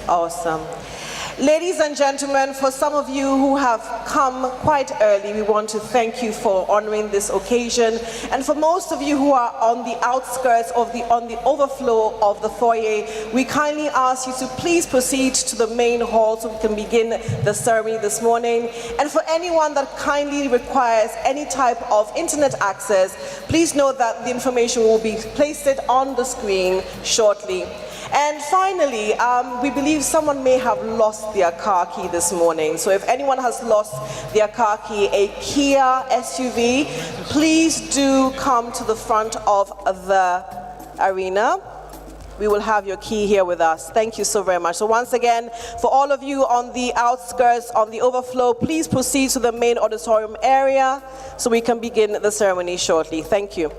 Awesome. Ladies and gentlemen, for some of you who have come quite early, we want to thank you for honoring this occasion. And for most of you who are on the outskirts of on the overflow of the foyer, we kindly ask you to please proceed to the main hall so we can begin the ceremony this morning. And for anyone that kindly requires any type of internet access, please note that the information will be pasted on the screen shortly. And finally, we believe someone may have lost their car key this morning. So if anyone has lost their car key, a Kia SUV, please do come to the front of the arena. We will have your key here with us. Thank you so very much. So once again, for all of you on the outskirts, on the overflow, please proceed to the main auditorium area so we can begin the ceremony shortly. Thank you.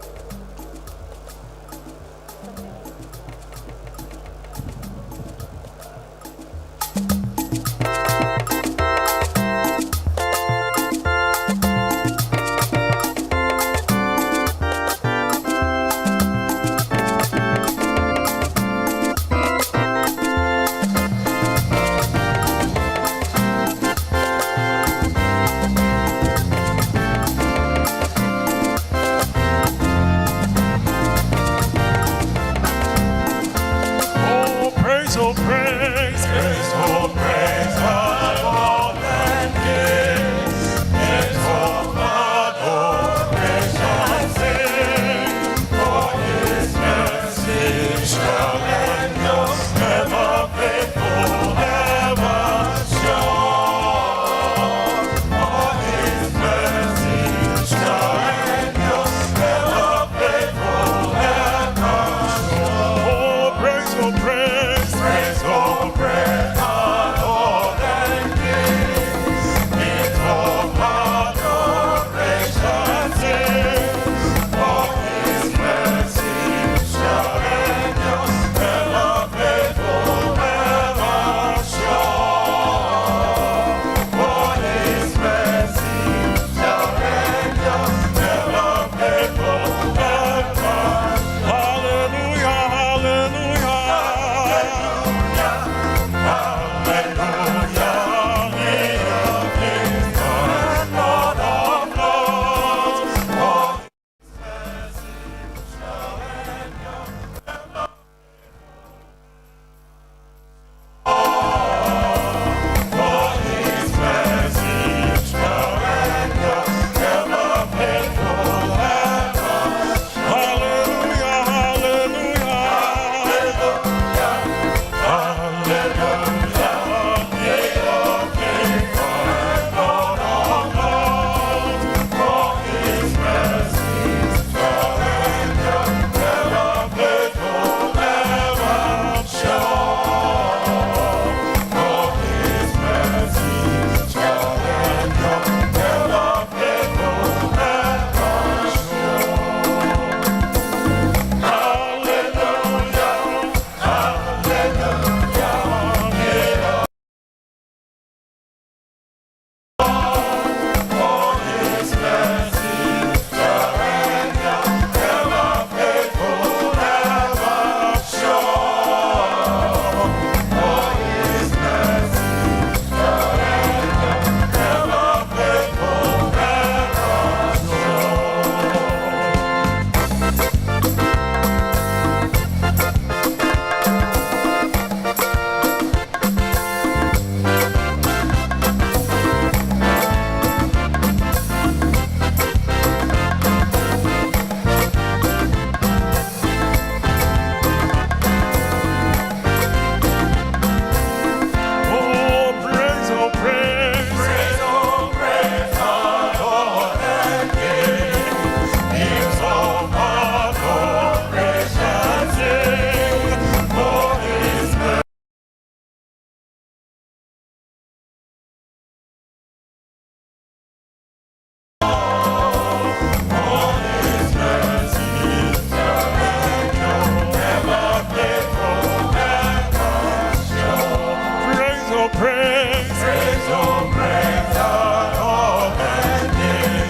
your praise. Praise your praise, all ending.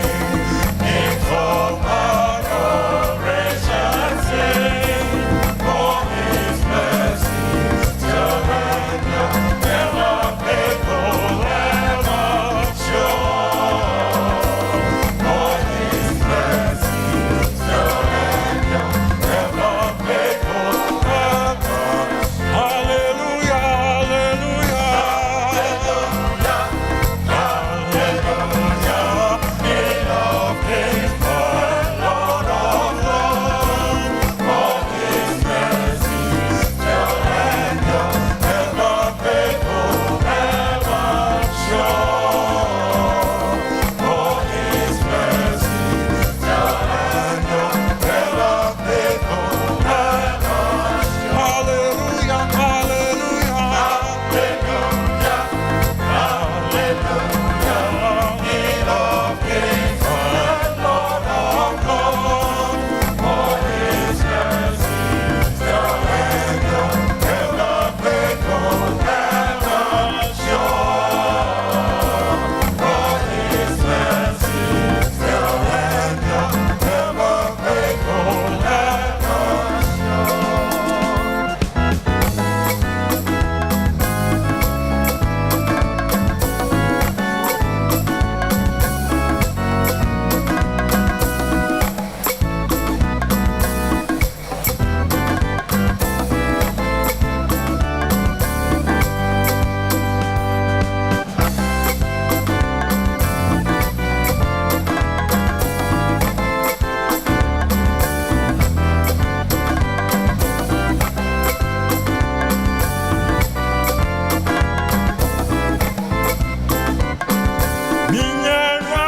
In full adoration, sing for His mercy, still and ever faithful, ever sure. For His mercy, still and ever faithful, ever. Hallelujah, hallelujah, hallelujah, King of kings, Lord of lords. For His mercy, still and ever faithful, ever sure. For His mercy, still and ever faithful, ever sure. Hallelujah, hallelujah, hallelujah, hallelujah, King of kings, Lord of lords. For His mercy, still and ever faithful, ever sure. For His mercy, still and ever faithful, ever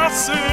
Yesu,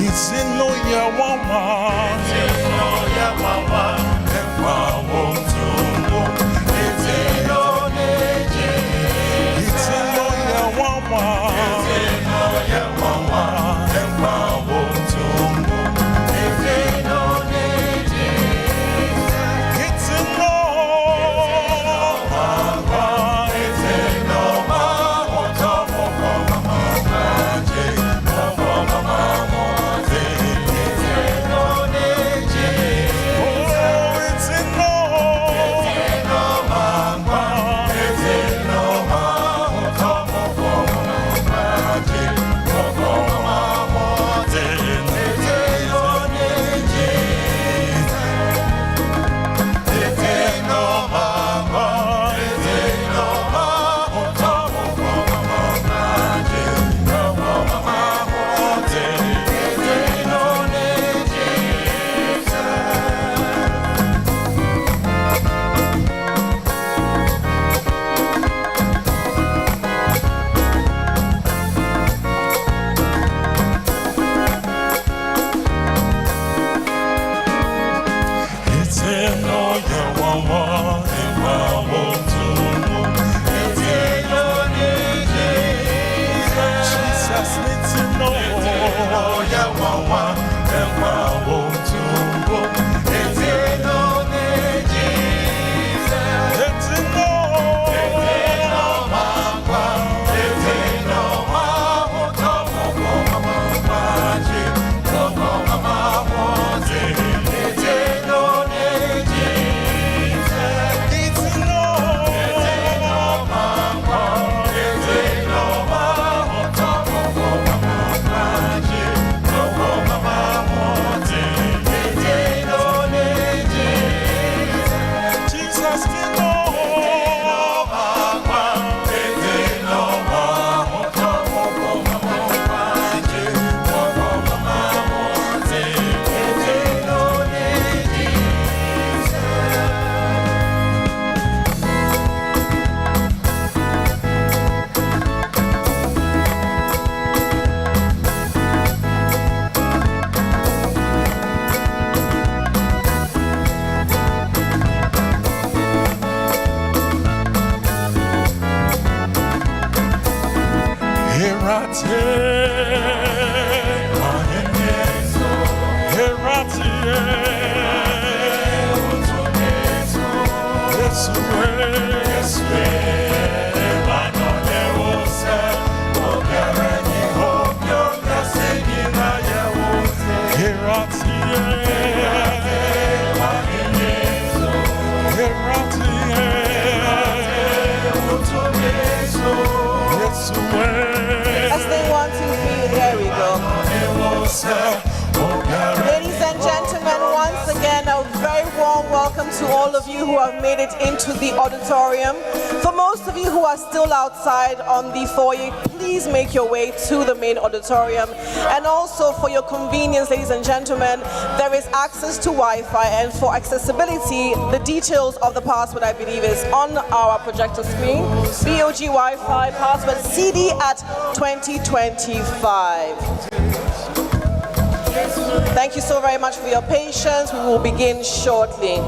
It's As they want to feel, there we go. Ladies and gentlemen, once again, a very warm welcome to all of you who have made it into the auditorium. For most of you who are still outside on the foyer, please make your way to the main auditorium. And also for your convenience, ladies and gentlemen, there is access to Wi-Fi, and for accessibility, the details of the password, I believe, is on our projector screen. BOG Wi-Fi password Cedi at 2025. Thank you so very much for your patience. We will begin shortly.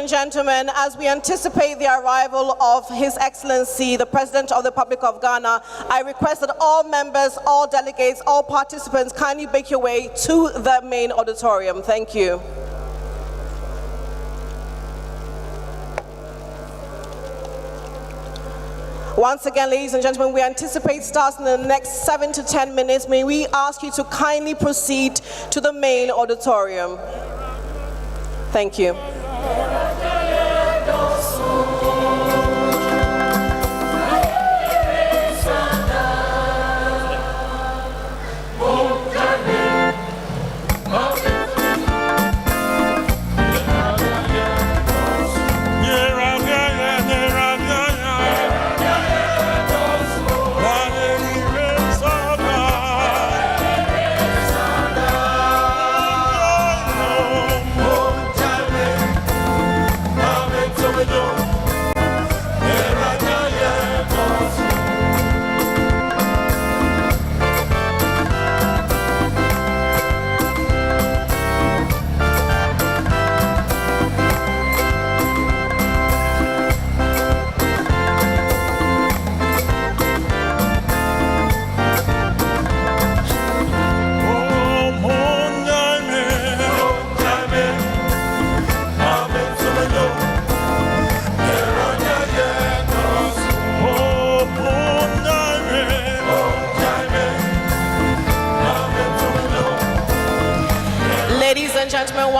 and gentlemen, as we anticipate the arrival of His Excellency, the President of the Republic of Ghana, I request that all members, all delegates, all participants kindly make your way to the main auditorium. Thank you. Once again, ladies and gentlemen, we anticipate starts in the next 7 to 10 minutes. May we ask you to kindly proceed to the main auditorium. Thank you.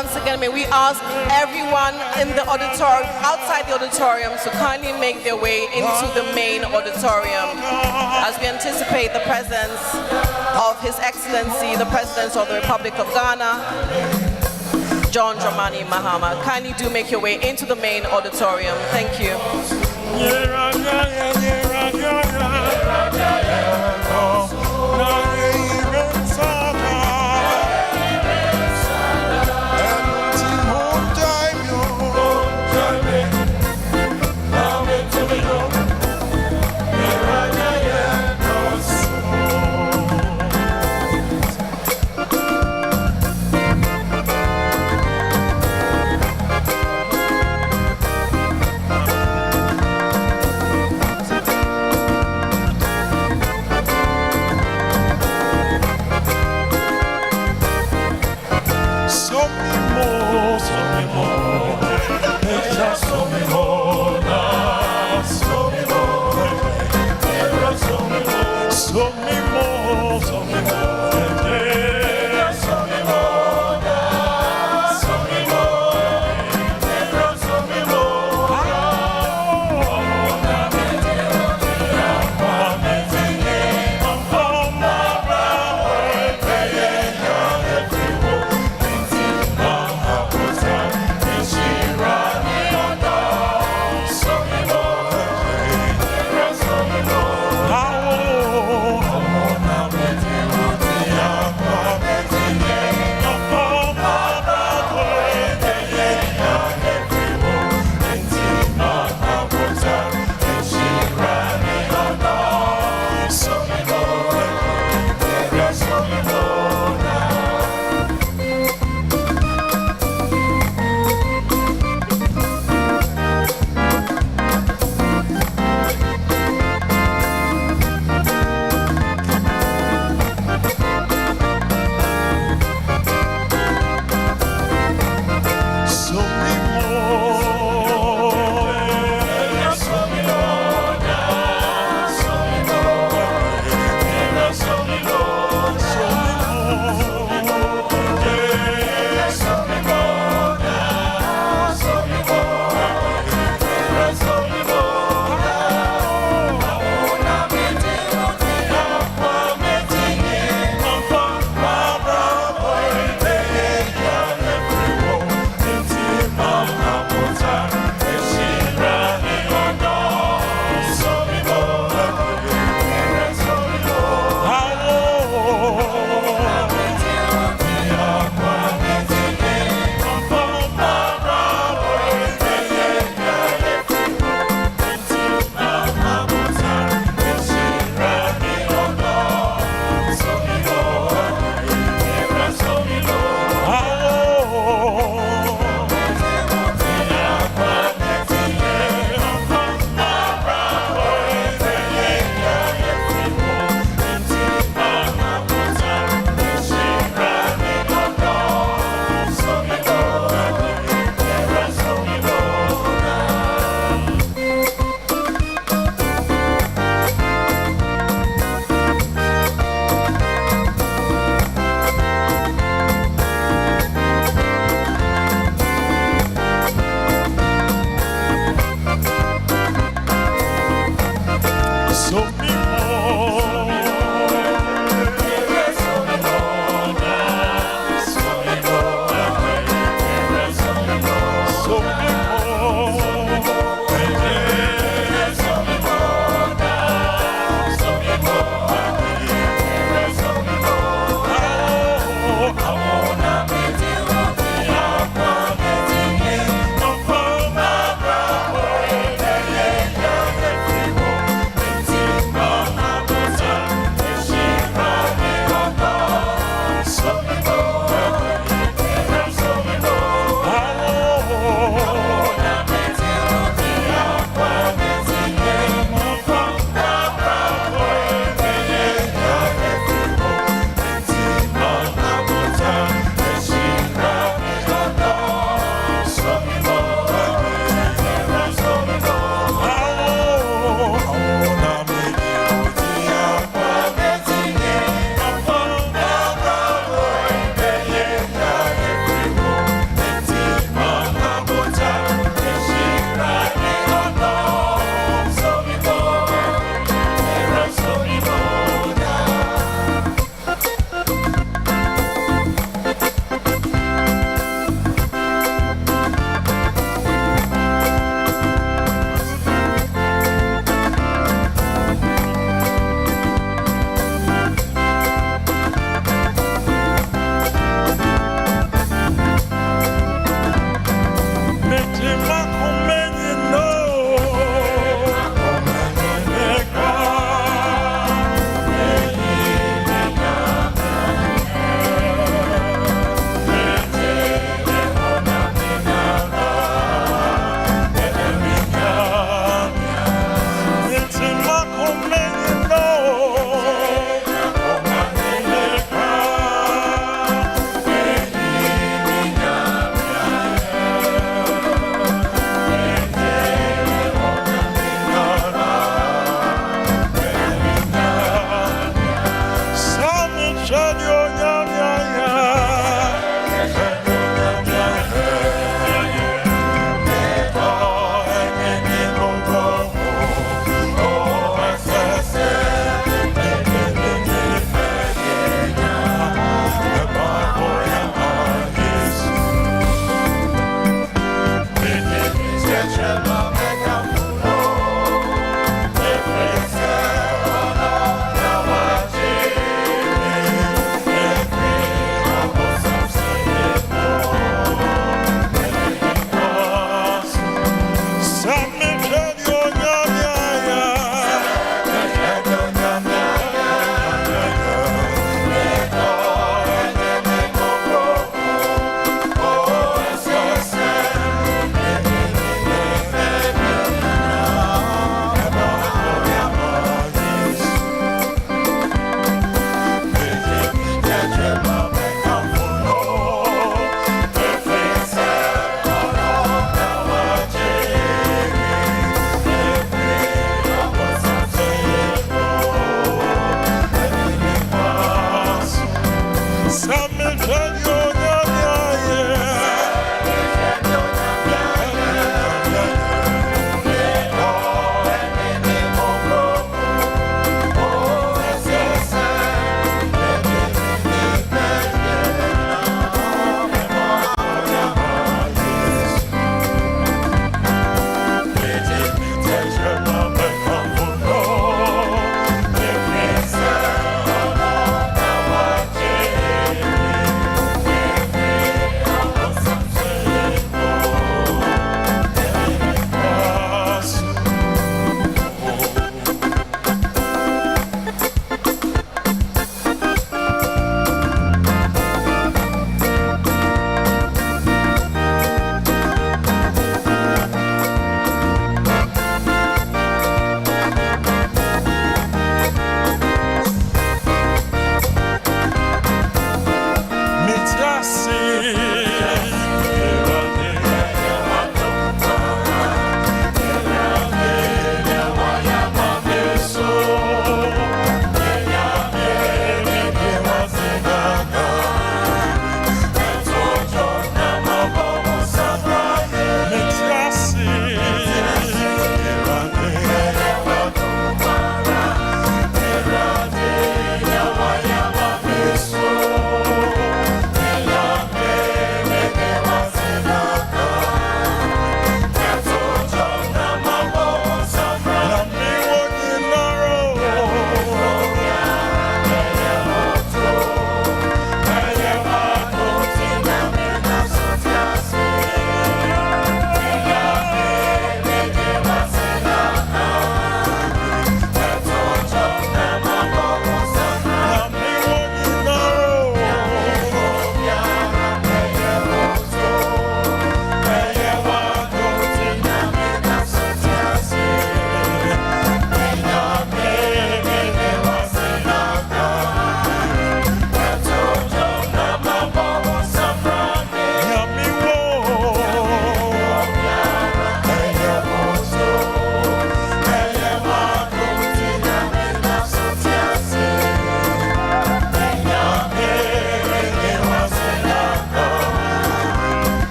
Once again, may we ask everyone in the auditorium, outside the auditorium, to kindly make their way into the main auditorium as we anticipate the presence of His Excellency, the President of the Republic of Ghana, John Dramani Mahama. Kindly do make your way into the main auditorium. Thank you.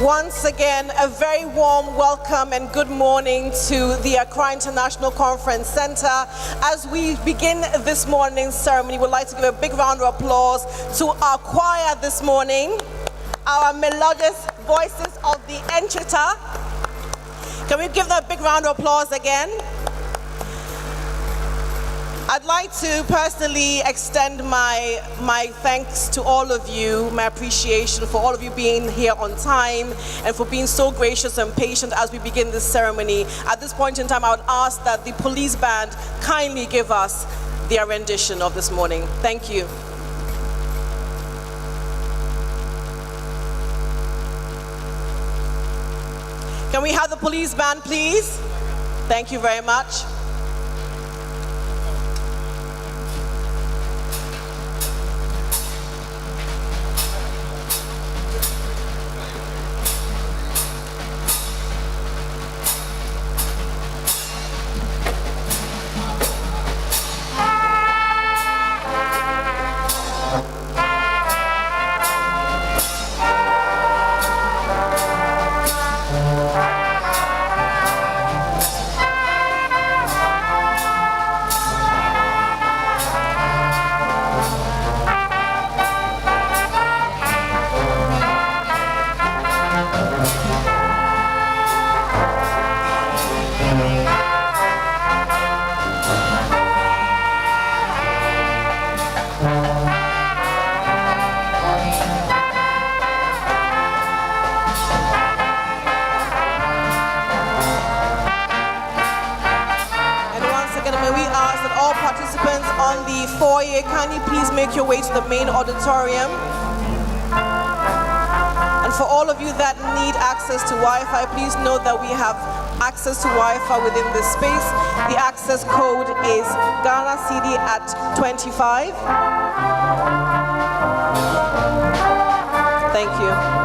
Once again, a very warm welcome and good morning to the Accra International Conference Center. As we begin this morning's ceremony, we'd like to give a big round of applause to our choir this morning, our melodious voices of the Enchita. Can we give them a big round of applause again? I'd like to personally extend my thanks to all of you, my appreciation for all of you being here on time and for being so gracious and patient as we begin this ceremony. At this point in time, I would ask that the police band kindly give us their rendition of this morning. Thank you. Can we have the police band, please? Thank you very much. Kindly please make your way to the main auditorium. For all of you that need access to Wi-Fi, please note that we have access to Wi-Fi within this space. The access code is Ghana Cedi at 25. Thank you.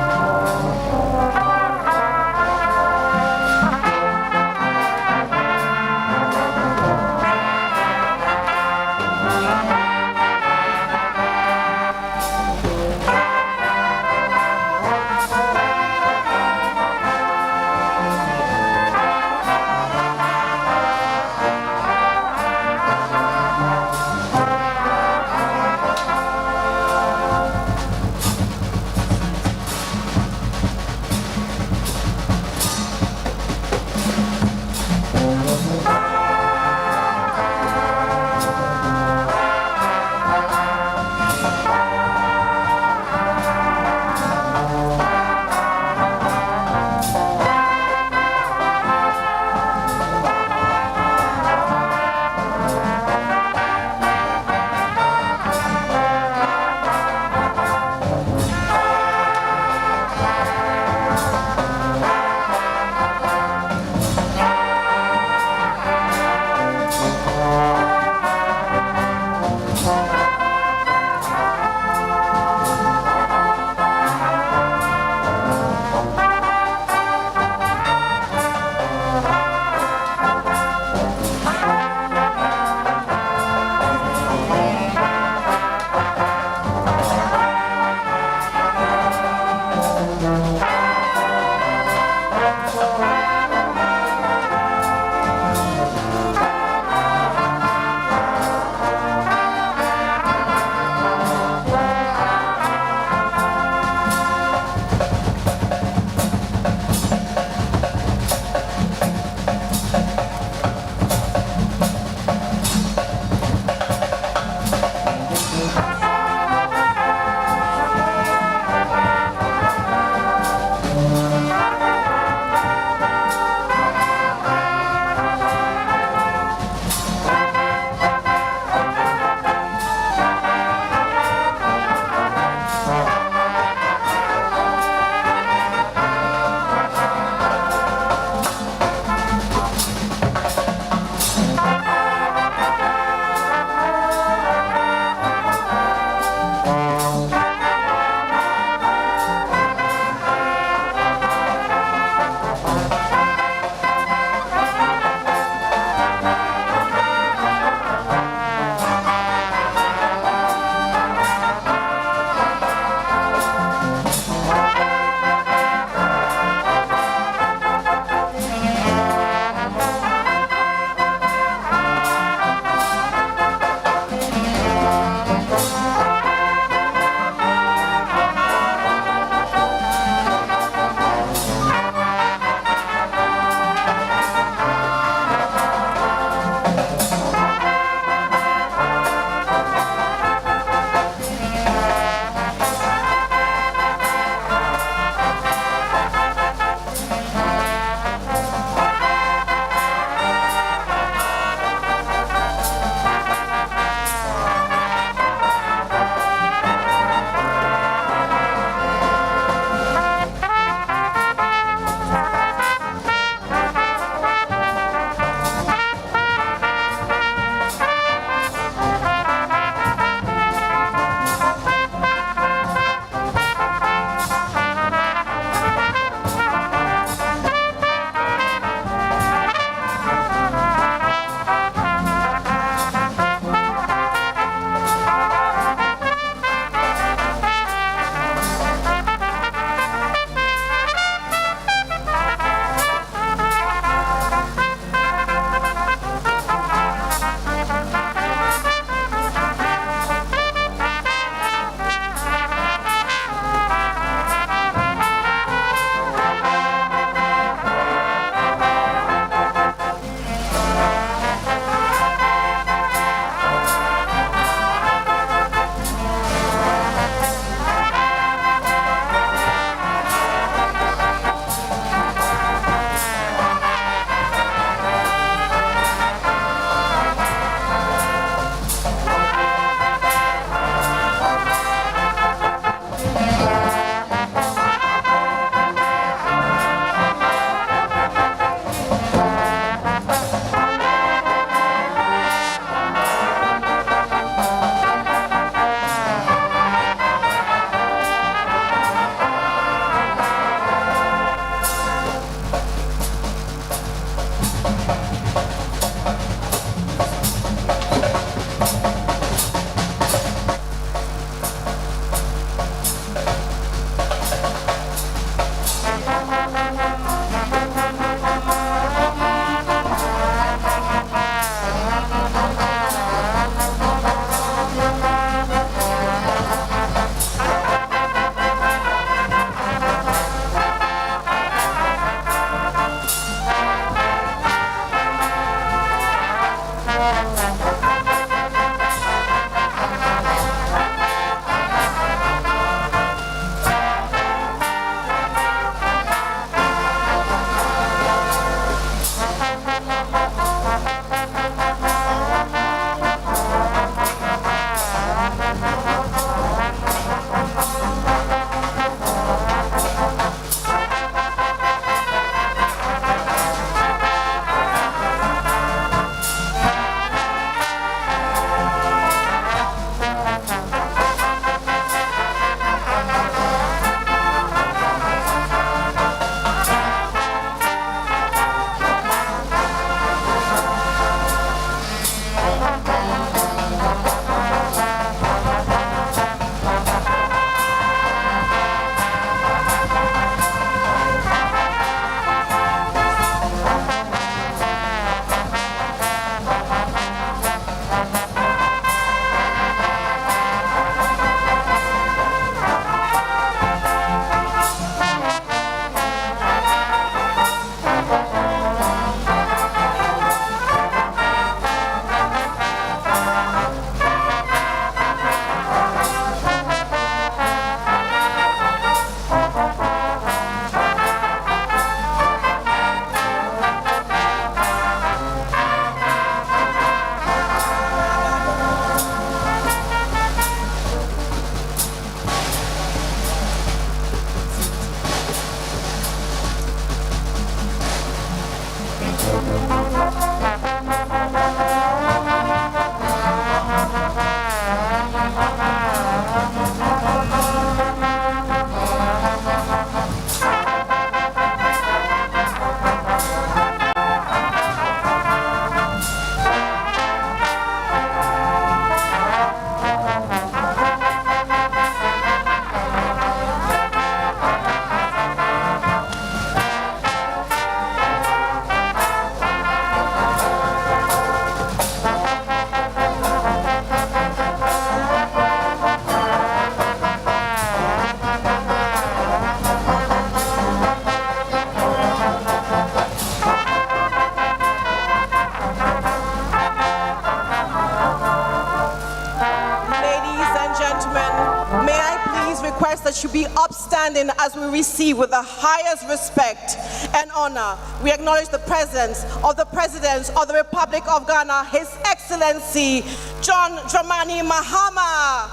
request that you be upstanding as we receive with the highest respect and honor. We acknowledge the presence of the President of the Republic of Ghana, His Excellency John Dramani Mahama.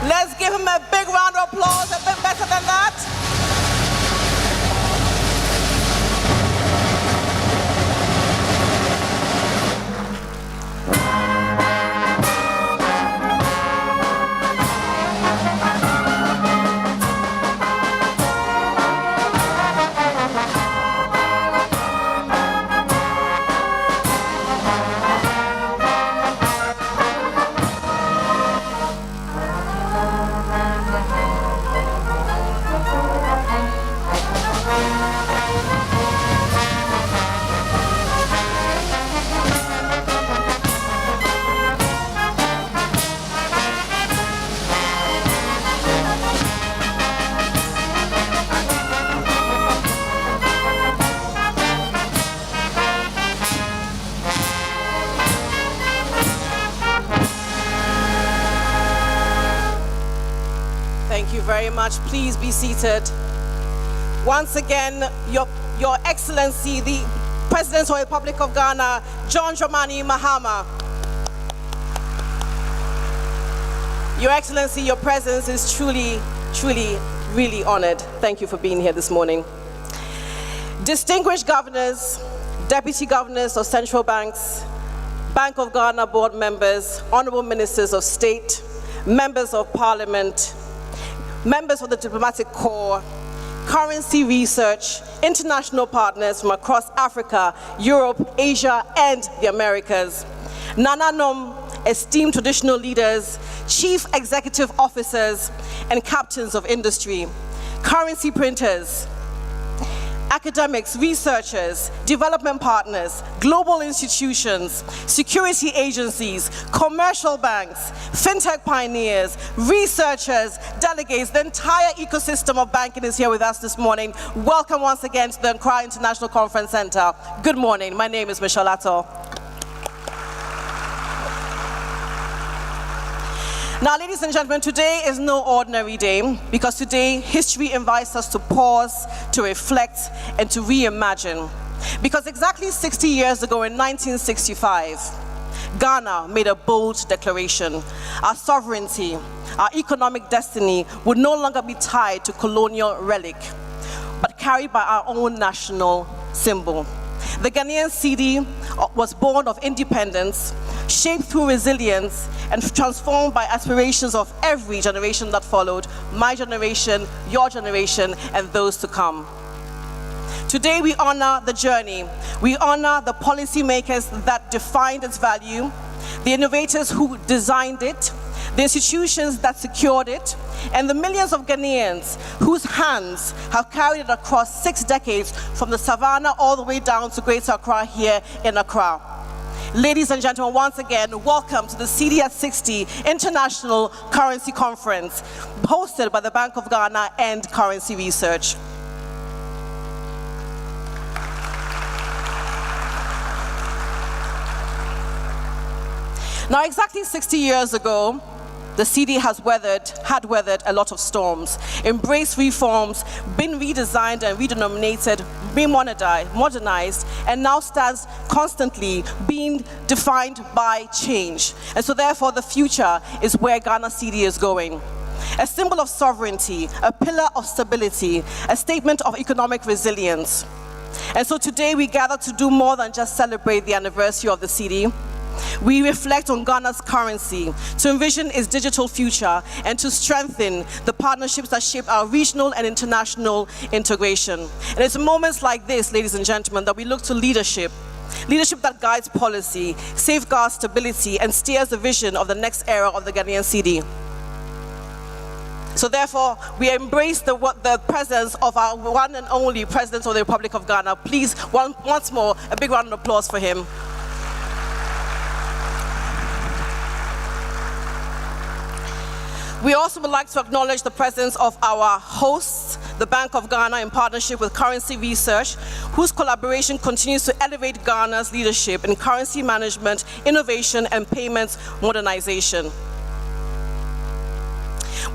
Let's give him a big round of applause, a bit better than that. Thank you very much. Please be seated. Once again, Your Excellency, the President of the Republic of Ghana, John Dramani Mahama. Your Excellency, your presence is truly, really honored. Thank you for being here this morning. Distinguished governors, deputy governors of central banks, Bank of Ghana board members, honorable ministers of state, members of parliament, members of the diplomatic corps, currency research, international partners from across Africa, Europe, Asia, and the Americas, Nananom, esteemed traditional leaders, chief executive officers, and captains of industry, currency printers, academics, researchers, development partners, global institutions, security agencies, commercial banks, fintech pioneers, researchers, delegates, the entire ecosystem of banking is here with us this morning. Welcome once again to the Accra International Conference Center. Good morning. My name is Michelle Atto. Now, ladies and gentlemen, today is no ordinary day because today history invites us to pause, to reflect, and to reimagine. Because exactly 60 years ago in 1965, Ghana made a bold declaration. Our sovereignty, our economic destiny would no longer be tied to colonial relic, but carried by our own national symbol. The Ghanaian Cedi was born of independence, shaped through resilience, and transformed by aspirations of every generation that followed, my generation, your generation, and those to come. Today we honor the journey. We honor the policymakers that defined its value, the innovators who designed it, the institutions that secured it, and the millions of Ghanaians whose hands have carried it across 6 decades from the savannah all the way down to Greater Accra here in Accra. Ladies and gentlemen, once again, welcome to the Cedi at 60 International Currency Conference, hosted by the Bank of Ghana and Currency Research. Now, exactly 60 years ago, the Cedi had weathered a lot of storms, embraced reforms, been redesigned and redenominated, modernized, and now stands constantly being defined by change. And so therefore the future is where Ghana Cedi is going. A symbol of sovereignty, a pillar of stability, a statement of economic resilience. And so today we gather to do more than just celebrate the anniversary of the Cedi. We reflect on Ghana's currency, to envision its digital future, and to strengthen the partnerships that shape our regional and international integration. And it's in moments like this, ladies and gentlemen, that we look to leadership that guides policy, safeguards stability, and steers the vision of the next era of the Ghanaian Cedi. So therefore, we embrace the presence of our one and only President of the Republic of Ghana. Please, once more, a big round of applause for him. We also would like to acknowledge the presence of our hosts, the Bank of Ghana, in partnership with Currency Research, whose collaboration continues to elevate Ghana's leadership in currency management, innovation, and payments modernization.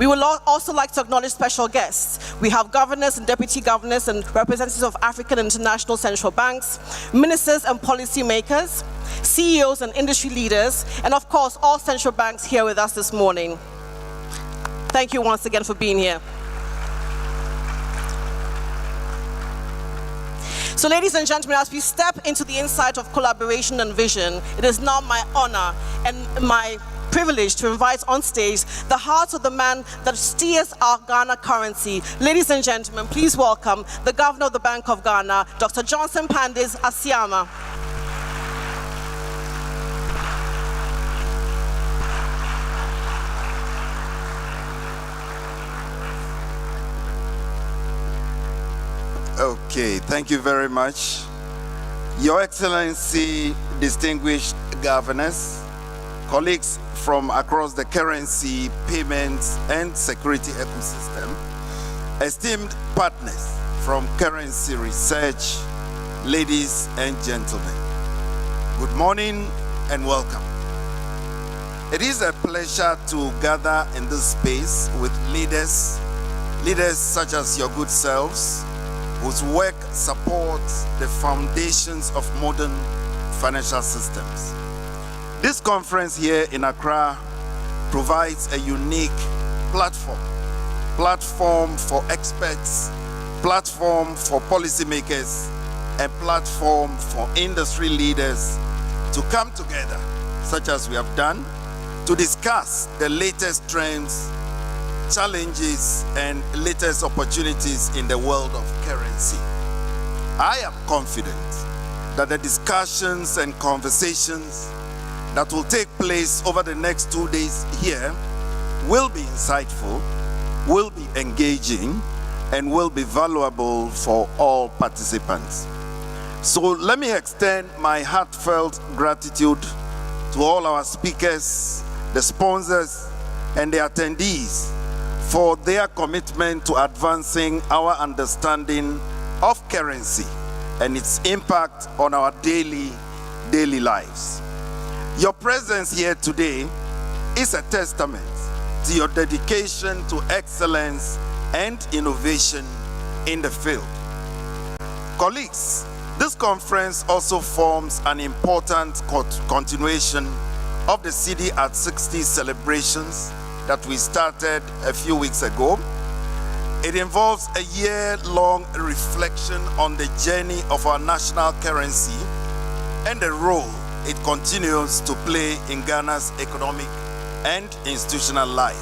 We would also like to acknowledge special guests. We have governors and deputy governors and representatives of African and international central banks, ministers and policy makers, CEOs and industry leaders, and of course, all central banks here with us this morning. Thank you once again for being here. So ladies and gentlemen, as we step into the insight of collaboration and vision, it is now my honor and my privilege to invite on stage the heart of the man that steers our Ghana currency. Ladies and gentlemen, please welcome the Governor of the Bank of Ghana, Dr. Johnson Pandis Asiama. Okay, thank you very much. Your Excellency, distinguished governors, colleagues from across the currency, payments, and security ecosystem, esteemed partners from currency research, ladies and gentlemen, good morning and welcome. It is a pleasure to gather in this space with leaders such as your good selves, whose work supports the foundations of modern financial systems. This conference here in Accra provides a unique platform for experts, platform for policymakers, and platform for industry leaders to come together, such as we have done, to discuss the latest trends, challenges, and latest opportunities in the world of currency. I am confident that the discussions and conversations that will take place over the next 2 days here will be insightful, will be engaging, and will be valuable for all participants. So let me extend my heartfelt gratitude to all our speakers, the sponsors, and the attendees for their commitment to advancing our understanding of currency and its impact on our daily lives. Your presence here today is a testament to your dedication to excellence and innovation in the field. Colleagues, this conference also forms an important continuation of the Cedi at 60 celebrations that we started a few weeks ago. It involves a year-long reflection on the journey of our national currency and the role it continues to play in Ghana's economic and institutional life.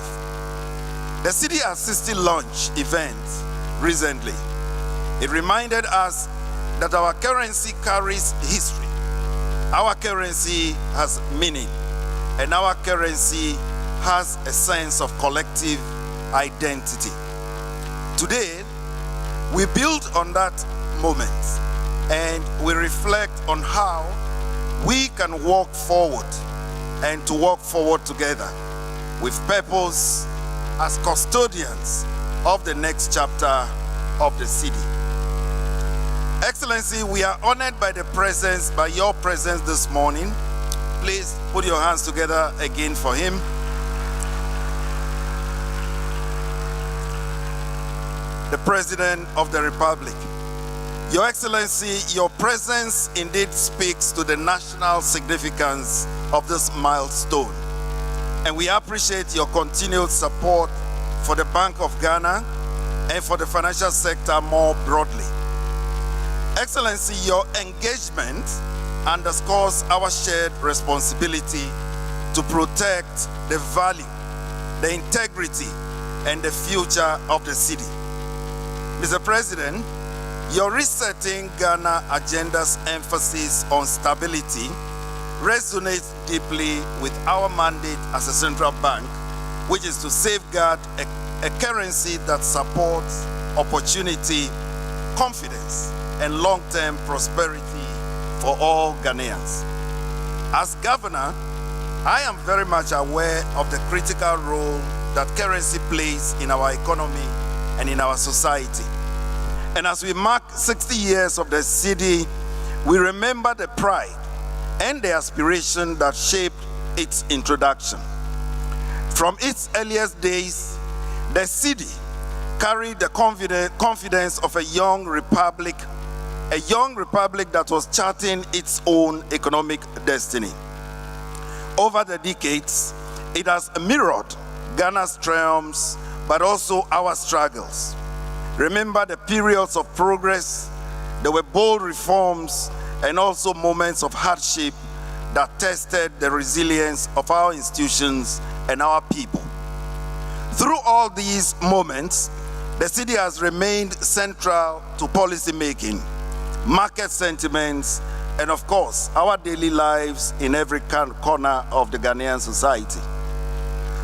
The Cedi at 60 launch event recently, it reminded us that our currency carries history, our currency has meaning, and our currency has a sense of collective identity. Today, we build on that moment and we reflect on how we can walk forward and to walk forward together with purpose as custodians of the next chapter of the Cedi. Excellency, we are honored by your presence this morning. Please put your hands together again for him. The President of the Republic. Your Excellency, your presence indeed speaks to the national significance of this milestone. And we appreciate your continued support for the Bank of Ghana and for the financial sector more broadly. Excellency, your engagement underscores our shared responsibility to protect the value, the integrity, and the future of the Cedi. Mr. President, your resetting Ghana agenda's emphasis on stability resonates deeply with our mandate as a central bank, which is to safeguard a currency that supports opportunity, confidence, and long-term prosperity for all Ghanaians. As governor, I am very much aware of the critical role that currency plays in our economy and in our society. And as we mark 60 years of the Cedi, we remember the pride and the aspiration that shaped its introduction. From its earliest days, The Cedi carried the confidence of a young republic that was charting its own economic destiny. Over the decades, it has mirrored Ghana's triumphs, but also our struggles. Remember the periods of progress, there were bold reforms, and also moments of hardship that tested the resilience of our institutions and our people. Through all these moments, the Cedi has remained central to policy making, market sentiments, and of course, our daily lives in every corner of the Ghanaian society.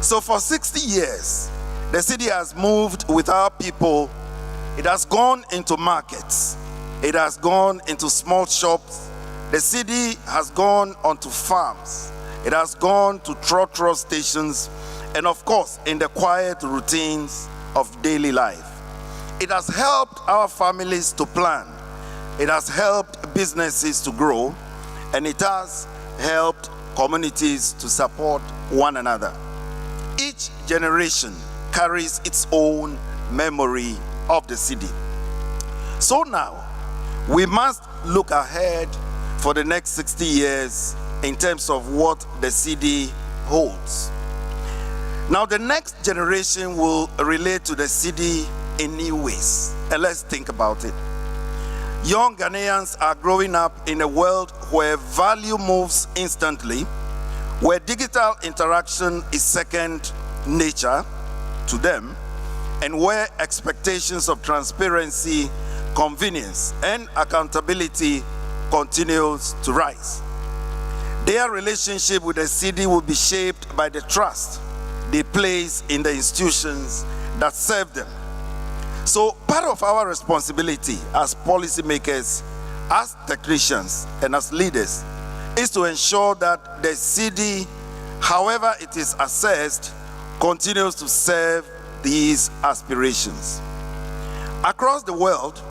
So for 60 years, the Cedi has moved with our people. It has gone into markets. It has gone into small shops. The Cedi has gone onto farms. It has gone to trotro stations, and of course, in the quiet routines of daily life. It has helped our families to plan. It has helped businesses to grow, and it has helped communities to support one another. Each generation carries its own memory of the Cedi. So now, we must look ahead for the next 60 years in terms of what the Cedi holds. Now, the next generation will relate to the Cedi in new ways. And let's think about it. Young Ghanaians are growing up in a world where value moves instantly, where digital interaction is second nature to them, and where expectations of transparency, convenience, and accountability continues to rise. Their relationship with the Cedi will be shaped by the trust they place in the institutions that serve them. So part of our responsibility as policymakers, as technicians, and as leaders is to ensure that the Cedi, however it is assessed, continues to serve these aspirations. Across the world,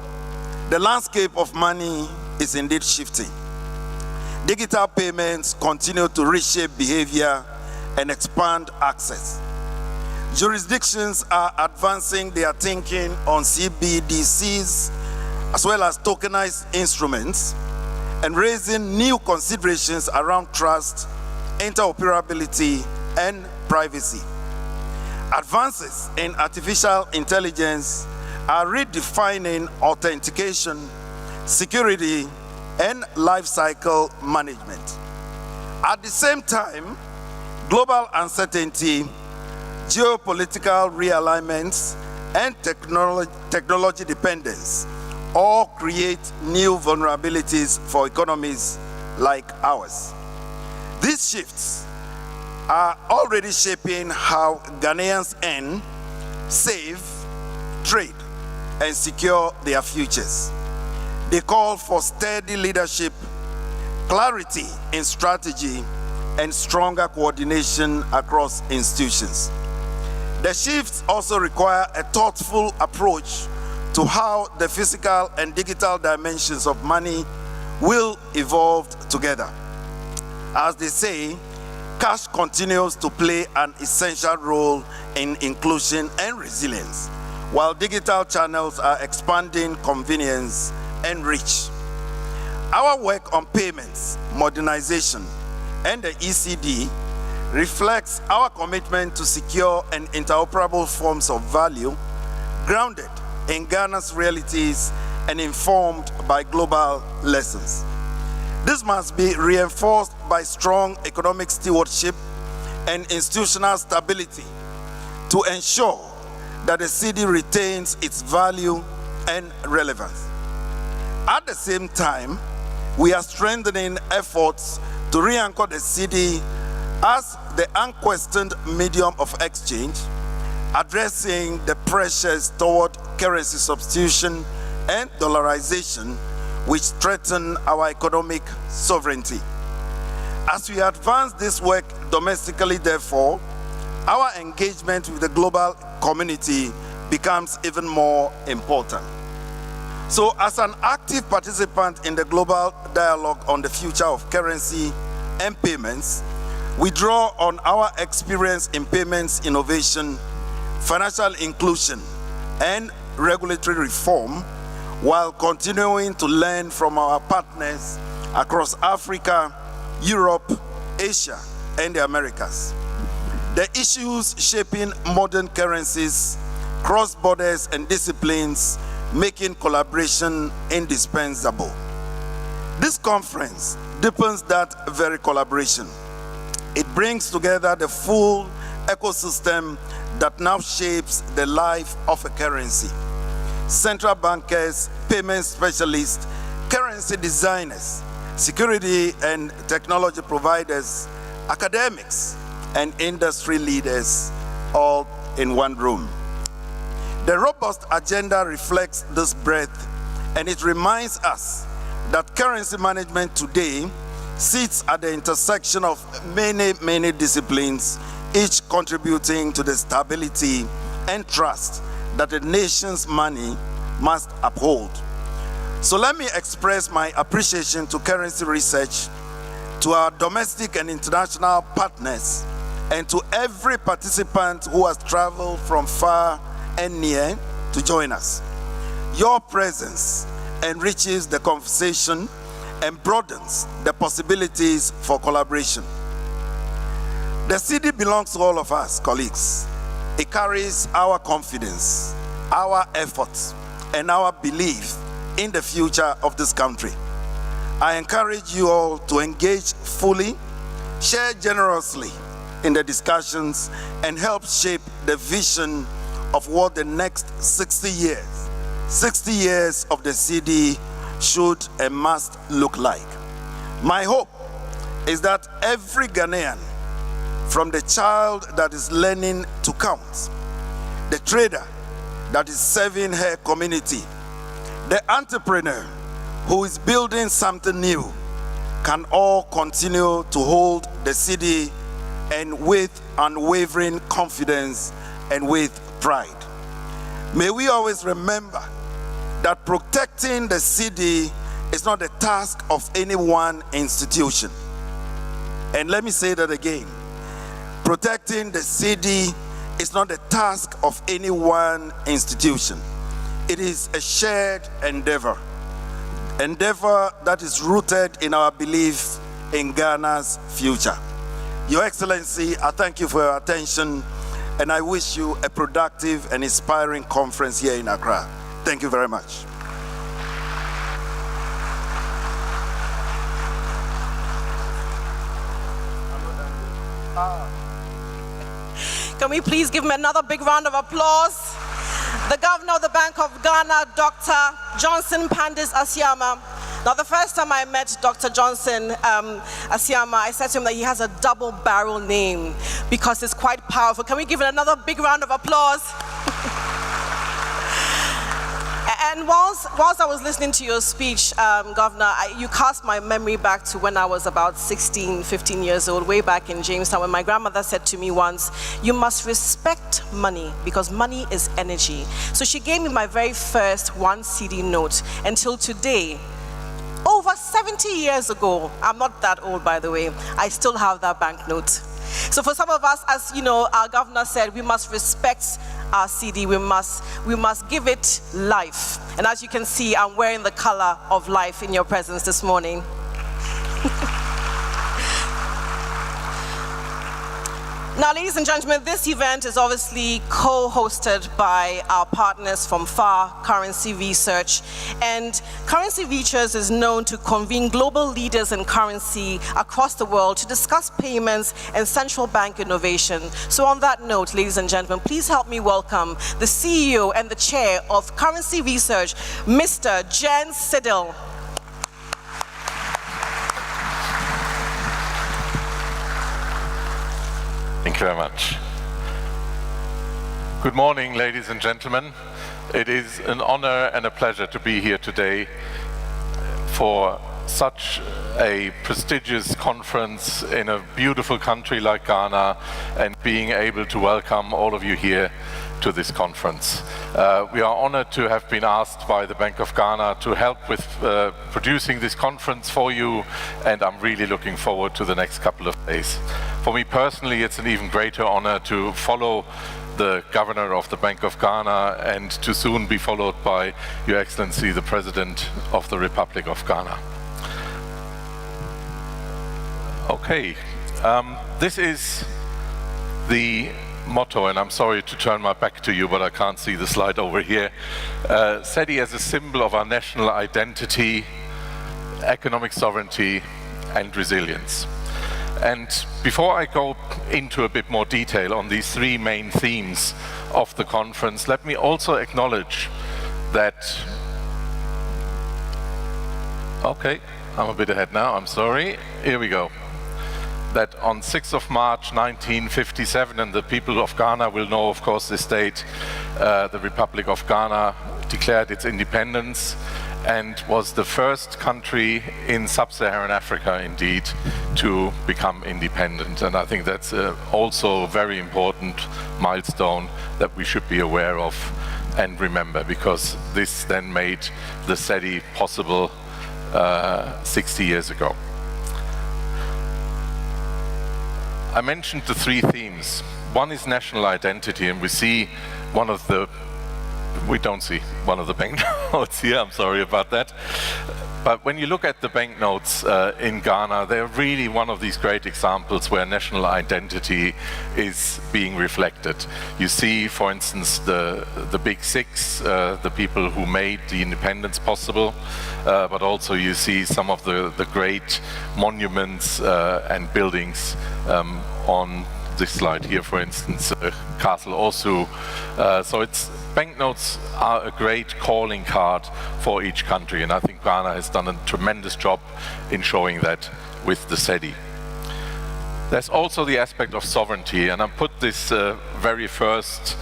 the landscape of money is indeed shifting. Digital payments continue to reshape behavior and expand access. Jurisdictions are advancing their thinking on CBDCs as well as tokenized instruments and raising new considerations around trust, interoperability, and privacy. Advances in artificial intelligence are redefining authentication, security, and lifecycle management. At the same time, global uncertainty, geopolitical realignments, and technology dependence all create new vulnerabilities for economies like ours. These shifts are already shaping how Ghanaians earn, save, trade, and secure their futures. They call for steady leadership, clarity in strategy, and stronger coordination across institutions. The shifts also require a thoughtful approach to how the physical and digital dimensions of money will evolve together. As they say, cash continues to play an essential role in inclusion and resilience, while digital channels are expanding convenience and reach. Our work on payments, modernization, and the ECD reflects our commitment to secure and interoperable forms of value grounded in Ghana's realities and informed by global lessons. This must be reinforced by strong economic stewardship and institutional stability to ensure that the Cedi retains its value and relevance. At the same time, we are strengthening efforts to re-anchor the Cedi as the unquestioned medium of exchange, addressing the pressures toward currency substitution and dollarization, which threaten our economic sovereignty. As we advance this work domestically, therefore, our engagement with the global community becomes even more important. So, as an active participant in the global dialogue on the future of currency and payments, we draw on our experience in payments innovation, financial inclusion, and regulatory reform, while continuing to learn from our partners across Africa, Europe, Asia, and the Americas. The issues shaping modern currencies, cross borders, and disciplines, making collaboration indispensable. This conference deepens that very collaboration. It brings together the full ecosystem that now shapes the life of a currency. Central bankers, payment specialists, currency designers, security and technology providers, academics, and industry leaders, all in one room. The robust agenda reflects this breadth, and it reminds us that currency management today sits at the intersection of many disciplines, each contributing to the stability and trust that a nation's money must uphold. So let me express my appreciation to currency research, to our domestic and international partners, and to every participant who has traveled from far and near to join us. Your presence enriches the conversation and broadens the possibilities for collaboration. The Cedi belongs to all of us, colleagues. It carries our confidence, our efforts, and our belief in the future of this country. I encourage you all to engage fully, share generously in the discussions, and help shape the vision of what the next 60 years of the Cedi should and must look like. My hope is that every Ghanaian, from the child that is learning to count, the trader that is serving her community, the entrepreneur who is building something new, can all continue to hold the Cedi, and with unwavering confidence and with pride. May we always remember that protecting the Cedi is not the task of any one institution. And let me say that again. Protecting the Cedi is not the task of any one institution. It is a shared endeavor that is rooted in our belief in Ghana's future. Your Excellency, I thank you for your attention, and I wish you a productive and inspiring conference here in Accra. Thank you very much. Can we please give him another big round of applause? The Governor of the Bank of Ghana, Dr. Johnson Pandis Asiama. Now, the first time I met Dr. Johnson Asiama, I said to him that he has a double barrel name because it's quite powerful. Can we give it another big round of applause? And whilst I was listening to your speech, Governor, you cast my memory back to when I was about 16, 15 years old, way back in Jamestown, when my grandmother said to me once, you must respect money because money is energy. So she gave me my very first 1 Cedi note. Until today, over 70 years ago, I'm not that old, by the way, I still have that banknote. So for some of us, as you know, our governor said, we must respect our Cedi, we must give it life. And as you can see, I'm wearing the color of life in your presence this morning. Now, ladies and gentlemen, this event is obviously co-hosted by our partners from FAR Currency Research. And Currency Research is known to convene global leaders in currency across the world to discuss payments and central bank innovation. So on that note, ladies and gentlemen, please help me welcome the CEO and the chair of Currency Research, Mr. Cedi. Thank you very much. Good morning, ladies and gentlemen. It is an honor and a pleasure to be here today for such a prestigious conference in a beautiful country like Ghana, and being able to welcome all of you here to this conference. We are honored to have been asked by the Bank of Ghana to help with producing this conference for you, and I'm really looking forward to the next couple of days. For me personally, it's an even greater honor to follow the Governor of the Bank of Ghana, and to soon be followed by Your Excellency, the President of the Republic of Ghana. Okay, this is the motto, and I'm sorry to turn my back to you, but I can't see the slide over here. Cedi as a symbol of our national identity, economic sovereignty, and resilience. And before I go into a bit more detail on these three main themes of the conference, let me also acknowledge that, okay, I'm a bit ahead now, I'm sorry, here we go. That on 6th of March 1957, and the people of Ghana will know, of course, this date, the Republic of Ghana declared its independence and was the first country in sub-Saharan Africa, indeed, to become independent. And I think that's also a very important milestone that we should be aware of and remember, because this then made the Cedi possible 60 years ago. I mentioned the three themes. One is national identity, and we see one of the, we don't see one of the banknotes here, I'm sorry about that. But when you look at the banknotes in Ghana, they're really one of these great examples where national identity is being reflected. You see, for instance, the Big Six, the people who made the independence possible, but also you see some of the great monuments and buildings on this slide here, for instance, Castle Osu. So it's banknotes are a great calling card for each country, and I think Ghana has done a tremendous job in showing that with the Cedi. There's also the aspect of sovereignty, and I put this very first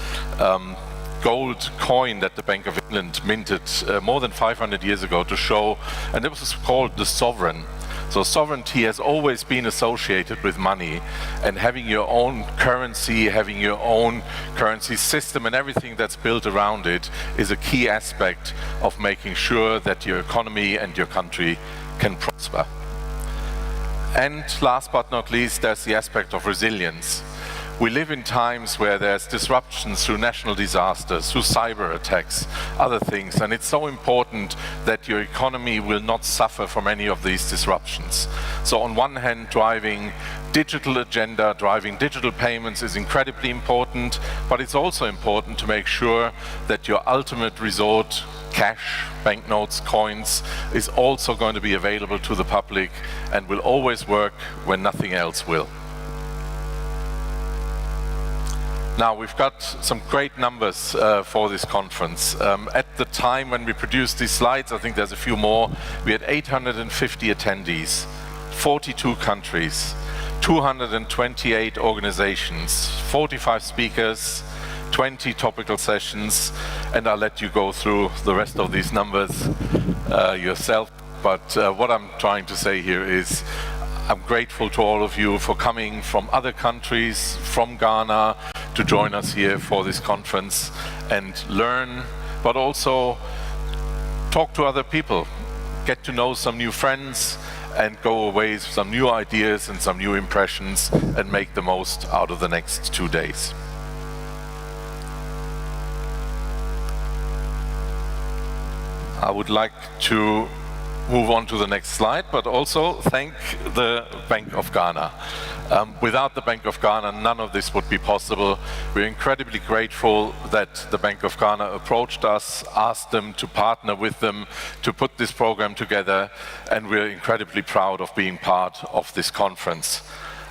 gold coin that the Bank of England minted more than 500 years ago to show, and it was called the sovereign. So sovereignty has always been associated with money, and having your own currency, having your own currency system and everything that's built around it is a key aspect of making sure that your economy and your country can prosper. And last but not least, there's the aspect of resilience. We live in times where there's disruptions through national disasters, through cyber attacks, other things, and it's so important that your economy will not suffer from any of these disruptions. So on one hand, driving digital agenda, driving digital payments is incredibly important, but it's also important to make sure that your ultimate resort, cash, banknotes, coins, is also going to be available to the public and will always work when nothing else will. Now, we've got some great numbers for this conference. At the time when we produced these slides, I think there's a few more, we had 850 attendees, 42 countries, 228 organizations, 45 speakers, 20 topical sessions, and I'll let you go through the rest of these numbers yourself. But what I'm trying to say here is I'm grateful to all of you for coming from other countries, from Ghana, to join us here for this conference and learn, but also talk to other people, get to know some new friends, and go away with some new ideas and some new impressions and make the most out of the next 2 days. I would like to move on to the next slide, but also thank the Bank of Ghana. Without the Bank of Ghana, none of this would be possible. We're incredibly grateful that the Bank of Ghana approached us, asked them to partner with them to put this program together, and we're incredibly proud of being part of this conference.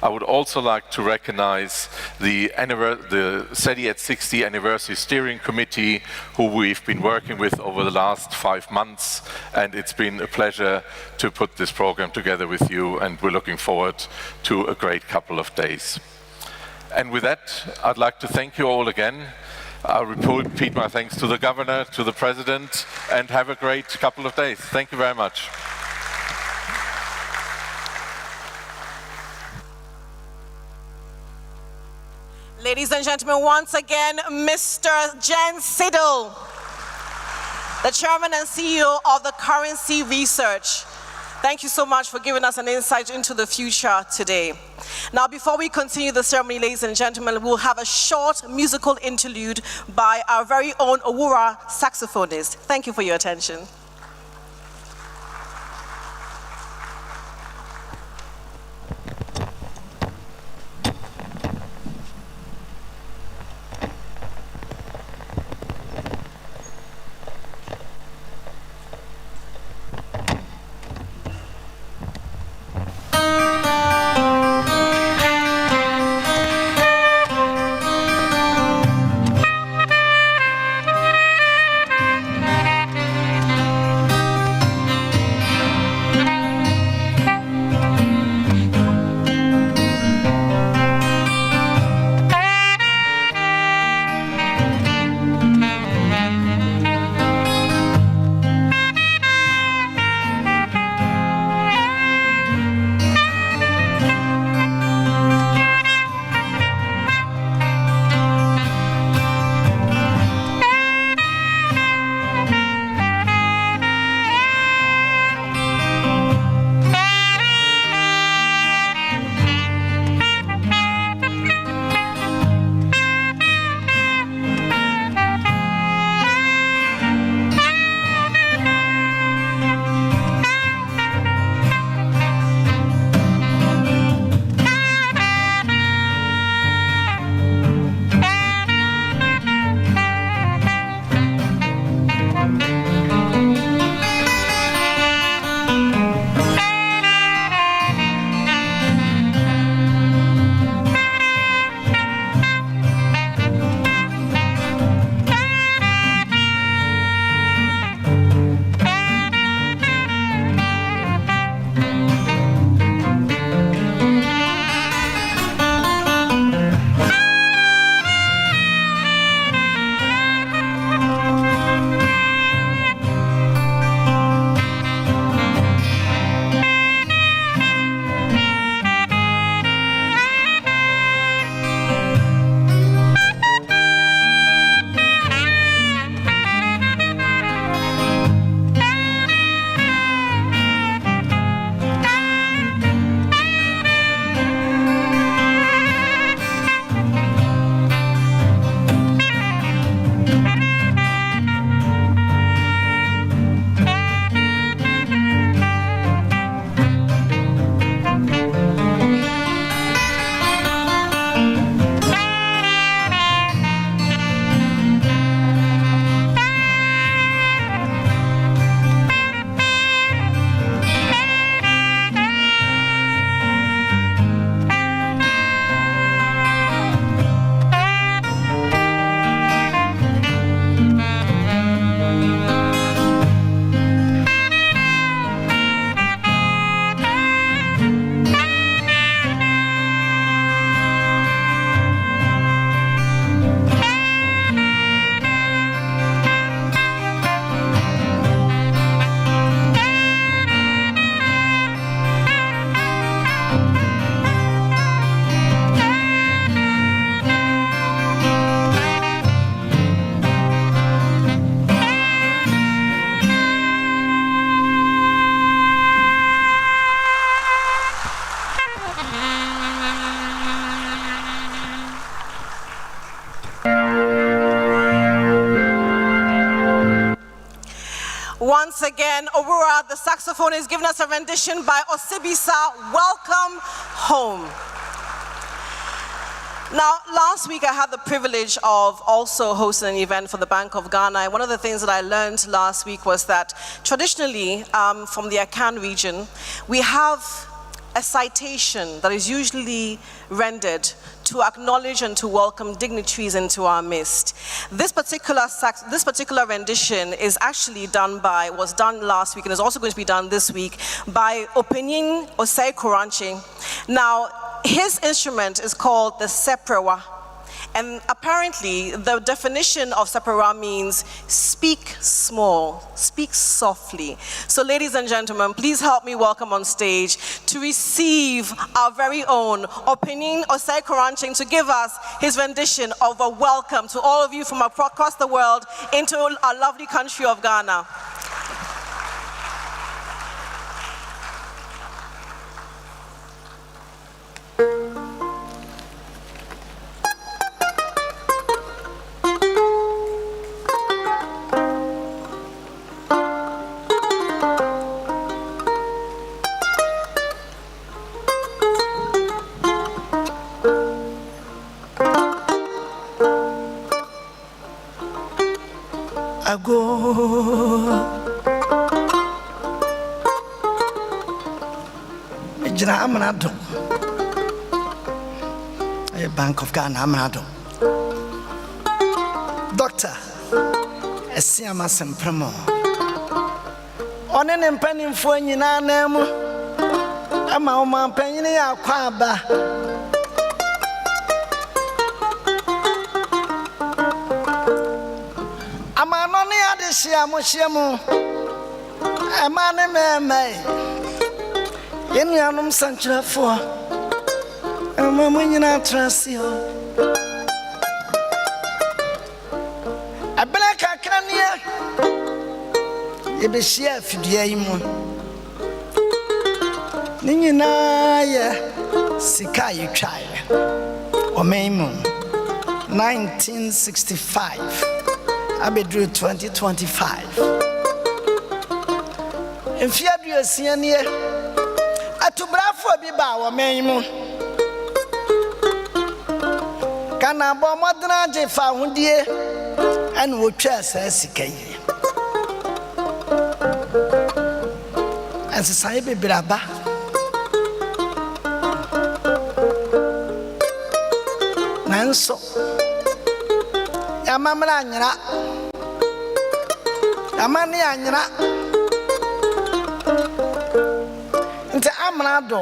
I would also like to recognize the Cedi at 60 Anniversary Steering Committee, who we've been working with over the last 5 months, and it's been a pleasure to put this program together with you, and we're looking forward to a great couple of days. And with that, I'd like to thank you all again. I'll repeat my thanks to the Governor, to the President, and have a great couple of days. Thank you very much. Ladies and gentlemen, once again, Mr. Cedi, the Chairman and CEO of the Currency Research. Thank you so much for giving us an insight into the future today. Now, before we continue the ceremony, ladies and gentlemen, we'll have a short musical interlude by our very own Owura saxophonist. Thank you for your attention. Once again, Owura, the saxophone, is giving us a rendition by Osibisa, Welcome Home. Now, last week I had the privilege of also hosting an event for the Bank of Ghana. And one of the things that I learned last week was that traditionally, from the Akan region, we have a citation that is usually rendered to acknowledge and to welcome dignitaries into our midst. This particular rendition is actually was done last week and is also going to be done this week by Opening Osei Koranche. Now, his instrument is called the seprewa. And apparently, the definition of seprewa means speak small, speak softly. So ladies and gentlemen, please help me welcome on stage to receive our very own Opening Osei Koranche to give us his rendition of a welcome to all of you from across the world into our lovely country of Ghana. ago. Ejina Amanado. A Bank of Ghana Amanado. Doctor, a Siama Sempremo. On an impending for Nina Nemo. A Mama Penny Aquaba. Amanoni Adishiamu Shiamu. A man may. Yenyanum Santra for. A Mamma Trasio. A black crania. You be chef, dear Imon. Ninaya Sikai child. Or Maimon 1965. I be drew 2025. If you have your senior, I to bravo be bow Maimon. Can I bomb modernization found dear and would chess as Sikai. And society be braba. Nanso Yamamra anyra Yamani anyra Nte amrado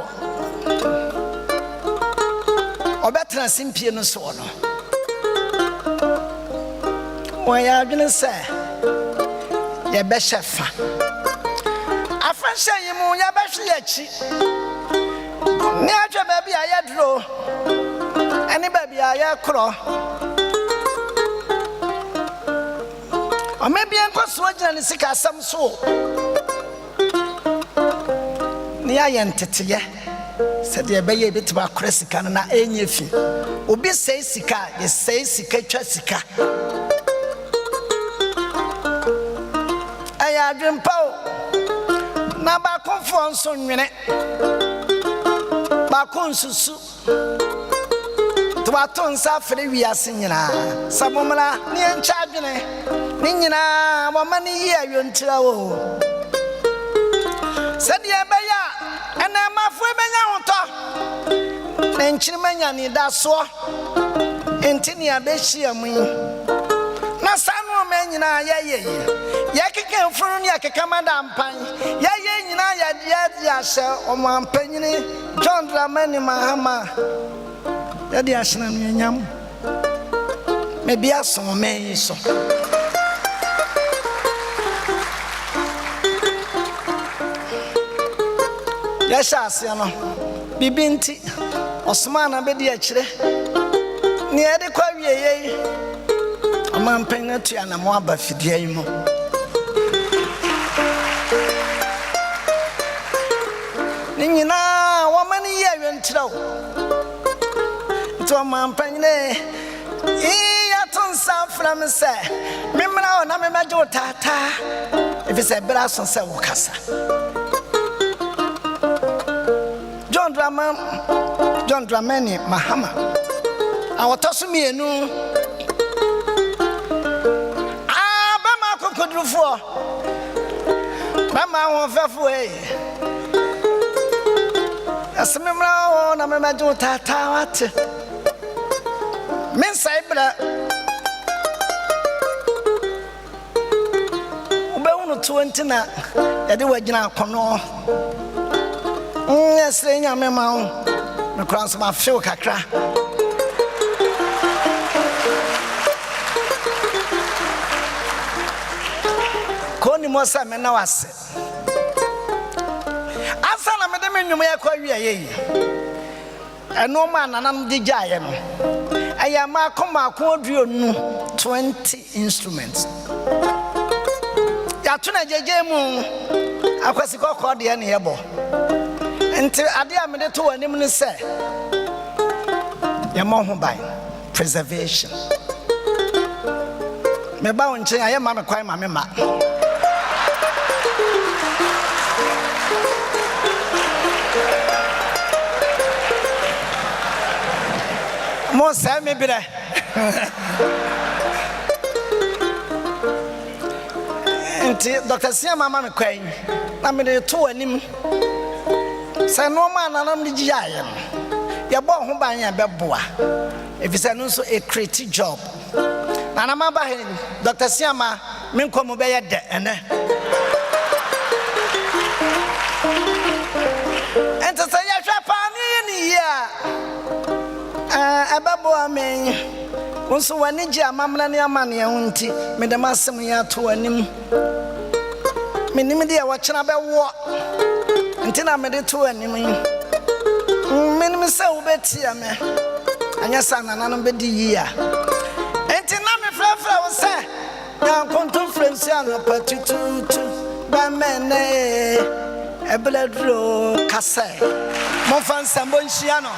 Obetra simpie no so no Waya adwene se ye be shefa Afan yimu ya be hwe achi Ni atwa ba bia ye dro Ani ba bia ye kro O maybe enko so gina sika asam so Ni ayentete se de be ye bitima kro sika na enye fi obi sei sika ye sei sika twa sika aya adwempa na ba konfo nso nwene ba konsusu to aton sa fere wiase nyina sabomla ne encha adwene ni nyina mo mani yi awuntira wo sede e beya ena mafu emenya hoto na nchirima ni da so entini abehia mu na sanu me nyina ye keke funu ni akeka madampan ye nyina ya dia hye omampanyini John Dramani Mahama ya dia hye na nyam me bia so me so ya shase no bibinti osmana be dia kire ni e de kwa wieye omampanyina tua na mo aba fidie yi mo Nina, woman, ye and trow. To a man penny, Yaton South from say, Mimra, Namajo Tata, if it's a brass on Sawakasa. John Dramani, Mahama. Our Tossumi and no. Ah, Bama could do for Bama won't fair away. Asememra na memajo tata wat men saibra ube unu 20 na yade wagina akono esre nya mema ho me kranso ma feel kakra koni mosa me na wase Asana me de menwum ya kwa wi ayeyi eno ma nanam de gyaye no aya ma koma ko aduonu 20 instruments ya tuna jeje mu akwasi kokko de ne yebo enti ade a me de to anim ne se ya mo ho ban preservation me ba won chen aye ma me kwai ma me ma Mo say me bire Nti Dr. Siama mama me kwan na me de to anim se no ma nanam de giaye no ye bo ho ban ya beboa efise no so a creative job na ma ba he Dr. Siama me nkomo be ye de ene ento se ya hwa pa ni ya ababo amen wonso wani gi amamna ne amane hunti me de masem ya to anim menim de wa kyena be wo nti na me de to anim menim se wo betia me anya sana nanom be di yi a enti na me frafra wo se ya conference an patututu ba mene ebledro kase mon fan sambo nhia no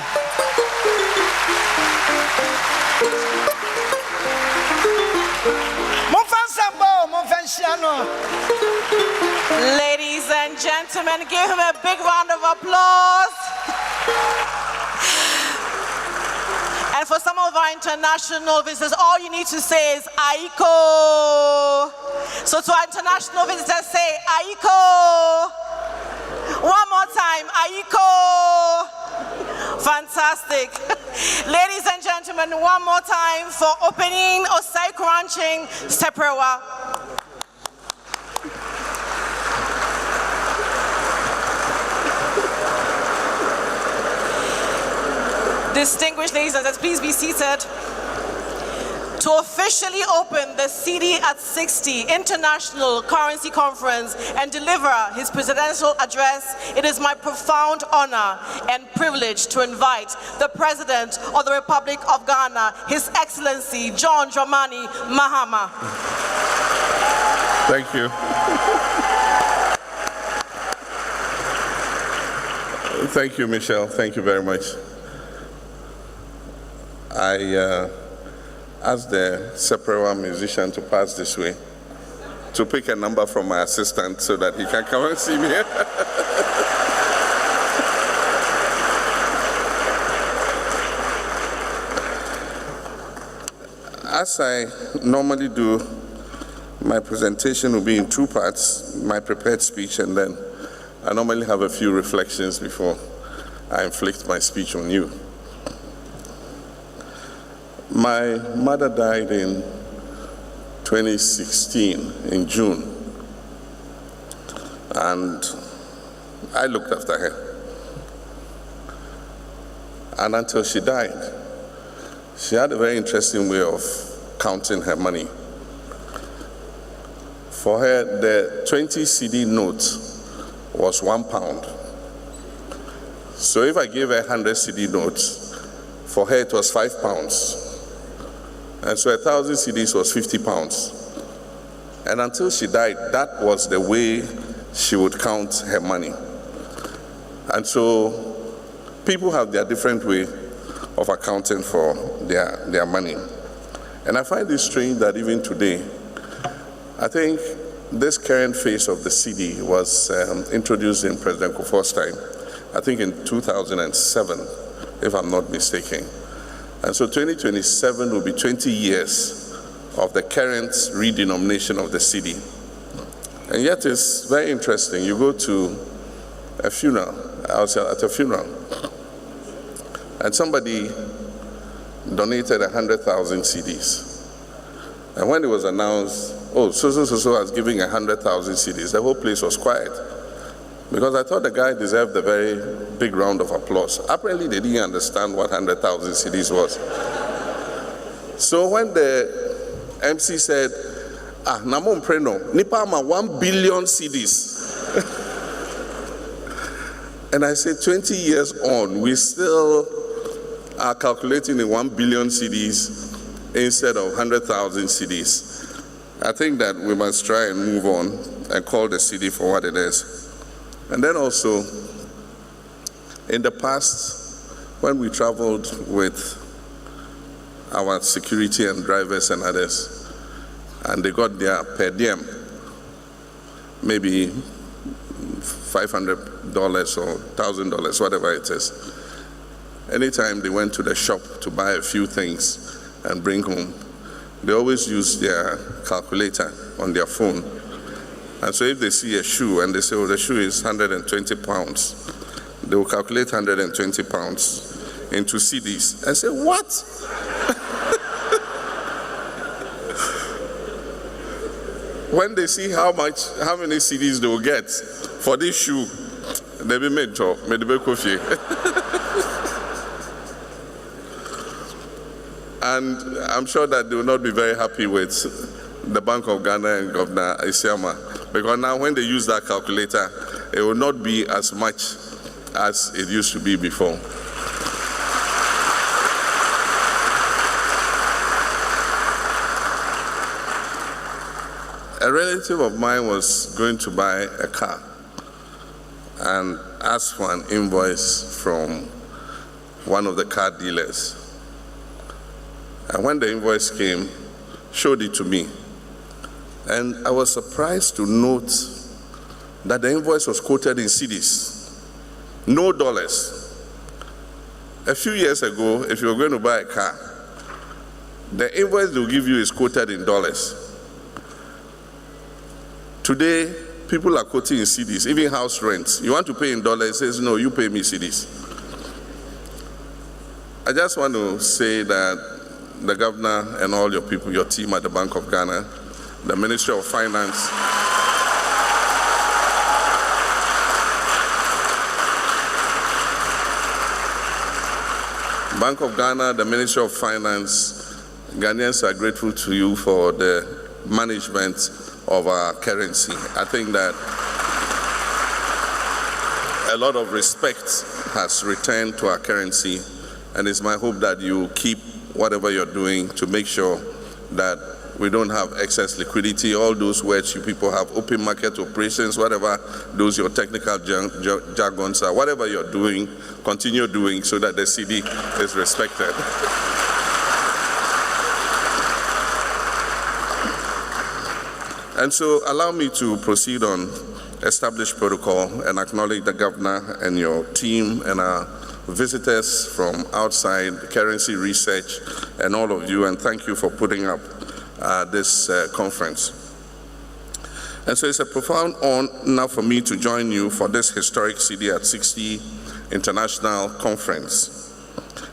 Ladies and gentlemen, give him a big round of applause. And for some of our international visitors, all you need to say is Aiko. So to our international visitors, say Aiko. One more time, Aiko. Fantastic. Ladies and gentlemen, one more time for opening Osai Crunching Seprewa. Distinguished ladies and gentlemen, please be seated. To officially open the Cedi at 60 International Currency Conference and deliver his presidential address, it is my profound honor and privilege to invite the President of the Republic of Ghana, His Excellency John Dramani Mahama. Thank you. Thank you, Michelle. Thank you very much. I asked the Seprewa musician to pass this way to pick a number from my assistant so that he can come and see me. As I normally do, my presentation will be in two parts, my prepared speech, and then I normally have a few reflections before I inflict my speech on you. My mother died in 2016, in June, and I looked after her. And until she died, she had a very interesting way of counting her money. For her, the 20 Cedi note was £1. So if I gave her 100 Cedi notes, for her it was £5. And so 1,000 Cedis was £50. And until she died, that was the way she would count her money. And so people have their different way of accounting for their money. And I find it strange that even today, I think this current phase of the Cedi was introduced in President Kufuor's time, I think in 2007, if I'm not mistaken. And so 2027 will be 20 years of the current redenomination of the Cedi. And yet it's very interesting. You go to a funeral, I was at a funeral, and somebody donated 100,000 Cedis. And when it was announced, oh, so-so-so-so was giving 100,000 Cedis, the whole place was quiet. Because I thought the guy deserved a very big round of applause. Apparently they didn't understand what 100,000 Cedis was. So when the MC said, namon preno, nipama 1 billion Cedis. And I said, 20 years on, we still are calculating in 1 billion Cedis instead of 100,000 Cedis. I think that we must try and move on and call the Cedi for what it is. And then also, in the past, when we traveled with our security and drivers and others, and they got their per diem, maybe $500 or $1,000, whatever it is. Anytime they went to the shop to buy a few things and bring home, they always use their calculator on their phone And so if they see a shoe and they say, oh, the shoe is 120 pounds, they will calculate 120 pounds into CDs and say, what? When they see how many CDs they will get for this shoe, they will make job, and I'm sure that they will not be very happy with the Bank of Ghana and Governor Isiama, because now when they use that calculator, it will not be as much as it used to be before. A relative of mine was going to buy a car and asked for an invoice from one of the car dealers. And when the invoice came, showed it to me. And I was surprised to note that the invoice was quoted in cedis, no dollars. A few years ago, if you were going to buy a car, the invoice they'll give you is quoted in dollars. Today, people are quoting in cedis, even house rents. You want to pay in dollars, it says, no, you pay me cedis. I just want to say that the governor and all your people, your team at the Bank of Ghana, the Ministry of Finance, Bank of Ghana, the Ministry of Finance, Ghanaians are grateful to you for the management of our currency. I think that a lot of respect has returned to our currency, and it's my hope that you keep whatever you're doing to make sure that we don't have excess liquidity. All those words you people have, open market operations, whatever those your technical jargons are, whatever you're doing, continue doing so that the cedi is respected. And so allow me to proceed on established protocol and acknowledge the governor and your team and our visitors from outside, currency research, and all of you, and thank you for putting up this conference. And so it's a profound honor for me to join you for this historic Cedi at 60 International Conference,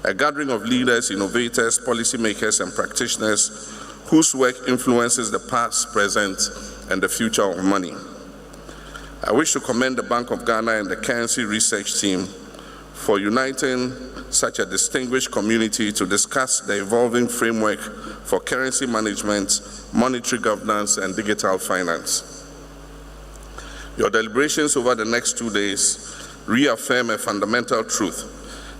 a gathering of leaders, innovators, policymakers, and practitioners whose work influences the past, present, and the future of money. I wish to commend the Bank of Ghana and the currency research team for uniting such a distinguished community to discuss the evolving framework for currency management, monetary governance, and digital finance. Your deliberations over the next 2 days reaffirm a fundamental truth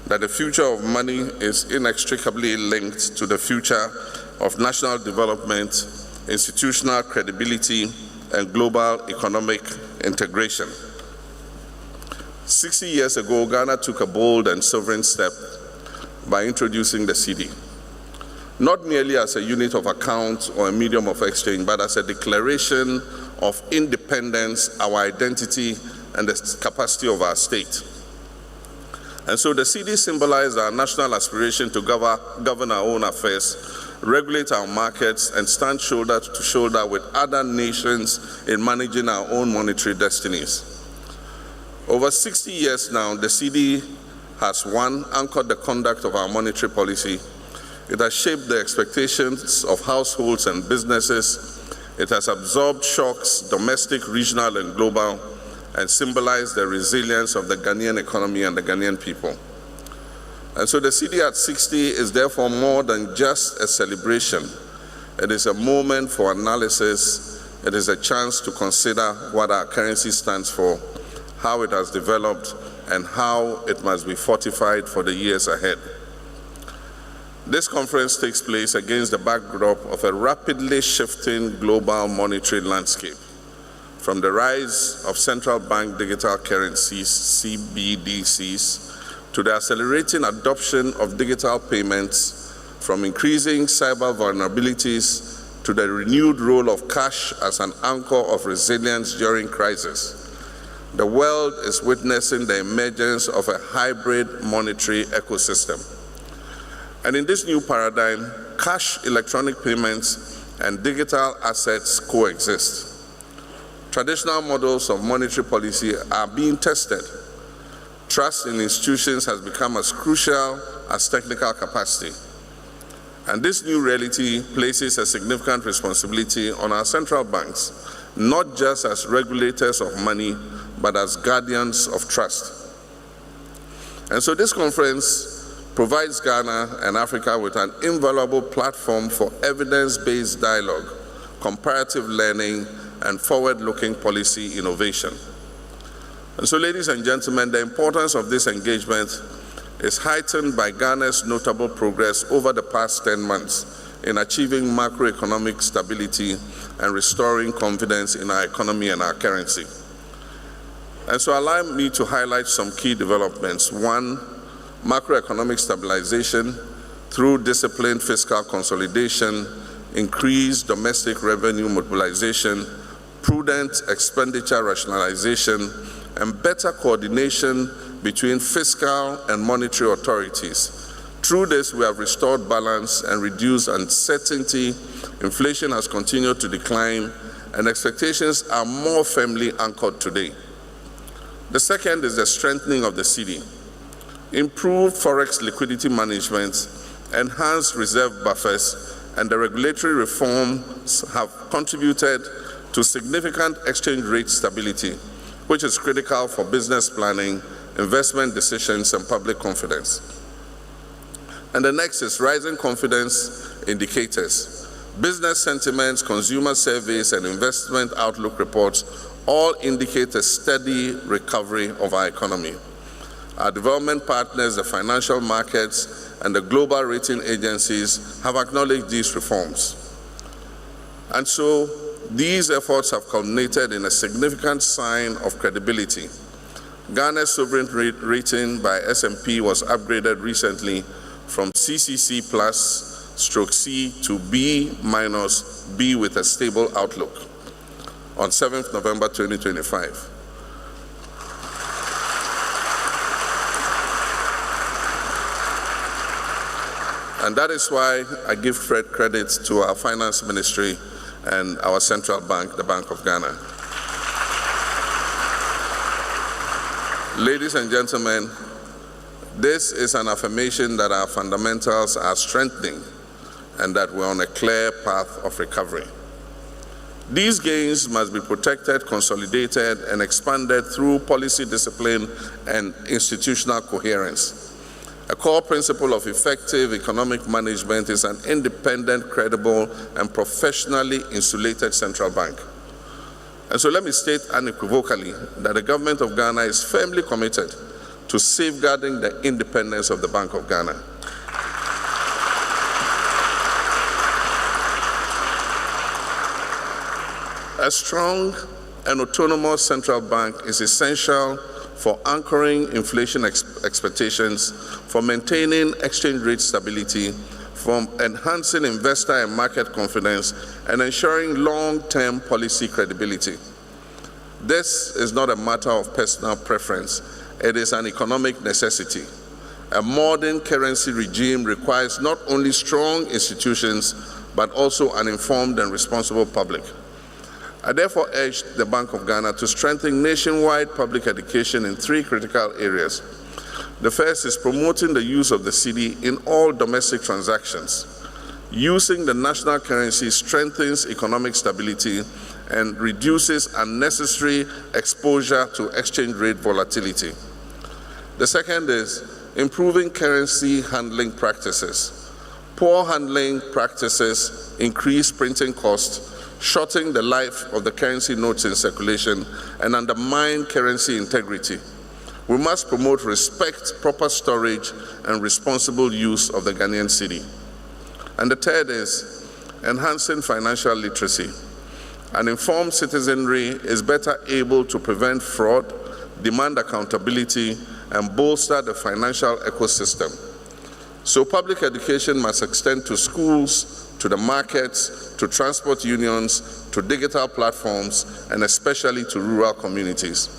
that the future of money is inextricably linked to the future of national development, institutional credibility, and global economic integration. 60 years ago, Ghana took a bold and sovereign step by introducing the Cedi, not merely as a unit of account or a medium of exchange, but as a declaration of independence, our identity, and the capacity of our state. And so the Cedi symbolized our national aspiration to govern our own affairs, regulate our markets, and stand shoulder to shoulder with other nations in managing our own monetary destinies. Over 60 years now, the Cedi has, one, anchored the conduct of our monetary policy. It has shaped the expectations of households and businesses. It has absorbed shocks, domestic, regional, and global, and symbolized the resilience of the Ghanaian economy and the Ghanaian people. And so the Cedi at 60 is therefore more than just a celebration. It is a moment for analysis. It is a chance to consider what our currency stands for, how it has developed, and how it must be fortified for the years ahead. This conference takes place against the backdrop of a rapidly shifting global monetary landscape, from the rise of central bank digital currencies, CBDCs, to the accelerating adoption of digital payments, from increasing cyber vulnerabilities to the renewed role of cash as an anchor of resilience during crisis. The world is witnessing the emergence of a hybrid monetary ecosystem. And in this new paradigm, cash, electronic payments, and digital assets coexist. Traditional models of monetary policy are being tested. Trust in institutions has become as crucial as technical capacity. And this new reality places a significant responsibility on our central banks, not just as regulators of money, but as guardians of trust. And so this conference provides Ghana and Africa with an invaluable platform for evidence-based dialogue, comparative learning, and forward-looking policy innovation. And so, ladies and gentlemen, the importance of this engagement is heightened by Ghana's notable progress over the past 10 months in achieving macroeconomic stability and restoring confidence in our economy and our currency. And so allow me to highlight some key developments. One, macroeconomic stabilization through disciplined fiscal consolidation, increased domestic revenue mobilization, prudent expenditure rationalization, and better coordination between fiscal and monetary authorities. Through this, we have restored balance and reduced uncertainty. Inflation has continued to decline, and expectations are more firmly anchored today. The second is the strengthening of the cedi. Improved forex liquidity management, enhanced reserve buffers, and the regulatory reforms have contributed to significant exchange rate stability, which is critical for business planning, investment decisions, and public confidence. And the next is rising confidence indicators. Business sentiments, consumer surveys, and investment outlook reports all indicate a steady recovery of our economy. Our development partners, the financial markets, and the global rating agencies have acknowledged these reforms. And so these efforts have culminated in a significant sign of credibility. Ghana's sovereign rating by S&P was upgraded recently from CCC plus /C to B minus B with a stable outlook on 7th November 2025. And that is why I give credit to our finance ministry and our central bank, the Bank of Ghana. Ladies and gentlemen, this is an affirmation that our fundamentals are strengthening and that we're on a clear path of recovery. These gains must be protected, consolidated, and expanded through policy discipline and institutional coherence. A core principle of effective economic management is an independent, credible, and professionally insulated central bank. And so let me state unequivocally that the government of Ghana is firmly committed to safeguarding the independence of the Bank of Ghana. A strong and autonomous central bank is essential for anchoring inflation expectations, for maintaining exchange rate stability, for enhancing investor and market confidence, and ensuring long-term policy credibility. This is not a matter of personal preference. It is an economic necessity. A modern currency regime requires not only strong institutions, but also an informed and responsible public. I therefore urge the Bank of Ghana to strengthen nationwide public education in 3 critical areas. The first is promoting the use of the cedi in all domestic transactions. Using the national currency strengthens economic stability and reduces unnecessary exposure to exchange rate volatility. The second is improving currency handling practices. Poor handling practices increase printing costs, shorten the life of the currency notes in circulation, and undermine currency integrity. We must promote respect, proper storage, and responsible use of the Ghanaian cedi. And the third is enhancing financial literacy. An informed citizenry is better able to prevent fraud, demand accountability, and bolster the financial ecosystem. So public education must extend to schools, to the markets, to transport unions, to digital platforms, and especially to rural communities.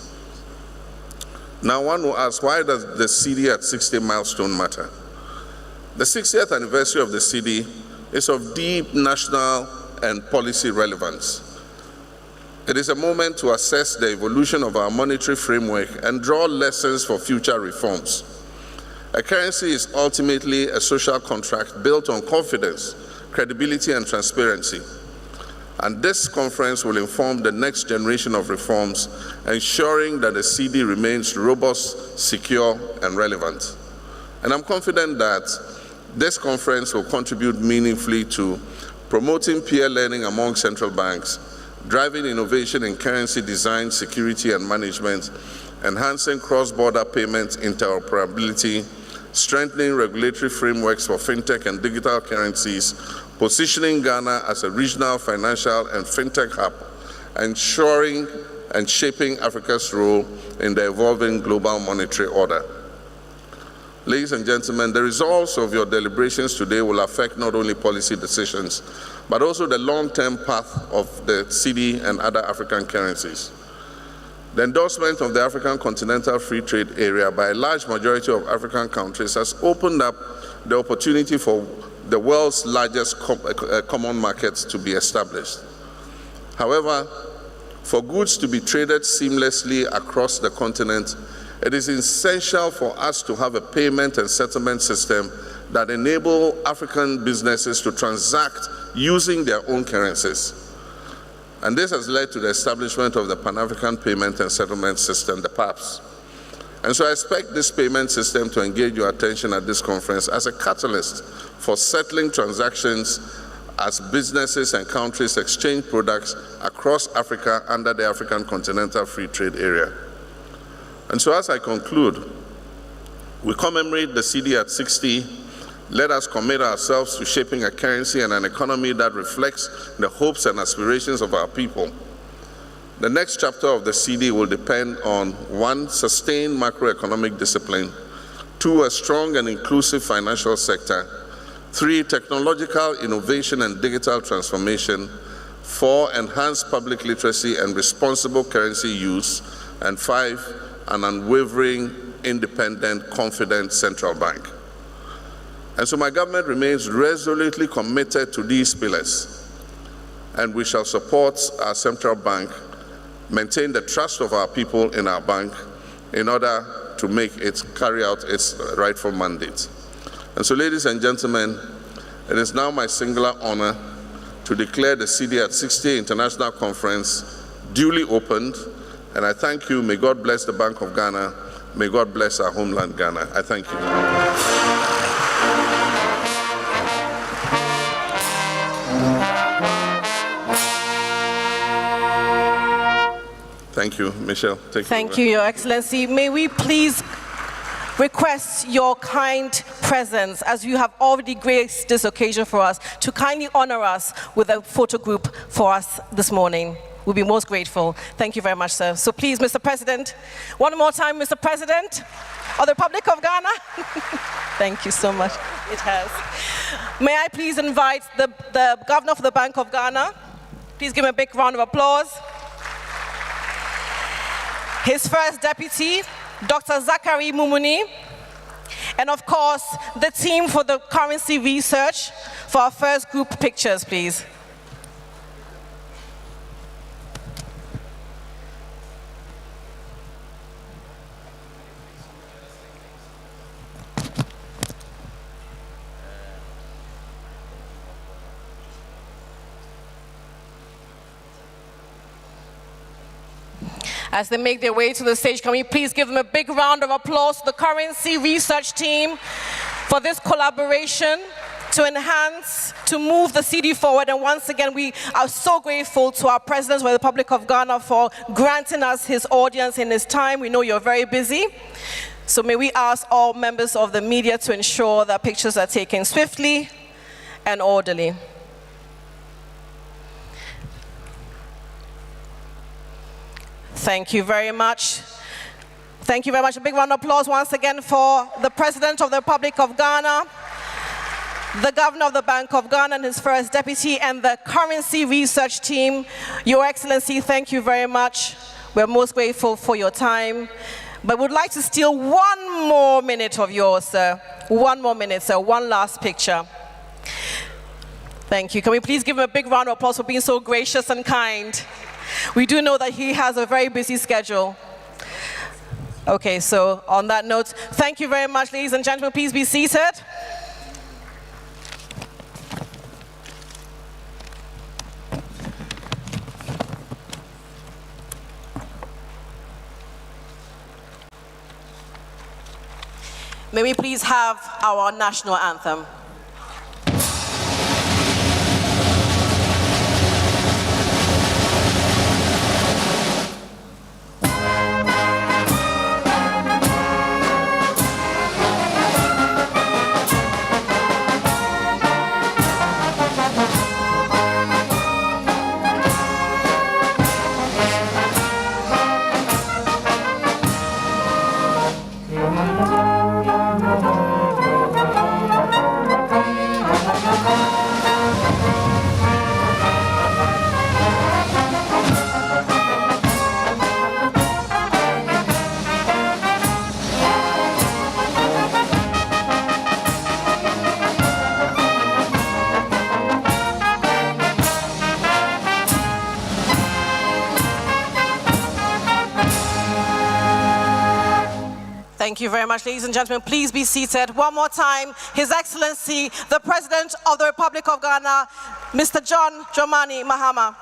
Now one will ask, why does the cedi at 60 milestone matter? The 60th anniversary of the cedi is of deep national and policy relevance. It is a moment to assess the evolution of our monetary framework and draw lessons for future reforms. A currency is ultimately a social contract built on confidence, credibility, and transparency. And this conference will inform the next generation of reforms, ensuring that the Cedi remains robust, secure, and relevant. And I'm confident that this conference will contribute meaningfully to promoting peer learning among central banks, driving innovation in currency design, security, and management, enhancing cross-border payment interoperability, strengthening regulatory frameworks for fintech and digital currencies, positioning Ghana as a regional financial and fintech hub, ensuring and shaping Africa's role in the evolving global monetary order. Ladies and gentlemen, the results of your deliberations today will affect not only policy decisions, but also the long-term path of the Cedi and other African currencies. The endorsement of the African Continental Free Trade Area by a large majority of African countries has opened up the opportunity for the world's largest common markets to be established. However, for goods to be traded seamlessly across the continent, it is essential for us to have a payment and settlement system that enable African businesses to transact using their own currencies. And this has led to the establishment of the Pan-African Payment and Settlement System, the PAPS. And so I expect this payment system to engage your attention at this conference as a catalyst for settling transactions as businesses and countries exchange products across Africa under the African Continental Free Trade Area. And so as I conclude, we commemorate the Cedi at 60. Let us commit ourselves to shaping a currency and an economy that reflects the hopes and aspirations of our people. The next chapter of the Cedi will depend on 1, sustained macroeconomic discipline, 2, a strong and inclusive financial sector, 3, technological innovation and digital transformation, 4, enhanced public literacy and responsible currency use, and 5, an unwavering, independent, confident central bank. And so my government remains resolutely committed to these pillars, and we shall support our central bank, maintain the trust of our people in our bank in order to make it carry out its rightful mandate. And so, ladies and gentlemen, it is now my singular honor to declare the Cedi at 60 International Conference duly opened, and I thank you. May God bless the Bank of Ghana. May God bless our homeland, Ghana. I thank you. Thank you, Michelle. Thank you, Your Excellency. May we please request your kind presence, as you have already graced this occasion for us, to kindly honor us with a photo group for us this morning. We'll be most grateful. Thank you very much, sir. So please, Mr. President, one more time, Mr. President of the Republic of Ghana. Thank you so much. It has. May I please invite the Governor of the Bank of Ghana. Please give him a big round of applause. His first deputy, Dr. Zachary Mumuni, and of course, the team for the currency research for our first group pictures, please. As they make their way to the stage, can we please give them a big round of applause to the currency research team for this collaboration to enhance, to move the Cedi forward. And once again, we are so grateful to our President of the Republic of Ghana for granting us his audience in his time. We know you're very busy. So may we ask all members of the media to ensure that pictures are taken swiftly and orderly. Thank you very much. Thank you very much. A big round of applause once again for the President of the Republic of Ghana, the Governor of the Bank of Ghana and his first deputy, and the currency research team. Your Excellency, thank you very much. We're most grateful for your time. But we'd like to steal one more minute of yours, sir. One more minute, sir. One last picture. Thank you. Can we please give him a big round of applause for being so gracious and kind? We do know that he has a very busy schedule. Okay, so on that note, thank you very much, ladies and gentlemen. Please be seated. May we please have our national anthem. Thank you very much, ladies and gentlemen. Please be seated. One more time, His Excellency, the President of the Republic of Ghana, Mr. John Dramani Mahama.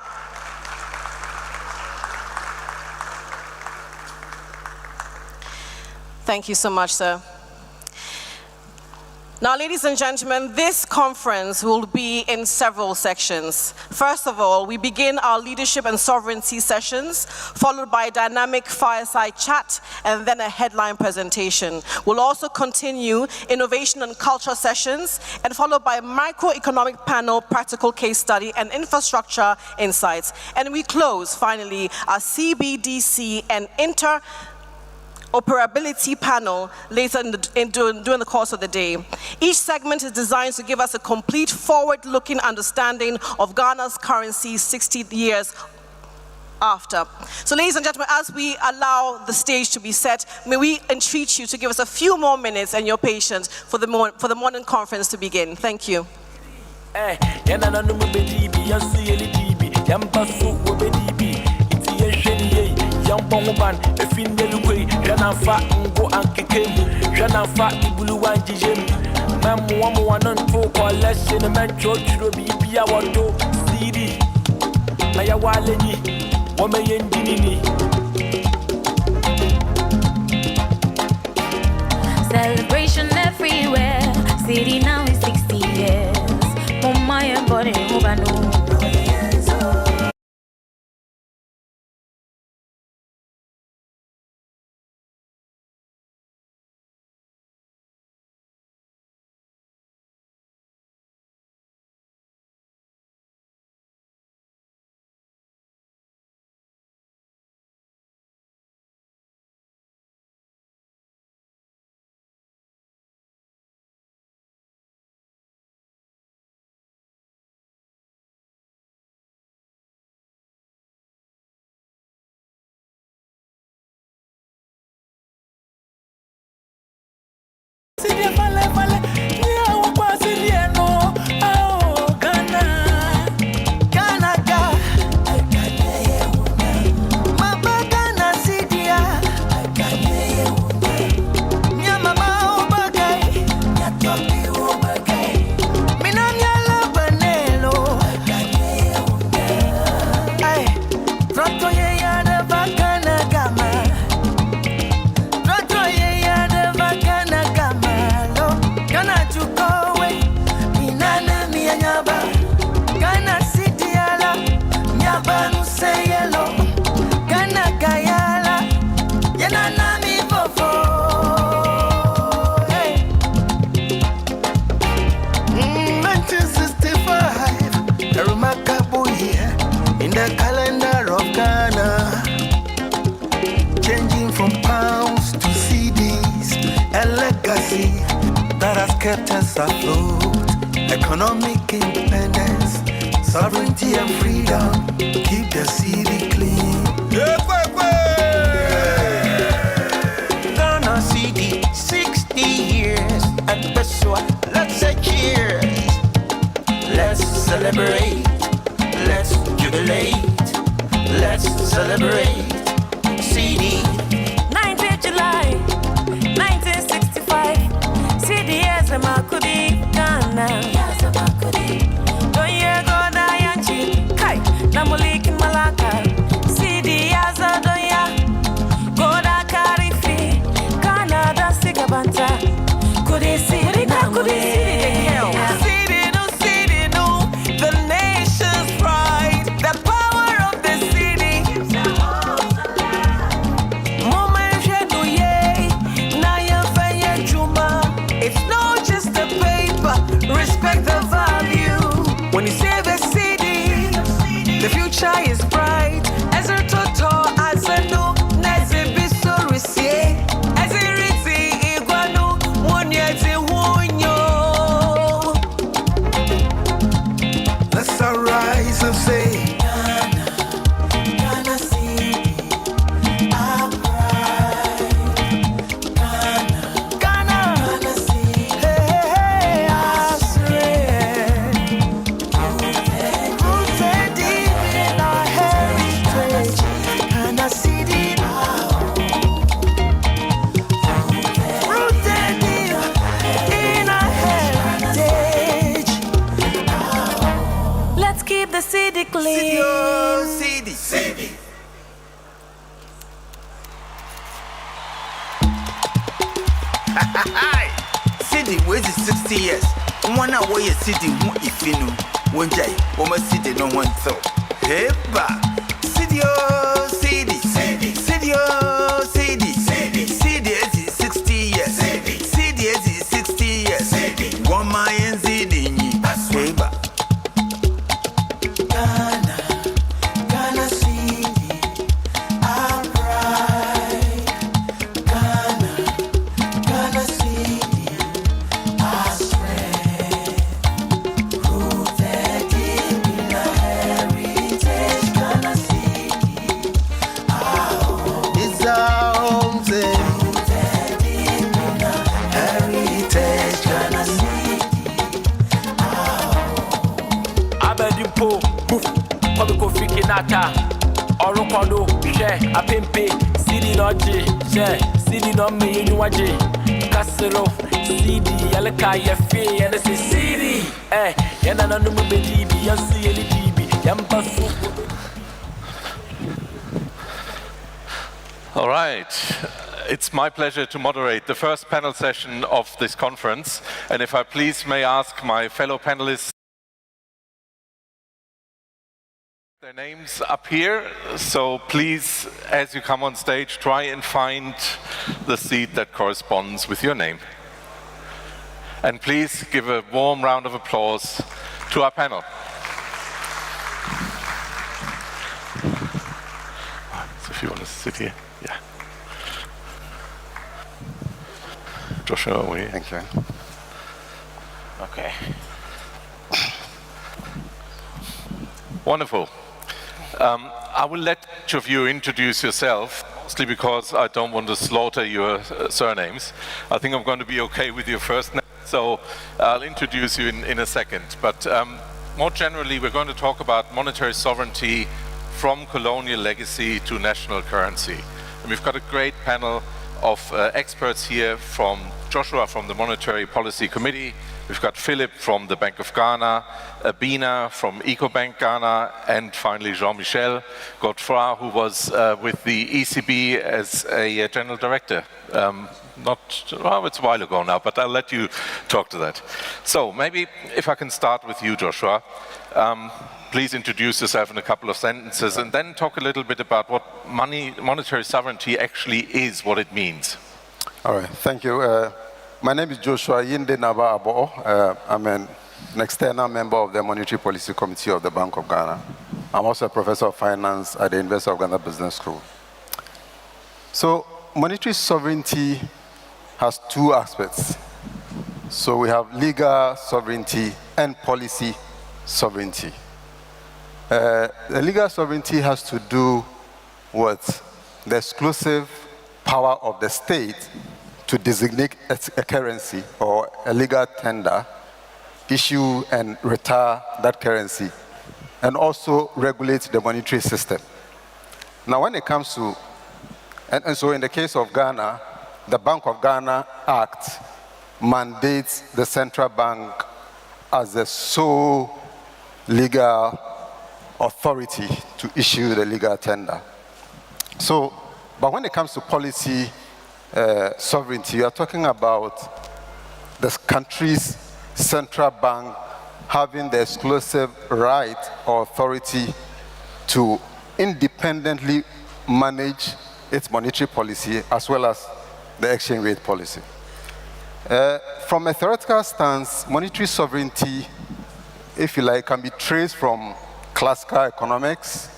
Thank you so much, sir. Now, ladies and gentlemen, this conference will be in several sections. First of all, we begin our leadership and sovereignty sessions, followed by a dynamic fireside chat, and then a headline presentation. We'll also continue innovation and culture sessions, and followed by a microeconomic panel, practical case study, and infrastructure insights. And we close, finally, our CBDC and interoperability panel later during the course of the day. Each segment is designed to give us a complete forward-looking understanding of Ghana's currency 60 years after. So, ladies and gentlemen, as we allow the stage to be set, may we entreat you to give us a few more minutes and your patience for the morning conference to begin. Thank you. Yampongban, a findelway, Janafa, Ngo Ankekemu, Janafa, Ibuluan Jijem, Mamuaman, or less in a metro, Bia Wando, Cedi, Mayawaleni, Womayan Dinini. Celebration everywhere, Cedi now is 60 years. Mama and body, Mubano. That has kept us afloat. Economic independence, sovereignty and freedom. Keep the city clean. Ghana Cedi, 60 years at Pessoa. Let's say cheers. Let's celebrate. Let's jubilate. Let's celebrate. CD. 19th July, 1965. Cedi as a Makudi, Ghana. Don't you go Dayanchi, Kai, Namulik in Malaka. Cedi as a Doya, Goda Karifi, Canada Sigabanta. Could he see it? Could he see it? Cedi no, the nation's pride, the power of the city. It's not just the paper, respect the value. When you save a city, the future is bright. As a toto, as a no, as a biso risie, as a riti iguano, one year to one yo. Let's arise and say, Ghana city, our pride. Ghana city, hey, I swear. Rooted deep in our heritage. Ghana city, rooted deep in our heritage. Let's keep the city clean. CD. CD. Cedi wait 60 years. One hour you Cedi won't if you know. One day, woman Cedi no one thought. Hey, ba. Cedi, oh, Cedi. Cedi, oh, Cedi. Cedi is 60 years. Cedi is 60 years. One man and Cedi. Hey, ba. Ghana city, our pride. Ghana city, our strength. Rooted deep in our heritage. Ghana city, our home. It's our home, say. Rooted deep in our heritage. Ghana city, Abedimpo, boof, Kobiko Fikinata, Orokodo, share, a pimpe, Cedi Lodge, share, Cedi no me in Waji, Casero, Cedi, Yalaka, Yafi, and it's Cedi, Yana no baby, Yancy, LDB, Yampasu. All right. It's my pleasure to moderate the first panel session of this conference. And if I please may ask my fellow panelists their names up here. So please, as you come on stage, try and find the seat that corresponds with your name. And please give a warm round of applause to our panel. So if you want to sit here, yeah. Joshua, Thank you. Okay. Wonderful. I will let each of you introduce yourself, mostly because I don't want to slaughter your surnames. I think I'm going to be okay with your first name, so I'll introduce you in a second. But more generally, we're going to talk about monetary sovereignty from colonial legacy to national currency. And we've got a great panel of experts here, from Joshua from the Monetary Policy Committee, we've got Philip from the Bank of Ghana, Abina from EcoBank Ghana, and finally Jean-Michel Godefroy, who was with the ECB as a general director. It's a while ago now, but I'll let you talk to that. So maybe if I can start with you, Joshua. Please introduce yourself in a couple of sentences and then talk a little bit about what monetary sovereignty actually is, what it means. All right, thank you. My name is Joshua Yinde Naba Abo. I'm an external member of the Monetary Policy Committee of the Bank of Ghana. I'm also a professor of finance at the University of Ghana Business School. So monetary sovereignty has two aspects. So we have legal sovereignty and policy sovereignty. The legal sovereignty has to do with the exclusive power of the state to designate a currency or a legal tender, issue and retire that currency, and also regulate the monetary system. Now, when it comes to, and so in the case of Ghana, the Bank of Ghana Act mandates the central bank as the sole legal authority to issue the legal tender. So, but when it comes to policy sovereignty, you are talking about the country's central bank having the exclusive right or authority to independently manage its monetary policy as well as the exchange rate policy. From a theoretical stance, monetary sovereignty, if you like, can be traced from classical economics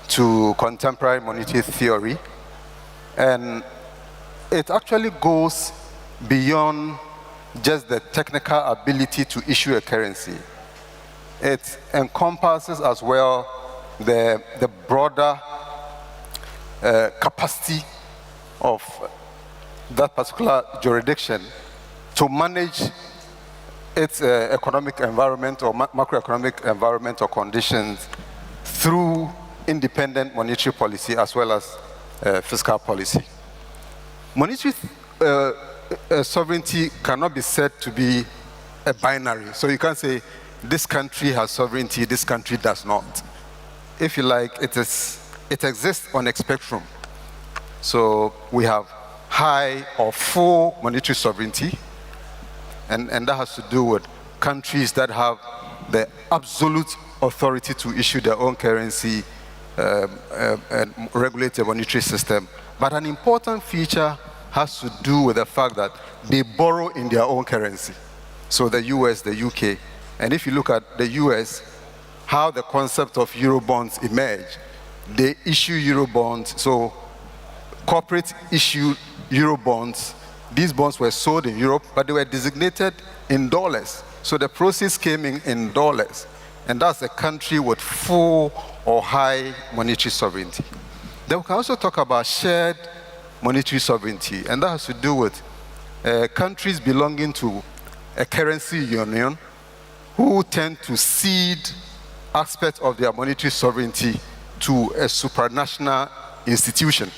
to contemporary monetary theory. And it actually goes beyond just the technical ability to issue a currency. It encompasses as well the broader capacity of that particular jurisdiction to manage its economic environment or macroeconomic environment or conditions through independent monetary policy as well as fiscal policy. Monetary sovereignty cannot be said to be a binary. So you can't say this country has sovereignty, this country does not. If you like, it exists on a spectrum. So we have high or full monetary sovereignty, and that has to do with countries that have the absolute authority to issue their own currency and regulate the monetary system. But an important feature has to do with the fact that they borrow in their own currency. So the US, the UK, and if you look at the US, how the concept of Eurobonds emerged, they issue Eurobonds, so corporates issue Eurobonds. These bonds were sold in Europe, but they were designated in dollars. So the proceeds came in dollars. And that's a country with full or high monetary sovereignty. Then we can also talk about shared monetary sovereignty, and that has to do with countries belonging to a currency union who tend to cede aspects of their monetary sovereignty to a supranational institution,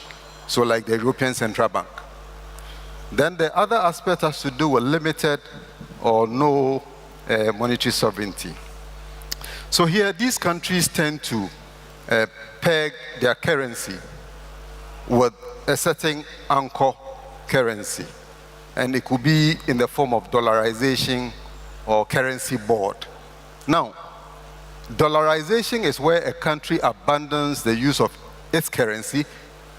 so like the European Central Bank. Then the other aspect has to do with limited or no monetary sovereignty. So here, these countries tend to peg their currency with a certain anchor currency. And it could be in the form of dollarization or currency board. Now, dollarization is where a country abandons the use of its currency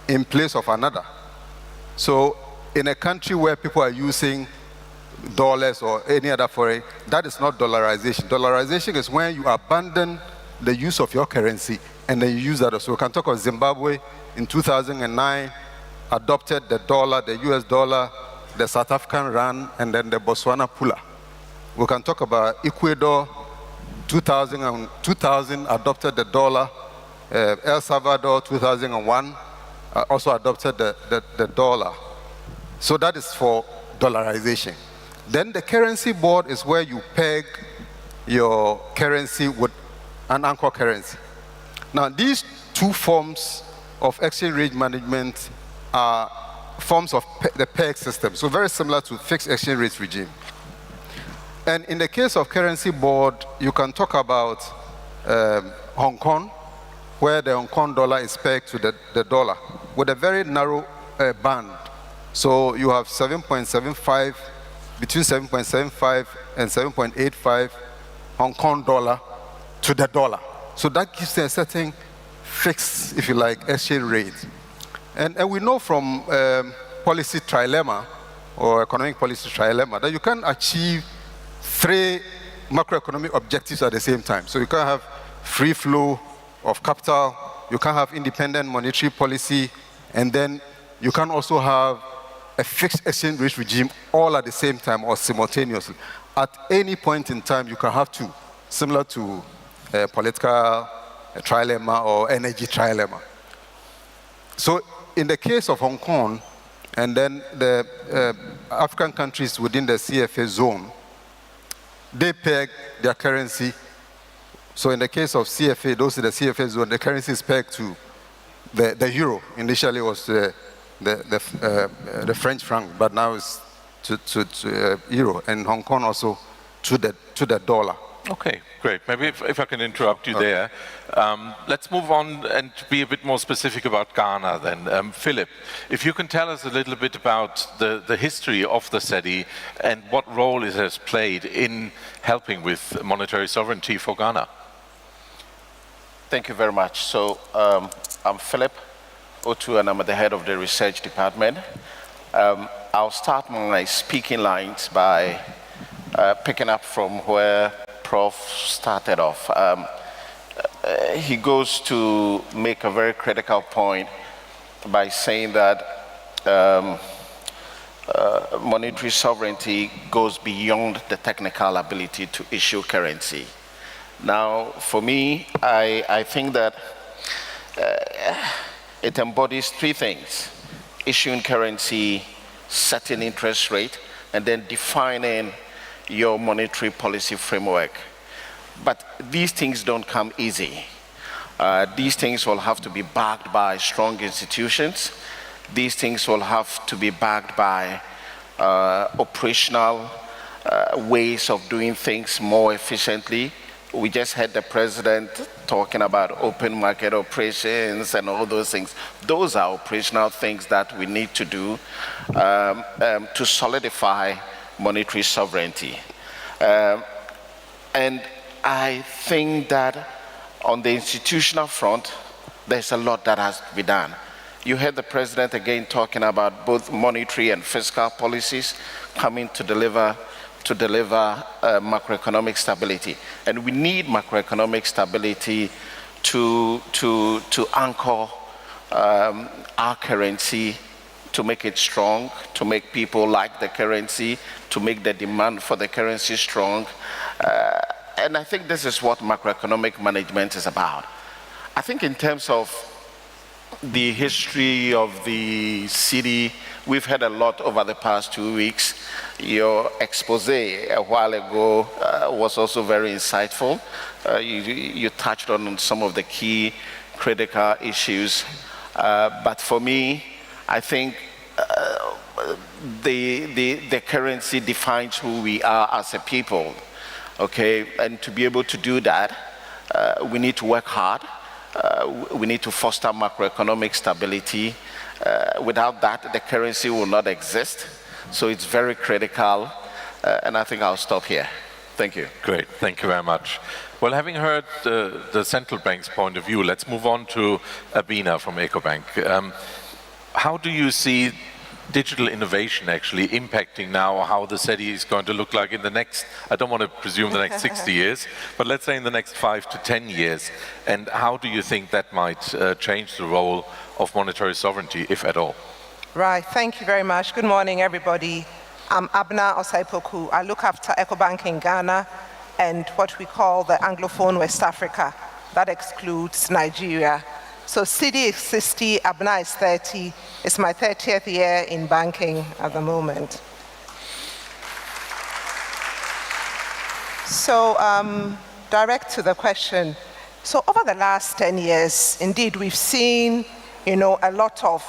in place of another. So in a country where people are using dollars or any other foreign, that is not dollarization. Dollarization is when you abandon the use of your currency and then you use that. So we can talk of Zimbabwe in 2009, adopted the dollar, the US dollar, the South African rand, and then the Botswana pula. We can talk about Ecuador, 2000 adopted the dollar, El Salvador, 2001, also adopted the dollar. So that is for dollarization. Then the currency board is where you peg your currency with an anchor currency. Now, these two forms of exchange rate management are forms of the peg system, so very similar to fixed exchange rate regime. And in the case of currency board, you can talk about Hong Kong, where the Hong Kong dollar is pegged to the dollar with a very narrow band. So you have 7.75, between 7.75 and 7.85 Hong Kong dollar to the dollar. So that gives a certain fixed, if you like, exchange rate. And we know from policy trilemma, or economic policy trilemma, that you can achieve 3 macroeconomic objectives at the same time. So you can have free flow of capital, you can have independent monetary policy, and then you can also have a fixed exchange rate regime all at the same time or simultaneously. At any point in time, you can have 2, similar to political trilemma or energy trilemma. So in the case of Hong Kong, and then the African countries within the CFA zone, they peg their currency. So in the case of CFA, those in the CFA zone, the currency is pegged to the euro. Initially was the French franc, but now it's to euro, and Hong Kong also to the dollar. Okay, great. Maybe if I can interrupt you there. Let's move on and be a bit more specific about Ghana then. Philip, if you can tell us a little bit about the history of the Cedi and what role it has played in helping with monetary sovereignty for Ghana. Thank you very much. So I'm Philip Otu, and I'm the head of the research department. I'll start my speaking lines by picking up from where Prof started off. He goes to make a very critical point by saying that monetary sovereignty goes beyond the technical ability to issue currency. Now, for me, I think that it embodies three things: issuing currency, setting interest rate, and then defining your monetary policy framework. But these things don't come easy. These things will have to be backed by strong institutions. These things will have to be backed by operational ways of doing things more efficiently. We just heard the president talking about open market operations and all those things. Those are operational things that we need to do to solidify monetary sovereignty. And I think that on the institutional front, there's a lot that has to be done. You heard the president again talking about both monetary and fiscal policies coming to deliver macroeconomic stability. And we need macroeconomic stability to anchor our currency, to make it strong, to make people like the currency, to make the demand for the currency strong. And I think this is what macroeconomic management is about. I think in terms of the history of the Cedi, we've heard a lot over the past 2 weeks. Your expose a while ago was also very insightful. You touched on some of the key critical issues. But for me, I think the currency defines who we are as a people, okay? And to be able to do that, we need to work hard. We need to foster macroeconomic stability. Without that, the currency will not exist. So it's very critical, and I think I'll stop here. Thank you. Great, thank you very much. Well, having heard the central bank's point of view, let's move on to Abina from EcoBank. How do you see digital innovation actually impacting now how the Cedi is going to look like in the next, I don't want to presume the next 60 years, but let's say in the next 5 to 10 years, and how do you think that might change the role of monetary sovereignty, if at all? Right, thank you very much. Good morning, everybody. I'm Abna Osaipoku. I look after EcoBank in Ghana and what we call the Anglophone West Africa. That excludes Nigeria. So Cedi is 60, Abna is 30. It's my 30th year in banking at the moment. So direct to the question. So over the last 10 years, indeed, we've seen, a lot of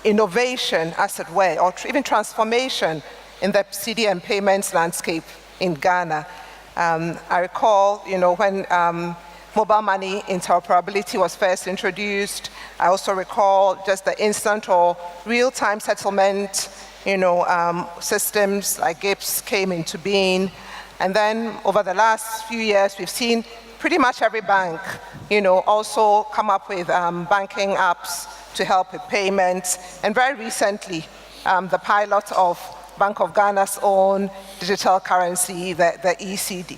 innovation, as it were, or even transformation in the Cedi and payments landscape in Ghana. I recall, when mobile money interoperability was first introduced. I also recall just the instant or real-time settlement, systems like GIPS came into being. And then over the last few years, we've seen pretty much every bank, also come up with banking apps to help with payments. And very recently, the pilot of Bank of Ghana's own digital currency, the ECD.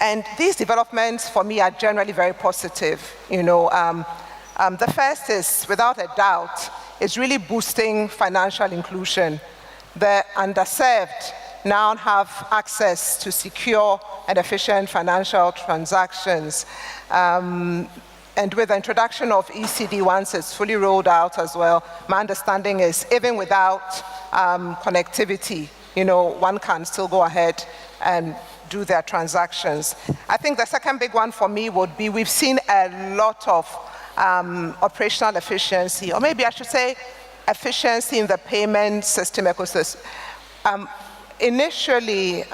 And these developments, for me, are generally very positive. The first is, without a doubt, is really boosting financial inclusion. The underserved now have access to secure and efficient financial transactions. And with the introduction of ECD, once it's fully rolled out as well, my understanding is even without connectivity, one can still go ahead and do their transactions. I think the second big one for me would be we've seen a lot of operational efficiency, or maybe I should say efficiency in the payment system ecosystem. Initially,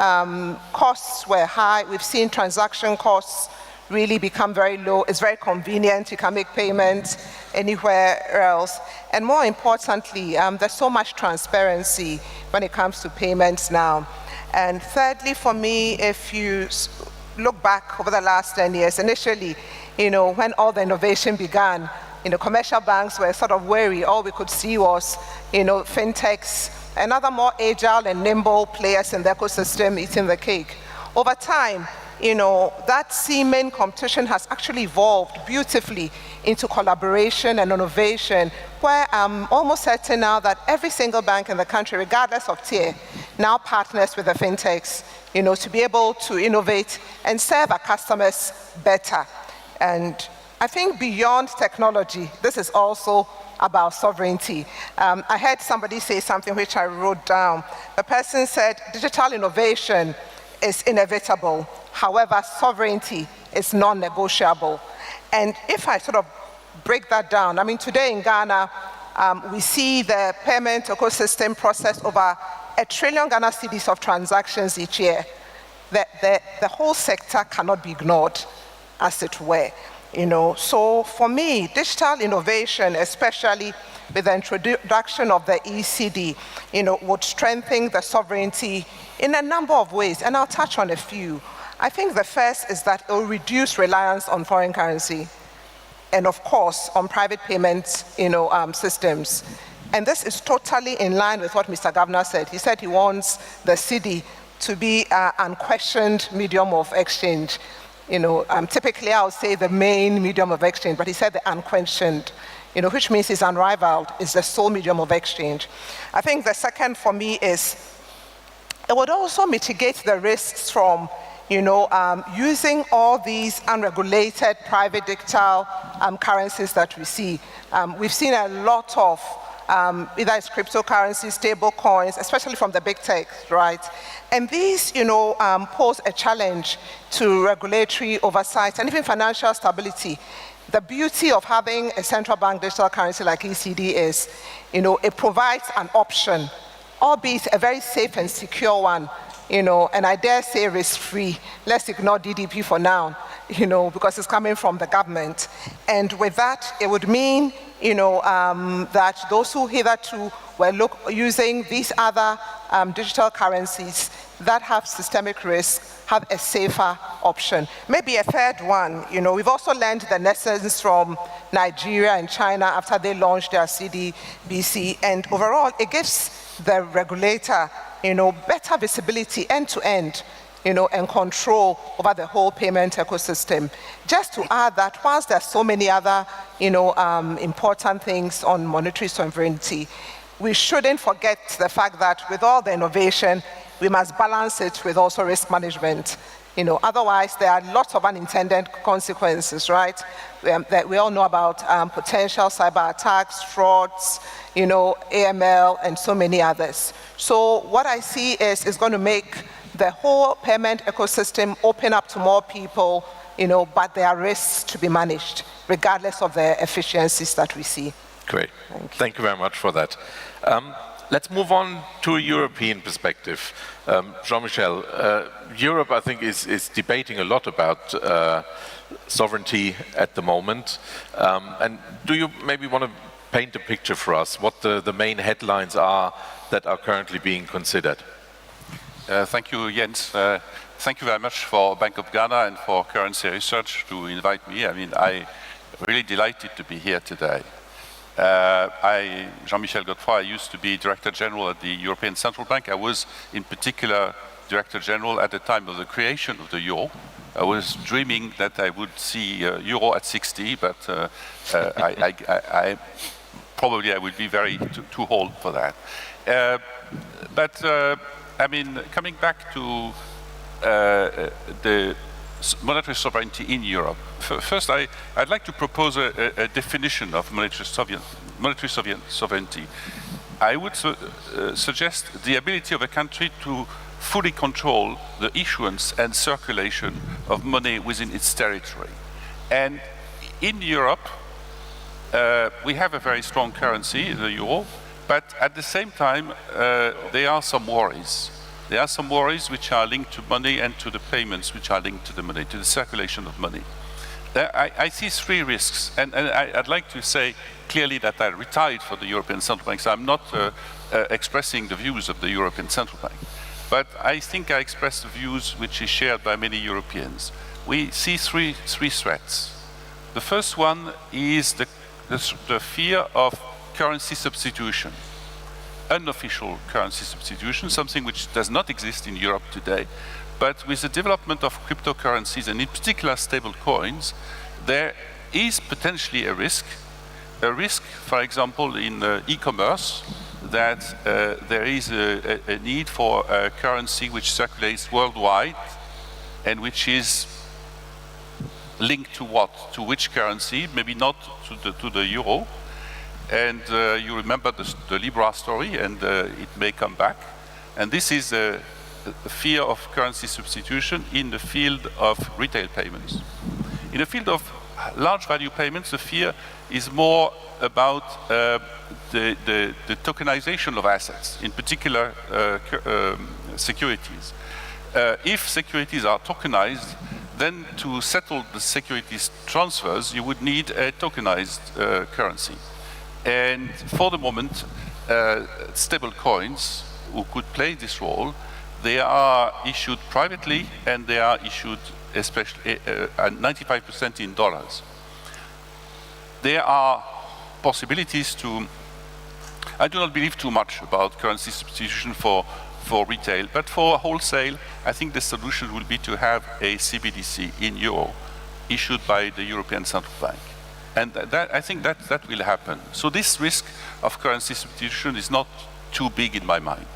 costs were high. We've seen transaction costs really become very low. It's very convenient. You can make payments anywhere else. And more importantly, there's so much transparency when it comes to payments now. And thirdly, for me, if you look back over the last 10 years, initially, when all the innovation began, commercial banks were sort of wary. All we could see was, fintechs and other more agile and nimble players in the ecosystem eating the cake. Over time, that seeming competition has actually evolved beautifully into collaboration and innovation, where I'm almost certain now that every single bank in the country, regardless of tier, now partners with the fintechs, to be able to innovate and serve our customers better. And I think beyond technology, this is also about sovereignty. I heard somebody say something which I wrote down. The person said, digital innovation is inevitable. However, sovereignty is non-negotiable. And if I sort of break that down, I mean, today in Ghana, we see the payment ecosystem process over 1 trillion Ghana cedis of transactions each year. The whole sector cannot be ignored, as it were. So for me, digital innovation, especially with the introduction of the ECD, would strengthen the sovereignty in a number of ways, and I'll touch on a few. I think the first is that it will reduce reliance on foreign currency, and of course, on private payment systems. And this is totally in line with what Mr. Governor said. He said he wants the Cedi to be an unquestioned medium of exchange. Typically I would say the main medium of exchange, but he said the unquestioned, which means it's unrivaled, it's the sole medium of exchange. I think the second for me is, it would also mitigate the risks from, using all these unregulated private digital currencies that we see. We've seen a lot of either it's cryptocurrencies, stable coins, especially from the big tech, right? And these, pose a challenge to regulatory oversight and even financial stability. The beauty of having a central bank digital currency like ECD is, it provides an option, albeit a very safe and secure one, and I dare say risk-free. Let's ignore DDP for now, because it's coming from the government. And with that, it would mean, that those who hitherto were using these other digital currencies that have systemic risk have a safer option. Maybe a third one, we've also learned the lessons from Nigeria and China after they launched their CBDC, and overall, it gives the regulator, better visibility end-to-end, and control over the whole payment ecosystem. Just to add that whilst there's so many other, important things on monetary sovereignty, we shouldn't forget the fact that with all the innovation, we must balance it with also risk management. Otherwise, there are lots of unintended consequences, right? That we all know about potential cyber attacks, frauds, AML, and so many others. So what I see is it's going to make the whole payment ecosystem open up to more people, but there are risks to be managed, regardless of the efficiencies that we see. Great. Thank you very much for that. Let's move on to a European perspective. Jean-Michel, Europe, I think, is debating a lot about sovereignty at the moment. And do you maybe want to paint a picture for us, what the main headlines are that are currently being considered? Thank you, Jens. Thank you very much for Bank of Ghana and for Currency Research to invite me. I mean, I'm really delighted to be here today. Jean-Michel Godefroy, I used to be Director General at the European Central Bank. I was, in particular, Director General at the time of the creation of the euro. I was dreaming that I would see euro at 60, but I probably will be very too old for that. I mean, coming back to the monetary sovereignty in Europe. First, I'd like to propose a definition of monetary sovereignty. I would suggest the ability of a country to fully control the issuance and circulation of money within its territory. And in Europe, we have a very strong currency, the euro, but at the same time, there are some worries. There are some worries which are linked to money and to the payments which are linked to the money, to the circulation of money. I see three risks, and I'd like to say clearly that I retired from the European Central Bank, so I'm not expressing the views of the European Central Bank. But I think I express the views which is shared by many Europeans. We see three threats. The first one is the fear of currency substitution, unofficial currency substitution, something which does not exist in Europe today. But with the development of cryptocurrencies, and in particular stable coins, there is potentially a risk, for example, in e-commerce, that there is a need for a currency which circulates worldwide and which is linked to what? To which currency? Maybe not to the euro. And you remember the Libra story, and it may come back. And this is a fear of currency substitution in the field of retail payments. In the field of large value payments, the fear is more about the tokenization of assets, in particular securities. If securities are tokenized, then to settle the securities transfers, you would need a tokenized currency. And for the moment, stable coins who could play this role, they are issued privately and they are issued especially 95% in dollars. There are possibilities to, I do not believe too much about currency substitution for retail, but for wholesale, I think the solution will be to have a CBDC in euro issued by the European Central Bank. And I think that will happen. So this risk of currency substitution is not too big in my mind.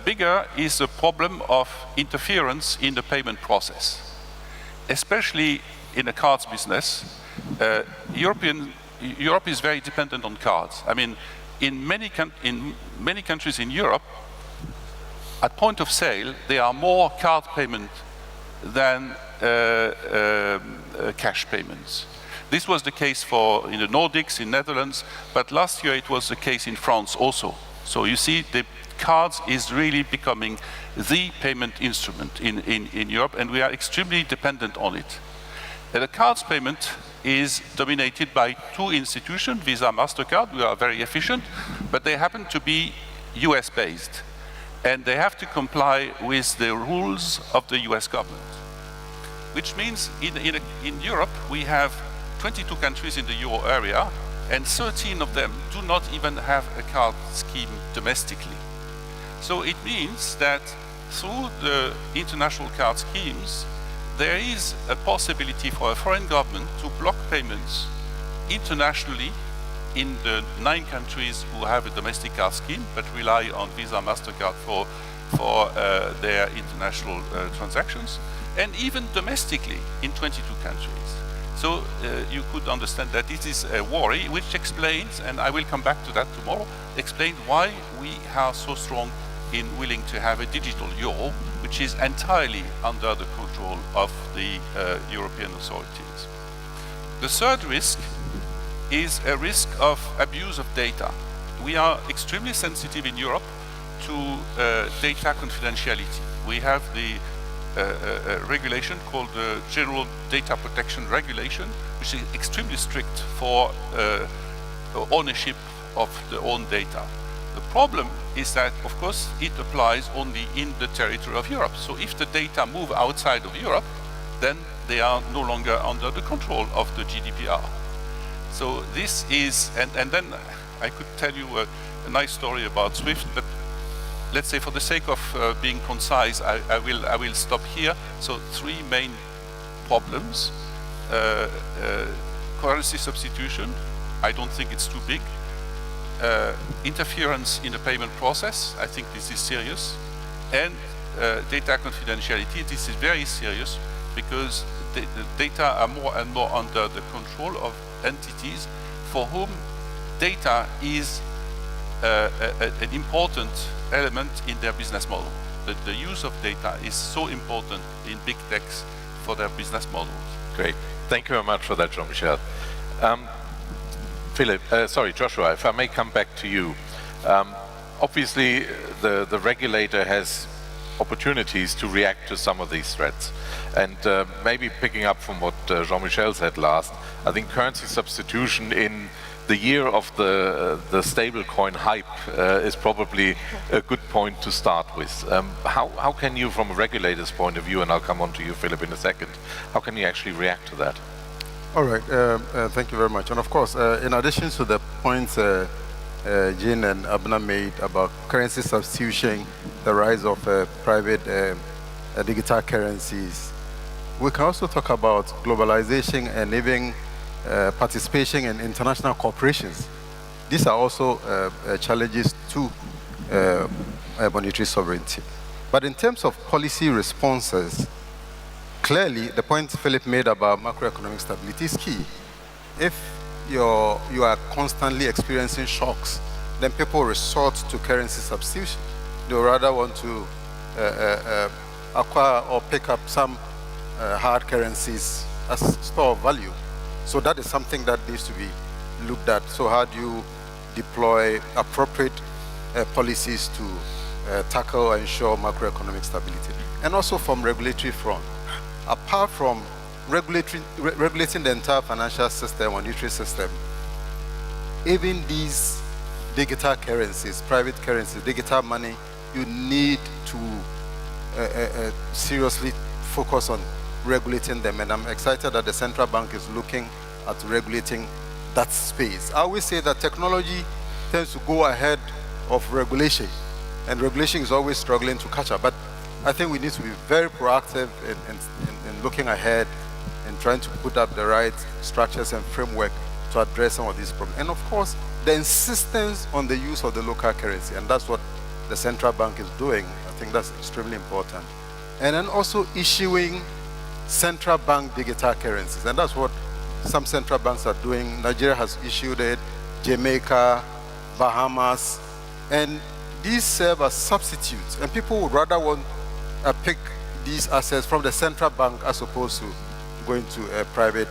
Bigger is the problem of interference in the payment process, especially in the cards business. Europe is very dependent on cards. I mean, in many countries in Europe, at point of sale, there are more card payment than cash payments. This was the case in the Nordics, in Netherlands, but last year it was the case in France also. So you see, the cards is really becoming the payment instrument in Europe, and we are extremely dependent on it. The cards payment is dominated by two institutions, Visa, MasterCard, who are very efficient, but they happen to be US based. And they have to comply with the rules of the US government. Which means in Europe, we have 22 countries in the euro area, and 13 of them do not even have a card scheme domestically. So it means that through the international card schemes, there is a possibility for a foreign government to block payments internationally in the 9 countries who have a domestic card scheme but rely on Visa, MasterCard for their international transactions, and even domestically in 22 countries. So you could understand that this is a worry which explains, and I will come back to that tomorrow, explain why we are so strong in willing to have a digital euro, which is entirely under the control of the European authorities. The third risk is a risk of abuse of data. We are extremely sensitive in Europe to data confidentiality. We have the regulation called the General Data Protection Regulation, which is extremely strict for ownership of the own data. The problem is that, of course, it applies only in the territory of Europe. So if the data move outside of Europe, then they are no longer under the control of the GDPR. So this is, and then I could tell you a nice story about SWIFT, but let's say for the sake of being concise, I will stop here. So 3 main problems. Currency substitution, I don't think it's too big. Interference in the payment process, I think this is serious. And data confidentiality, this is very serious because the data are more and more under the control of entities for whom data is an important element in their business model. The use of data is so important in big techs for their business models. Great. Thank you very much for that, Jean-Michel. Joshua, if I may come back to you. Obviously, the regulator has opportunities to react to some of these threats. And maybe picking up from what Jean-Michel said last, I think currency substitution in the year of the stablecoin hype is probably a good point to start with. How can you, from a regulator's point of view, and I'll come on to you, Philip, in a second, how can you actually react to that? All right, thank you very much. And of course, in addition to the points Jean and Abna made about currency substitution, the rise of private digital currencies, we can also talk about globalization and even participation in international corporations. These are also challenges to monetary sovereignty. But in terms of policy responses, clearly the point Philip made about macroeconomic stability is key. If you are constantly experiencing shocks, then people resort to currency substitution. They rather want to acquire or pick up some hard currencies as store of value. So that is something that needs to be looked at. So how do you deploy appropriate policies to tackle or ensure macroeconomic stability? And also from regulatory front. Apart from regulating the entire financial system, monetary system, even these digital currencies, private currencies, digital money, you need to seriously focus on regulating them. And I'm excited that the central bank is looking at regulating that space. I always say that technology tends to go ahead of regulation, and regulation is always struggling to catch up. But I think we need to be very proactive in looking ahead and trying to put up the right structures and framework to address some of these problems. And of course, the insistence on the use of the local currency, and that's what the central bank is doing. I think that's extremely important. And then also issuing central bank digital currencies, and that's what some central banks are doing. Nigeria has issued it, Jamaica, Bahamas, and these serve as substitutes, and people would rather want to pick these assets from the central bank as opposed to going to private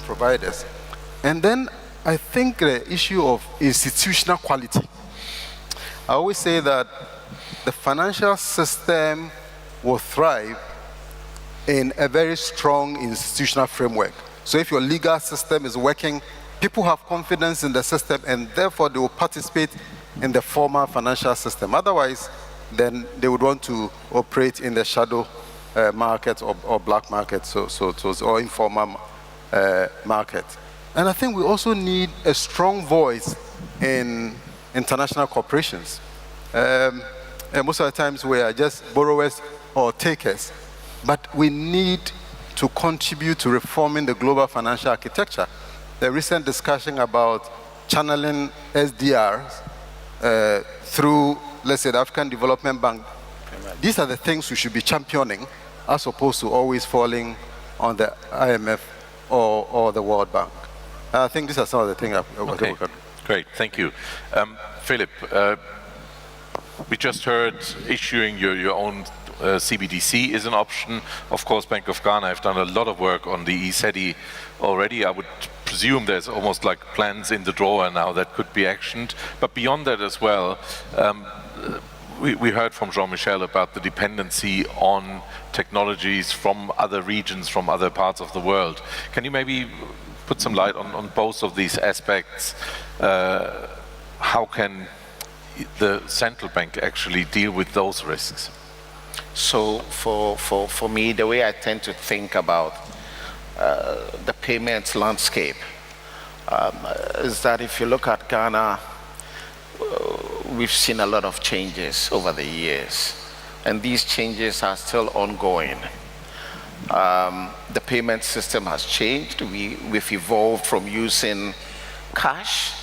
providers. And then I think the issue of institutional quality. I always say that the financial system will thrive in a very strong institutional framework. So if your legal system is working, people have confidence in the system, and therefore they will participate in the formal financial system. Otherwise, then they would want to operate in the shadow market or black market, or informal market. And I think we also need a strong voice in international corporations. And most of the times we are just borrowers or takers, but we need to contribute to reforming the global financial architecture. The recent discussion about channeling SDRs through, let's say, the African Development Bank, these are the things we should be championing as opposed to always falling on the IMF or the World Bank. I think these are some of the things Okay, great, thank you. Philip, we just heard issuing your own CBDC is an option. Of course, Bank of Ghana have done a lot of work on the Cedi already. I would presume there's almost like plans in the drawer now that could be actioned. But beyond that as well, we heard from Jean-Michel about the dependency on technologies from other regions, from other parts of the world. Can you maybe put some light on both of these aspects? How can the central bank actually deal with those risks? So for me, the way I tend to think about the payments landscape is that if you look at Ghana, we've seen a lot of changes over the years, and these changes are still ongoing. The payment system has changed. We've evolved from using cash.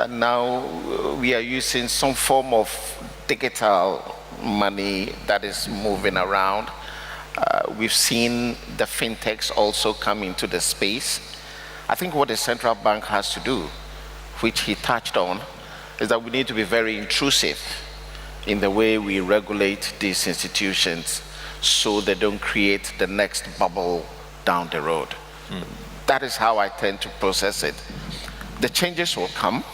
Now we are using some form of digital money that is moving around. We've seen the fintechs also come into the space. I think what the central bank has to do, which he touched on, is that we need to be very intrusive in the way we regulate these institutions so they don't create the next bubble down the road. That is how I tend to process it. The changes will come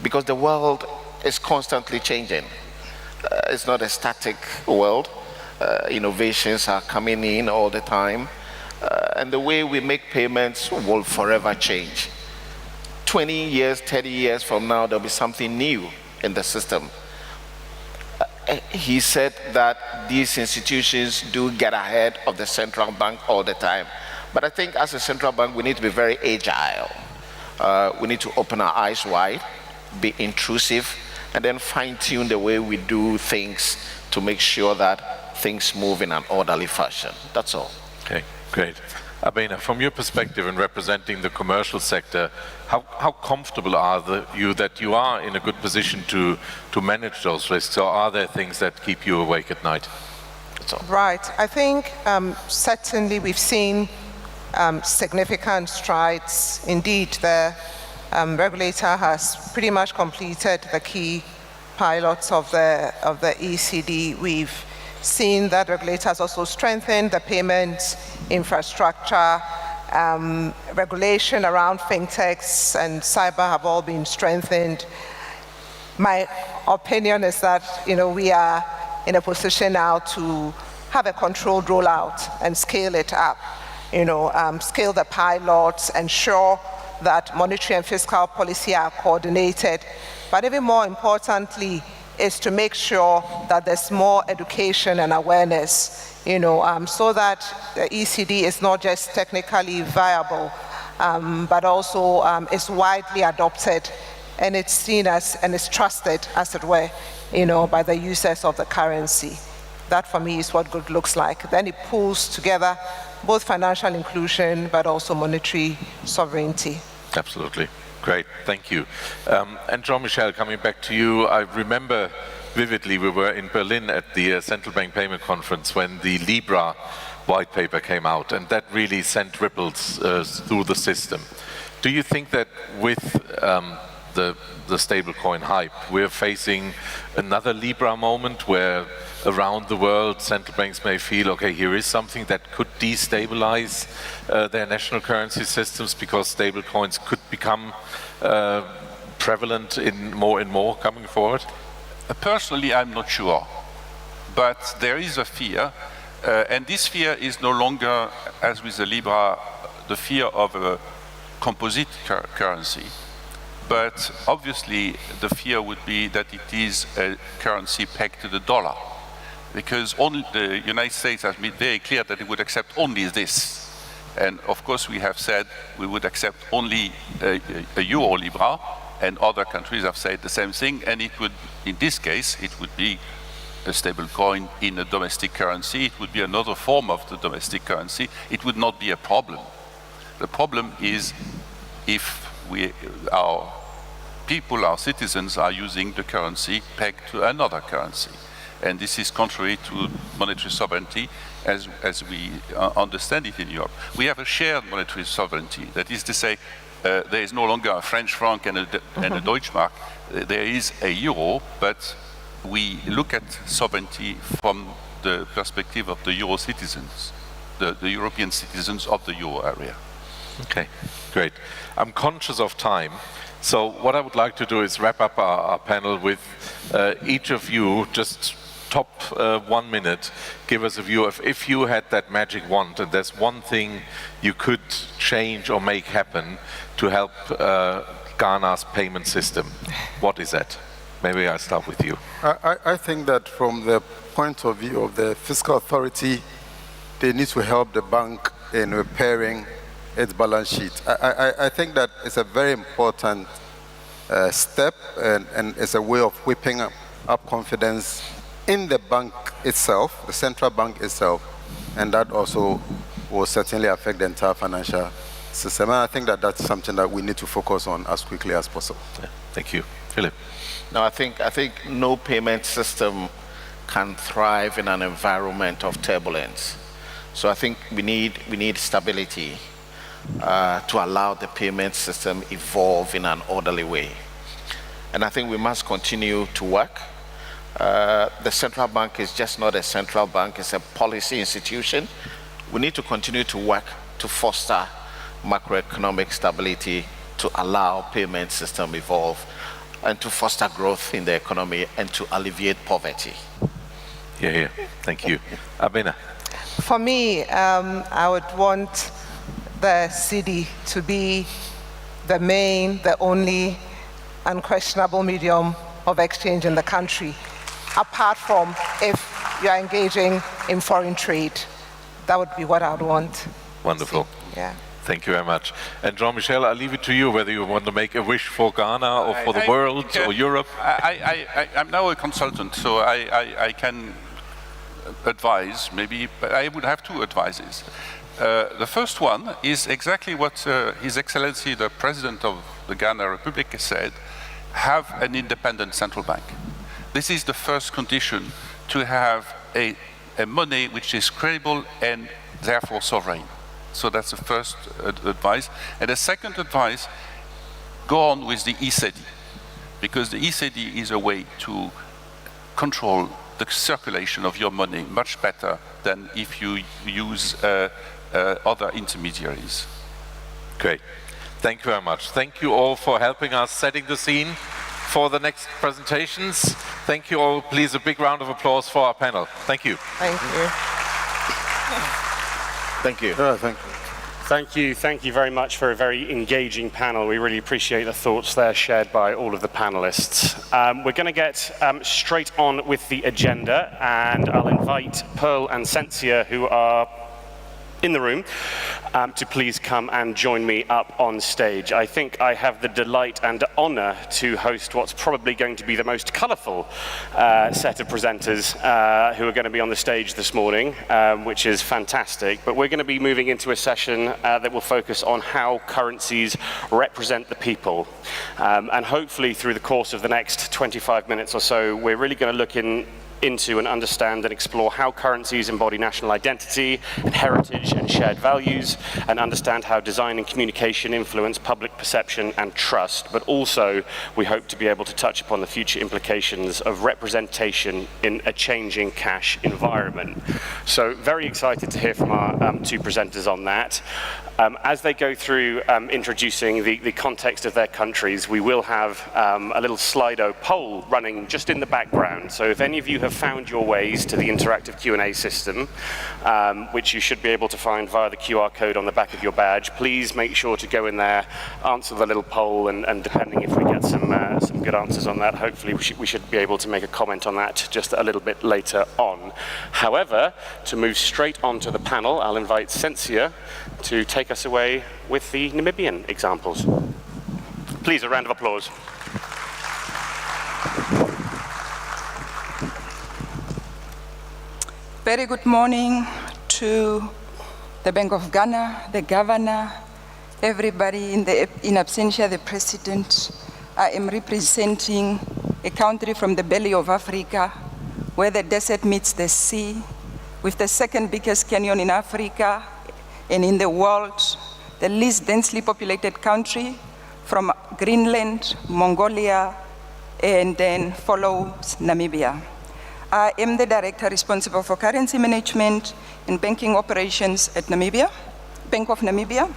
because the world is constantly changing. It's not a static world. Innovations are coming in all the time. And the way we make payments will forever change. 20 years, 30 years from now, there'll be something new in the system. He said that these institutions do get ahead of the central bank all the time. But I think as a central bank, we need to be very agile. We need to open our eyes wide, be intrusive, and then fine-tune the way we do things to make sure that things move in an orderly fashion. That's all. Okay, great. Abena, from your perspective in representing the commercial sector, how comfortable are you that you are in a good position to manage those risks, or are there things that keep you awake at night? Right. I think certainly we've seen significant strides. Indeed, the regulator has pretty much completed the key pilots of the ECD. We've seen that regulators also strengthened the payment infrastructure. Regulation around fintechs and cyber have all been strengthened. My opinion is that we are in a position now to have a controlled rollout and scale it up. Scale the pilots, ensure that monetary and fiscal policy are coordinated. But even more importantly is to make sure that there's more education and awareness, so that the ECD is not just technically viable, but also is widely adopted, and it's seen as, and is trusted, as it were, by the users of the currency. That for me is what good looks like. Then it pulls together both financial inclusion, but also monetary sovereignty. Absolutely. Great, thank you. And Jean-Michel, coming back to you, I remember vividly we were in Berlin at the Central Bank Payment Conference when the Libra white paper came out, and that really sent ripples through the system. Do you think that with the stablecoin hype, we're facing another Libra moment where around the world central banks may feel, okay, here is something that could destabilize their national currency systems because stablecoins could become prevalent in more coming forward? Personally, I'm not sure, but there is a fear, and this fear is no longer, as with the Libra, the fear of a composite currency. But obviously, the fear would be that it is a currency pegged to the dollar, because only the United States has made very clear that it would accept only this. And of course, we have said we would accept only a euro Libra, and other countries have said the same thing, and it would, in this case, it would be a stable coin in a domestic currency. It would be another form of the domestic currency. It would not be a problem. The problem is if our people, our citizens, are using the currency pegged to another currency. And this is contrary to monetary sovereignty as we understand it in Europe. We have a shared monetary sovereignty. That is to say, there is no longer a French franc and a Deutschmark. There is a euro, but we look at sovereignty from the perspective of the euro citizens, the European citizens of the euro area. Okay, great. I'm conscious of time, so what I would like to do is wrap up our panel with each of you, just top 1 minute, give us a view of if you had that magic wand and there's one thing you could change or make happen to help Ghana's payment system. What is that? Maybe I'll start with you. I think that from the point of view of the fiscal authority, they need to help the bank in repairing its balance sheet. I think that it's a very important step, and it's a way of whipping up confidence in the bank itself, the central bank itself, and that also will certainly affect the entire financial system. And I think that that's something that we need to focus on as quickly as possible. Yeah, thank you. Philip? No, I think no payment system can thrive in an environment of turbulence. So I think we need stability to allow the payment system evolve in an orderly way. And I think we must continue to work. The central bank is just not a central bank, it's a policy institution. We need to continue to work to foster macroeconomic stability to allow payment system evolve and to foster growth in the economy and to alleviate poverty. Yeah. Thank you. Abena. For me, I would want the Cedi to be the main, the only unquestionable medium of exchange in the country, apart from if you are engaging in foreign trade. That would be what I would want. Wonderful. Yeah. Thank you very much. And Jean-Michel, I'll leave it to you whether you want to make a wish for Ghana or for the world or Europe. I'm now a consultant, so I can advise, maybe, but I would have two advices. The first one is exactly what His Excellency, the President of the Ghana Republic, said: have an independent central bank. This is the first condition to have a money which is credible and therefore sovereign. So that's the first advice. And the second advice, go on with the Cedi, because the Cedi is a way to control the circulation of your money much better than if you use other intermediaries. Great. Thank you very much. Thank you all for helping us setting the scene for the next presentations. Thank you all. Please, a big round of applause for our panel. Thank you. Thank you. Thank you. Thank you very much for a very engaging panel. We really appreciate the thoughts there shared by all of the panelists. We're going to get straight on with the agenda, and I'll invite Pearl and Cynthia, who are in the room, to please come and join me up on stage. I think I have the delight and honor to host what's probably going to be the most colorful set of presenters who are going to be on the stage this morning, which is fantastic. But we're going to be moving into a session that will focus on how currencies represent the people. And hopefully through the course of the next 25 minutes or so, we're really going to look into and understand and explore how currencies embody national identity and heritage and shared values, and understand how design and communication influence public perception and trust. But also, we hope to be able to touch upon the future implications of representation in a changing cash environment. So very excited to hear from our two presenters on that. As they go through introducing the context of their countries, we will have a little Slido poll running just in the background. So if any of you have found your ways to the interactive Q&A system, which you should be able to find via the QR code on the back of your badge, please make sure to go in there, answer the little poll, and depending if we get some good answers on that, hopefully we should be able to make a comment on that just a little bit later on. However, to move straight on to the panel, I'll invite Cynthia to take us away with the Namibian examples. Please, a round of applause. Very good morning to the Bank of Ghana, the governor, everybody in absentia, the president. I am representing a country from the belly of Africa, where the desert meets the sea, with the second biggest canyon in Africa and in the world, the least densely populated country from Greenland, Mongolia, and then follows Namibia. I am the director responsible for currency management and banking operations at Namibia, Bank of Namibia.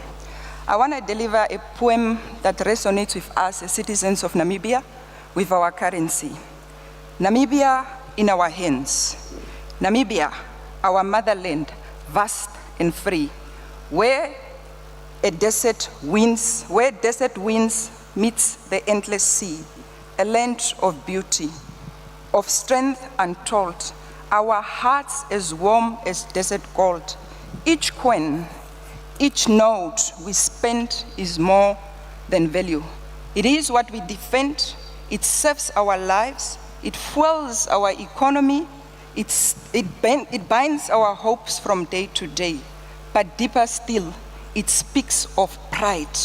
I want to deliver a poem that resonates with us as citizens of Namibia, with our currency. Namibia in our hands. Namibia, our motherland, vast and free, where desert winds meets the endless sea, a land of beauty, of strength untold, our hearts as warm as desert gold. Each coin, each note we spend is more than value. It is what we defend, it serves our lives, it fuels our economy, it binds our hopes from day to day. But deeper still, it speaks of pride,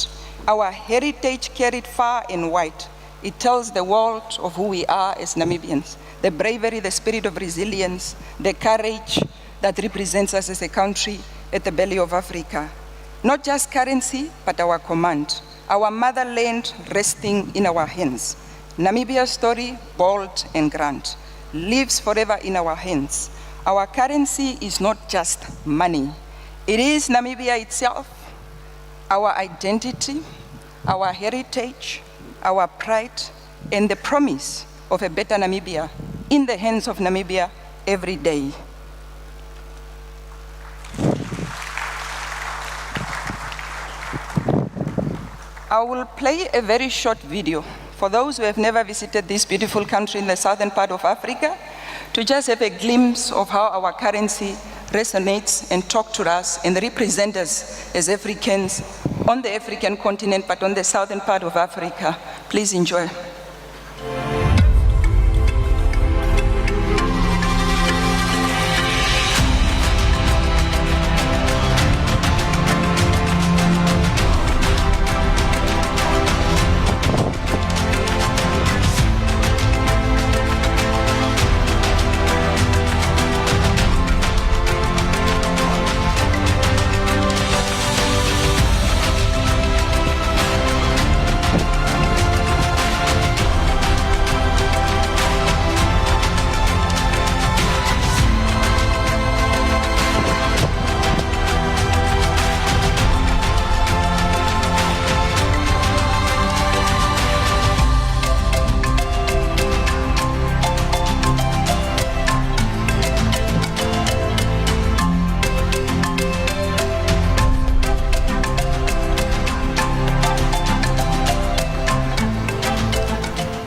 our heritage carried far and wide. It tells the world of who we are as Namibians, the bravery, the spirit of resilience, the courage that represents us as a country at the belly of Africa. Not just currency, but our command, our motherland resting in our hands. Namibia's story, bold and grand, lives forever in our hands. Our currency is not just money. It is Namibia itself, our identity, our heritage, our pride, and the promise of a better Namibia in the hands of Namibia every day. I will play a very short video for those who have never visited this beautiful country in the southern part of Africa, to just have a glimpse of how our currency resonates and talks to us and represents us as Africans on the African continent, but on the southern part of Africa. Please enjoy.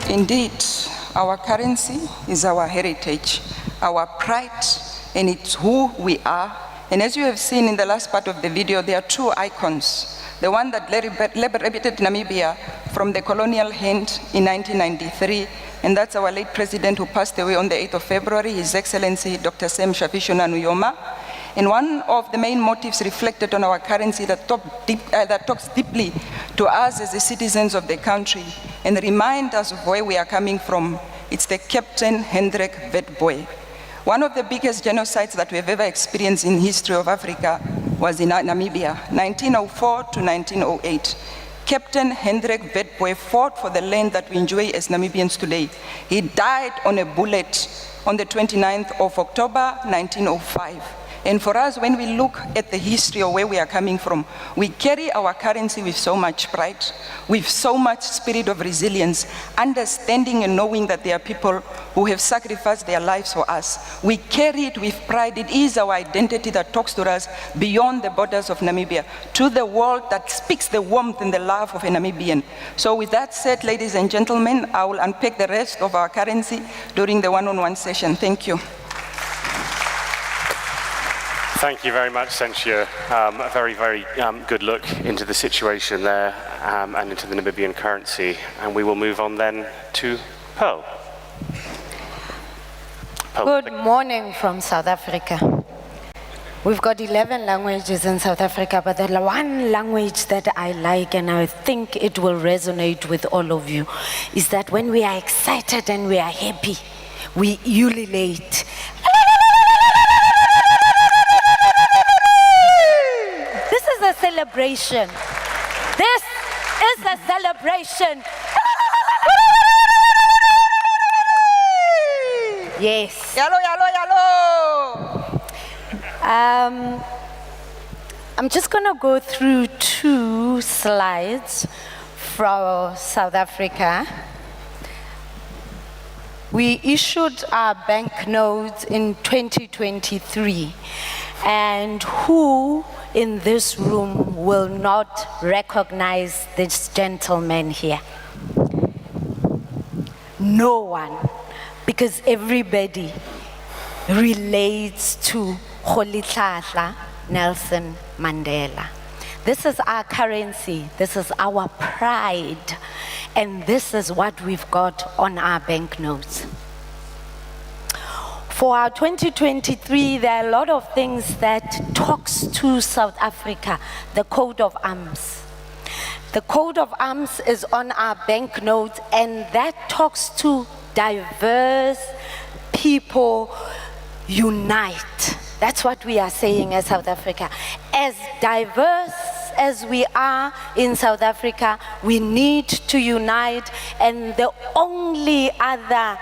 Indeed, our currency is our heritage, our pride, and it's who we are. And as you have seen in the last part of the video, there are two icons. The one that liberated Namibia from the colonial hand in 1993, and that's our late president who passed away on the 8th of February, His Excellency Dr. Sam Shafishuna Nujoma. And one of the main motives reflected on our currency that talks deeply to us as the citizens of the country and remind us of where we are coming from. It's the Captain Hendrik Witbooi. One of the biggest genocides that we have ever experienced in history of Africa was in Namibia, 1904 to 1908. Captain Hendrik Witbooi fought for the land that we enjoy as Namibians today. He died on a bullet on the 29th of October, 1905. And for us, when we look at the history of where we are coming from, we carry our currency with so much pride, with so much spirit of resilience, understanding and knowing that there are people who have sacrificed their lives for us. We carry it with pride. It is our identity that talks to us beyond the borders of Namibia, to the world that speaks the warmth and the love of a Namibian. So with that said, ladies and gentlemen, I will unpack the rest of our currency during the one-on-one session. Thank you. Thank you very much, Sentia. A very, very good look into the situation there and into the Namibian currency. And we will move on then to Pearl. Good morning from South Africa. We've got 11 languages in South Africa, but the one language that I like and I think it will resonate with all of you is that when we are excited and we are happy, we ululate. This is a celebration. This is a celebration. Yes. Yalo, yalo, yalo. I'm just going to go through 2 slides from South Africa. We issued our banknotes in 2023, and who in this room will not recognize this gentleman here? No one, because everybody relates to Rolihlahla Nelson Mandela. This is our currency, this is our pride, and this is what we've got on our banknotes. For our 2023, there are a lot of things that talks to South Africa, the coat of arms. The coat of arms is on our banknotes, and that talks to diverse people unite. That's what we are saying as South Africa. As diverse as we are in South Africa, we need to unite, and the only other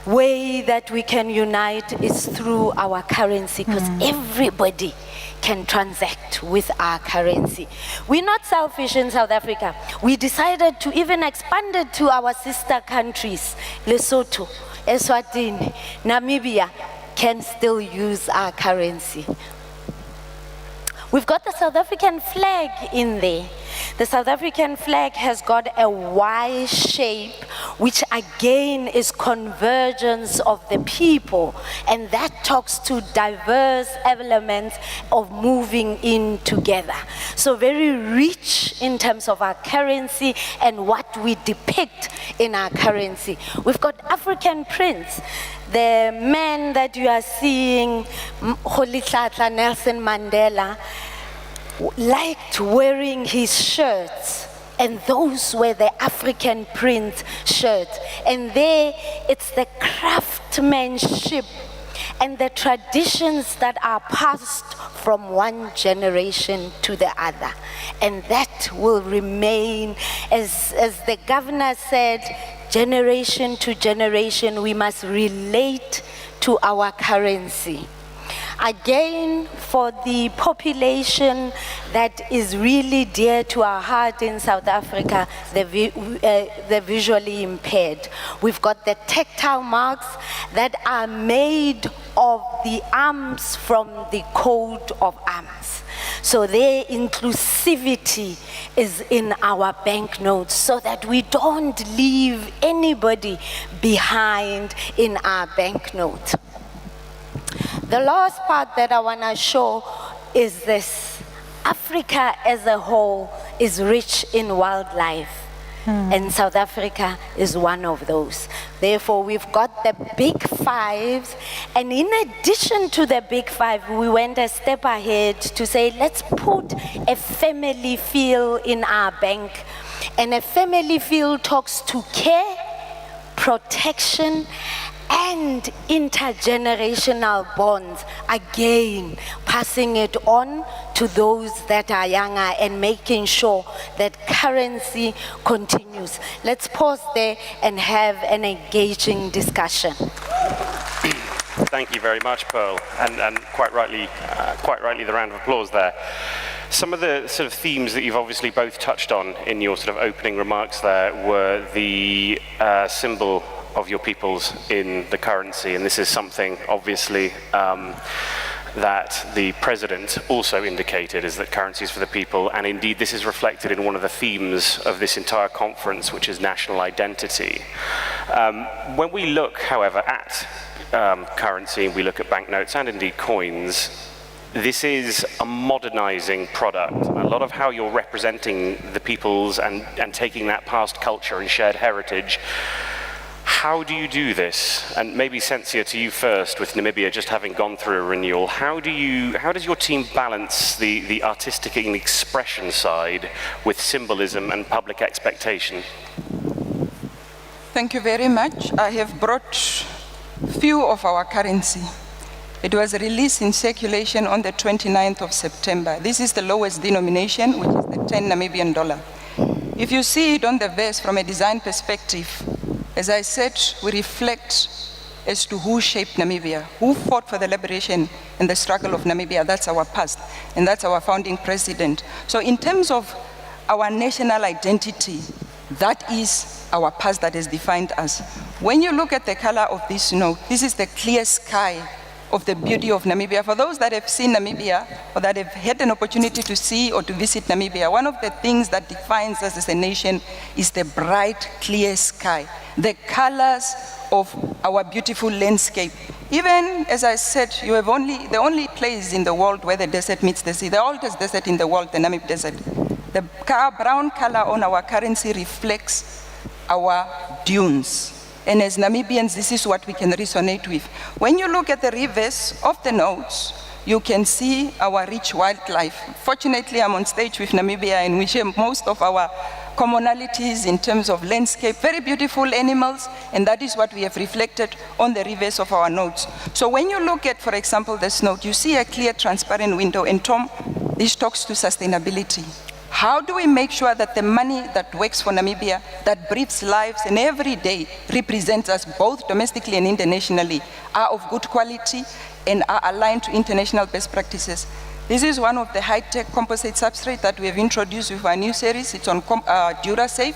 way that we can unite is through our currency, because everybody can transact with our currency. We're not selfish in South Africa. We decided to even expand it to our sister countries. Lesotho, Eswatini, Namibia can still use our currency. We've got the South African flag in there. The South African flag has got a Y shape, which again is convergence of the people, and that talks to diverse elements of moving in together. So very rich in terms of our currency and what we depict in our currency. We've got African prints. The man that you are seeing, Rolihlahla Nelson Mandela, liked wearing his shirts, and those were the African print shirts. And there, it's the craftsmanship and the traditions that are passed from one generation to the other. And that will remain, as the governor said, generation to generation, we must relate to our currency. Again, for the population that is really dear to our heart in South Africa, the visually impaired. We've got the tactile marks that are made of the arms from the coat of arms. So their inclusivity is in our banknotes so that we don't leave anybody behind in our banknote. The last part that I want to show is this. Africa as a whole is rich in wildlife. And South Africa is one of those. Therefore, we've got the big fives. And in addition to the big five, we went a step ahead to say, let's put a family feel in our bank. And a family feel talks to care, protection, and intergenerational bonds, again, passing it on to those that are younger and making sure that currency continues. Let's pause there and have an engaging discussion. Thank you very much, Pearl, and quite rightly the round of applause there. Some of the sort of themes that you've obviously both touched on in your sort of opening remarks there were the symbol of your peoples in the currency, and this is something obviously that the president also indicated, is that currency is for the people, and indeed this is reflected in one of the themes of this entire conference, which is national identity. When we look, however, at currency, we look at banknotes and indeed coins, this is a modernizing product. A lot of how you're representing the peoples and taking that past culture and shared heritage. How do you do this? And maybe Sensia, to you first, with Namibia just having gone through a renewal, how does your team balance the artistic and expression side with symbolism and public expectation? Thank you very much. I have brought few of our currency. It was released in circulation on the 29th of September. This is the lowest denomination, which is the 10 Namibian dollar. If you see it on the verse from a design perspective, as I said, we reflect as to who shaped Namibia, who fought for the liberation and the struggle of Namibia. That's our past, and that's our founding president. So in terms of our national identity, that is our past that has defined us. When you look at the color of this note, this is the clear sky of the beauty of Namibia. For those that have seen Namibia, or that have had an opportunity to see or to visit Namibia, one of the things that defines us as a nation is the bright, clear sky, the colors of our beautiful landscape. Even, as I said, you have the only place in the world where the desert meets the sea, the oldest desert in the world, the Namib Desert. The brown color on our currency reflects our dunes. And as Namibians, this is what we can resonate with. When you look at the reverse of the notes, you can see our rich wildlife. Fortunately, I'm on stage with Namibia, and we share most of our commonalities in terms of landscape, very beautiful animals, and that is what we have reflected on the reverse of our notes. So when you look at, for example, this note, you see a clear, transparent window, and Tom, this talks to sustainability. How do we make sure that the money that works for Namibia, that breathes lives and every day represents us both domestically and internationally, are of good quality and are aligned to international best practices? This is one of the high-tech composite substrate that we have introduced with our new series. It's on DuraSafe,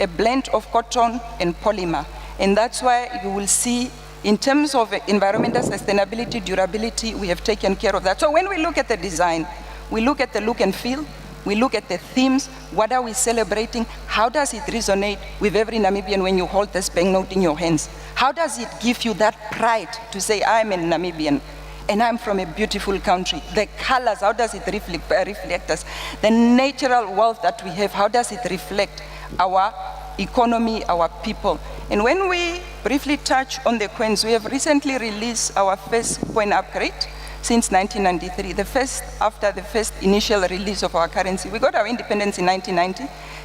a blend of cotton and polymer. And that's why you will see, in terms of environmental sustainability, durability, we have taken care of that. So when we look at the design, we look at the look and feel, we look at the themes, what are we celebrating, how does it resonate with every Namibian when you hold this banknote in your hands? How does it give you that pride to say, I'm a Namibian, and I'm from a beautiful country? The colors, how does it reflect us? The natural wealth that we have, how does it reflect our economy, our people? And when we briefly touch on the coins, we have recently released our first coin upgrade since 1993, the first after the first initial release of our currency. We got our independence in 1990.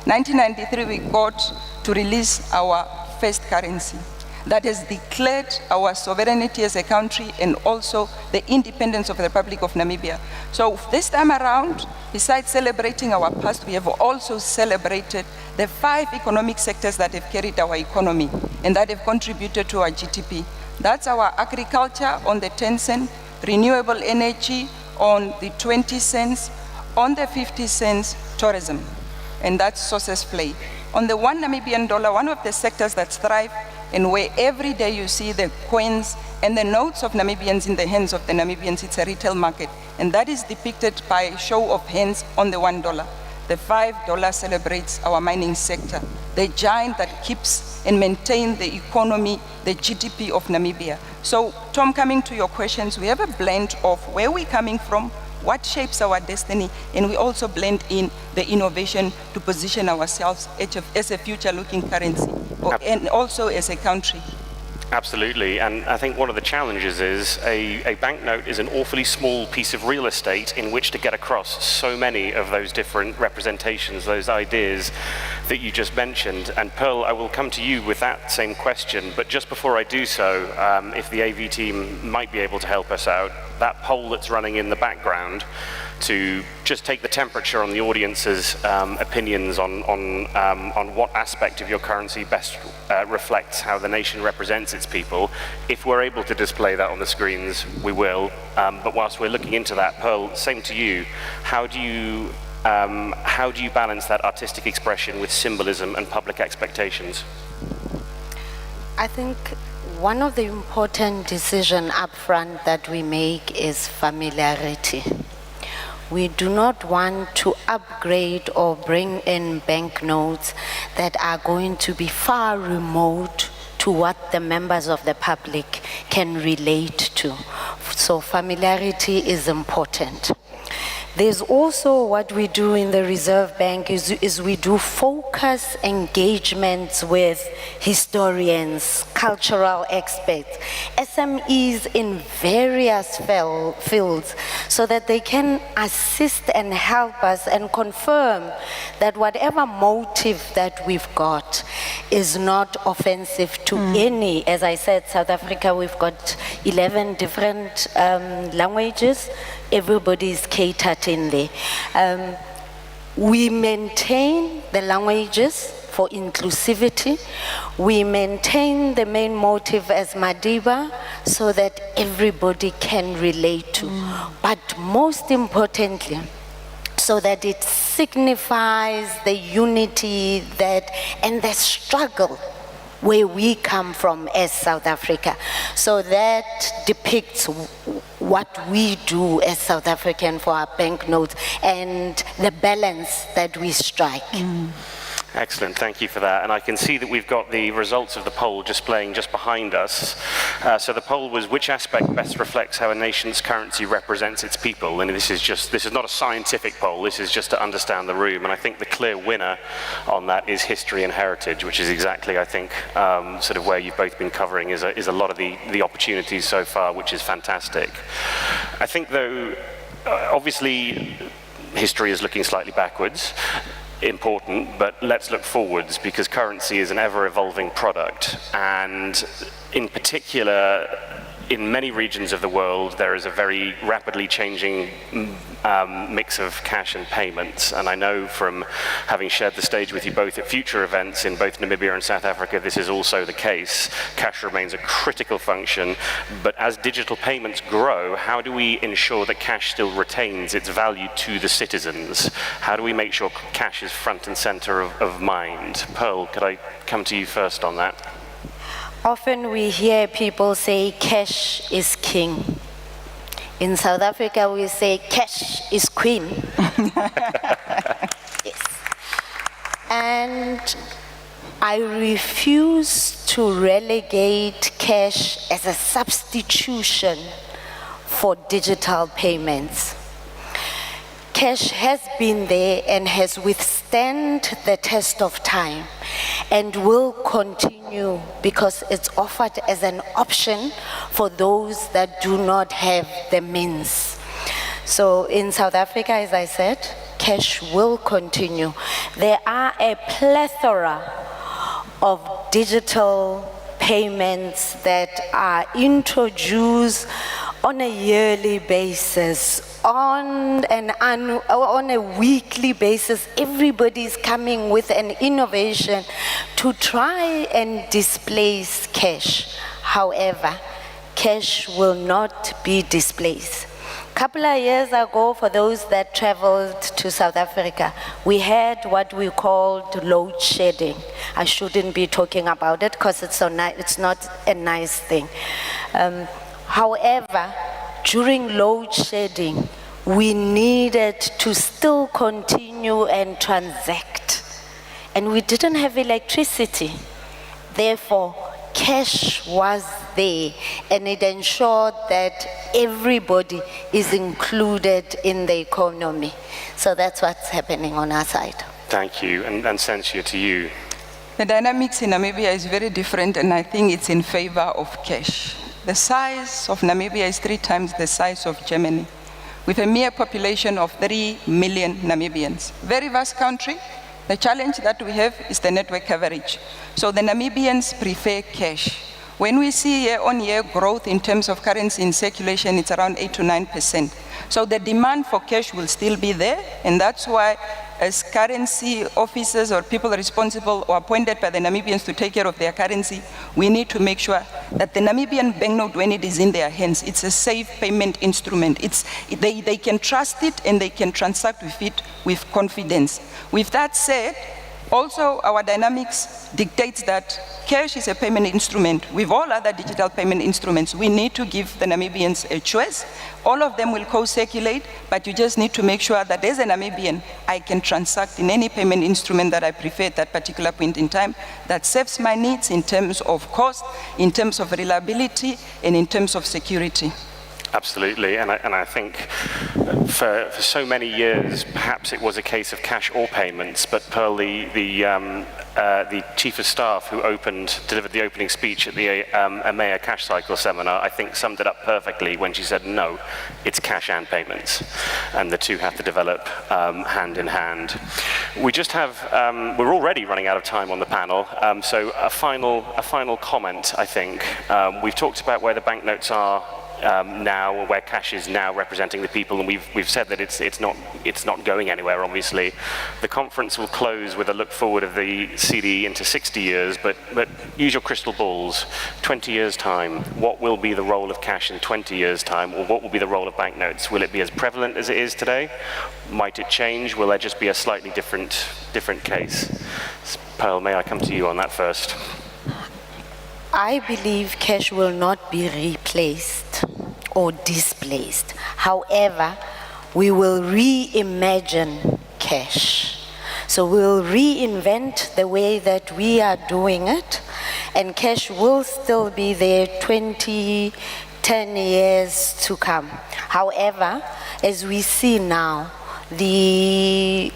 1993, we got to release our first currency that has declared our sovereignty as a country and also the independence of the Republic of Namibia. So this time around, besides celebrating our past, we have also celebrated the 5 economic sectors that have carried our economy and that have contributed to our GDP. That's our agriculture on the 10 cents, renewable energy on the 20 cents, on the 50 cents, tourism, and that's sources play. On the $1 Namibian, one of the sectors that thrive and where every day you see the coins and the notes of Namibians in the hands of the Namibians, it's a retail market. And that is depicted by a show of hands on the $1. The $5 celebrates our mining sector, the giant that keeps and maintains the economy, the GDP of Namibia. So, Tom, coming to your questions, we have a blend of where we're coming from, what shapes our destiny, and we also blend in the innovation to position ourselves as a future-looking currency, and also as a country. Absolutely, and I think one of the challenges is a banknote is an awfully small piece of real estate in which to get across so many of those different representations, those ideas that you just mentioned. And Pearl, I will come to you with that same question, but just before I do so, if the AV team might be able to help us out, that poll that's running in the background, to just take the temperature on the audience's opinions on what aspect of your currency best reflects how the nation represents its people. If we're able to display that on the screens, we will. But whilst we're looking into that, Pearl, same to you. How do you balance that artistic expression with symbolism and public expectations? I think one of the important decisions up front that we make is familiarity. We do not want to upgrade or bring in banknotes that are going to be far remote to what the members of the public can relate to. So familiarity is important. There's also what we do in the Reserve Bank is we do focus engagements with historians, cultural experts, SMEs in various fields, so that they can assist and help us and confirm that whatever motive that we've got is not offensive to any. As I said, South Africa, we've got 11 different languages. Everybody is catered in there. We maintain the languages for inclusivity. We maintain the main motive as Madiba so that everybody can relate to. But most importantly, so that it signifies the unity that and the struggle where we come from as South Africa. So that depicts what we do as South African for our banknotes and the balance that we strike. Excellent, thank you for that. And I can see that we've got the results of the poll displaying just behind us. So the poll was, which aspect best reflects how a nation's currency represents its people? And this is not a scientific poll, this is just to understand the room. And I think the clear winner on that is history and heritage, which is exactly, I think, sort of where you've both been covering is a lot of the opportunities so far, which is fantastic. I think though, obviously, history is looking slightly backwards. Important, but let's look forwards, because currency is an ever-evolving product, and in particular in many regions of the world, there is a very rapidly changing mix of cash and payments. And I know from having shared the stage with you both at future events in both Namibia and South Africa, this is also the case. Cash remains a critical function, but as digital payments grow, how do we ensure that cash still retains its value to the citizens? How do we make sure cash is front and center of mind? Pearl, could I come to you first on that? Often we hear people say cash is king. In South Africa we say cash is queen. Yes. And I refuse to relegate cash as a substitution for digital payments. Cash has been there and has withstood the test of time and will continue because it's offered as an option for those that do not have the means. So in South Africa, as I said, cash will continue. There are a plethora of digital payments that are introduced on a yearly basis, on a weekly basis. Everybody's coming with an innovation to try and displace cash. However, cash will not be displaced. A couple of years ago, for those that traveled to South Africa, we had what we called load shedding. I shouldn't be talking about it because it's not a nice thing. However, during load shedding, we needed to still continue and transact. And we didn't have electricity. Therefore, cash was there, and it ensured that everybody is included in the economy. So that's what's happening on our side. Thank you. And Sensia, to you. The dynamics in Namibia is very different, and I think it's in favor of cash. The size of Namibia is 3 times the size of Germany, with a mere population of 3 million Namibians. Very vast country. The challenge that we have is the network coverage. So the Namibians prefer cash. When we see year-on-year growth in terms of currency in circulation, it's around 8 to 9%. So the demand for cash will still be there, and that's why as currency officers or people responsible or appointed by the Namibians to take care of their currency, we need to make sure that the Namibian banknote, when it is in their hands, it's a safe payment instrument. They can trust it and they can transact with it with confidence. With that said, also our dynamics dictates that cash is a payment instrument. With all other digital payment instruments, we need to give the Namibians a choice. All of them will co-circulate, but you just need to make sure that as a Namibian, I can transact in any payment instrument that I prefer at that particular point in time that serves my needs in terms of cost, in terms of reliability, and in terms of security. Absolutely, and I think for so many years, perhaps it was a case of cash or payments, but Pearl, the Chief of Staff who delivered the opening speech at the EMEA Cash Cycle Seminar, I think summed it up perfectly when she said, no, it's cash and payments, and the two have to develop hand in hand. We just have, we're already running out of time on the panel, so a final comment, I think. We've talked about where the banknotes are now, where cash is now representing the people, and we've said that it's not going anywhere. Obviously, the conference will close with a look forward of the Cedi into 60 years. But use your crystal balls. 20 years time, what will be the role of cash in 20 years time, or what will be the role of banknotes? Will it be as prevalent as it is today? Might it change? Will there just be a slightly different case? Pearl, may I come to you on that first? I believe cash will not be replaced or displaced. However, we will reimagine cash. So we'll reinvent the way that we are doing it, and cash will still be there 10 years to come. However, as we see now, the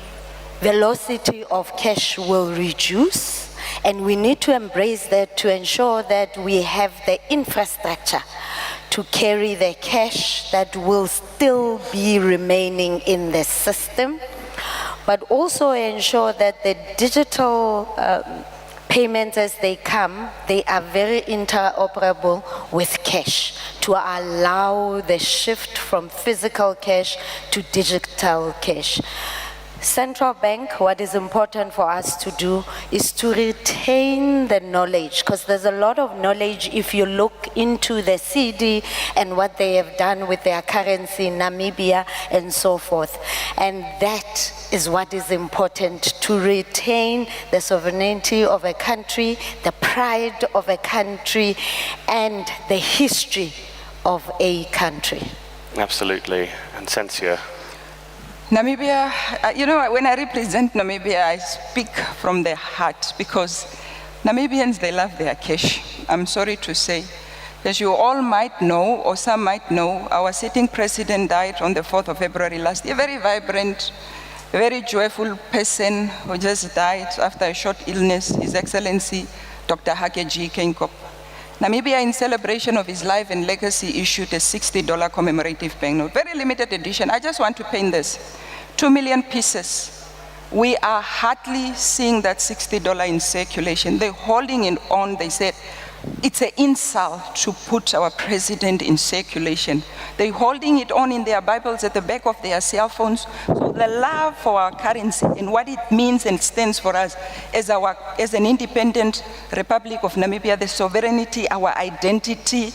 velocity of cash will reduce, and we need to embrace that to ensure that we have the infrastructure to carry the cash that will still be remaining in the system, but also ensure that the digital payments as they come, they are very interoperable with cash to allow the shift from physical cash to digital cash. Central bank, what is important for us to do is to retain the knowledge, because there's a lot of knowledge if you look into the Cedi and what they have done with their currency in Namibia and so forth. And that is what is important, to retain the sovereignty of a country, the pride of a country, and the history of a country. Absolutely. And Sensia. Namibia, when I represent Namibia, I speak from the heart, because Namibians, they love their cash. I'm sorry to say. As you all might know, or some might know, our sitting president died on the 4th of February last year. Very vibrant, very joyful person who just died after a short illness, His Excellency Dr. Hage G. Kenkop. Namibia, in celebration of his life and legacy, issued a $60 commemorative banknote. Very limited edition. I just want to paint this. 2 million pieces. We are hardly seeing that $60 in circulation. They're holding it on. They said, it's an insult to put our president in circulation. They're holding it on in their Bibles at the back of their cell phones. So the love for our currency and what it means and stands for us as an independent Republic of Namibia, the sovereignty, our identity.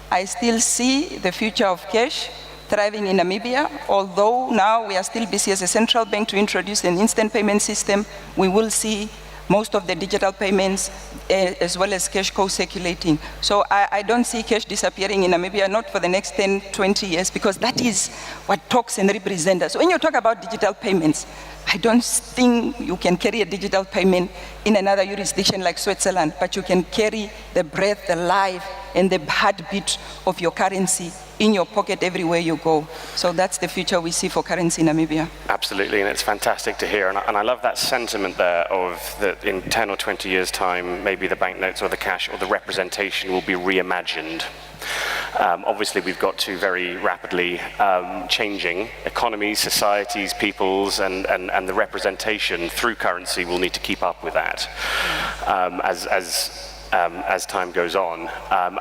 I still see the future of cash thriving in Namibia, although now we are still busy as a central bank to introduce an instant payment system. We will see most of the digital payments as well as cash co-circulating. So I don't see cash disappearing in Namibia, not for the next 10, 20 years, because that is what talks and represents us. When you talk about digital payments, I don't think you can carry a digital payment in another jurisdiction like Switzerland, but you can carry the breath, the life, and the heartbeat of your currency in your pocket everywhere you go. So that's the future we see for currency in Namibia. Absolutely, and it's fantastic to hear. And I love that sentiment there of that in 10 or 20 years' time, maybe the banknotes or the cash or the representation will be reimagined. Obviously, we've got two very rapidly changing economies, societies, peoples, and the representation through currency will need to keep up with that as time goes on.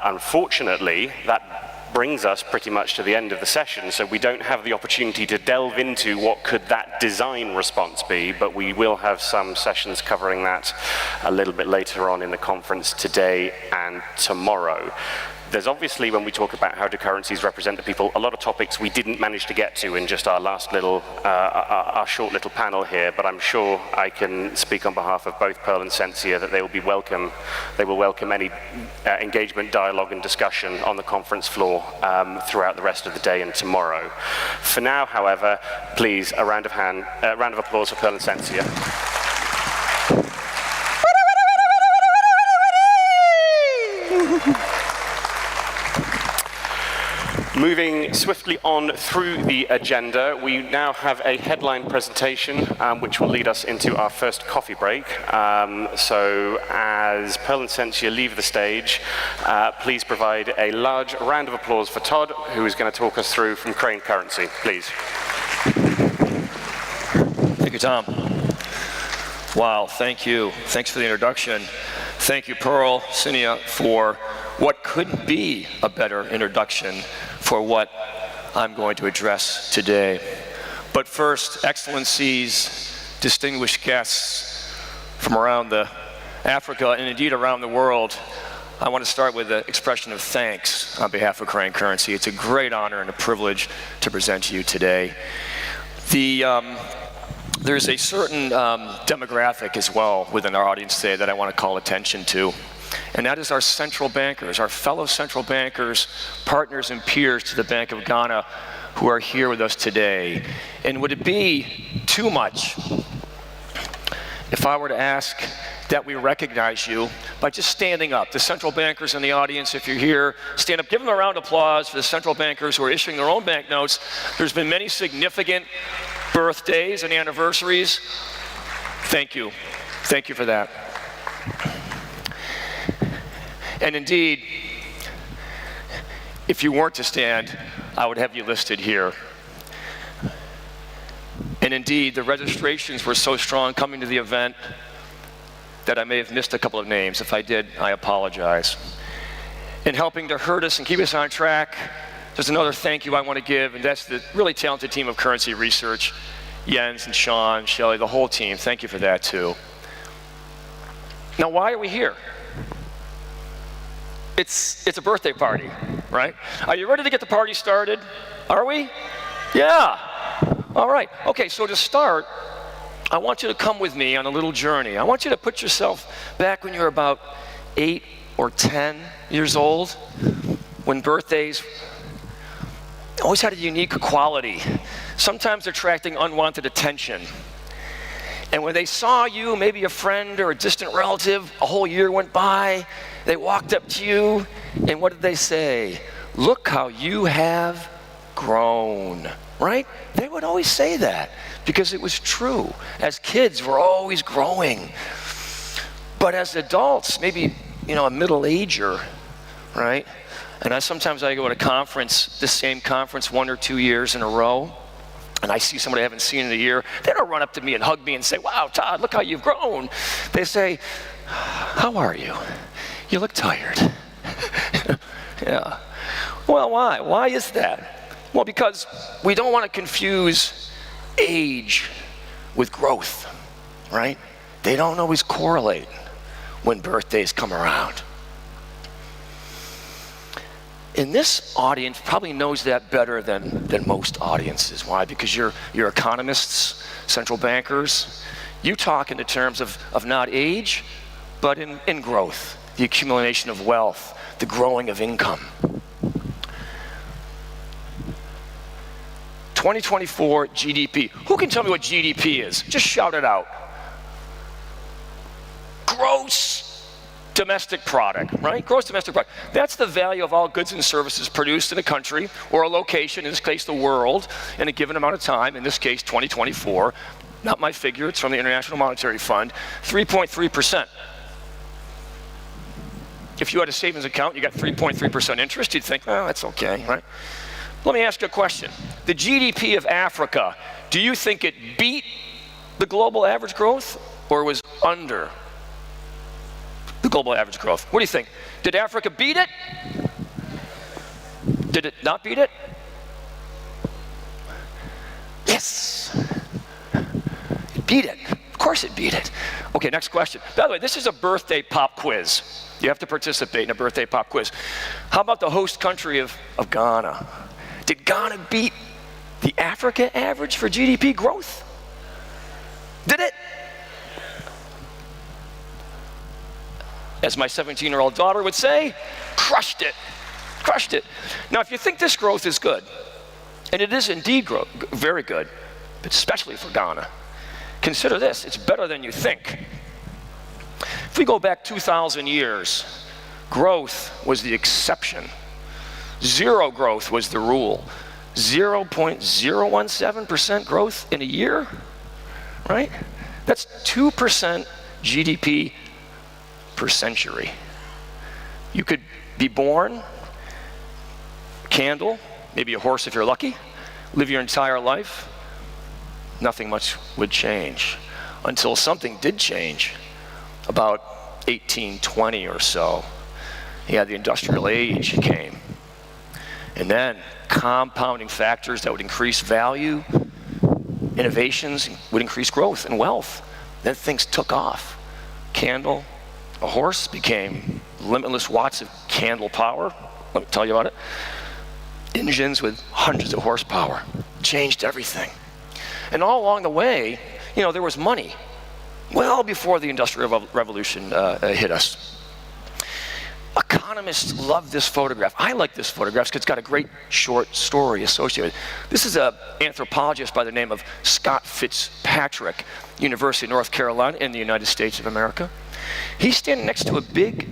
Unfortunately, that brings us pretty much to the end of the session, so we don't have the opportunity to delve into what could that design response be, but we will have some sessions covering that a little bit later on in the conference today and tomorrow. There's obviously, when we talk about how do currencies represent the people, a lot of topics we didn't manage to get to in just our last little, our short little panel here, but I'm sure I can speak on behalf of both Pearl and Sensia that they will welcome any engagement, dialogue and discussion on the conference floor throughout the rest of the day and tomorrow. For now, however, please, a round of applause for Pearl and Sensia. Moving swiftly on through the agenda, we now have a headline presentation which will lead us into our first coffee break. So as Pearl and Sensia leave the stage, please provide a large round of applause for Todd, who is going to talk us through from Crane Currency. Please. Thank you, Tom. Wow, thank you. Thanks for the introduction. Thank you, Pearl, Cinia, for what couldn't be a better introduction for what I'm going to address today. But first, Excellencies, distinguished guests from around Africa and indeed around the world, I want to start with an expression of thanks on behalf of Crane Currency. It's a great honor and a privilege to present to you today. There's a certain demographic as well within our audience today that I want to call attention to. And that is our central bankers, our fellow central bankers, partners and peers to the Bank of Ghana who are here with us today. And would it be too much if I were to ask that we recognize you by just standing up? The central bankers in the audience, if you're here, stand up. Give them a round of applause for the central bankers who are issuing their own banknotes. There's been many significant birthdays and anniversaries. Thank you. Thank you for that. And indeed, if you weren't to stand, I would have you listed here. And indeed, the registrations were so strong coming to the event that I may have missed a couple of names. If I did, I apologize. In helping to herd us and keep us on track, there's another thank you I want to give, and that's the really talented team of currency research, Jens and Sean, Shelley, the whole team. Thank you for that too. Now, why are we here? It's a birthday party, right? Are you ready to get the party started? Are we? Yeah. All right. Okay, so to start, I want you to come with me on a little journey. I want you to put yourself back when you were about 8 or 10 years old, when birthdays always had a unique quality, sometimes attracting unwanted attention. And when they saw you, maybe a friend or a distant relative, a whole year went by, they walked up to you, and what did they say? Look how you have grown, right? They would always say that because it was true. As kids, we're always growing. But as adults, maybe, a middle-ager, right? And sometimes I go to a conference, this same conference, 1 or 2 years in a row, and I see somebody I haven't seen in a year. They don't run up to me and hug me and say, wow, Todd, look how you've grown. They say, how are you? You look tired. Yeah. Well, why? Why is that? Well, because we don't want to confuse age with growth, right? They don't always correlate when birthdays come around. And this audience probably knows that better than most audiences. Why? Because you're economists, central bankers. You talk in the terms of not age, but in growth, the accumulation of wealth, the growing of income. 2024 GDP. Who can tell me what GDP is? Just shout it out. Gross domestic product, right? Gross domestic product. That's the value of all goods and services produced in a country or a location, in this case the world, in a given amount of time, in this case 2024. Not my figure, it's from the International Monetary Fund, 3.3%. If you had a savings account, you got 3.3% interest, you'd think, oh, that's okay, right? Let me ask you a question. The GDP of Africa, do you think it beat the global average growth or was under the global average growth? What do you think? Did Africa beat it? Did it not beat it? Yes. It beat it. Of course it beat it. Okay, next question. By the way, this is a birthday pop quiz. You have to participate in a birthday pop quiz. How about the host country of Ghana? Did Ghana beat the Africa average for GDP growth? Did it? As my 17-year-old daughter would say, crushed it. Crushed it. Now, if you think this growth is good, and it is indeed very good, but especially for Ghana, consider this, it's better than you think. If we go back 2,000 years, growth was the exception. Zero growth was the rule. 0.017% growth in a year, right? That's 2% GDP per century. You could be born, candle, maybe a horse if you're lucky, live your entire life, nothing much would change until something did change about 1820 or so. Yeah, the industrial age came. And then compounding factors that would increase value, innovations would increase growth and wealth. Then things took off. Candle, a horse became limitless watts of candle power. Let me tell you about it. Engines with hundreds of horsepower. Changed everything. And all along the way, there was money. Well before the Industrial Revolution hit us. Economists love this photograph. I like this photograph because it's got a great short story associated. This is an anthropologist by the name of Scott Fitzpatrick, University of North Carolina in the United States of America. He's standing next to a big,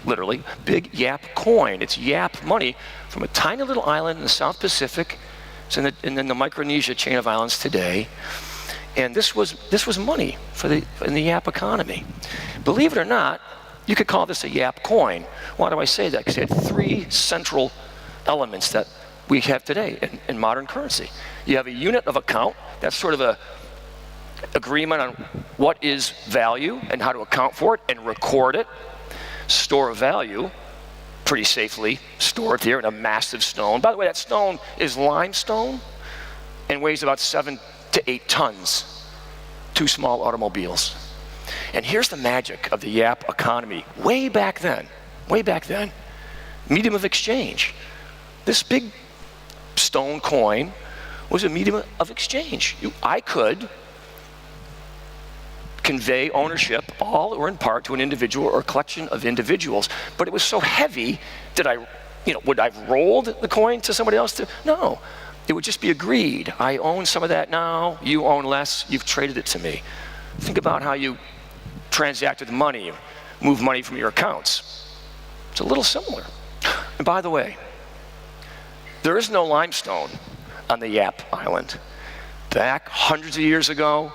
literally, big Yap coin. It's Yap money from a tiny little island in the South Pacific. It's in the Micronesia chain of islands today. And this was money in the Yap economy. Believe it or not, you could call this a Yap coin. Why do I say that? Because it had 3 central elements that we have today in modern currency. You have a unit of account. That's sort of agreement on what is value and how to account for it and record it. Store of value, pretty safely stored here in a massive stone. By the way, that stone is limestone and weighs about 7 to 8 tons. 2 small automobiles. And here's the magic of the Yap economy. Way back then, medium of exchange. This big stone coin was a medium of exchange. I could convey ownership, all or in part, to an individual or a collection of individuals, but it was so heavy that would I have rolled the coin to somebody else? No, it would just be agreed. I own some of that now, you own less, you've traded it to me. Think about how you transact with money, move money from your accounts. It's a little similar. And by the way, there is no limestone on the Yap Island. Back hundreds of years ago,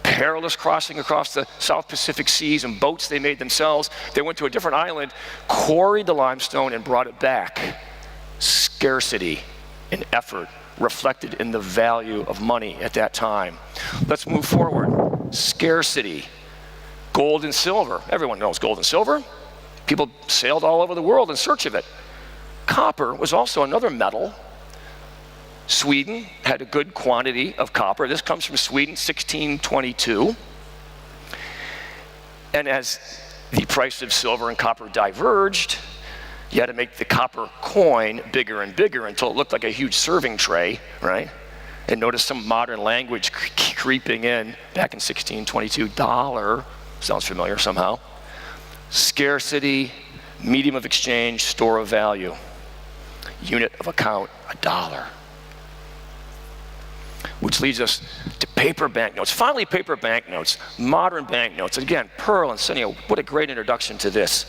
perilous crossing across the South Pacific Seas in boats they made themselves. They went to a different island, quarried the limestone, and brought it back. Scarcity and effort reflected in the value of money at that time. Let's move forward. Scarcity. Gold and silver. Everyone knows gold and silver. People sailed all over the world in search of it. Copper was also another metal. Sweden had a good quantity of copper. This comes from Sweden, 1622. And as the price of silver and copper diverged, you had to make the copper coin bigger and bigger until it looked like a huge serving tray, right? And notice some modern language creeping in back in 1622. Dollar, sounds familiar somehow. Scarcity, medium of exchange, store of value. Unit of account, $1. Which leads us to paper banknotes. Finally, paper banknotes, modern banknotes. And again, Pearl and Sonia, what a great introduction to this.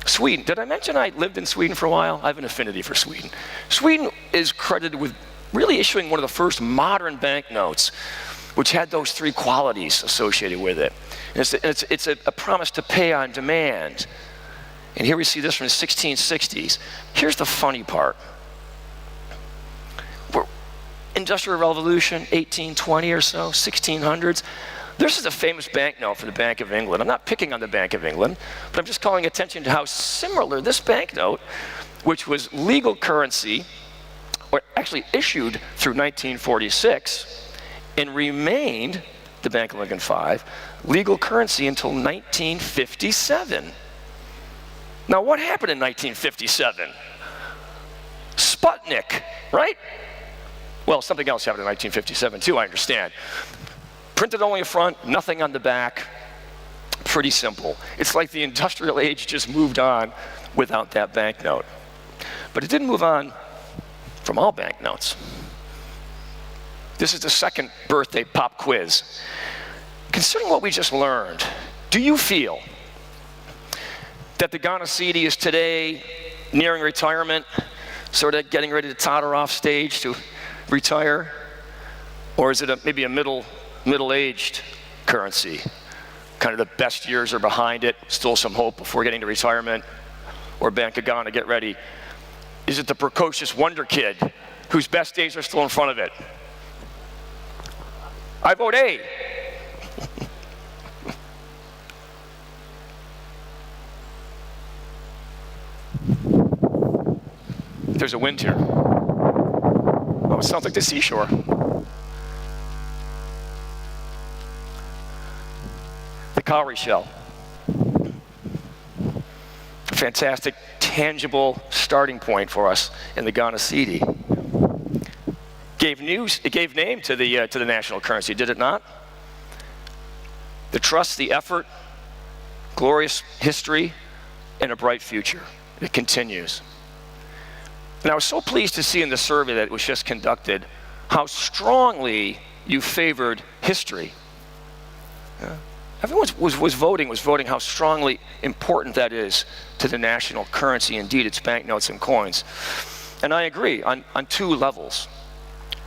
Sweden, did I mention I lived in Sweden for a while? I have an affinity for Sweden. Sweden is credited with really issuing one of the first modern banknotes, which had those 3 qualities associated with it. And it's a promise to pay on demand. And here we see this from the 1660s. Here's the funny part. Industrial Revolution, 1820 or so, 1600s. This is a famous banknote for the Bank of England. I'm not picking on the Bank of England, but I'm just calling attention to how similar this banknote, which was legal currency, or actually issued through 1946, and remained, the Bank of England 5, legal currency until 1957. Now, what happened in 1957? Sputnik, right? Well, something else happened in 1957 too, I understand. Printed only a front, nothing on the back. Pretty simple. It's like the industrial age just moved on without that banknote. But it didn't move on from all banknotes. This is the second birthday pop quiz. Considering what we just learned, do you feel that the Ghana Cedi is today nearing retirement, sort of getting ready to totter off stage to retire? Or is it maybe a middle-aged currency? Kind of the best years are behind it, still some hope before getting to retirement? Or Bank of Ghana, get ready. Is it the precocious wonder kid whose best days are still in front of it? I vote A. There's a wind here. Oh, it sounds like the seashore. The cowrie shell. Fantastic, tangible starting point for us in the Ghana Cedi. It gave name to the national currency, did it not? The trust, the effort, glorious history, and a bright future. It continues. And I was so pleased to see in the survey that was just conducted how strongly you favored history. Everyone was voting how strongly important that is to the national currency, indeed its banknotes and coins. And I agree on 2 levels.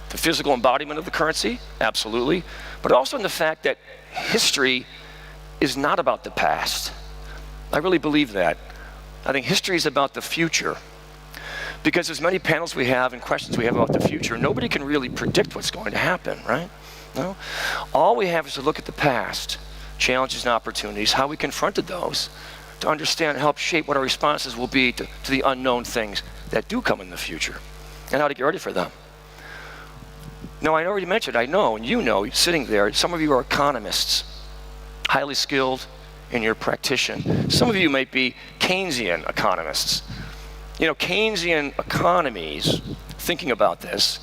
The physical embodiment of the currency, absolutely, but also in the fact that history is not about the past. I really believe that. I think history is about the future. Because as many panels we have and questions we have about the future, nobody can really predict what's going to happen, right? No? All we have is to look at the past, challenges and opportunities, how we confronted those, to understand and help shape what our responses will be to the unknown things that do come in the future, and how to get ready for them. Now, I already mentioned, I know, and you know, sitting there, some of you are economists, highly skilled in your practitioner. Some of you might be Keynesian economists. You know, Keynesian economies, thinking about this,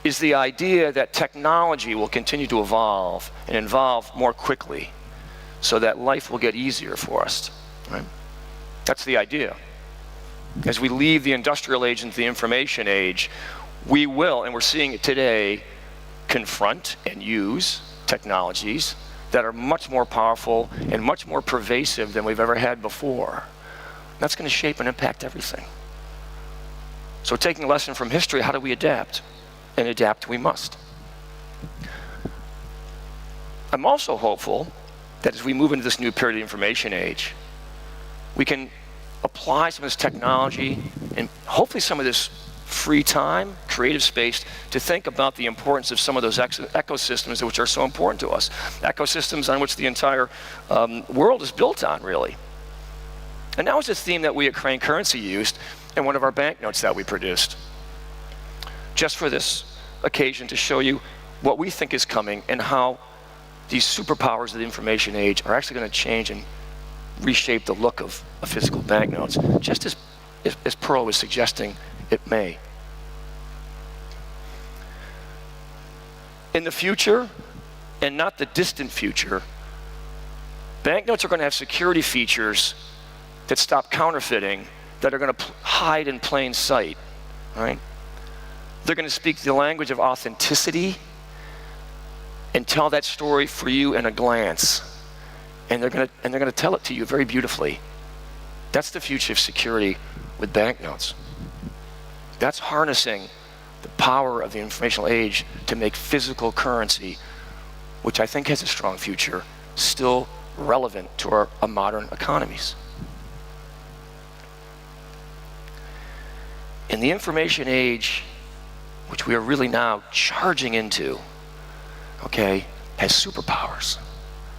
is the idea that technology will continue to evolve and evolve more quickly so that life will get easier for us, right? That's the idea. As we leave the industrial age into the information age, we will, and we're seeing it today, confront and use technologies that are much more powerful and much more pervasive than we've ever had before. That's going to shape and impact everything. So taking a lesson from history, how do we adapt? And adapt we must. I'm also hopeful that as we move into this new period of the information age, we can apply some of this technology and hopefully some of this free time, creative space, to think about the importance of some of those ecosystems which are so important to us. Ecosystems on which the entire world is built on, really. And that was a theme that we at Crane Currency used in one of our banknotes that we produced, just for this occasion, to show you what we think is coming and how these superpowers of the information age are actually going to change and reshape the look of physical banknotes, just as Pearl was suggesting it may. In the future, and not the distant future, banknotes are going to have security features that stop counterfeiting, that are going to hide in plain sight, right? They're going to speak the language of authenticity and tell that story for you in a glance. And they're going to tell it to you very beautifully. That's the future of security with banknotes. That's harnessing the power of the informational age to make physical currency, which I think has a strong future, still relevant to our modern economies. In the information age, which we are really now charging into, okay, has superpowers,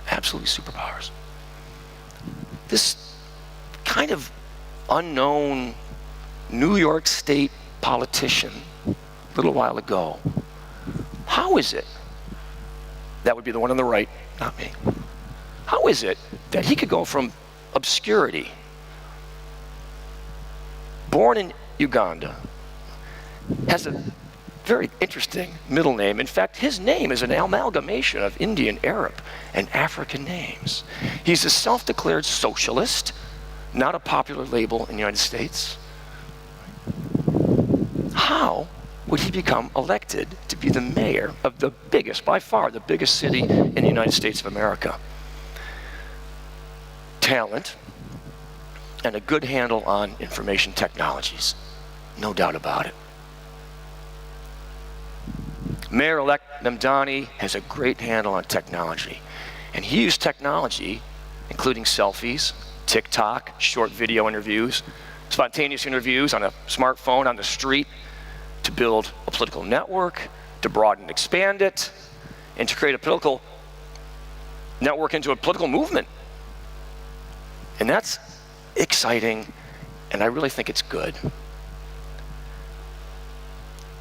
absolutely superpowers. This kind of unknown New York State politician a little while ago, how is it, that would be the one on the right, not me, how is it that he could go from obscurity, born in Uganda, has a very interesting middle name. In fact, his name is an amalgamation of Indian, Arab, and African names. He's a self-declared socialist, not a popular label in the United States. How would he become elected to be the mayor of the biggest, by far the biggest city in the United States of America? Talent and a good handle on information technologies, no doubt about it. Mayor-elect Namdani has a great handle on technology, and he used technology, including selfies, TikTok, short video interviews, spontaneous interviews on a smartphone on the street, to build a political network, to broaden and expand it, and to create a political network into a political movement. And that's exciting, and I really think it's good.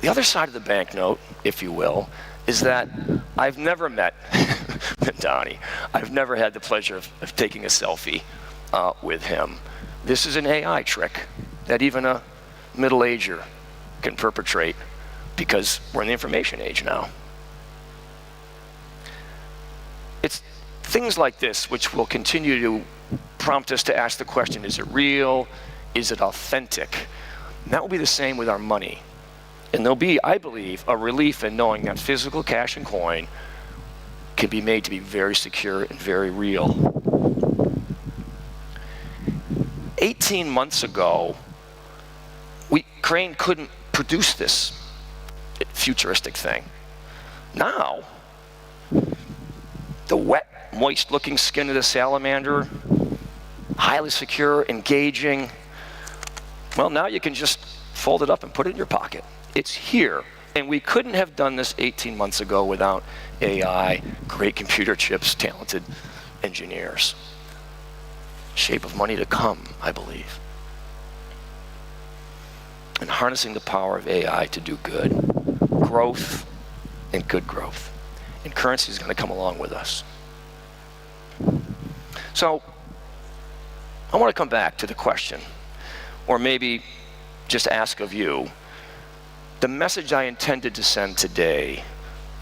The other side of the banknote, if you will, is that I've never met Donnie. I've never had the pleasure of taking a selfie with him. This is an AI trick that even a middle-ager can perpetrate, because we're in the information age now. It's things like this which will continue to prompt us to ask the question, is it real? Is it authentic? And that will be the same with our money. And there'll be, I believe, a relief in knowing that physical cash and coin can be made to be very secure and very real. 18 months ago, Crane couldn't produce this futuristic thing. Now, the wet, moist-looking skin of the salamander, highly secure, engaging, well, now you can just fold it up and put it in your pocket. It's here. And we couldn't have done this 18 months ago without AI, great computer chips, talented engineers. Shape of money to come, I believe. And harnessing the power of AI to do good. Growth and good growth. And currency is going to come along with us. So, I want to come back to the question, or maybe just ask of you, the message I intended to send today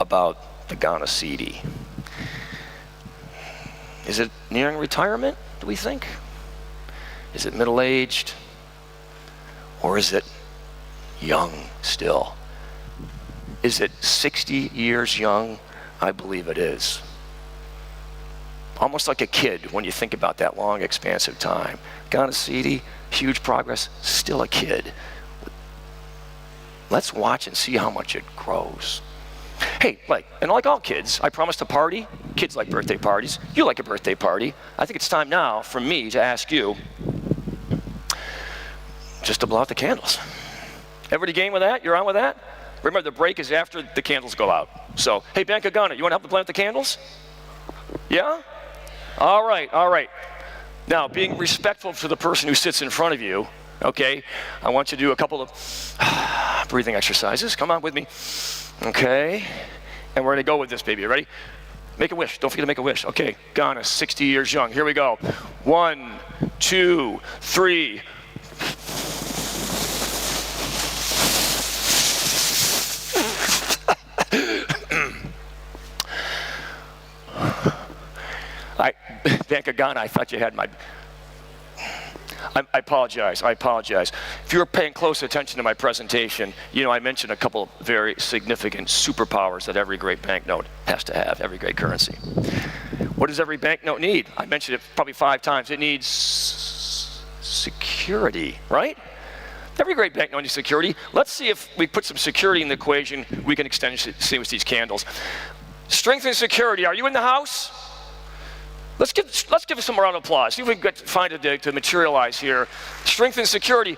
about the Ghana Cedi. Is it nearing retirement, do we think? Is it middle-aged? Or is it young still? Is it 60 years young? I believe it is. Almost like a kid when you think about that long, expansive time. Ghana Cedi, huge progress, still a kid. Let's watch and see how much it grows. Hey, like all kids, I promised a party. Kids like birthday parties. You like a birthday party. I think it's time now for me to ask you just to blow out the candles. Everybody game with that? You're on with that? Remember, the break is after the candles go out. So, hey, Bank of Ghana, you want to help to blow out the candles? Yeah? All right, all right. Now, being respectful to the person who sits in front of you, okay, I want you to do a couple of breathing exercises. Come on with me. Okay. And we're going to go with this, baby. You ready? Make a wish. Don't forget to make a wish. Okay. Ghana, 60 years young. Here we go. 1, 2, 3. Bank of Ghana, I thought you had my... I apologize. If you were paying close attention to my presentation, you know I mentioned a couple of very significant superpowers that every great banknote has to have, every great currency. What does every banknote need? I mentioned it probably 5 times. It needs security, right? Every great banknote needs security. Let's see if we put some security in the equation, we can extinguish these candles. Strength and security. Are you in the house? Let's give us some round of applause. See if we can find it to materialize here. Strength and security.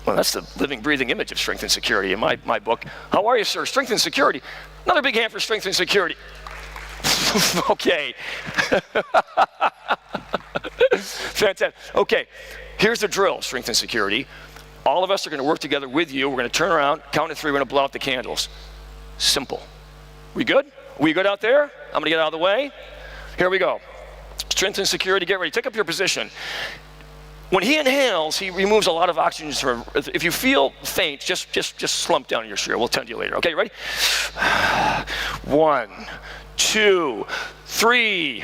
Well, that's the living, breathing image of strength and security in my book. How are you, sir? Strength and security. Another big hand for strength and security. Okay. Fantastic. Okay, here's the drill, strength and security. All of us are going to work together with you. We're going to turn around, count to 3, we're going to blow out the candles. Simple. We good? We good out there? I'm going to get out of the way. Here we go. Strength and security, get ready. Take up your position. When he inhales, he removes a lot of oxygen. If you feel faint, just slump down in your chair. We'll tend to you later. Okay, you ready? 1, 2, 3.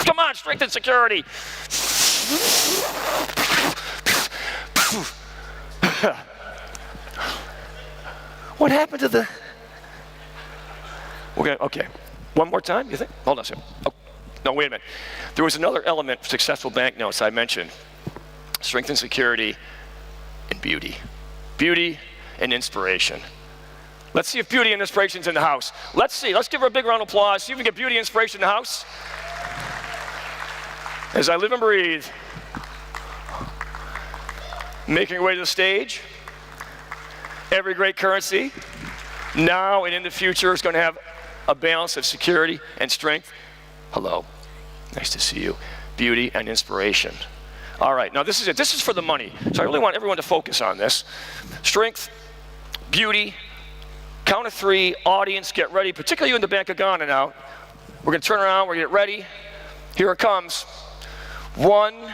Come on, strength and security. What happened to the... Okay, one more time, you think? Hold on a second. Oh, no, wait a minute. There was another element of successful banknotes I mentioned. Strength and security and beauty. Beauty and inspiration. Let's see if beauty and inspiration's in the house. Let's see, let's give her a big round of applause. See if we get beauty and inspiration in the house. As I live and breathe, making your way to the stage, every great currency, now and in the future, is going to have a balance of security and strength. Hello, nice to see you. Beauty and inspiration. All right, now this is it. This is for the money. So I really want everyone to focus on this. Strength, beauty, count of 3, audience, get ready, particularly you in the Bank of Ghana now. We're going to turn around, we're going to get ready. Here it comes. 1,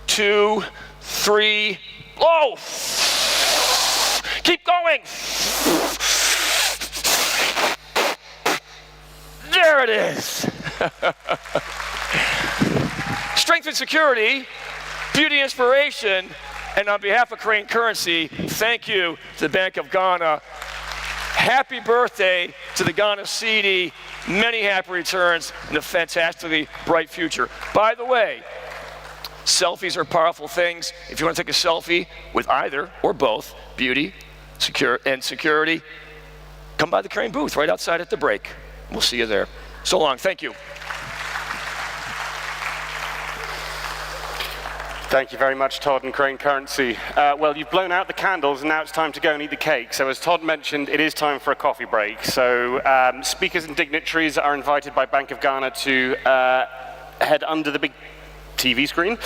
2, 3. Oh! Keep going. There it is. Strength and security, beauty, inspiration, and on behalf of Crane Currency, thank you to the Bank of Ghana. Happy birthday to the Ghana Cedi. Many happy returns and a fantastically bright future. By the way, selfies are powerful things. If you want to take a selfie with either or both beauty and security, come by the Crane booth right outside at the break. We'll see you there. So long. Thank you. Thank you very much, Todd and Crane Currency. Well, you've blown out the candles, and now it's time to go and eat the cake. So as Todd mentioned, it is time for a coffee break. So speakers and dignitaries are invited by Bank of Ghana to head under the big TV screen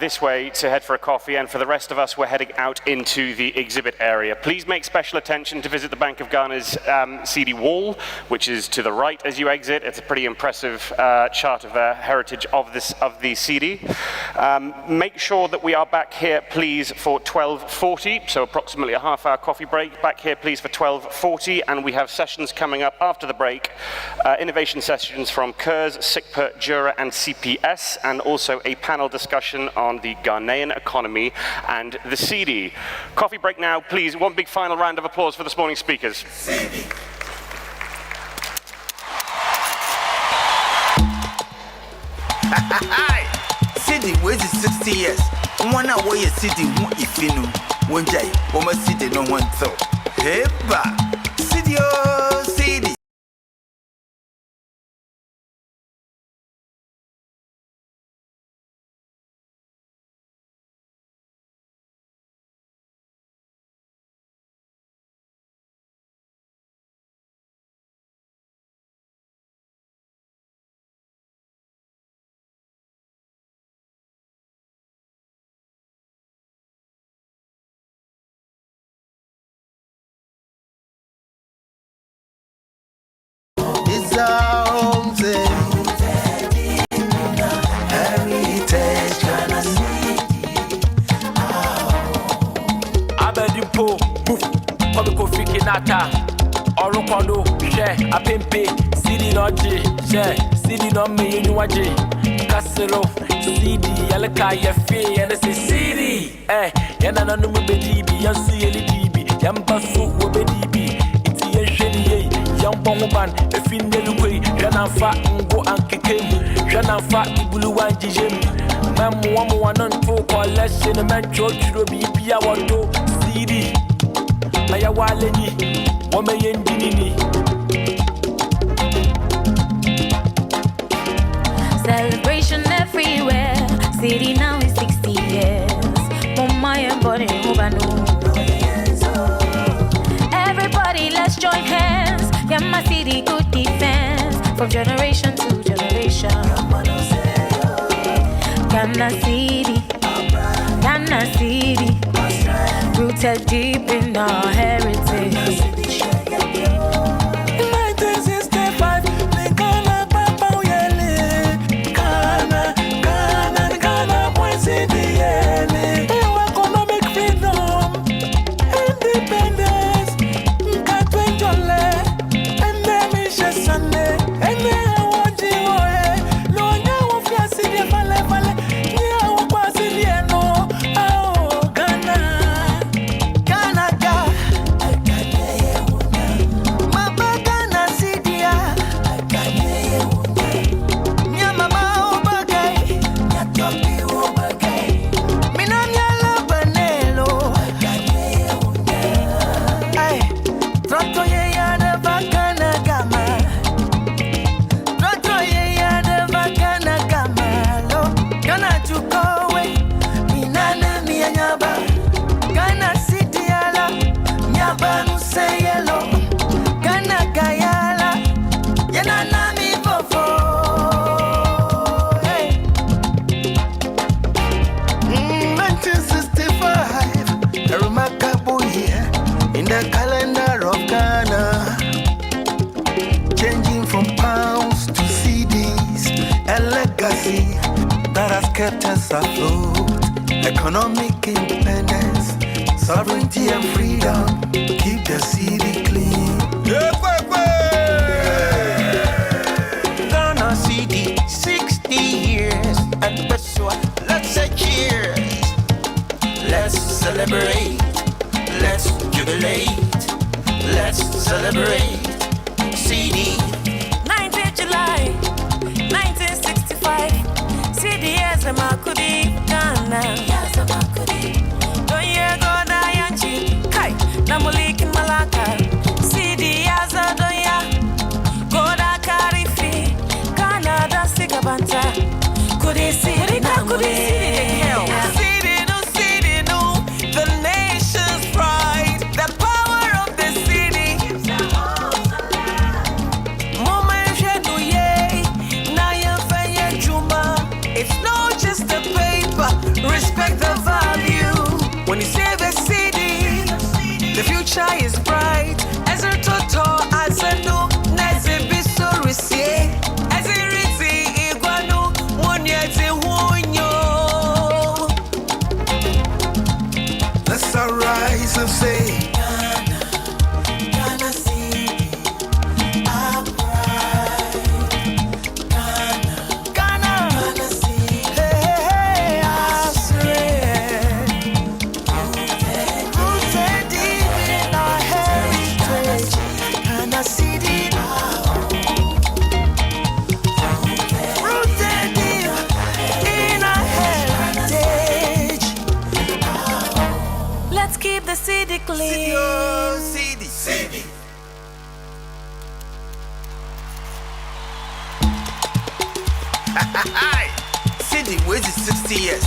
this way to head for a coffee, and for the rest of us, we're heading out into the exhibit area. Please make special attention to visit the Bank of Ghana's Cedi wall, which is to the right as you exit. It's a pretty impressive chart of the heritage of the Cedi. Make sure that we are back here, please, for 12:40, so approximately a half-hour coffee break. Back here, please, for 12:40, and we have sessions coming up after the break, innovation sessions from KERS, SICPA, Jura, and CPS, and also a panel discussion on the Ghanaian economy and the Cedi. Coffee break now, please. One big final round of applause for this morning's speakers. Cedi wait 60 years. One hour you Cedi won't if you know. One day, one must Cedi no one thought. Hey, Cedi, oh, Cedi. Abedimpo, Pabiko Fikinata, Orokodo, Share, Apempe, Cedi Noji, Share, Cedi no me Nuaji, Casero, Cedi, Yalaka, Yafe, and I say Cedi, Yana no Bedibi, Yansi Elidibi, Yampasu, Bedibi, Iti Yampongan, a Findelway, Janafa, Ngo Ankeke, Janafa, Ibuluan Jim. Mam one on talk or less in a man George will be Pia Wando, Cedi, Mayawaleni, Womayan Dinini. Celebration everywhere, Cedi now is 60 years. Mama and body everybody, let's join hands. Yeah, my Cedi, good defense from generation to generation. Ghana Cedi, Ghana Cedi, rooted deep in our heritage. 1965, the Ghana Papa Yele, Ghana, point Cedi Yele. Economic freedom, independence, Nkatwenjole, and then Misha Sunday, and then I want you, no, now of your Cedi Vale. That has kept us afloat. Economic independence, sovereignty and freedom. Keep the Cedi clean. Ghana Cedi, 60 years at Beswa. Let's say cheers. Let's celebrate. Let's jubilate. Let's celebrate. Cedi. 9th July, 1965. Cedi as a Makudi, Ghana. Yes, a Makudi. Don't you go Dayanchi, Kai, Namulik Malaka. Cedi as a Doya. Goda Karifi, Canada Sigabanta. Could he see it? Could he see it? nation's pride. As a toto, as a no, as a biso receive. As a riti, iguano, munyate wonyo. Let's arise and say, Let's keep the city clean. Cedi. Cedi wait 60 years.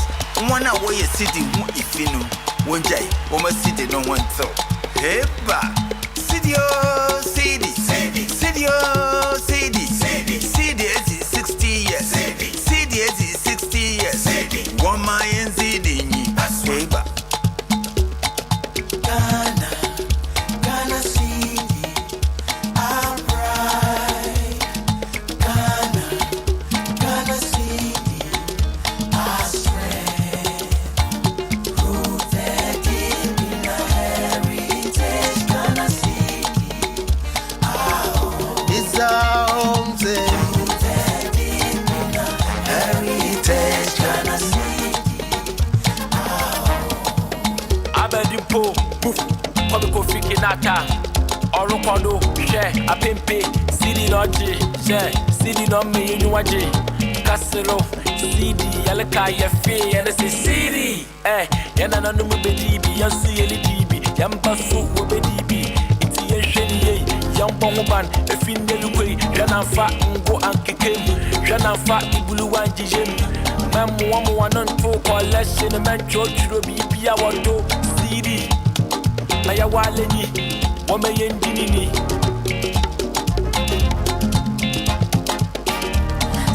One hour you Cedi if you know. One day, woman Cedi no one so. Heba. Cedi is 60 years. Cedi is 60 years. One man Cedi. Heba. Abedimpo, move, Pabiko Fikinata, Orokodo, share, a pimpe, Cedi Lodge, share, Cedi no me, you know, Casero, Cedi, Yalaka, Yafe, and it's a Cedi, Yana no baby, and see a DB, Yampasu, baby, it's a shady, young Pongoban, a female way, Janafa, Ngo and Kikim, Janafa, Ibulu and Jim. One on two collection, a man George be our do Cedi. Maya Waleni, Womayan Dinini.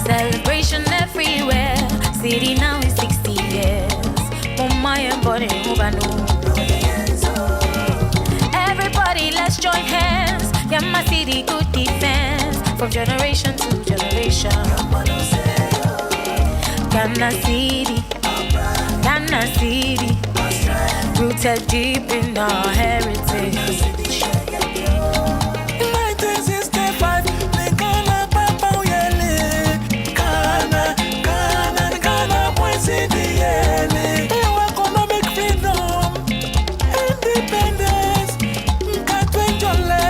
Celebration everywhere. Cedi now is 60 years. Maya body everybody, let's join hands. Yeah, my Cedi good defense from generation to generation. Ghana Cedi, rooted deep in our heritage. 1965, the Ghana Papa Yele, Ghana, boy Cedi Yele. Economic freedom, independence, Nkatwenjole,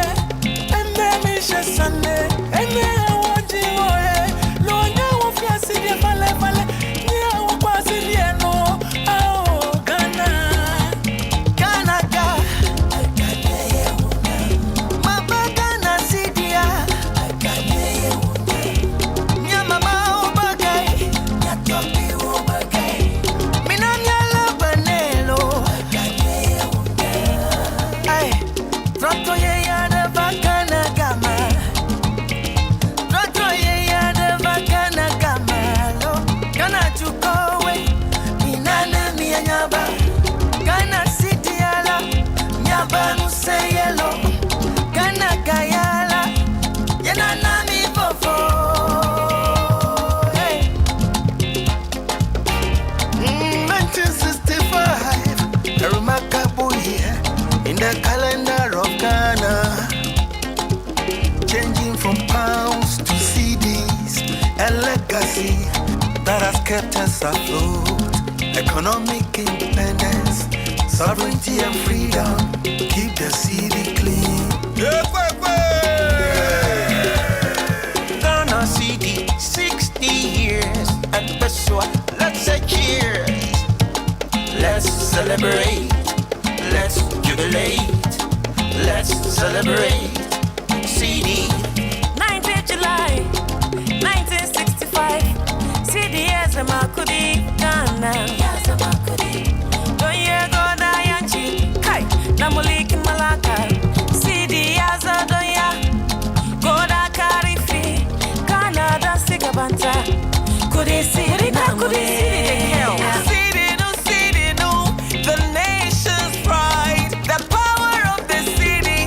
and then Misha Sunday, and then I want you, no, now of your city, Vale. The calendar of Ghana, changing from pounds to CDs, a legacy that has kept us afloat. Economic independence, sovereignty and freedom, keep the city clean. Ghana Cedi, 60 years, and Pessoa, let's say cheers. Let's celebrate. Let's jubilate, let's celebrate. Cedi. 9th July, 1965. Cedi as a Makudi, Ghana. As a Makudi. Don't you go Dayanchi, Kai, Namuliki Malaka. Cedi as a Doya, Goda Karifi, Canada Sigabanta. Could he see it? Could he see it? The nation's pride, the power of the city.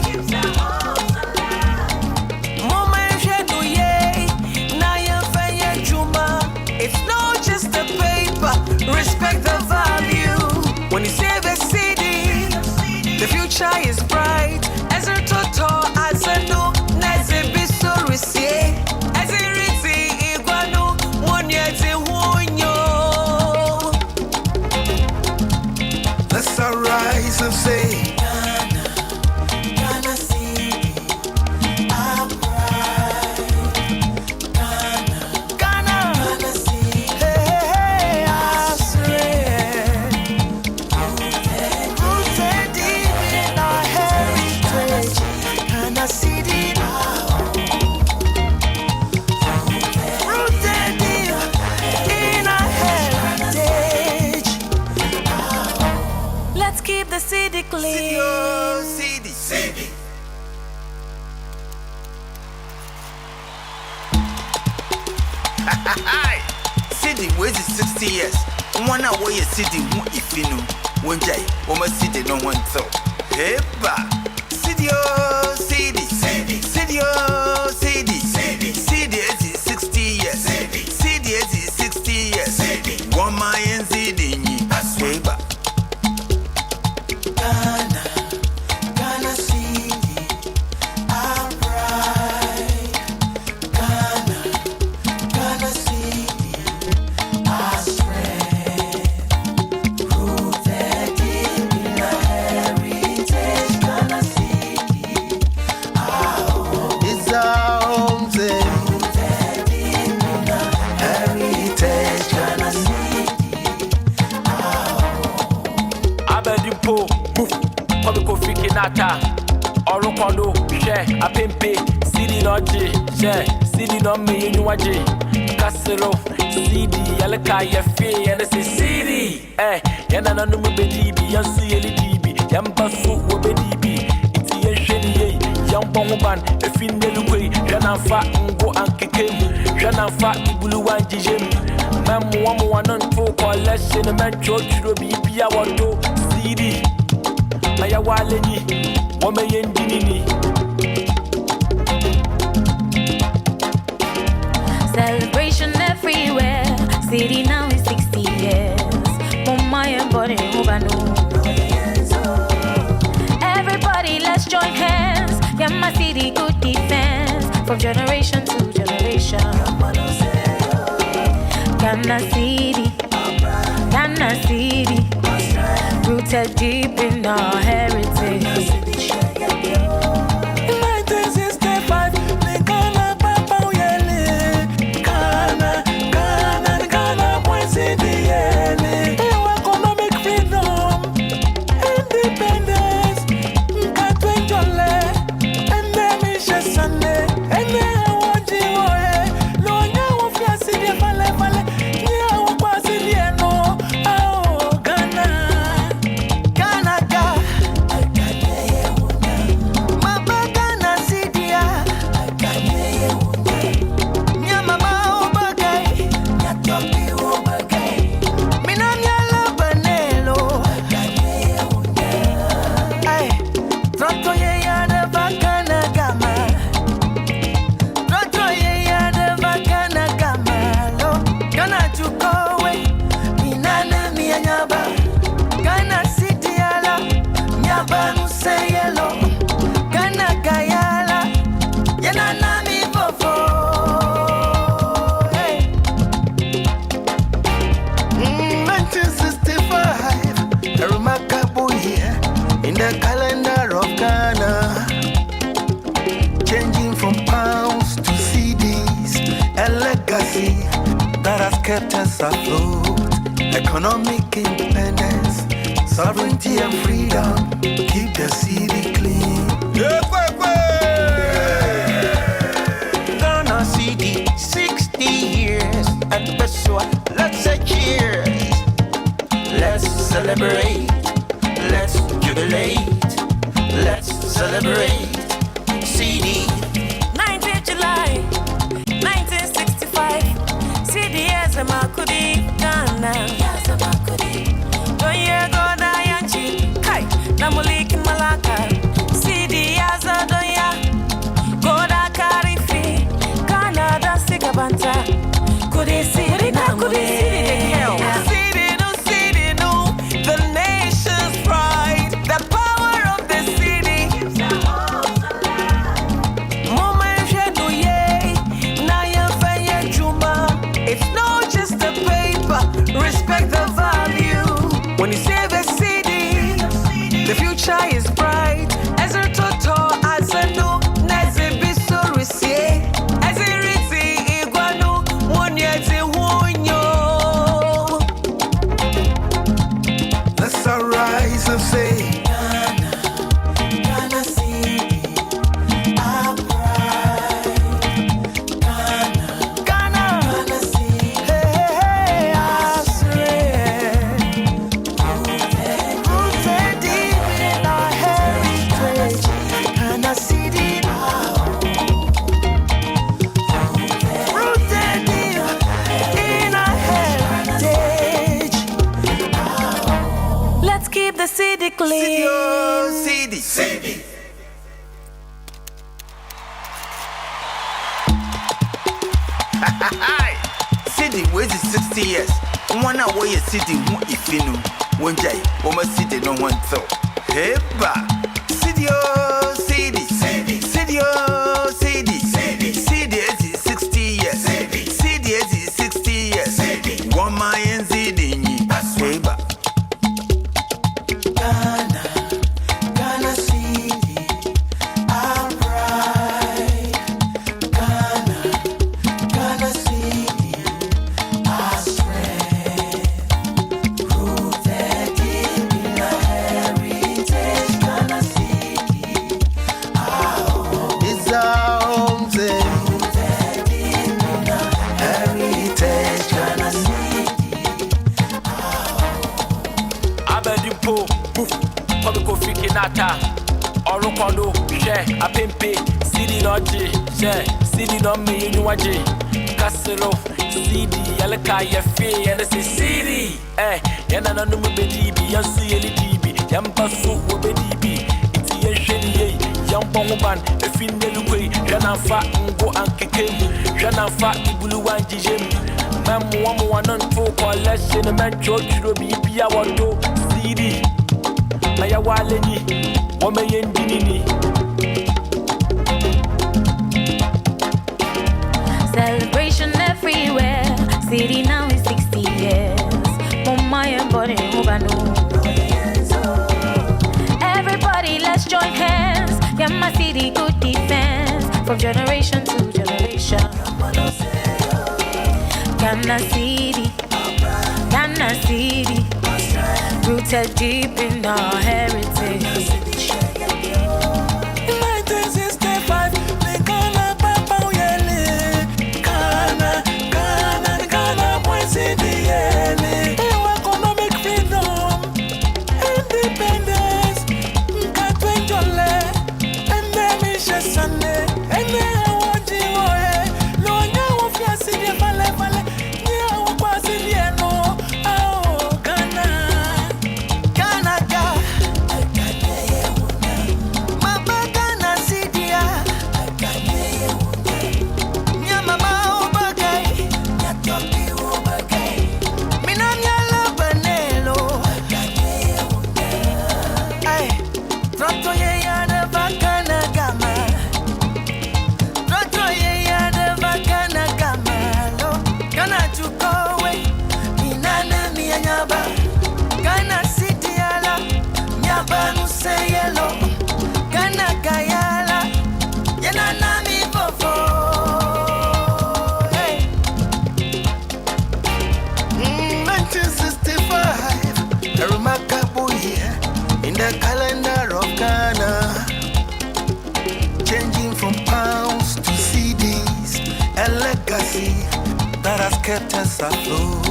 Cedi wait 60 years. One hour you Cedi if you know. One day, woman Cedi no one so. Hey ba. Cedi oh Cedi. Cedi oh Cedi. Cedi is 60 years. Cedi is 60 years. One my and Cedi. Hey ba. Ghana Cedi, our pride. Ghana Cedi, our strength. Rooted deep in our heritage. Ghana Cedi, our home. It's our home, say. Rooted deep in our heritage. Ghana Cedi, our home. Abedimpo, move. Kwabiko Fikinata, Orokodo, share, Apempe, Cedi Noji, share, Cedi no me Nuaji, Casero, Cedi, Yalaka, Yafe, and I say Cedi, Yana no Bedibi, Yansi Elidibi, Yambasu, Wobedibi, it's Yasheni, Yamboban, a Findelway, Janafa, Ngo Ankikim, Janafa, Buluan Jim, Mam one on 4 collection, a man George Robia, Wando, Cedi. Maya waleni, wame yendinini. Celebration everywhere. Cedi now is 60 years. Mama and body everybody, let's join hands. Yama Cedi, good defense from generation to generation. Ghana Cedi, Ghana Cedi. Rooted deep in our heritage. 1965, the Ghana Papa Yele. Ghana, point Cedi Yele. Economic freedom, independence. Nkatwenjole, enemishe sane, enewoji woe. Lo nyawo fia Cedi fale, nyawo kwa Cedi eno. Ghana. That has kept us afloat. Economic independence, sovereignty and freedom. Keep the city clean. Ghana Cedi, 60 years. And Pessoa, let's say cheers. Let's celebrate. Let's jubilate. Let's celebrate. Cedi. 19th July, 1965. Cedi as a Makudi, Ghana. Yes, a Makudi. Don't you go Dayanchi, Kai, Namulik Malaka. Cedi as a Doya. Goda Karifi, Canada Sigabanta. Could he see it? Could he see it? Cedi no, the nation's pride, the power of the city. Cedi wait 60 years. One hour you Cedi if you know. One day, woman Cedi no one thought. Hey, ba. Cedi, oh, Cedi. Cedi, oh, Cedi. Cedi is 60 years. Cedi is 60 years. One man Cedi. Hey, ba. Ghana Cedi, our pride. Ghana Cedi, our strength. Rooted deep in our heritage. Ghana Cedi, our home. It's our home, Rooted deep in our heritage. Ghana Cedi, Abedimpo, move, Pabiko Fikinata, Orokodo, share, a pimpe, Cedi Lodge, share, Cedi no me, you know, Casero, Cedi, Yalaka, Yafe, and it's Cedi, eh, Yana no baby, Yansi, DB, Yampasu, baby, it's a shady, Yampoman, a Findelway, Janafa, Ngo and Kikim, Janafa, Ibulu and Jim. Mam one on four collection, a man George be a window, Cedi. Maya Waleni, Woman Dini. Celebration everywhere. Cedi now is 60 years. Mama and body everybody, let's join hands. Yeah, my Cedi, good defense from generation to generation. Ghana Cedi, rooted deep in our heritage. in 1965, we Ghana Papa Yele. Ghana, point Cedi Yele. Economic freedom, independence. Nkatwenjole, enemishe sane, enewojiwoe. Lonya wofia Cedi vale. Ghana Cedi ala, nyaba nuse yelo. Ghana gayala, yena nami fofo. Hey. 1965, a remarkable year in the calendar of Ghana. Changing from pounds to CDs, a legacy that has kept us afloat.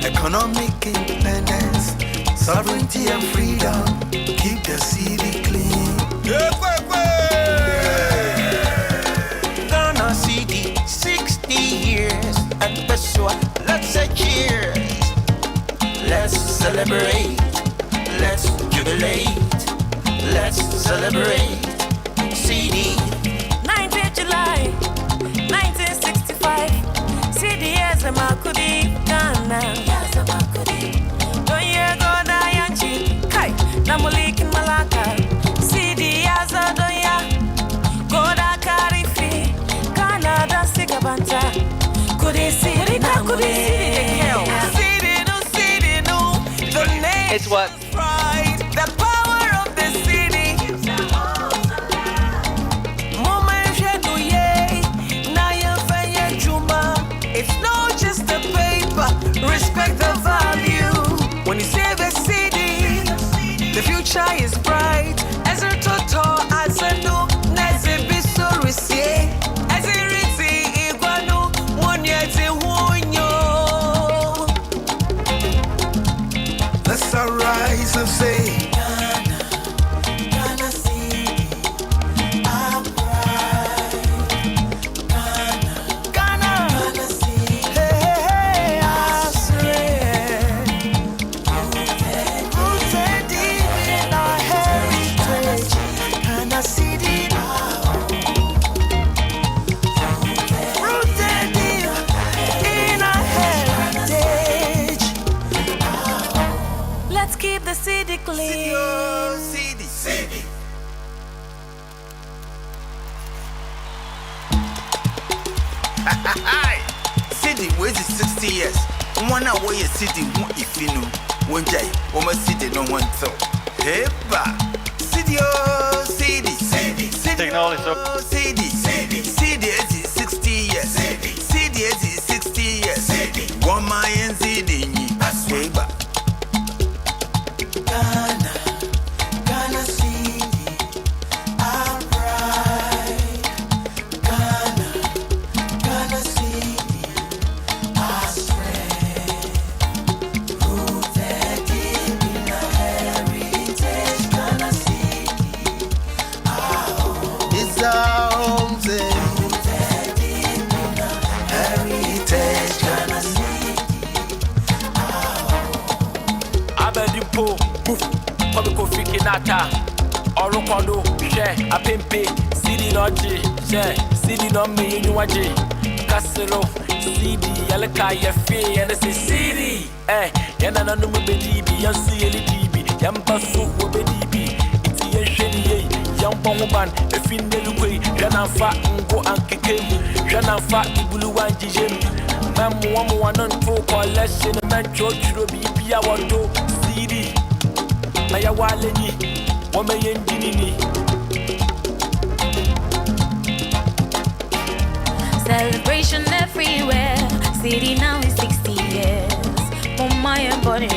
Economic independence, sovereignty and freedom, keep the city clean. Ghana Cedi, 60 years. And Pessoa, let's say cheers. Let's celebrate. Let's jubilate. Let's celebrate. Cedi. 9th July, 1965. Cedi as a Makudi, Ghana. Don't you go Dayanchi, Kai, Namulik in Malaka. Cedi as a Doya, Goda Karifi, Canada Sigabanta. Could he see it? Could he see it? Cedi no, the name. It's what? Right, the power of the city. It's not just the paper, respect the value. When you say the city, the future is bright. As a toto, as a no, as a biso risie, as a riti iguano, one yet a Let's arise Cedi wait 60 years. One hour you Cedi who if you know one day almost Cedi no one thought. Hey ba Cedi oh Cedi Technology Cedi is 60 years. Cedi is 60 years. 1 million Cedi. Hey ba Ghana Cedi. Nata, Orokodo, share, a pimpe, Cedi Lodge, share, Cedi no me in Waji, Casero, Cedi, Yalaka, Yafe, and I say Cedi, Yana no baby, and see DB, Yampasu, baby, it's a shady, young Bongoban, a fin de Luque, Jana Fat, go and Kikim, Jana Fat, Bulu and Jim, Mam one on 4 collection, man, George Roby, Piawato, Cedi. Maya Waleni, Womayan Dinini. Celebration everywhere. Cedi now is 60 years. Mumaya body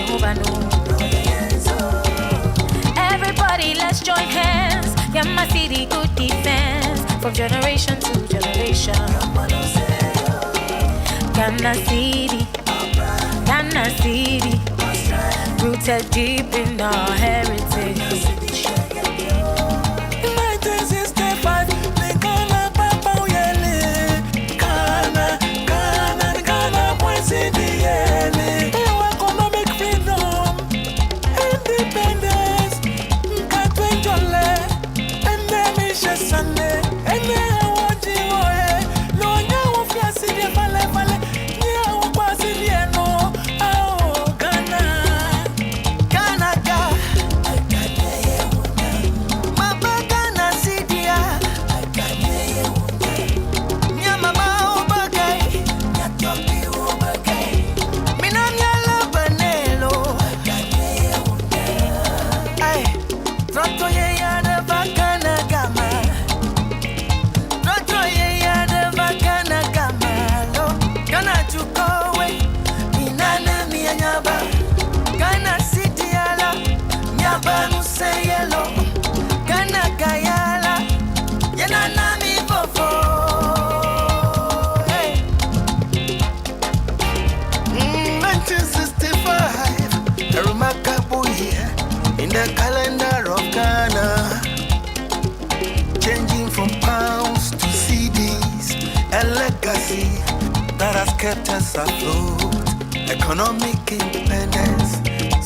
everybody, let's join hands. Yama Cedi, good defense. From generation to generation. Ghana Cedi, Ghana Cedi. Rooted deep in our heritage. 1965, Ghana, Papa, Yele, Ghana, Cedi, economic freedom, independence, Katwenjole, and then Misha Sunday, and then I want you, no, now of your city, Vale, now was in the no, oh, Ghana. In the calendar of Ghana, changing from pounds to CDs, a legacy that has kept us afloat. Economic independence,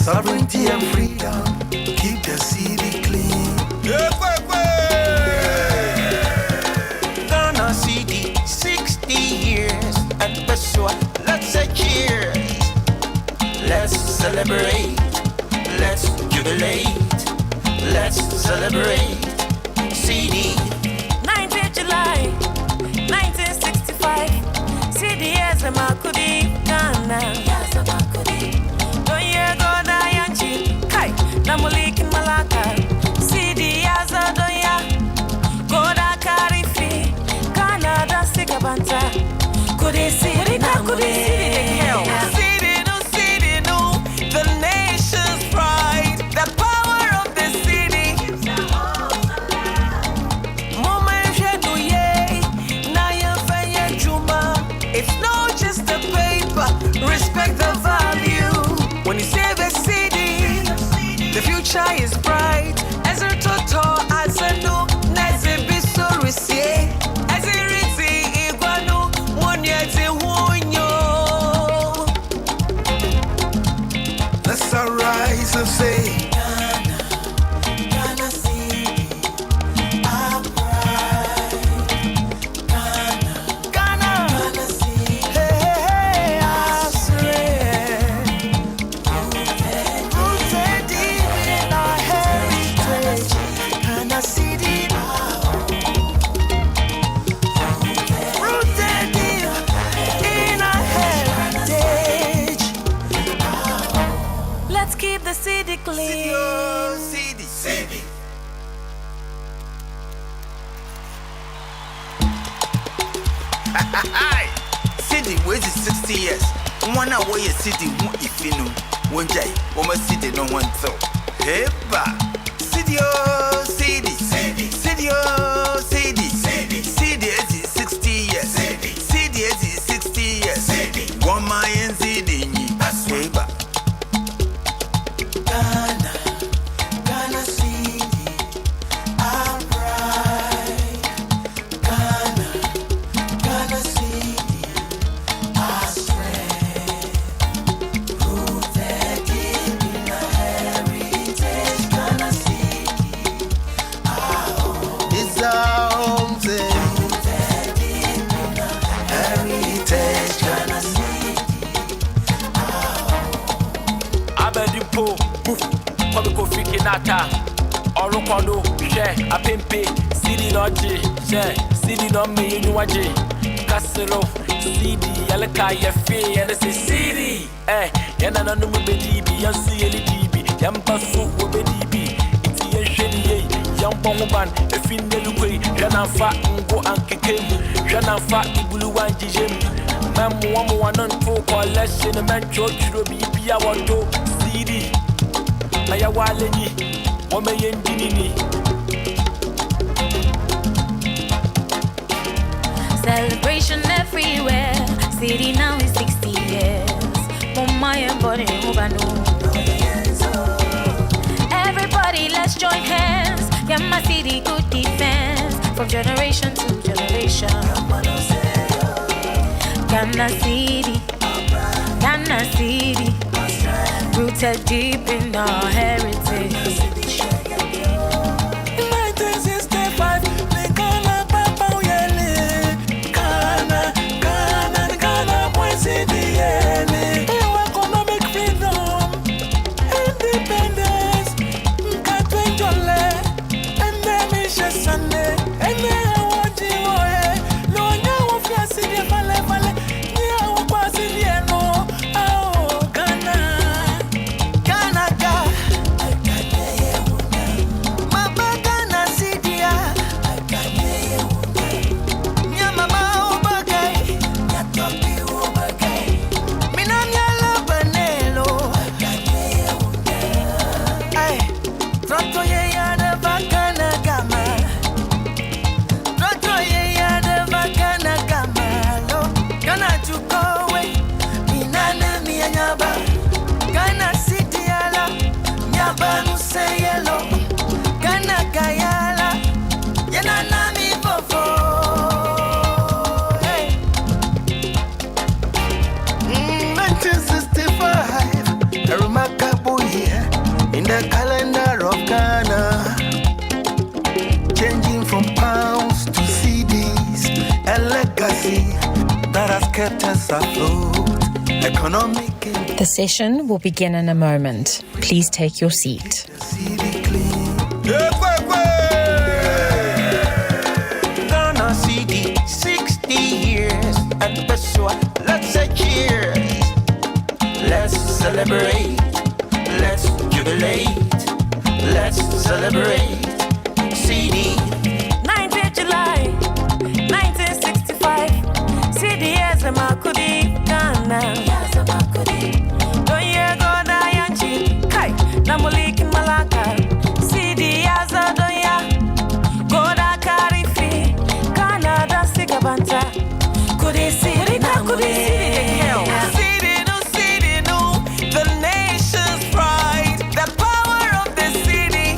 sovereignty and freedom, keep the city clean. Ghana Cedi 60 years at Pessoa. Let's say cheers. Let's celebrate. Let's jubilate, let's celebrate. Cedi 9th July 1965. Cedi as a Makudi Ghana. Don't you go Dayanchi Kai Namulik Malaka. Cedi as a Doya Goda Karifi Canada Sigabanta. Could he see it? Could he see it? Cedi no, the nation's pride, the power of the city. Cedi wait 60 years. One hour you Cedi if you know. One day, woman Cedi no one so. Heba. Cedi oh Cedi. Cedi oh Cedi. Cedi is 60 years. Cedi is 60 years. One man Cedi. Heba. Ghana Cedi. Our pride. Ghana Cedi. Our strength. Rooted deep in our heritage. Ghana Cedi. Our home. It's our home. Rooted deep in our heritage. Ghana Cedi. Abedimpo, Kwabiko Fikinata, Orokodo, Share, Apempe, Cedi Lodge, Share, Cedi no me Nuaji, Casero, Cedi, Yalaka, Yafe, and it's a Cedi, Yana no Bedibi, Yansi Elibi, Yampasu, Bedibi, it's Yasheni, Yampoman, a Findelway, Janafa, Ngo Ankekemu, Janafa, Ibuluan Jim. Man, one on folk or less in a man church will be our door. Cedi, Ayawaleni, Womayan Dini. Celebration everywhere. Cedi now is 60 years. Mama and body everybody, let's join hands. Yeah, my Cedi, good defense from generation to generation. Ghana Cedi, rooted deep in our heritage. 1965, the Ghana Papa Yele, Ghana, boy Cedi Yele. Economic freedom, independence, Katwenjole, and then Misha Sunday, and then I want you, no, now of your city, Vale. In the calendar of Ghana, changing from pounds to CDs, a legacy that has kept us afloat. Economic. The session will begin in a moment. Please take your seat. Ghana Cedi, 60 years, and let's say cheers. Let's celebrate. Let's jubilate, let's celebrate. Cedi. 9th July, 1965. Cedi as a Makudi, Ghana. Don't you go Dayanchi, Kai, Namulik in Malaka. Cedi as a Doya, Goda Karifi, Canada Sigabanta. Could he see it? Could he see it? Cedi no, the nation's pride, the power of the city.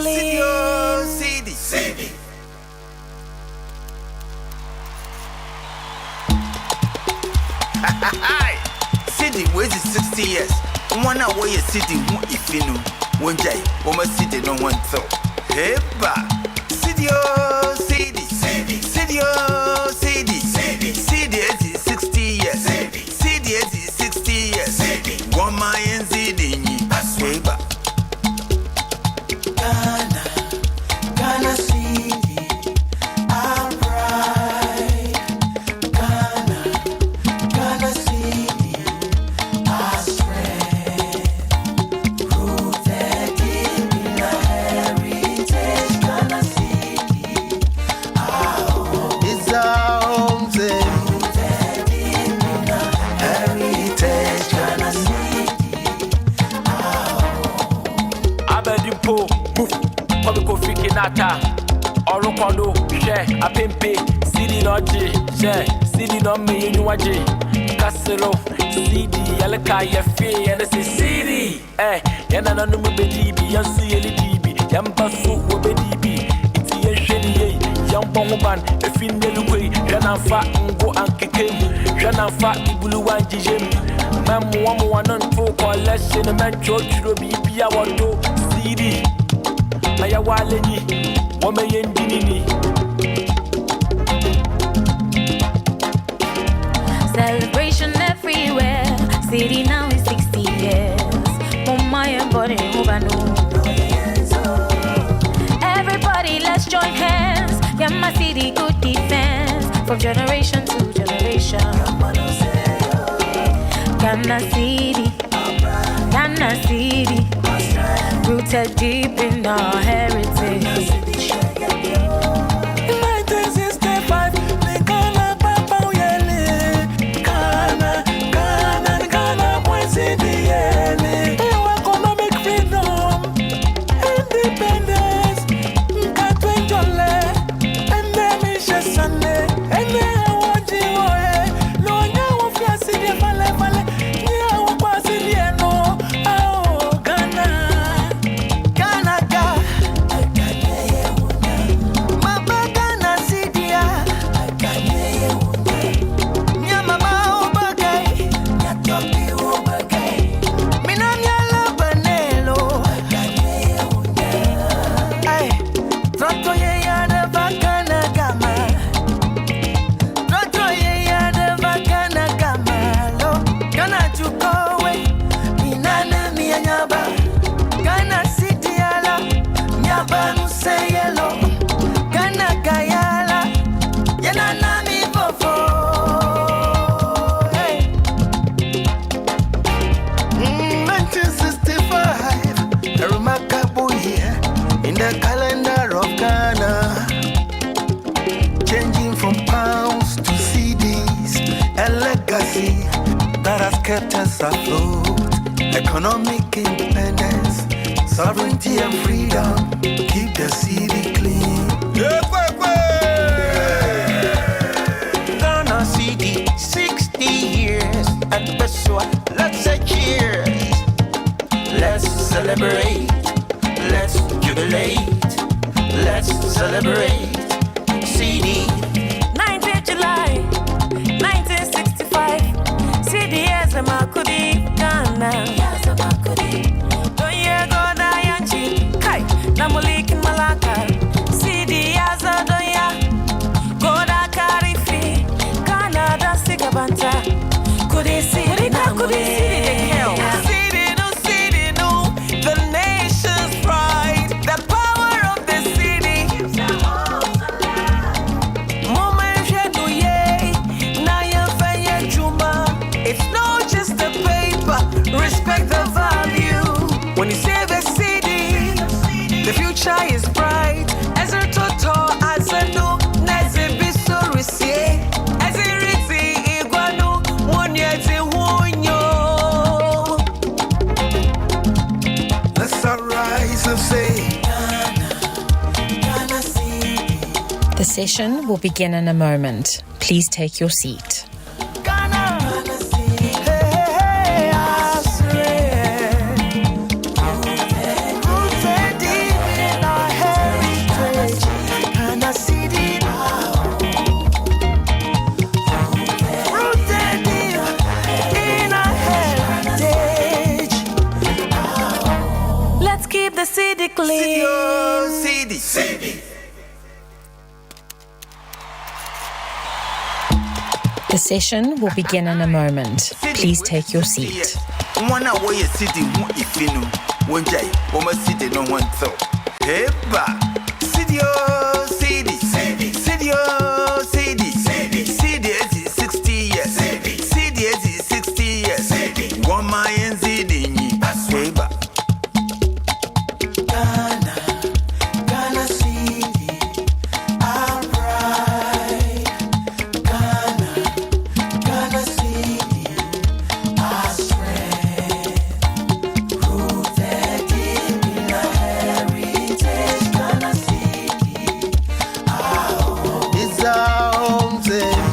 Cedi, oh, Cedi, Cedi. Cedi, where's the 60 years? One hour, you Cedi, if you know, one day, woman Cedi, no one thought. Hey, ba, Cedi, oh, Cedi, Cedi, Cedi, oh, Cedi, Cedi, Cedi, is 60 years. Cedi, is 60 years. One my and Cedi, I swear, ba. Ghana, Ghana Cedi, our pride. Ghana, Ghana Cedi, our strength. Rooted deep in our heritage. Ghana Cedi, our home. It's our home, say. Rooted deep in our heritage. Ghana Cedi, our home. Abedimpo, move, Kwabiko Fikinata, Orokodo, share, Apempe, Cedi Noji, share, Cedi no me Nuaji, Casero, Cedi, Yalaka, Yafi, and it's Cedi, Yana no Bedibi, Yansu Yelidibi, Yambasu, Bedibi, it's Yasheni, Yamboman, a Findelway, Janafa, Ngo Ankikim, Janafa, Buluan Jim, Mam one on two collection, a man George Robi, Pia Wando, Cedi. Ayawaleni, Womayendini. Celebration everywhere. Cedi now is 60 years. Mama and body everybody, let's join hands. Yeah, my Cedi good defense from generation to generation. Ghana Cedi, Ghana Cedi, rooted deep in our heritage. 1965, the Ghana Papa Yele. Ghana, Ghana, Ghana, boy, Cedi Yele. Economic freedom, independence, Nkatwenjole, and then Misha Sunday, and then I want you, no, now of your city, Vale, now of our city, no, oh, Ghana. Ghana, Mama Ghana Cedi, Nya Mama Obagay, Nya Topi Obagay, Minanya Labanelo, ay, Troto ye ya de Vakana Gama, Troto ye ya de Vakana Gama, lo, Ghana Chukowe, Minana Mianyaba, Ghana Cedi ala, Nyaba Nuseyelo, Ghana Gayala, Yana Nami Fofo. Hey. 1965, a remarkable year in the calendar of Ghana. Changing from pounds to CDs, a legacy that has kept us afloat. Economic independence, sovereignty and freedom, keep the city clean. Ghana Cedi, 60 years at Beswa. Let's say cheers. Let's celebrate. Let's jubilate. Let's celebrate. Cedi. 19th July, 1965. Cedi as a Makudi, Ghana. Don't you go Dayanchi, Kai, Namulik in Malaka. Cedi as a Doya, Goda Karifi, Canada Sigabanta. Could he see it? Could he see it? Cedi no, the nation's pride, the power of the city. Mama Sheduye, Naya Faya Juma. It's not just the paper, respect the value. When you say the city, the future is bright. As a toto, as a no, as a biso risie, as a riti iguano, one yet a wonyo. Let's arise and say, Ghana Cedi. The session will begin in a moment. Please take your seat. Rooted deep in our session will begin in a moment. Please take your seat. One hour is sitting if you know one day, woman sitting on one thought. Hey, ba, Cedi, Cedi, Cedi, Cedi, Cedi, Cedi is 60 years, Cedi is 60 years, one my and Cedi, hey, ba. Ghana Cedi, alright. Ghana Cedi, our strength, rooted deep in our heritage. Ghana Cedi, our home. It's our home,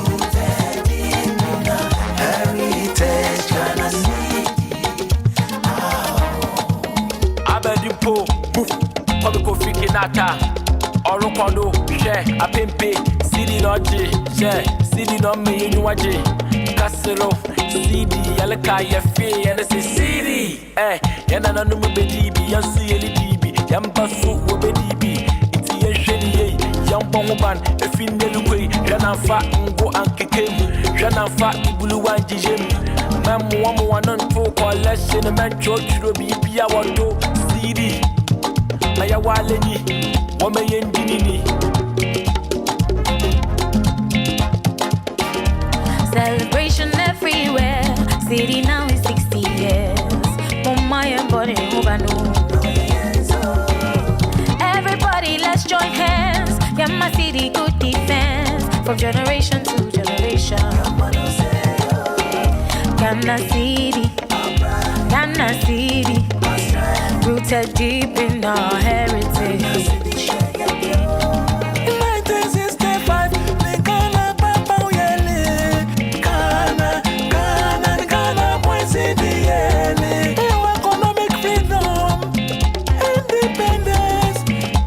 rooted deep in our heritage. Ghana Cedi, our home. Abedimpo, move, Kwabiko Fikinata, Orokodo, share, Apempe, Cedi Noji, share, Cedi no me Nuaji, Casero, Cedi, Yalaka, Yafi, and it's Cedi, Yana no Bedibi, Yansu Yelibi, Yambasu, Bedibi, it's Yasheni, Yamboman, a Findelway, Janafa, Ngo Ankikim, Janafa, Buluan Jim, Mam 112 collection, a man George Robi, Pia Wando, Cedi. Ayawaleni, Womayendini. Celebration everywhere. Cedi now is 60 years. Mama and body everybody, let's join hands. Yeah, my Cedi good defense from generation to generation. Ghana Cedi, Ghana Cedi, rooted deep in our heritage. 1965, the Ghana Papa Yele, Ghana, boy Cedi Yele. Economic freedom, independence,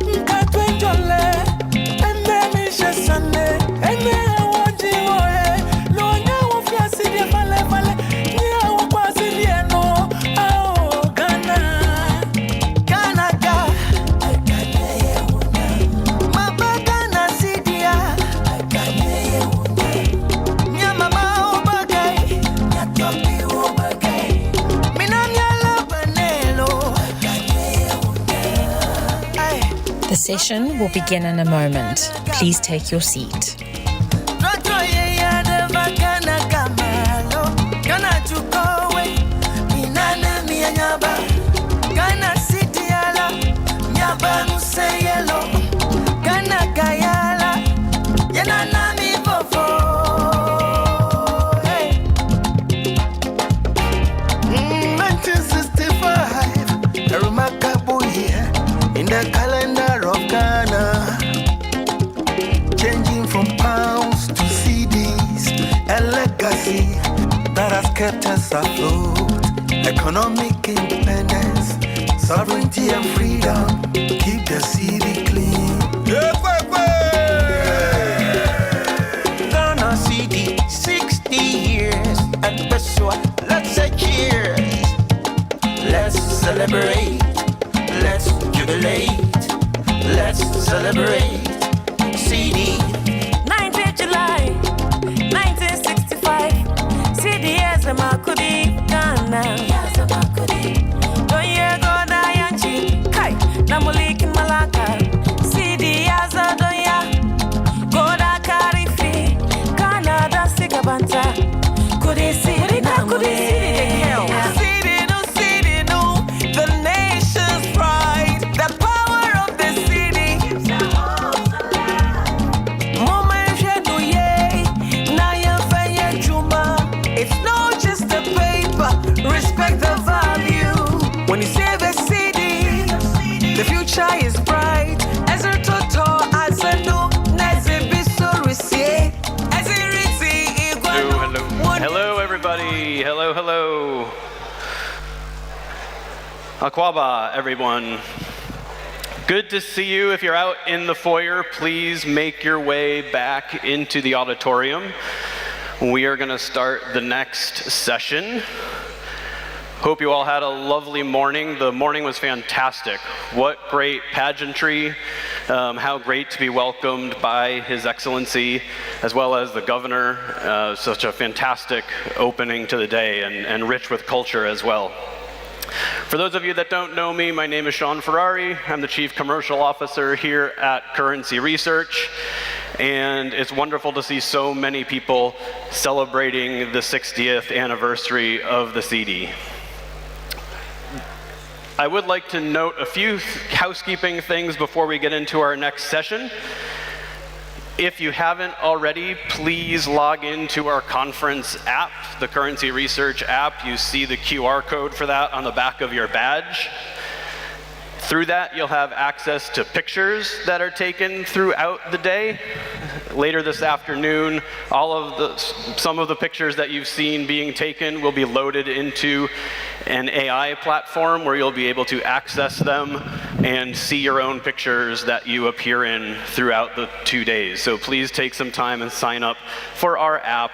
Nkatwenjole, and then Sunday, and then Wajiwoe, no nyawo fia Cedi fale, nyawo kwa Cedi no, Ghana. The session will begin in a moment. Please take your seat. In the calendar of Ghana, changing from pounds to CDs, a legacy that has kept us afloat. Economic independence, sovereignty and freedom, keep the city clean. Ghana Cedi, 60 years at Beswa. Let's say cheers. Let's celebrate. Let's jubilate, let's celebrate. Cedi. 9th July, 1965. Cedi as a Makudi, Ghana. Don't you go Dayanchi, Kai, Namulik in Malaka. Cedi as a Doya, Goda Karifi, Canada Sigabanta. Could he see it? Could he see it? When you save a Cedi, the future is bright. As a toto, as a no, as a bisorusie, as a ritzy, Hello, everybody. Hello. Akwaba, everyone. Good to see you. If you're out in the foyer, please make your way back into the auditorium. We are going to start the next session. Hope you all had a lovely morning. The morning was fantastic. What great pageantry. How great to be welcomed by His Excellency, as well as the governor. Such a fantastic opening to the day and rich with culture as well. For those of you that don't know me, my name is Sean Ferrari. I'm the Chief Commercial Officer here at Currency Research. And it's wonderful to see so many people celebrating the 60th anniversary of the Cedi. I would like to note a few housekeeping things before we get into our next session. If you haven't already, please log into our conference app, the Currency Research app. You see the QR code for that on the back of your badge. Through that, you'll have access to pictures that are taken throughout the day. Later this afternoon, some of the pictures that you've seen being taken will be loaded into an AI platform where you'll be able to access them and see your own pictures that you appear in throughout the 2 days. So please take some time and sign up for our app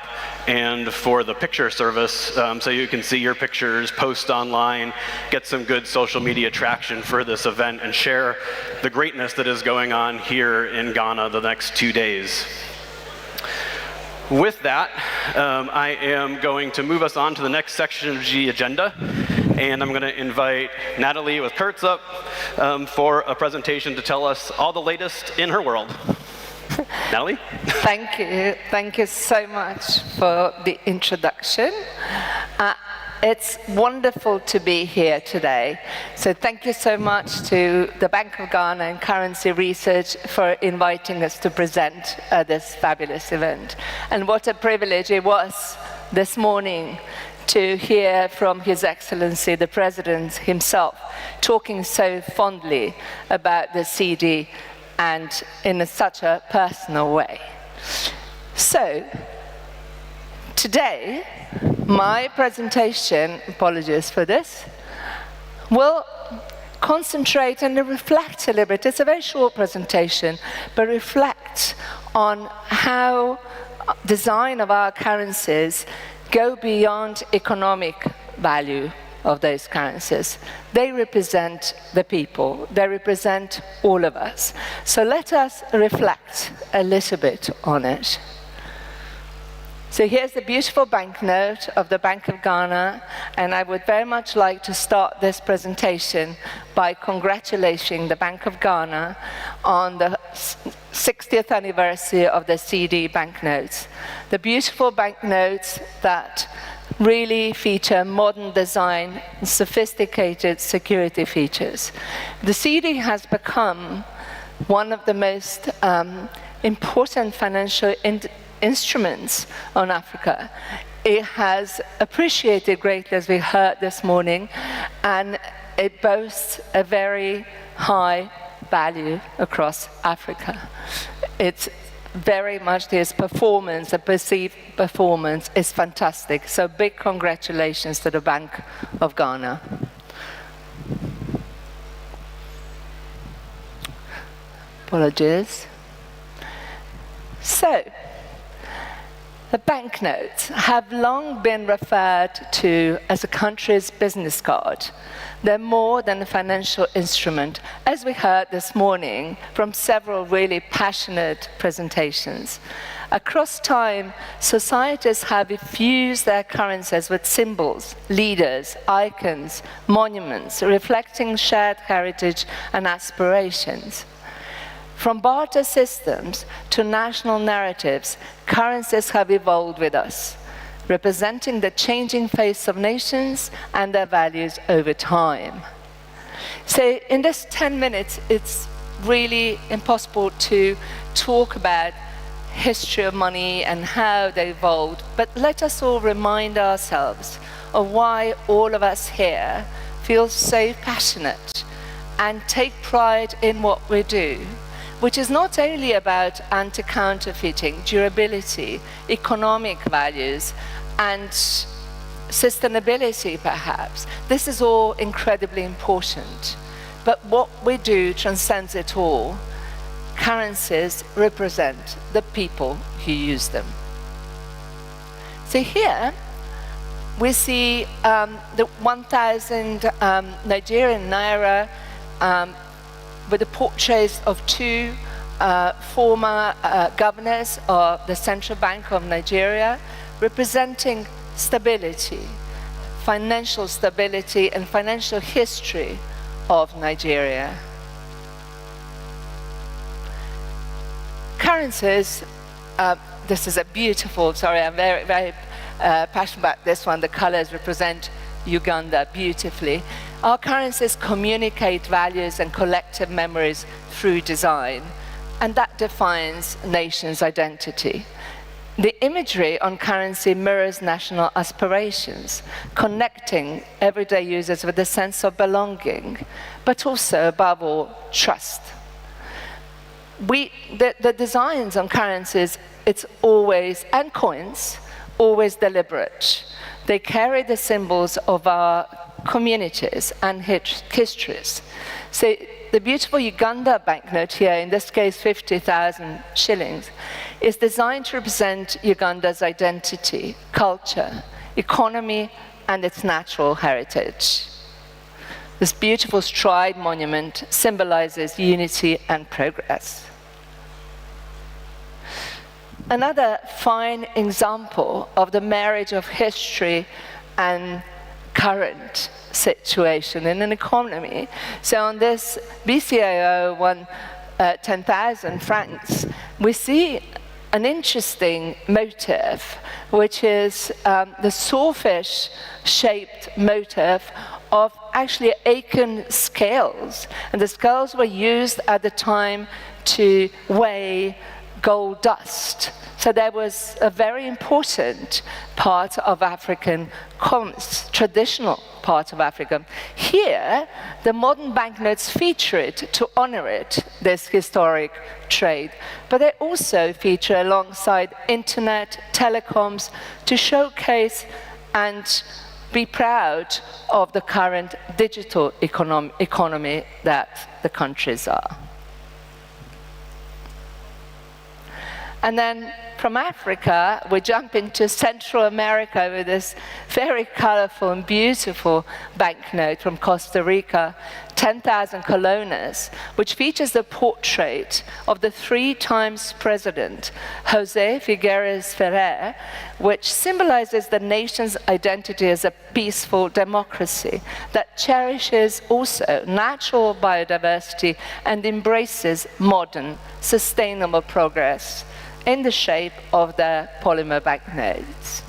and for the picture service so you can see your pictures, post online, get some good social media traction for this event, and share the greatness that is going on here in Ghana the next 2 days. With that, I am going to move us on to the next section of the agenda, and I'm going to invite Natalie with Kurtz up for a presentation to tell us all the latest in her world. Natalie? Thank you so much for the introduction. It's wonderful to be here today. So thank you so much to the Bank of Ghana and Currency Research for inviting us to present this fabulous event. And what a privilege it was this morning to hear from His Excellency, the President himself, talking so fondly about the Cedi and in such a personal way. So, today, my presentation, apologies for this, will concentrate and reflect a little bit. It's a very short presentation, but reflect on how design of our currencies go beyond economic value of those currencies. They represent the people. They represent all of us. So let us reflect a little bit on it. So here's the beautiful banknote of the Bank of Ghana, and I would very much like to start this presentation by congratulating the Bank of Ghana on the 60th anniversary of the Cedi banknotes. The beautiful banknotes that really feature modern design and sophisticated security features. The Cedi has become one of the most important financial instruments on Africa. It has appreciated greatly, as we heard this morning, and it boasts a very high value across Africa. It's very much this performance, the perceived performance is fantastic. So big congratulations to the Bank of Ghana. Apologies. So, the banknotes have long been referred to as a country's business card. They're more than a financial instrument, as we heard this morning from several really passionate presentations. Across time, societies have infused their currencies with symbols, leaders, icons, monuments, reflecting shared heritage and aspirations. From barter systems to national narratives, currencies have evolved with us, representing the changing face of nations and their values over time. So in this 10 minutes, it's really impossible to talk about history of money and how they evolved, but let us all remind ourselves of why all of us here feel so passionate and take pride in what we do, which is not only about anti-counterfeiting, durability, economic values, and sustainability, perhaps. This is all incredibly important. But what we do transcends it all. Currencies represent the people who use them. So here, We see the 1,000 Nigerian naira with the portraits of two former governors of the Central Bank of Nigeria, representing stability, financial stability and financial history of Nigeria. Currencies, this is a beautiful, sorry, I'm very passionate about this one. The colors represent Uganda beautifully. Our currencies communicate values and collective memories through design, and that defines a nation's identity. The imagery on currency mirrors national aspirations, connecting everyday users with a sense of belonging, but also, above all, trust. The designs on currencies, it's always, and coins, always deliberate. They carry the symbols of our communities and histories. So the beautiful Uganda banknote here, in this case 50,000 shillings, is designed to represent Uganda's identity, culture, economy, and its natural heritage. This beautiful stride monument symbolizes unity and progress. Another fine example of the marriage of history and current situation in an economy. So on this BCAO 10,000 francs, we see an interesting motif, which is the swordfish-shaped motif of actually acorn scales. And the scales were used at the time to weigh gold dust. So that was a very important part of African commerce, traditional part of Africa. Here, the modern banknotes feature it to honor it, this historic trade. But they also feature alongside internet, telecoms, to showcase and be proud of the current digital economy that the countries are. And then from Africa, we jump into Central America with this very colorful and beautiful banknote from Costa Rica, 10,000 colones, which features the portrait of the 3-time president, Jose Figueres Ferrer, which symbolizes the nation's identity as a peaceful democracy that cherishes also natural biodiversity and embraces modern, sustainable progress in the shape of the polymer banknotes.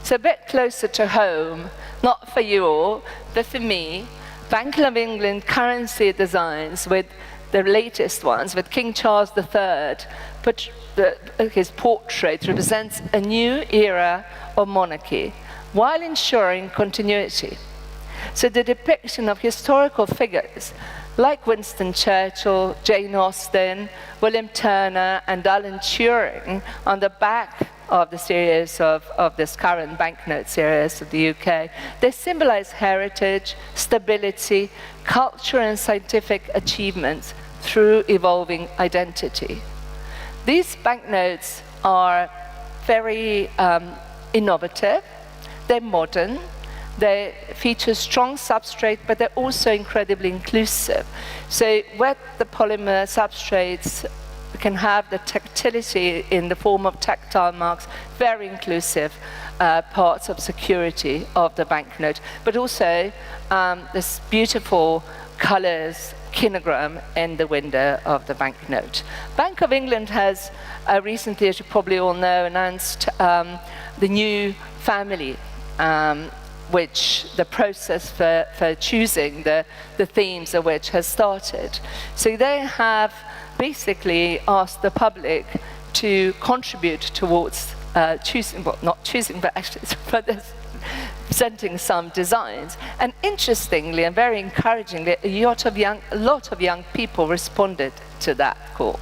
So a bit closer to home, not for you all, but for me, Bank of England currency designs with the latest ones, with King Charles III, but his portrait represents a new era of monarchy, while ensuring continuity. So the depiction of historical figures like Winston Churchill, Jane Austen, William Turner, and Alan Turing on the back of the series of this current banknote series of the UK, they symbolize heritage, stability, culture, and scientific achievements through evolving identity. These banknotes are very innovative, they're modern, they feature strong substrate, but they're also incredibly inclusive. So where the polymer substrates can have the tactility in the form of tactile marks, very inclusive parts of security of the banknote, but also this beautiful colors kinogram in the window of the banknote. Bank of England has recently, as you probably all know, announced the new family, which the process for choosing the themes of which has started. So they have basically asked the public to contribute towards choosing, well, not choosing, but actually presenting some designs. And interestingly and very encouragingly, a lot of young people responded to that call.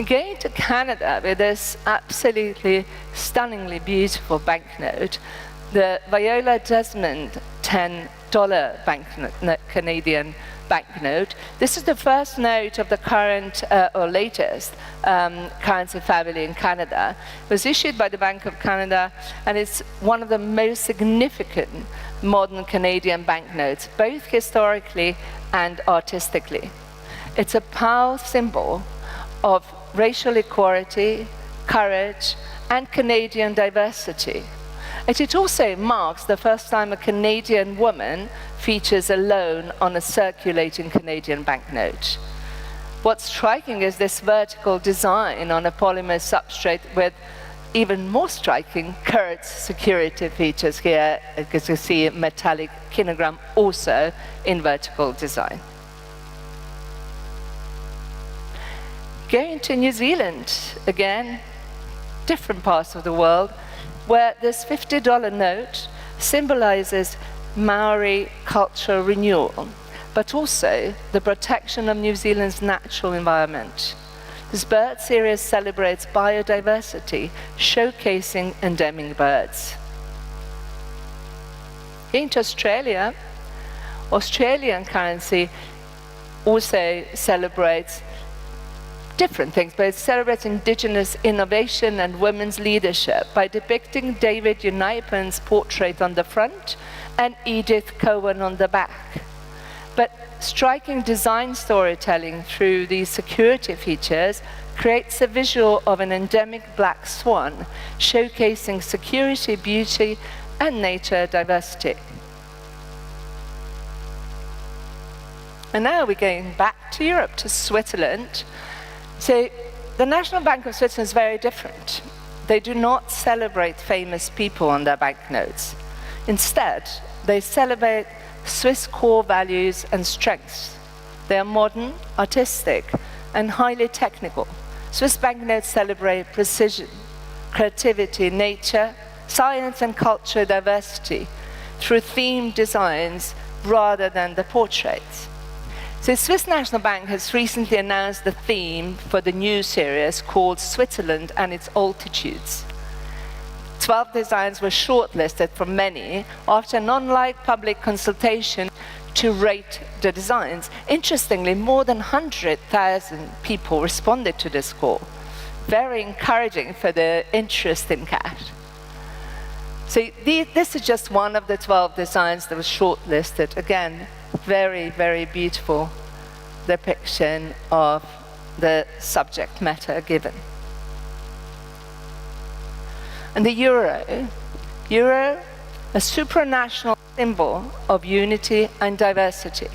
Going to Canada with this absolutely stunningly beautiful banknote, the Viola Desmond $10 banknote, Canadian banknote. This is the first note of the current or latest currency family in Canada. It was issued by the Bank of Canada, and it's one of the most significant modern Canadian banknotes, both historically and artistically. It's a powerful symbol of racial equality, courage, and Canadian diversity. And it also marks the first time a Canadian woman features alone on a circulating Canadian banknote. What's striking is this vertical design on a polymer substrate with even more striking curved security features here, because you see a metallic kinogram also in vertical design. Going to New Zealand, again, different parts of the world, where this $50 note symbolizes Maori cultural renewal, but also the protection of New Zealand's natural environment. This bird series celebrates biodiversity, showcasing endemic birds. Going to Australia, Australian currency also celebrates different things, but it celebrates Indigenous innovation and women's leadership by depicting David Unaipan's portrait on the front and Edith Cowan on the back. But striking design storytelling through these security features creates a visual of an endemic black swan, showcasing security, beauty, and nature diversity. And now we're going back to Europe, to Switzerland. So the National Bank of Switzerland is very different. They do not celebrate famous people on their banknotes. Instead, they celebrate Swiss core values and strengths. They are modern, artistic, and highly technical. Swiss banknotes celebrate precision, creativity, nature, science, and culture diversity through themed designs rather than the portraits. So Swiss National Bank has recently announced the theme for the new series called Switzerland and its Altitudes. 12 designs were shortlisted from many after an online public consultation to rate the designs. Interestingly, more than 100,000 people responded to this call. Very encouraging for the interest in cash. So this is just one of the 12 designs that was shortlisted. Again, very, very beautiful depiction of the subject matter given. And the euro, a supranational symbol of unity and diversity.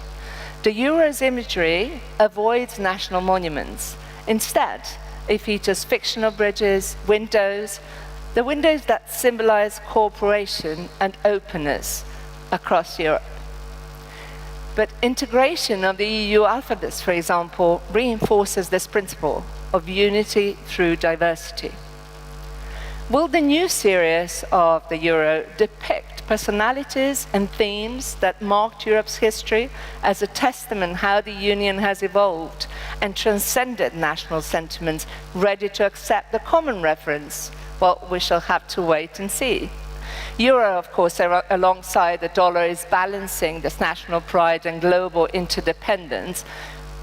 The euro's imagery avoids national monuments. Instead, it features fictional bridges, windows, the windows that symbolize cooperation and openness across Europe. But integration of the EU alphabets, for example, reinforces this principle of unity through diversity. Will the new series of the euro depict personalities and themes that marked Europe's history as a testament how the Union has evolved and transcended national sentiments, ready to accept the common reference? Well, we shall have to wait and see. Euro, of course, alongside the dollar, is balancing this national pride and global interdependence,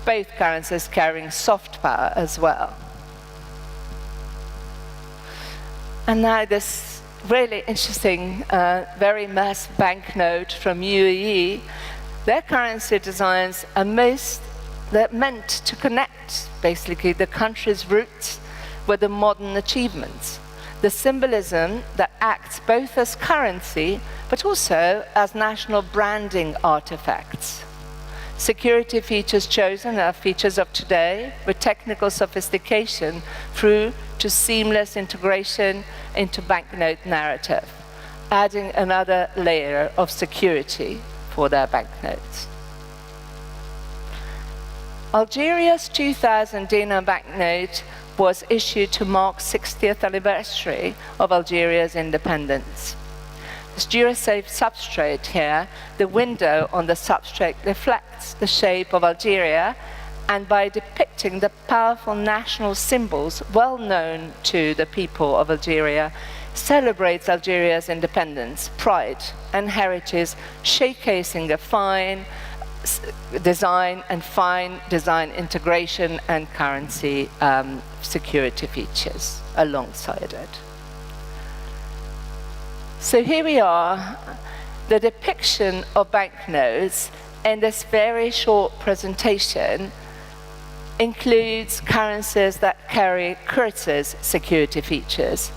both currencies carrying soft power as well. And now this really interesting, very massive banknote from UAE. Their currency designs are they're meant to connect, basically, the country's roots with the modern achievements. The symbolism that acts both as currency, but also as national branding artifacts. Security features chosen are features of today, with technical sophistication through to seamless integration into banknote narrative, adding another layer of security for their banknotes. Algeria's 2000 dinar banknote was issued to mark 60th anniversary of Algeria's independence. This Durasafe substrate here, the window on the substrate reflects the shape of Algeria, and by depicting the powerful national symbols well known to the people of Algeria, celebrates Algeria's independence, pride, and heritage, showcasing a fine design and fine design integration and currency security features alongside it. So here we are, the depiction of banknotes in this very short presentation includes currencies that carry Kurtz's security features,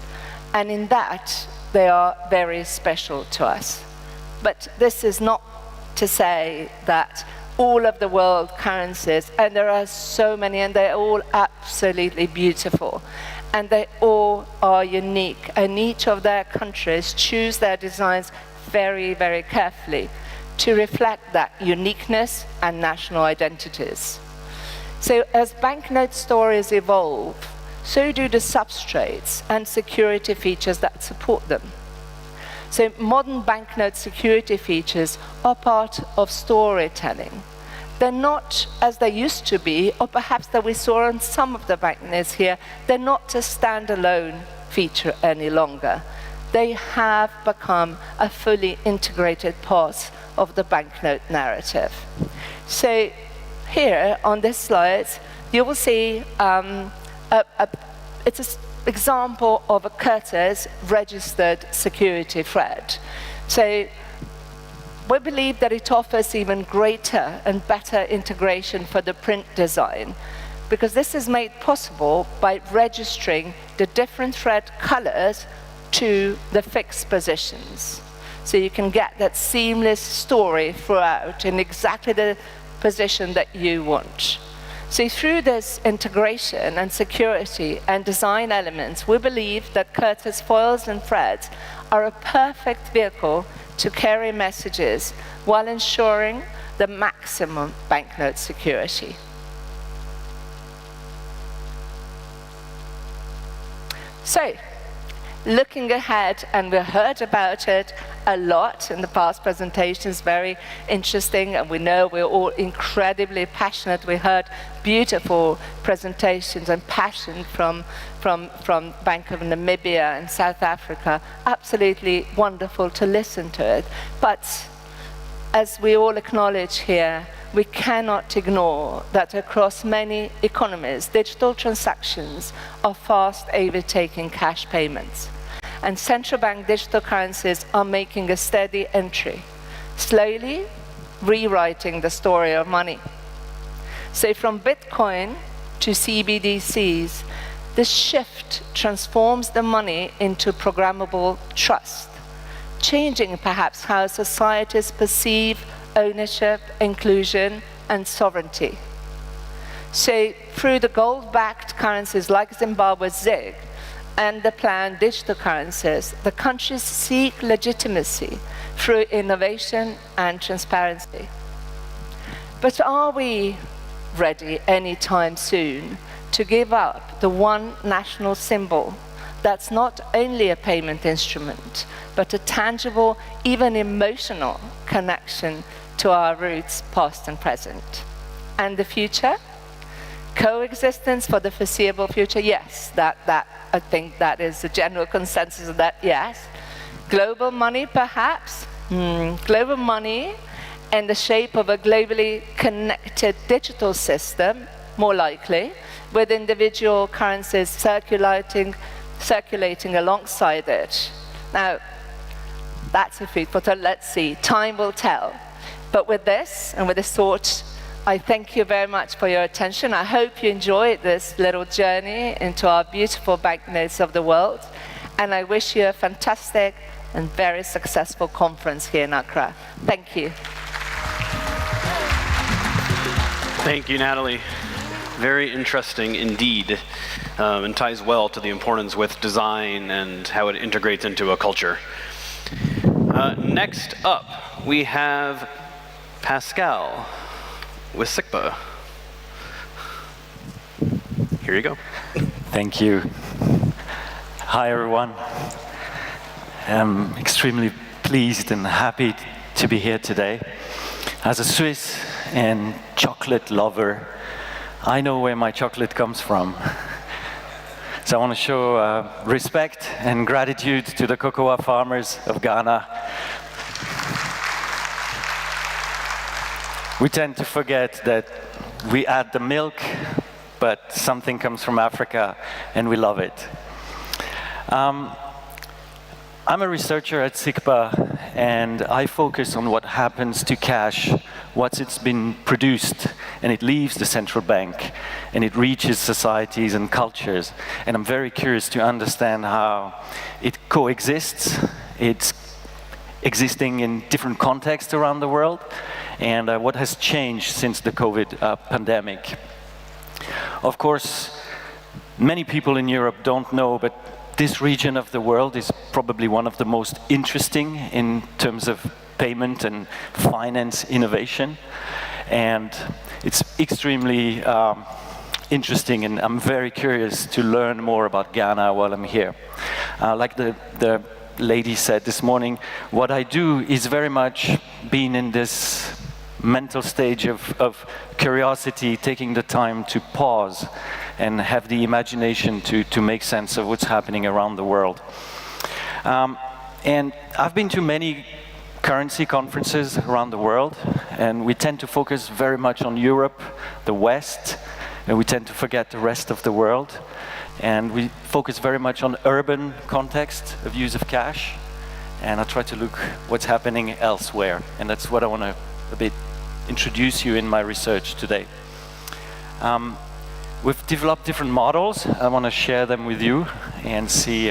and in that they are very special to us. But this is not to say that all of the world currencies, and there are so many, and they're all absolutely beautiful, and they all are unique, and each of their countries choose their designs very, very carefully to reflect that uniqueness and national identities. So as banknote stories evolve, so do the substrates and security features that support them. So modern banknote security features are part of storytelling. They're not as they used to be, or perhaps that we saw on some of the banknotes here, they're not a standalone feature any longer. They have become a fully integrated part of the banknote narrative. So here on this slide, you will see it's an example of a Curtis registered security thread. So we believe that it offers even greater and better integration for the print design, because this is made possible by registering the different thread colors to the fixed positions. So you can get that seamless story throughout in exactly the position that you want. So through this integration and security and design elements, we believe that Curtis foils and threads are a perfect vehicle to carry messages while ensuring the maximum banknote security. So, looking ahead, and we heard about it a lot in the past presentations, very interesting, and we know we're all incredibly passionate. We heard beautiful presentations and passion from Bank of Namibia and South Africa. Absolutely wonderful to listen to it. But as we all acknowledge here, we cannot ignore that across many economies, digital transactions are fast overtaking cash payments. And central bank digital currencies are making a steady entry, slowly rewriting the story of money. So from Bitcoin to CBDCs, this shift transforms the money into programmable trust, changing perhaps how societies perceive ownership, inclusion, and sovereignty. So through the gold-backed currencies like Zimbabwe's ZiG and the planned digital currencies, the countries seek legitimacy through innovation and transparency. But are we ready anytime soon to give up the one national symbol that's not only a payment instrument, but a tangible, even emotional connection to our roots, past and present? And the future? Coexistence for the foreseeable future? Yes, I think that is the general consensus of that, yes. Global money, perhaps? Global money in the shape of a globally connected digital system, more likely, with individual currencies circulating alongside it. Now, that's a food for thought. Let's see, time will tell. But with this, and with this thought, I thank you very much for your attention. I hope you enjoyed this little journey into our beautiful banknotes of the world. And I wish you a fantastic and very successful conference here in Accra. Thank you. Thank you, Natalie. Very interesting indeed, and ties well to the importance with design and how it integrates into a culture. Next up, we have Pascal with SICPA. Here you go. Thank you. Hi, everyone. I'm extremely pleased and happy to be here today. As a Swiss and chocolate lover, I know where my chocolate comes from. So I want to show respect and gratitude to the cocoa farmers of Ghana. We tend to forget that we add the milk, but something comes from Africa and we love it. I'm a researcher at SICPA, and I focus on what happens to cash once it's been produced and it leaves the central bank and it reaches societies and cultures. And I'm very curious to understand how it coexists. It's existing in different contexts around the world, and what has changed since the COVID pandemic. Of course, many people in Europe don't know, but this region of the world is probably one of the most interesting in terms of payment and finance innovation. And it's extremely interesting, and I'm very curious to learn more about Ghana while I'm here. Like the lady said this morning, what I do is very much being in this mental stage of curiosity, taking the time to pause and have the imagination to make sense of what's happening around the world. And I've been to many currency conferences around the world, and we tend to focus very much on Europe, the West, and we tend to forget the rest of the world. And we focus very much on urban context of use of cash, and I try to look what's happening elsewhere, and that's what I want to a bit introduce you in my research today. We've developed different models. I want to share them with you and see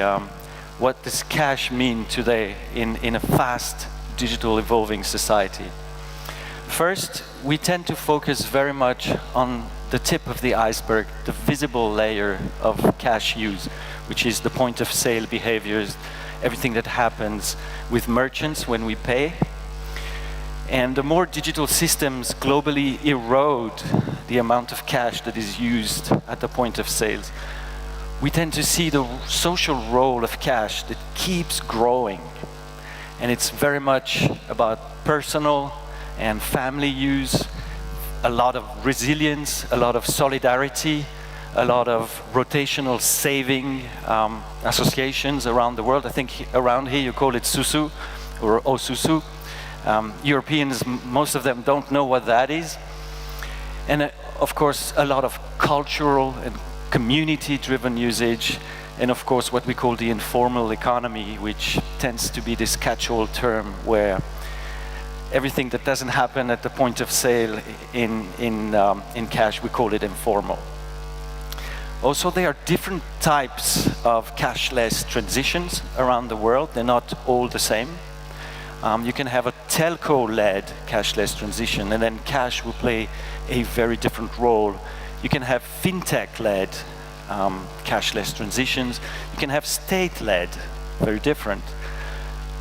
what does cash mean today in a fast digital evolving society. First, we tend to focus very much on the tip of the iceberg, the visible layer of cash use, which is the point of sale behaviors, everything that happens with merchants when we pay. And the more digital systems globally erode the amount of cash that is used at the point of sales, we tend to see the social role of cash that keeps growing. And it's very much about personal and family use, a lot of resilience, a lot of solidarity, a lot of rotational saving associations around the world. I think around here you call it susu or osusu. Europeans, most of them don't know what that is. And of course, a lot of cultural and community-driven usage, and of course what we call the informal economy, which tends to be this catch-all term where everything that doesn't happen at the point of sale in cash, we call it informal. Also, there are different types of cashless transitions around the world. They're not all the same. You can have a telco-led cashless transition, and then cash will play a very different role. You can have fintech-led cashless transitions. You can have state-led, very different,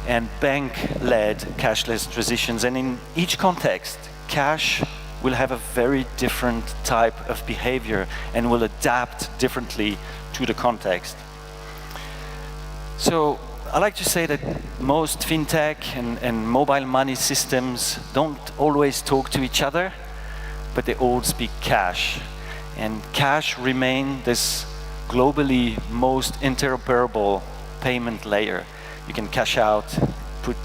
and bank-led cashless transitions. And in each context, cash will have a very different type of behavior and will adapt differently to the context. So I like to say that most fintech and mobile money systems don't always talk to each other, but they all speak cash. And cash remains this globally most interoperable payment layer. You can cash out, put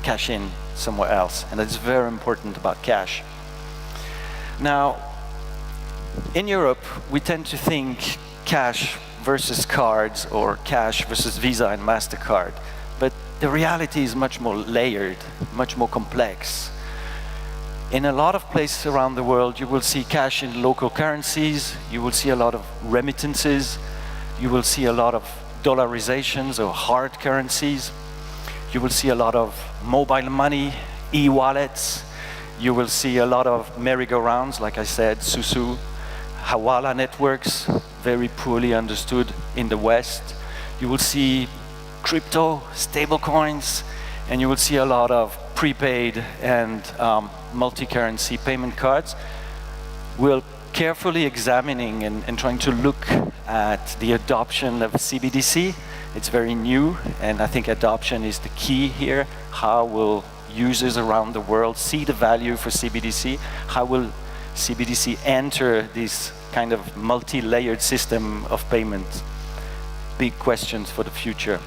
cash in somewhere else, and that's very important about cash. Now, in Europe, we tend to think cash versus cards or cash versus Visa and MasterCard, but the reality is much more layered, much more complex. In a lot of places around the world, you will see cash in local currencies, you will see a lot of remittances, you will see a lot of dollarizations or hard currencies, you will see a lot of mobile money, e-wallets, you will see a lot of merry-go-rounds, like I said, susu, hawala networks, very poorly understood in the West. You will see crypto, stable coins, and you will see a lot of prepaid and multi-currency payment cards. We're carefully examining and trying to look at the adoption of CBDC. It's very new, and I think adoption is the key here. How will users around the world see the value for CBDC? How will CBDC enter this kind of multi-layered system of payment? Big questions for the future.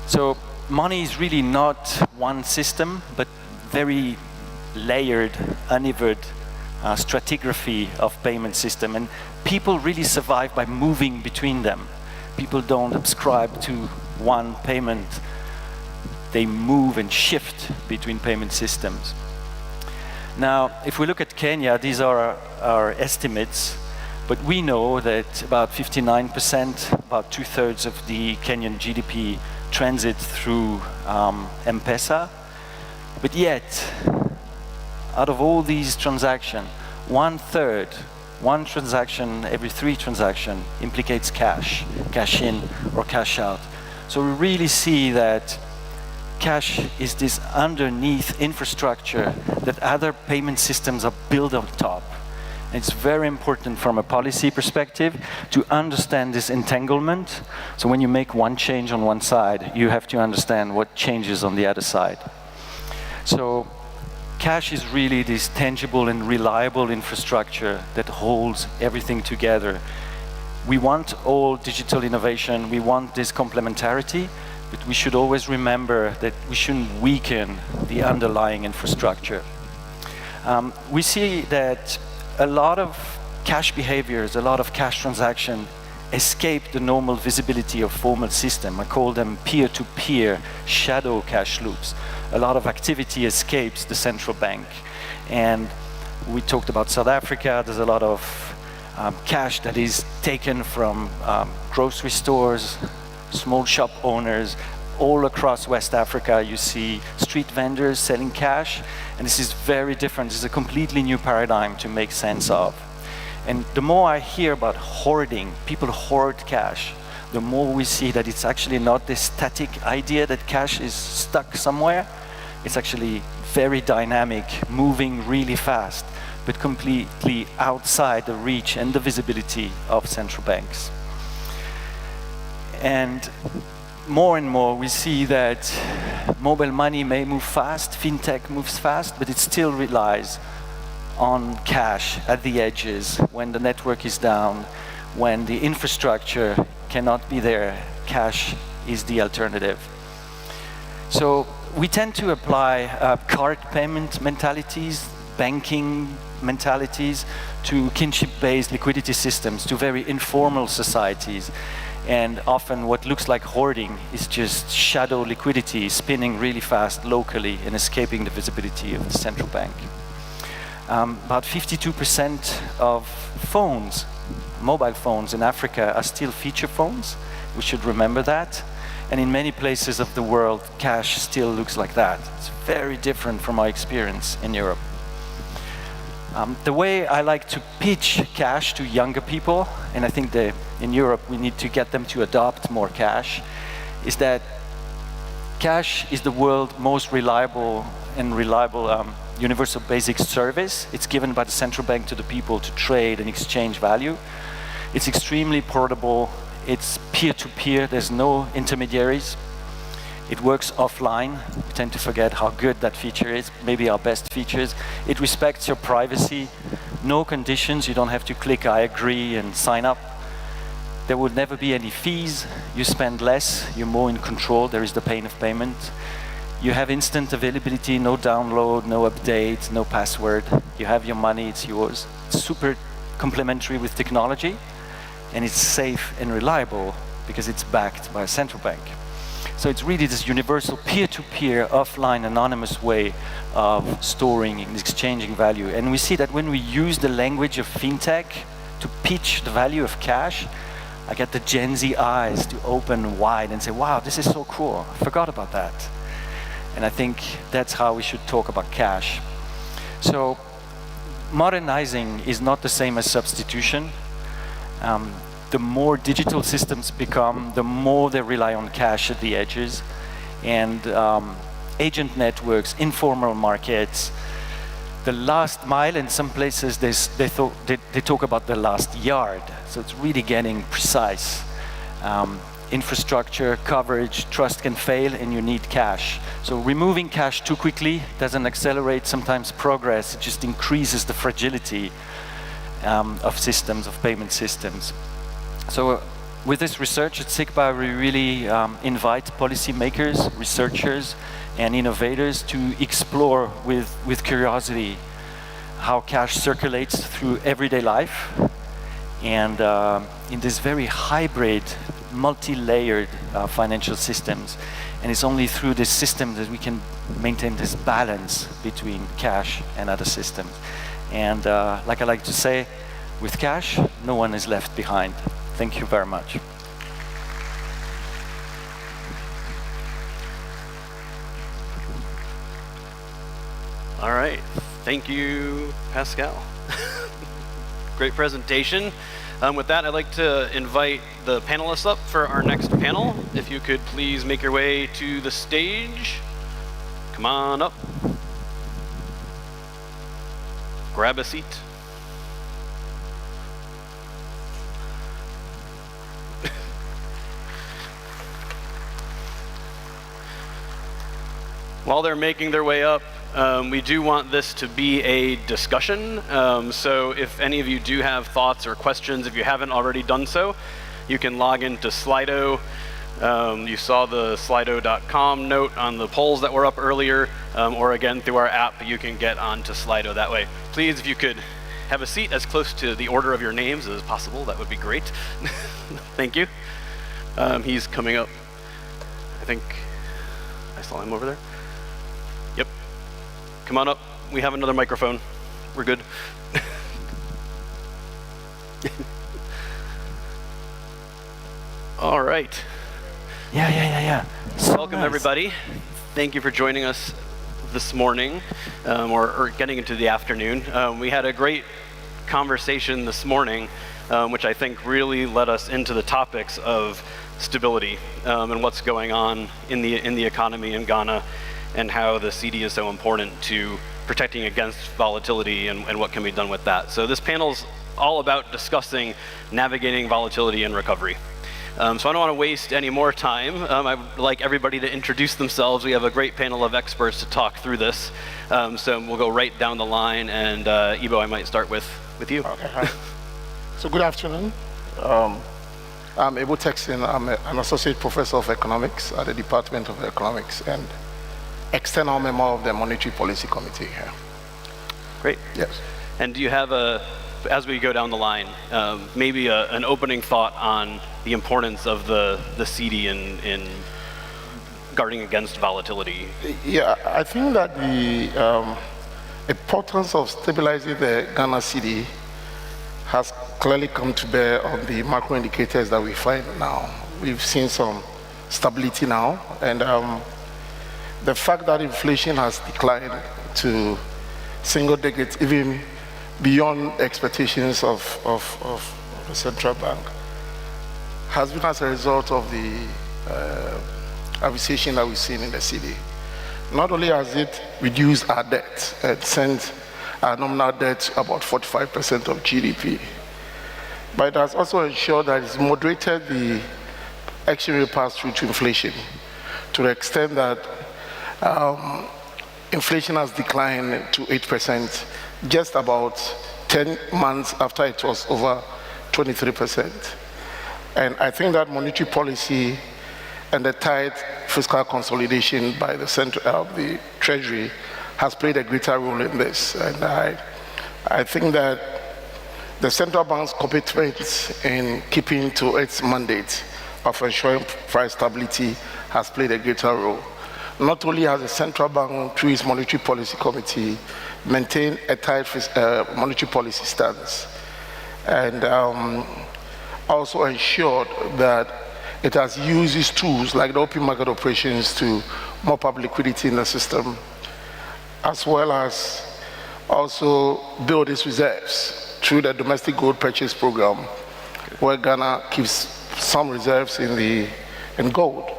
So money is really not one system, but very layered, uneven stratigraphy of payment system, and people really survive by moving between them. People don't subscribe to one payment. They move and shift between payment systems. Now, if we look at Kenya, these are our estimates, but we know that about 59%, about 2/3 of the Kenyan GDP transit through M-Pesa. But yet, out of all these transactions, 1/3, one transaction every 3 transactions implicates cash in or cash out. So we really see that cash is this underneath infrastructure that other payment systems are built on top. And it's very important from a policy perspective to understand this entanglement. So when you make one change on one side, you have to understand what changes on the other side. So cash is really this tangible and reliable infrastructure that holds everything together. We want all digital innovation, we want this complementarity, but we should always remember that we shouldn't weaken the underlying infrastructure. We see that a lot of cash behaviors, a lot of cash transactions escape the normal visibility of formal system. I call them peer-to-peer shadow cash loops. A lot of activity escapes the central bank. And we talked about South Africa. There's a lot of cash that is taken from grocery stores, small shop owners. All across West Africa, you see street vendors selling cash. And this is very different. This is a completely new paradigm to make sense of. And the more I hear about hoarding, people hoard cash, the more we see that it's actually not this static idea that cash is stuck somewhere. It's actually very dynamic, moving really fast, but completely outside the reach and the visibility of central banks. And more we see that mobile money may move fast, fintech moves fast, but it still relies on cash at the edges when the network is down, when the infrastructure cannot be there, cash is the alternative. So we tend to apply card payment mentalities, banking mentalities to kinship-based liquidity systems, to very informal societies. And often what looks like hoarding is just shadow liquidity spinning really fast locally and escaping the visibility of the central bank. About 52% of phones, mobile phones in Africa are still feature phones. We should remember that. And in many places of the world, cash still looks like that. It's very different from my experience in Europe. The way I like to pitch cash to younger people, and I think in Europe we need to get them to adopt more cash, is that cash is the world's most reliable universal basic service. It's given by the central bank to the people to trade and exchange value. It's extremely portable. It's peer-to-peer. There's no intermediaries. It works offline. We tend to forget how good that feature is, maybe our best features. It respects your privacy. No conditions. You don't have to click I agree and sign up. There would never be any fees. You spend less. You're more in control. There is the pain of payment. You have instant availability, no download, no update, no password. You have your money, it's yours. It's super complementary with technology, and it's safe and reliable because it's backed by a central bank. So it's really this universal peer-to-peer, offline, anonymous way of storing and exchanging value. And we see that when we use the language of fintech to pitch the value of cash, I get the Gen Z eyes to open wide and say, wow, this is so cool. I forgot about that. And I think that's how we should talk about cash. So modernizing is not the same as substitution. The more digital systems become, the more they rely on cash at the edges. And agent networks, informal markets, the last mile, in some places they talk about the last yard. So it's really getting precise. Infrastructure, coverage, trust can fail, and you need cash. So removing cash too quickly doesn't accelerate sometimes progress, it just increases the fragility of systems, of payment systems. So with this research at SIGBA, we really invite policymakers, researchers, and innovators to explore with curiosity how cash circulates through everyday life, and in this very hybrid, multi-layered financial systems. And it's only through this system that we can maintain this balance between cash and other systems. And like I like to say, with cash, no one is left behind. Thank you very much. All right, thank you, Pascal. Great presentation. With that, I'd like to invite the panelists up for our next panel. If you could please make your way to the stage. Come on up. Grab a seat. While they're making their way up, we do want this to be a discussion. So if any of you do have thoughts or questions, if you haven't already done so, you can log into Slido. You saw the slido.com note on the polls that were up earlier, or again through our app, you can get onto Slido that way. Please, if you could have a seat as close to the order of your names as possible, that would be great. Thank you. He's coming up. I think I saw him over there. Yep. Come on up. We have another microphone. We're good. All right. Yeah. Welcome, everybody. Thank you for joining us this morning, or getting into the afternoon. We had a great conversation this morning, which I think really led us into the topics of stability and what's going on in the economy in Ghana, and how the Cedi is so important to protecting against volatility and what can be done with that. So this panel's all about discussing navigating volatility and recovery. So I don't want to waste any more time. I'd like everybody to introduce themselves. We have a great panel of experts to talk through this. So we'll go right down the line, and Ibo, I might start with you. Okay, hi. So good afternoon. I'm Ebo Texin. I'm an associate professor of economics at the Department of Economics and external member of the Monetary Policy Committee here. Great. Yes. And do you have as we go down the line, maybe an opening thought on the importance of the Cedi in guarding against volatility? Yeah, I think that the importance of stabilizing the Ghana Cedi has clearly come to bear on the macro indicators that we find now. We've seen some stability now, and the fact that inflation has declined to single digits, even beyond expectations of the central bank, has been as a result of the appreciation that we've seen in the Cedi. Not only has it reduced our debt and sent our nominal debt to about 45% of GDP, but it has also ensured that it's moderated the exchange rate pass-through to inflation to the extent that inflation has declined to 8%, just about 10 months after it was over 23%. And I think that monetary policy and the tight fiscal consolidation by the Treasury has played a greater role in this. And I think that the central bank's commitment in keeping to its mandate of ensuring price stability has played a greater role. Not only has the central bank, through its monetary policy committee, maintained a tight monetary policy stance, and also ensured that it has used its tools like the open market operations to mop up liquidity in the system, as well as also build its reserves through the domestic gold purchase program, where Ghana keeps some reserves in gold.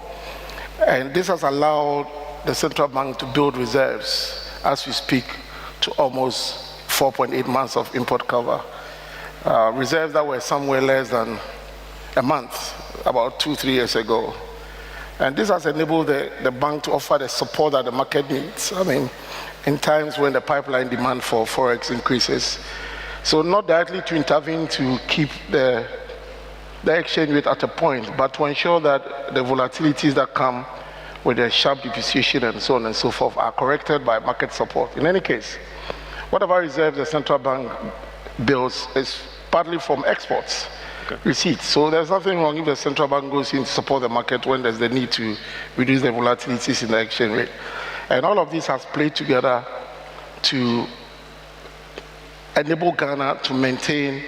And this has allowed the central bank to build reserves, as we speak, to almost 4.8 months of import cover. Reserves that were somewhere less than a month, about 2-3 years ago. And this has enabled the bank to offer the support that the market needs. I mean, in times when the pipeline demand for Forex increases. So not directly to intervene to keep the the exchange rate at a point, but to ensure that the volatilities that come with the sharp depreciation and so on and so forth are corrected by market support. In any case, whatever reserves the central bank builds is partly from exports, receipts. So there's nothing wrong if the central bank goes in to support the market when there's the need to reduce the volatilities in the exchange rate. And all of this has played together to enable Ghana to maintain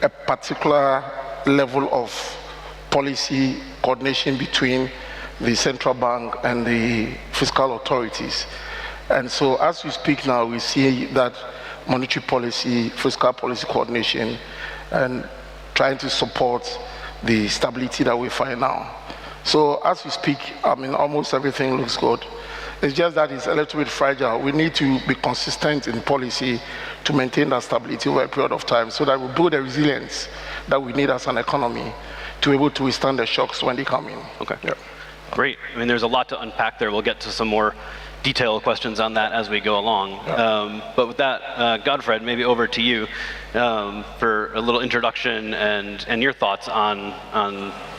a particular level of policy coordination between the central bank and the fiscal authorities. And so as we speak now, we see that monetary policy, fiscal policy coordination, and trying to support the stability that we find now. So as we speak, I mean, almost everything looks good. It's just that it's a little bit fragile. We need to be consistent in policy to maintain that stability over a period of time so that we build the resilience that we need as an economy to be able to withstand the shocks when they come in. Okay. Yeah. Great. I mean, there's a lot to unpack there. We'll get to some more detailed questions on that as we go along. Yeah. But with that, Godfred, maybe over to you for a little introduction and your thoughts on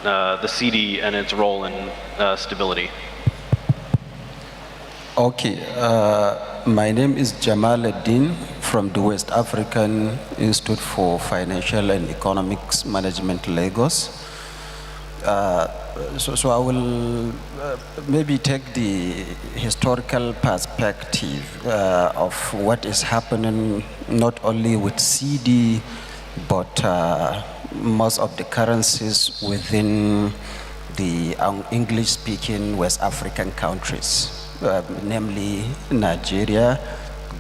the Cedi and its role in stability. Okay. My name is Jamal Eddin from the West African Institute for Financial and Economics Management, Lagos. So I will maybe take the historical perspective of what is happening not only with Cedi, but most of the currencies within the English-speaking West African countries, namely Nigeria,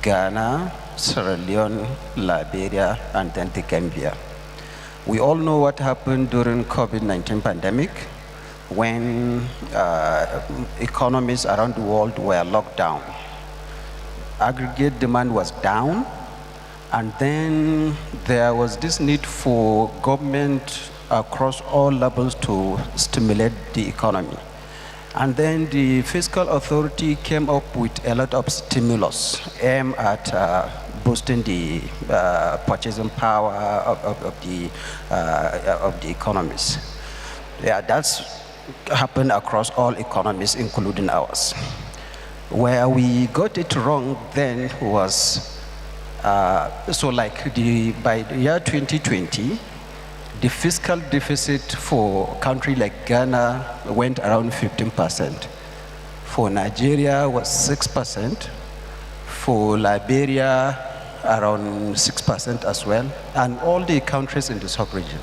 Ghana, Sierra Leone, Liberia, and then the Gambia. We all know what happened during COVID-19 pandemic when economies around the world were locked down. Aggregate demand was down, and then there was this need for government across all levels to stimulate the economy. And then the fiscal authority came up with a lot of stimulus aimed at boosting the purchasing power of the economies. Yeah, that's happened across all economies, including ours. Where we got it wrong then was, so like by the year 2020, the fiscal deficit for a country like Ghana went around 15%. For Nigeria was 6%. For Liberia, around 6% as well, and all the countries in the sub-region.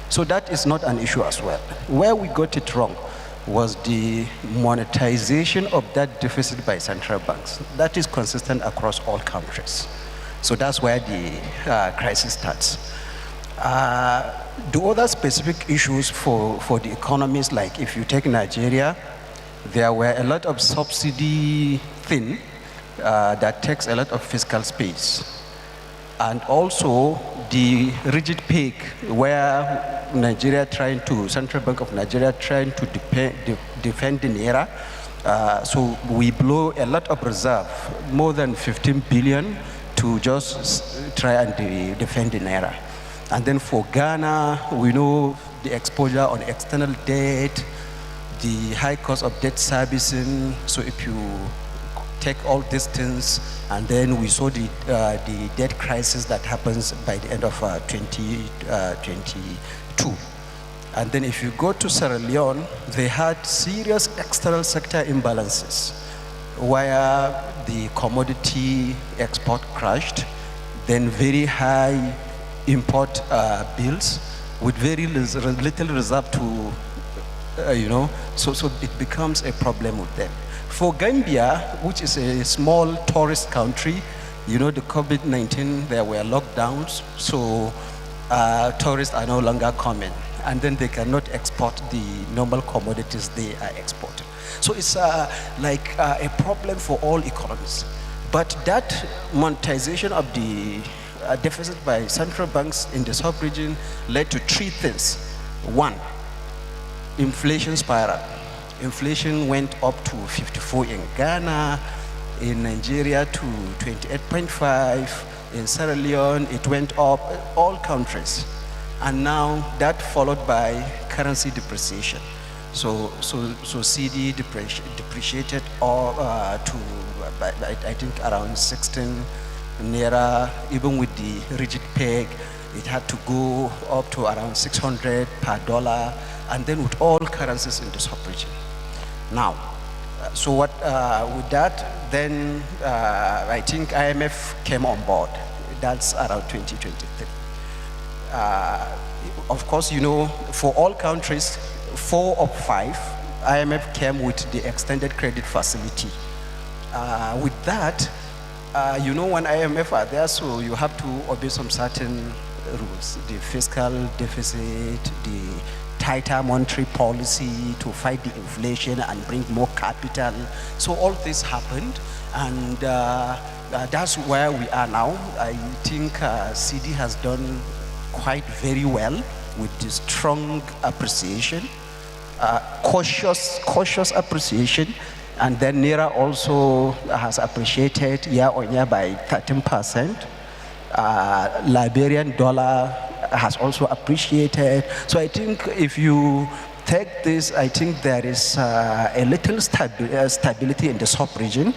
So that is not an issue as well. Where we got it wrong was the monetization of that deficit by central banks. That is consistent across all countries. So that's where the crisis starts. The other specific issues for the economies, like if you take Nigeria, there were a lot of subsidy thing that takes a lot of fiscal space. And also the rigid peg where Central Bank of Nigeria trying to defend the Naira. So we blow a lot of reserve, more than 15 billion to just try and defend the Naira. And then for Ghana, we know the exposure on external debt, the high cost of debt servicing. So if you take all these things, and then we saw the debt crisis that happens by the end of 2022. And then if you go to Sierra Leone, they had serious external sector imbalances, where the commodity export crashed, then very high import bills with very little reserve to, so it becomes a problem with them. For Gambia, which is a small tourist country, the COVID-19, there were lockdowns, so tourists are no longer coming, and then they cannot export the normal commodities they are exporting. So it's like a problem for all economies. But that monetization of the deficit by central banks in the sub-region led to three things. One, inflation spiral. Inflation went up to 54 in Ghana, in Nigeria to 28.5, in Sierra Leone it went up, all countries. and now that followed by currency depreciation. So CD depreciated to I think around 16 naira. Even with the rigid peg, it had to go up to around 600 per dollar, and then with all currencies in the sub-region. Now, so what with that, then I think IMF came on board. That's around 2023. Of course, you know, for all countries, 4 of 5, IMF came with the extended credit facility. With that, you know, when IMF are there, so you have to obey some certain rules, the fiscal deficit, the tighter monetary policy to fight the inflation and bring more capital. So all this happened, and that's where we are now. I think Cedi has done quite very well with the strong appreciation, cautious appreciation, and then Naira also has appreciated year on year by 13%. Liberian dollar has also appreciated. So I think if you take this, I think there is a little stability in the sub-region,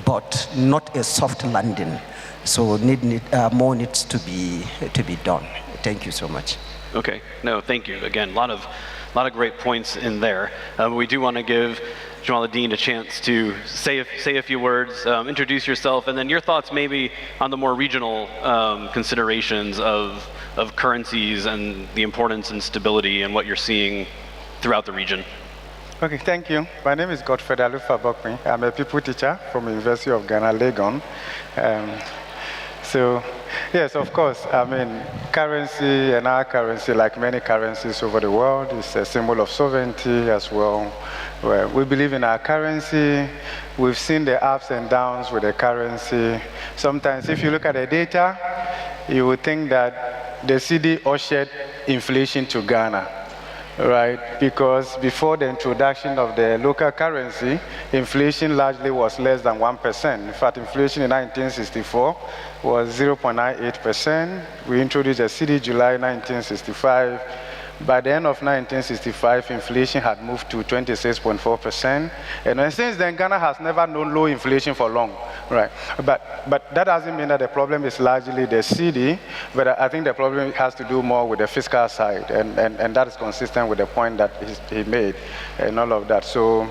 but not a soft landing. So more needs to be done. Thank you so much. Okay, no, thank you. Again, a lot of great points in there. We do want to give Jamaluddin a chance to say a few words, introduce yourself, and then your thoughts maybe on the more regional considerations of currencies and the importance and stability and what you're seeing throughout the region. Okay, thank you. My name is Godfred Alufa Bokmi. I'm a people teacher from the University of Ghana, Legon. So, yes, of course, I mean, currency and our currency, like many currencies over the world, is a symbol of sovereignty as well. Well, we believe in our currency. We've seen the ups and downs with the currency. Sometimes, if you look at the data, you would think that the Cedi ushered inflation to Ghana, right? Because before the introduction of the local currency, inflation largely was less than 1%. In fact, inflation in 1964 was 0.98%. We introduced the Cedi July 1965. By the end of 1965, inflation had moved to 26.4%. And since then, Ghana has never known low inflation for long, right? But that doesn't mean that the problem is largely the Cedi, but I think the problem has to do more with the fiscal side, and that is consistent with the point that he made and all of that. So,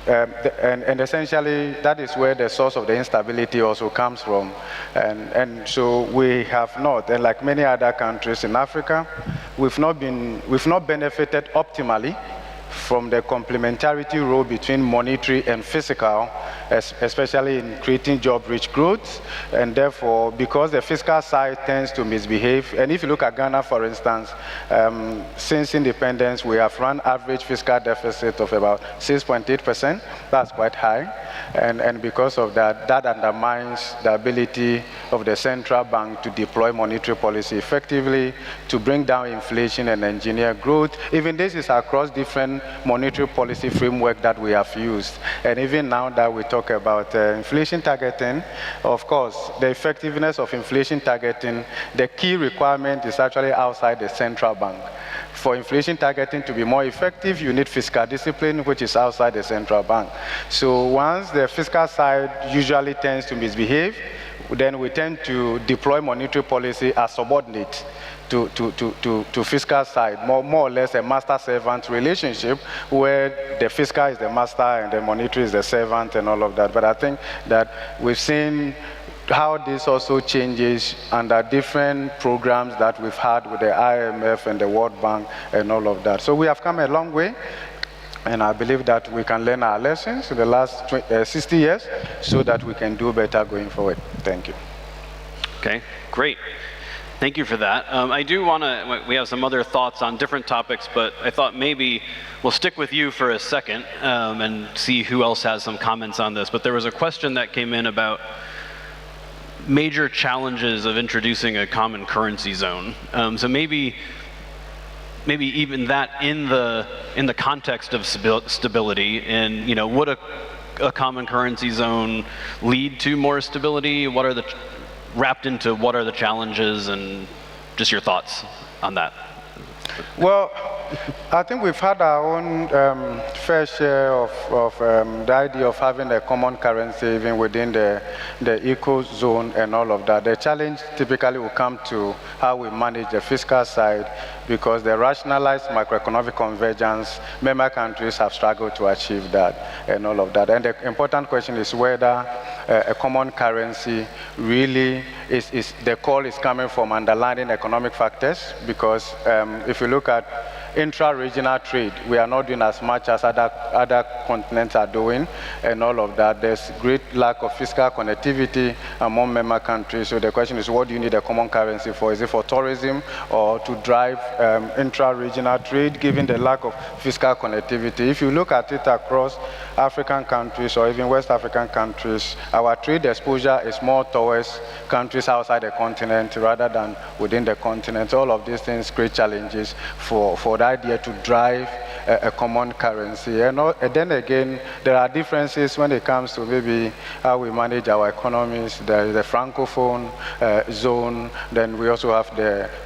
and essentially, that is where the source of the instability also comes from. And so we have not, and like many other countries in Africa, we've not benefited optimally from the complementarity role between monetary and physical, especially in creating job-rich growth. And therefore, because the fiscal side tends to misbehave, and if you look at Ghana, for instance, since independence, we have run average fiscal deficit of about 6.8%. That's quite high. And because of that, that undermines the ability of the central bank to deploy monetary policy effectively, to bring down inflation and engineer growth. Even this is across different monetary policy framework that we have used. And even now that we talk about inflation targeting, of course, the effectiveness of inflation targeting, the key requirement is actually outside the central bank. For inflation targeting to be more effective, you need fiscal discipline, which is outside the central bank. So once the fiscal side usually tends to misbehave, then we tend to deploy monetary policy as subordinate to fiscal side, more or less a master-servant relationship where the fiscal is the master and the monetary is the servant and all of that. But I think that we've seen how this also changes under different programs that we've had with the IMF and the World Bank and all of that. So we have come a long way, and I believe that we can learn our lessons in the last 60 years so that we can do better going forward. Thank you. Okay, great. Thank you for that. I do want to, we have some other thoughts on different topics, but I thought maybe we'll stick with you for a second and see who else has some comments on this. But there was a question that came in about major challenges of introducing a common currency zone. So maybe even that in the context of stability, and would a common currency zone lead to more stability? What are the challenges, and just your thoughts on that? Well, I think we've had our own fair share of the idea of having a common currency even within the ecozone and all of that. The challenge typically will come to how we manage the fiscal side, because the rationalized macroeconomic convergence, member countries have struggled to achieve that and all of that. And the important question is whether a common currency really is the call is coming from underlying economic factors, because if you look at intra-regional trade, we are not doing as much as other continents are doing and all of that. There's great lack of fiscal connectivity among member countries. So the question is, what do you need a common currency for? Is it for tourism or to drive intra-regional trade, given the lack of fiscal connectivity? If you look at it across African countries or even West African countries, our trade exposure is more towards countries outside the continent rather than within the continent. All of these things create challenges for the idea to drive a common currency. And then again, there are differences when it comes to maybe how we manage our economies. There is the Francophone zone, then we also have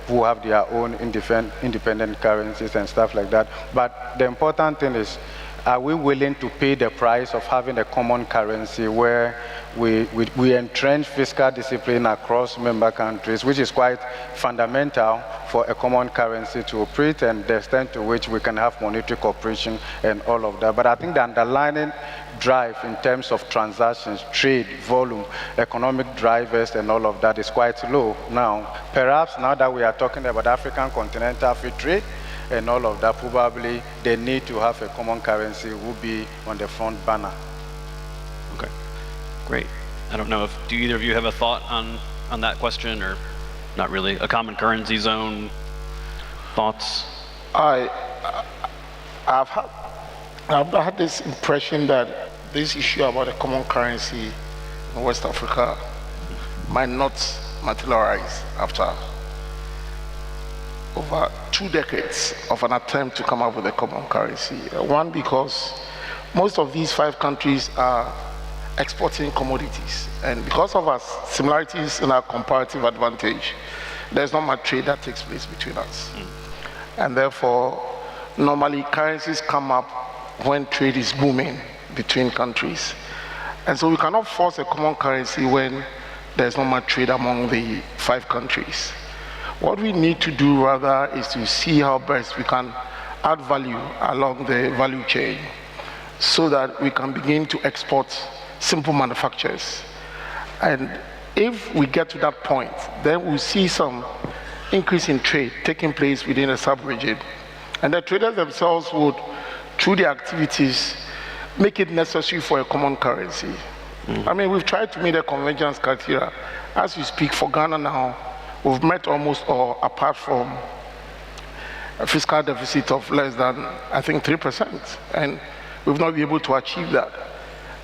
who have their own independent currencies and stuff like that. But the important thing is, are we willing to pay the price of having a common currency where we entrench fiscal discipline across member countries, which is quite fundamental for a common currency to operate, and the extent to which we can have monetary cooperation and all of that. But I think the underlying drive in terms of transactions, trade, volume, economic drivers and all of that is quite low now. Perhaps now that we are talking about African continental free trade and all of that, probably the need to have a common currency will be on the front burner. Okay, great. I don't know do either of you have a thought on that question, or not really? A common currency zone, thoughts? I've had this impression that this issue about a common currency in West Africa might not materialize after over 2 decades of an attempt to come up with a common currency. One, because most of these 5 countries are exporting commodities, and because of our similarities in our comparative advantage, there's not much trade that takes place between us. And therefore, normally currencies come up when trade is booming between countries. And so we cannot force a common currency when there's not much trade among the 5 countries. What we need to do rather is to see how best we can add value along the value chain so that we can begin to export simple manufactures. And if we get to that point, then we'll see some increase in trade taking place within a sub-region. And the traders themselves would, through their activities, make it necessary for a common currency. I mean, we've tried to meet the convergence criteria. As we speak, for Ghana now, we've met almost all, apart from a fiscal deficit of less than, I think, 3%. And we've not been able to achieve that.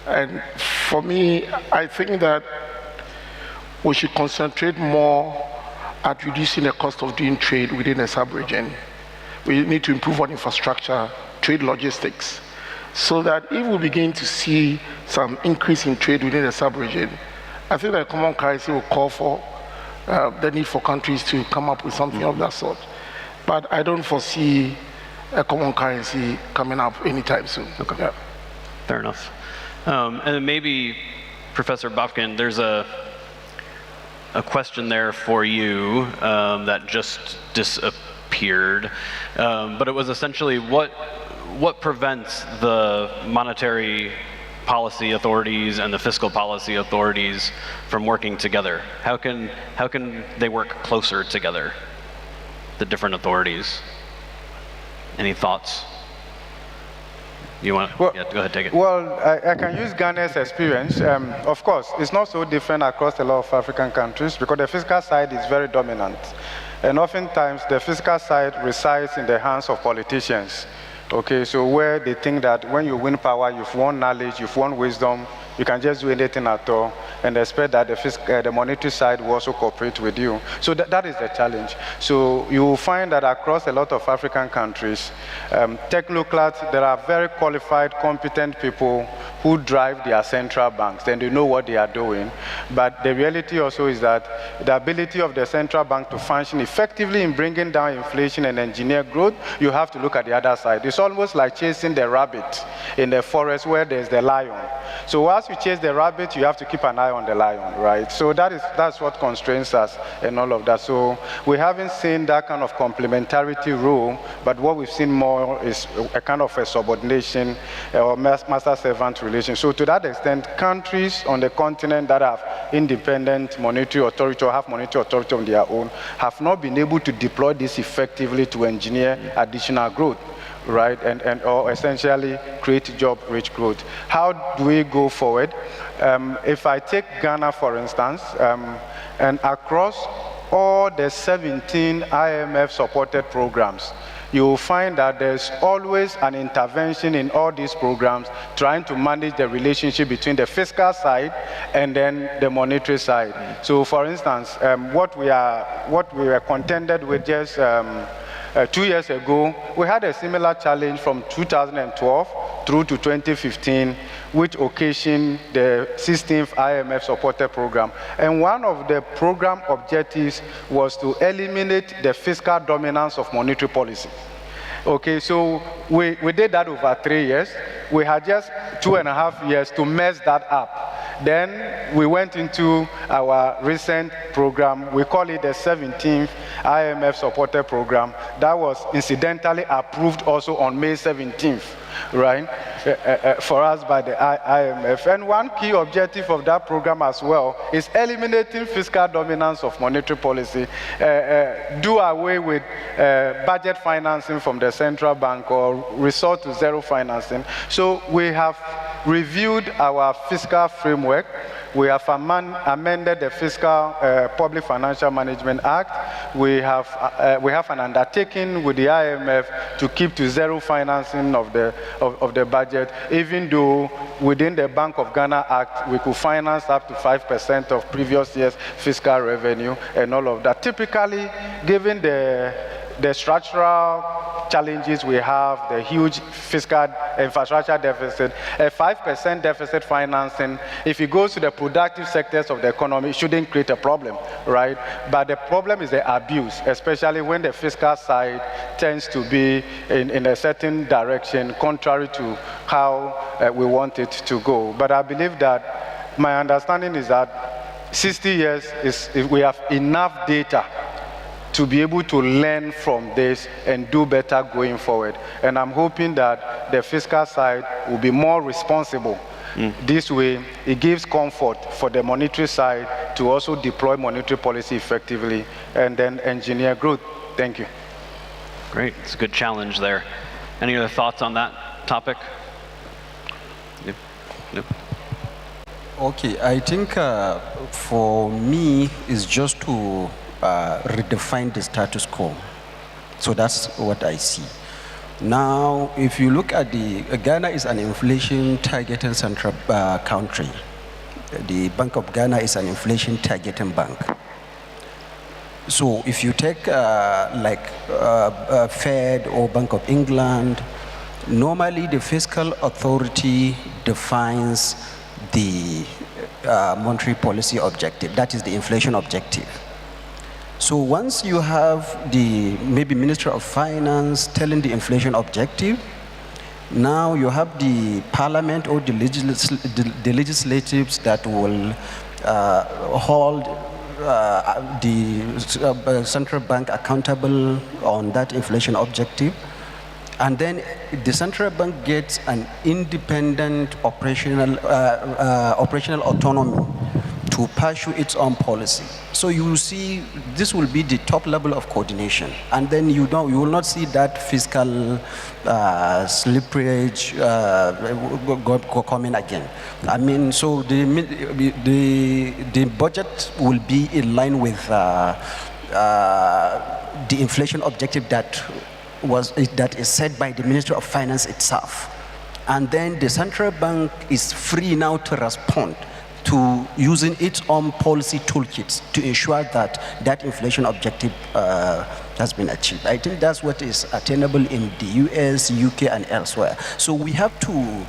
And for me, I think that we should concentrate more at reducing the cost of doing trade within a sub-region. We need to improve on infrastructure, trade logistics, so that if we begin to see some increase in trade within the sub-region, I think that a common currency will call for the need for countries to come up with something of that sort. But I don't foresee a common currency coming up anytime soon. Okay. Yeah. Fair enough. And then maybe, Professor Bafkin, there's a question there for you that just disappeared. But it was essentially what prevents the monetary policy authorities and the fiscal policy authorities from working together? How can they work closer together, the different authorities? Any thoughts? You want to go ahead, take it. Well, I can use Ghana's experience. Of course, it's not so different across a lot of African countries because the fiscal side is very dominant. And oftentimes, the fiscal side resides in the hands of politicians. Okay, so where they think that when you win power, you've won knowledge, you've won wisdom, you can just do anything at all, and expect that the monetary side will also cooperate with you. So that is the challenge. So you will find that across a lot of African countries, technocrats, there are very qualified, competent people who drive their central banks, and they know what they are doing. But the reality also is that the ability of the central bank to function effectively in bringing down inflation and engineer growth, you have to look at the other side. It's almost like chasing the rabbit in the forest where there's the lion. So whilst you chase the rabbit, you have to keep an eye on the lion, right? So that's what constrains us and all of that. So we haven't seen that kind of complementarity rule, but what we've seen more is a kind of a subordination or master-servant relation. So to that extent, countries on the continent that have independent monetary authority or have monetary authority on their own have not been able to deploy this effectively to engineer additional growth, right, or essentially create job-rich growth. How do we go forward? If I take Ghana, for instance, and across all the 17 IMF-supported programs, you will find that there's always an intervention in all these programs trying to manage the relationship between the fiscal side and then the monetary side. So, for instance, what we were contended with just 2 years ago, we had a similar challenge from 2012 through to 2015, which occasioned the 16th IMF supported program. And one of the program objectives was to eliminate the fiscal dominance of monetary policy. Okay, so we did that over 3 years. We had just 2.5 years to mess that up. Then we went into our recent program. We call it the 17th IMF supported program. That was incidentally approved also on May 17th, right, for us by the IMF. And one key objective of that program as well is eliminating fiscal dominance of monetary policy, do away with budget financing from the central bank or resort to zero financing. So we have reviewed our fiscal framework. We have amended the Fiscal Public Financial Management Act. We have an undertaking with the IMF to keep to zero financing of the budget, even though within the Bank of Ghana Act, we could finance up to 5% of previous year's fiscal revenue and all of that. Typically, given the structural challenges we have, the huge fiscal infrastructure deficit, a 5% deficit financing, if it goes to the productive sectors of the economy, it shouldn't create a problem, right? But the problem is the abuse, especially when the fiscal side tends to be in a certain direction, contrary to how we want it to go. But I believe that my understanding is that 60 years we have enough data to be able to learn from this and do better going forward. And I'm hoping that the fiscal side will be more responsible. This way, it gives comfort for the monetary side to also deploy monetary policy effectively and then engineer growth. Thank you. Great, it's a good challenge there. Any other thoughts on that topic? Yep. Okay, I think for me, it's just to redefine the status quo. So that's what I see. Now, if you look at Ghana is an inflation targeting central country. The Bank of Ghana is an inflation targeting bank. So if you take Fed or Bank of England, normally the fiscal authority defines the monetary policy objective, that is the inflation objective. So once you have the maybe Minister of Finance telling the inflation objective, now you have the parliament or the legislatives that will hold the central bank accountable on that inflation objective. And then the central bank gets an independent operational autonomy to pursue its own policy. So you will see this will be the top level of coordination, and then you will not see that fiscal slipperage coming again. I mean, so the budget will be in line with the inflation objective that is set by the Ministry of Finance itself, and then the central bank is free now to respond to using its own policy toolkits to ensure that that inflation objective has been achieved. I think that's what is attainable in the US, UK, and elsewhere. So we have to,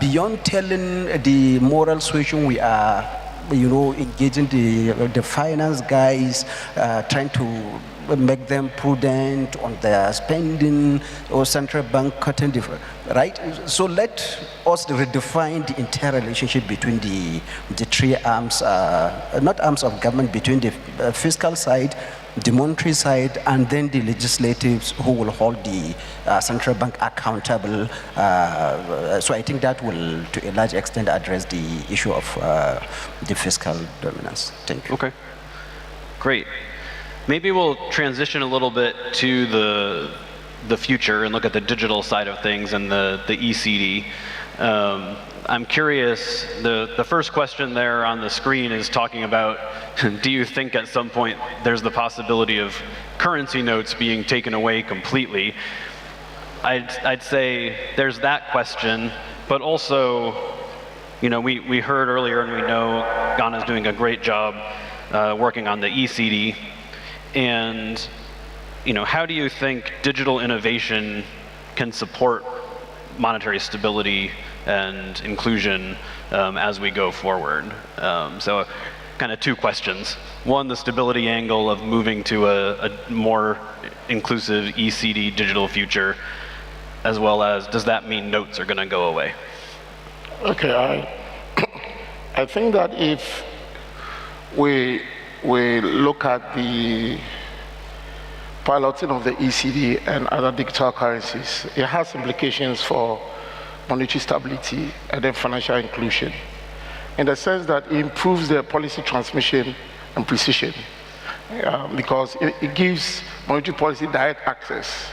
beyond telling the moral suasion, we are, engaging the finance guys, trying to make them prudent on their spending, or central bank cutting different, right? So let us redefine the interrelationship between the three arms, not arms of government, between the fiscal side, the monetary side, and then the legislatives who will hold the central bank accountable. So I think that will, to a large extent, address the issue of the fiscal dominance. Thank you. Okay, great. Maybe we'll transition a little bit to the future and look at the digital side of things and the ECD. I'm curious, the first question there on the screen is talking about, do you think at some point there's the possibility of currency notes being taken away completely? I'd say there's that question, but also, we heard earlier and we know Ghana's doing a great job working on the ECD. And, how do you think digital innovation can support monetary stability and inclusion as we go forward? So kind of two questions. One, the stability angle of moving to a more inclusive ECD digital future, as well as, does that mean notes are going to go away? Okay, I think that if we look at the piloting of the ECD and other digital currencies, it has implications for monetary stability and then financial inclusion, in the sense that it improves the policy transmission and precision, because it gives monetary policy direct access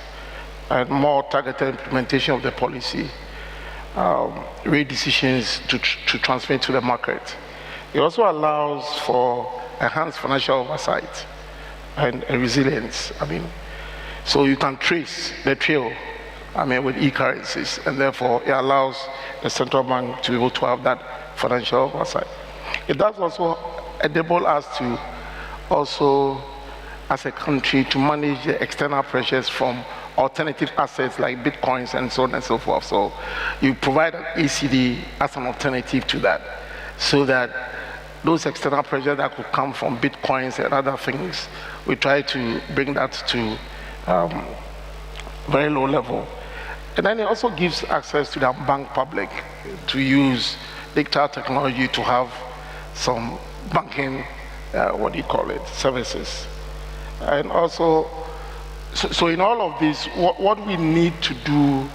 and more targeted implementation of the policy, rate decisions to transmit to the market. It also allows for enhanced financial oversight and resilience. So you can trace the trail, with e-currencies, and therefore it allows the central bank to be able to have that financial oversight. It does also enable us to also, as a country, to manage the external pressures from alternative assets like bitcoins and so on and so forth. So you provide an ECD as an alternative to that, so that those external pressures that could come from bitcoins and other things, we try to bring that to very low level. And then it also gives access to the bank public to use digital technology to have some banking, services. And also, so in all of this, what we need to do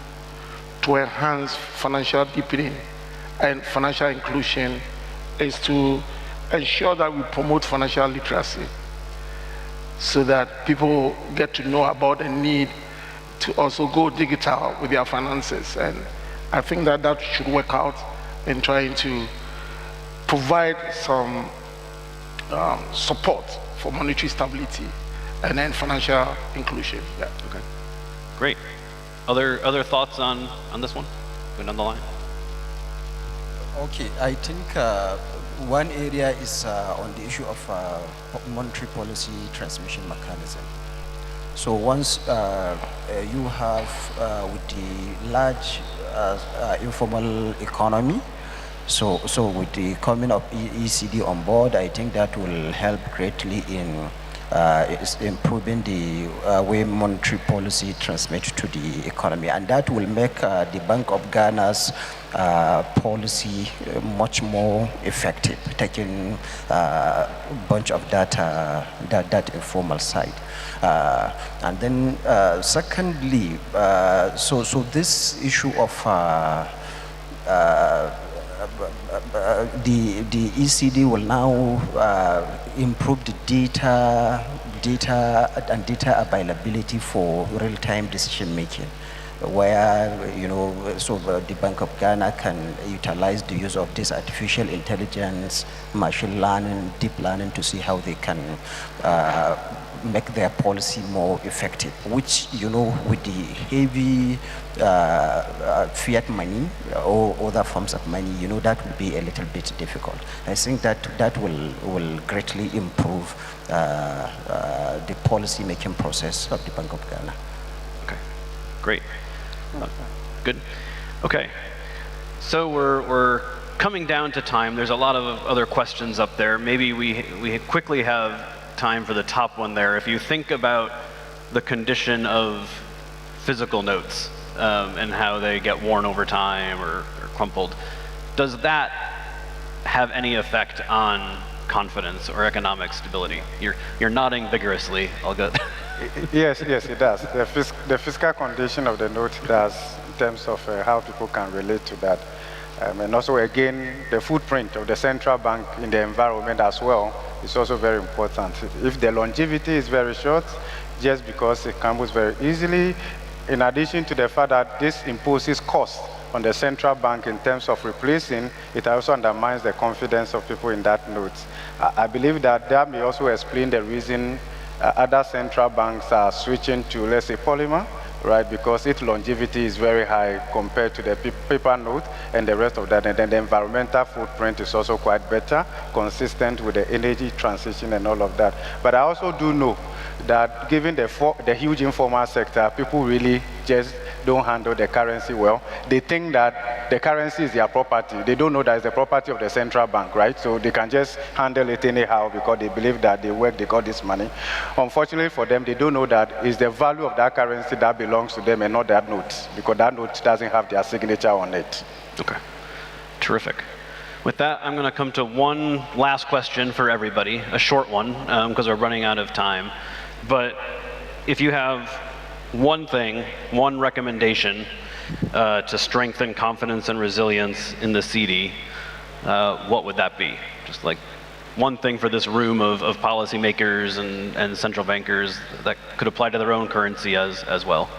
to enhance financial deepening and financial inclusion is to ensure that we promote financial literacy, so that people get to know about the need to also go digital with their finances. And I think that should work out in trying to provide some support for monetary stability and then financial inclusion. Yeah. Okay. Great. Other thoughts on this one? Going down the line. Okay, I think one area is on the issue of monetary policy transmission mechanism. So once you have with the large informal economy, so with the coming of ECD on board, I think that will help greatly in improving the way monetary policy transmits to the economy, and that will make the Bank of Ghana's policy much more effective, taking a bunch of data, that informal side. And then secondly, so this issue of the ECD will now improve the data availability for real-time decision making, where so the Bank of Ghana can utilize the use of this artificial intelligence, machine learning, deep learning to see how they can make their policy more effective, which, with the heavy fiat money or other forms of money, that will be a little bit difficult. I think that will greatly improve the policy-making process of the Bank of Ghana. Okay, great. Good. Okay, so we're coming down to time. There's a lot of other questions up there. Maybe we quickly have time for the top one there. If you think about the condition of physical notes and how they get worn over time or crumpled, does that have any effect on confidence or economic stability? You're nodding vigorously. I'll go. Yes, it does. The fiscal condition of the note does, in terms of how people can relate to that. And also, again, the footprint of the central bank in the environment as well is also very important. If the longevity is very short, just because it crumbles very easily, in addition to the fact that this imposes cost on the central bank in terms of replacing, it also undermines the confidence of people in that note. I believe that may also explain the reason other central banks are switching to, let's say, polymer, right? Because its longevity is very high compared to the paper note and the rest of that. And then the environmental footprint is also quite better, consistent with the energy transition and all of that. But I also do know that given the huge informal sector, people really just don't handle the currency well. They think that the currency is their property. They don't know that it's the property of the central bank, right? So they can just handle it anyhow because they believe that they got this money. Unfortunately for them, they don't know that it's the value of that currency that belongs to them and not that note, because that note doesn't have their signature on it. Okay, terrific. With that, I'm going to come to one last question for everybody, a short one, because we're running out of time. But if you have one thing, one recommendation to strengthen confidence and resilience in the Cedi, what would that be? Just like one thing for this room of policymakers and central bankers that could apply to their own currency as well.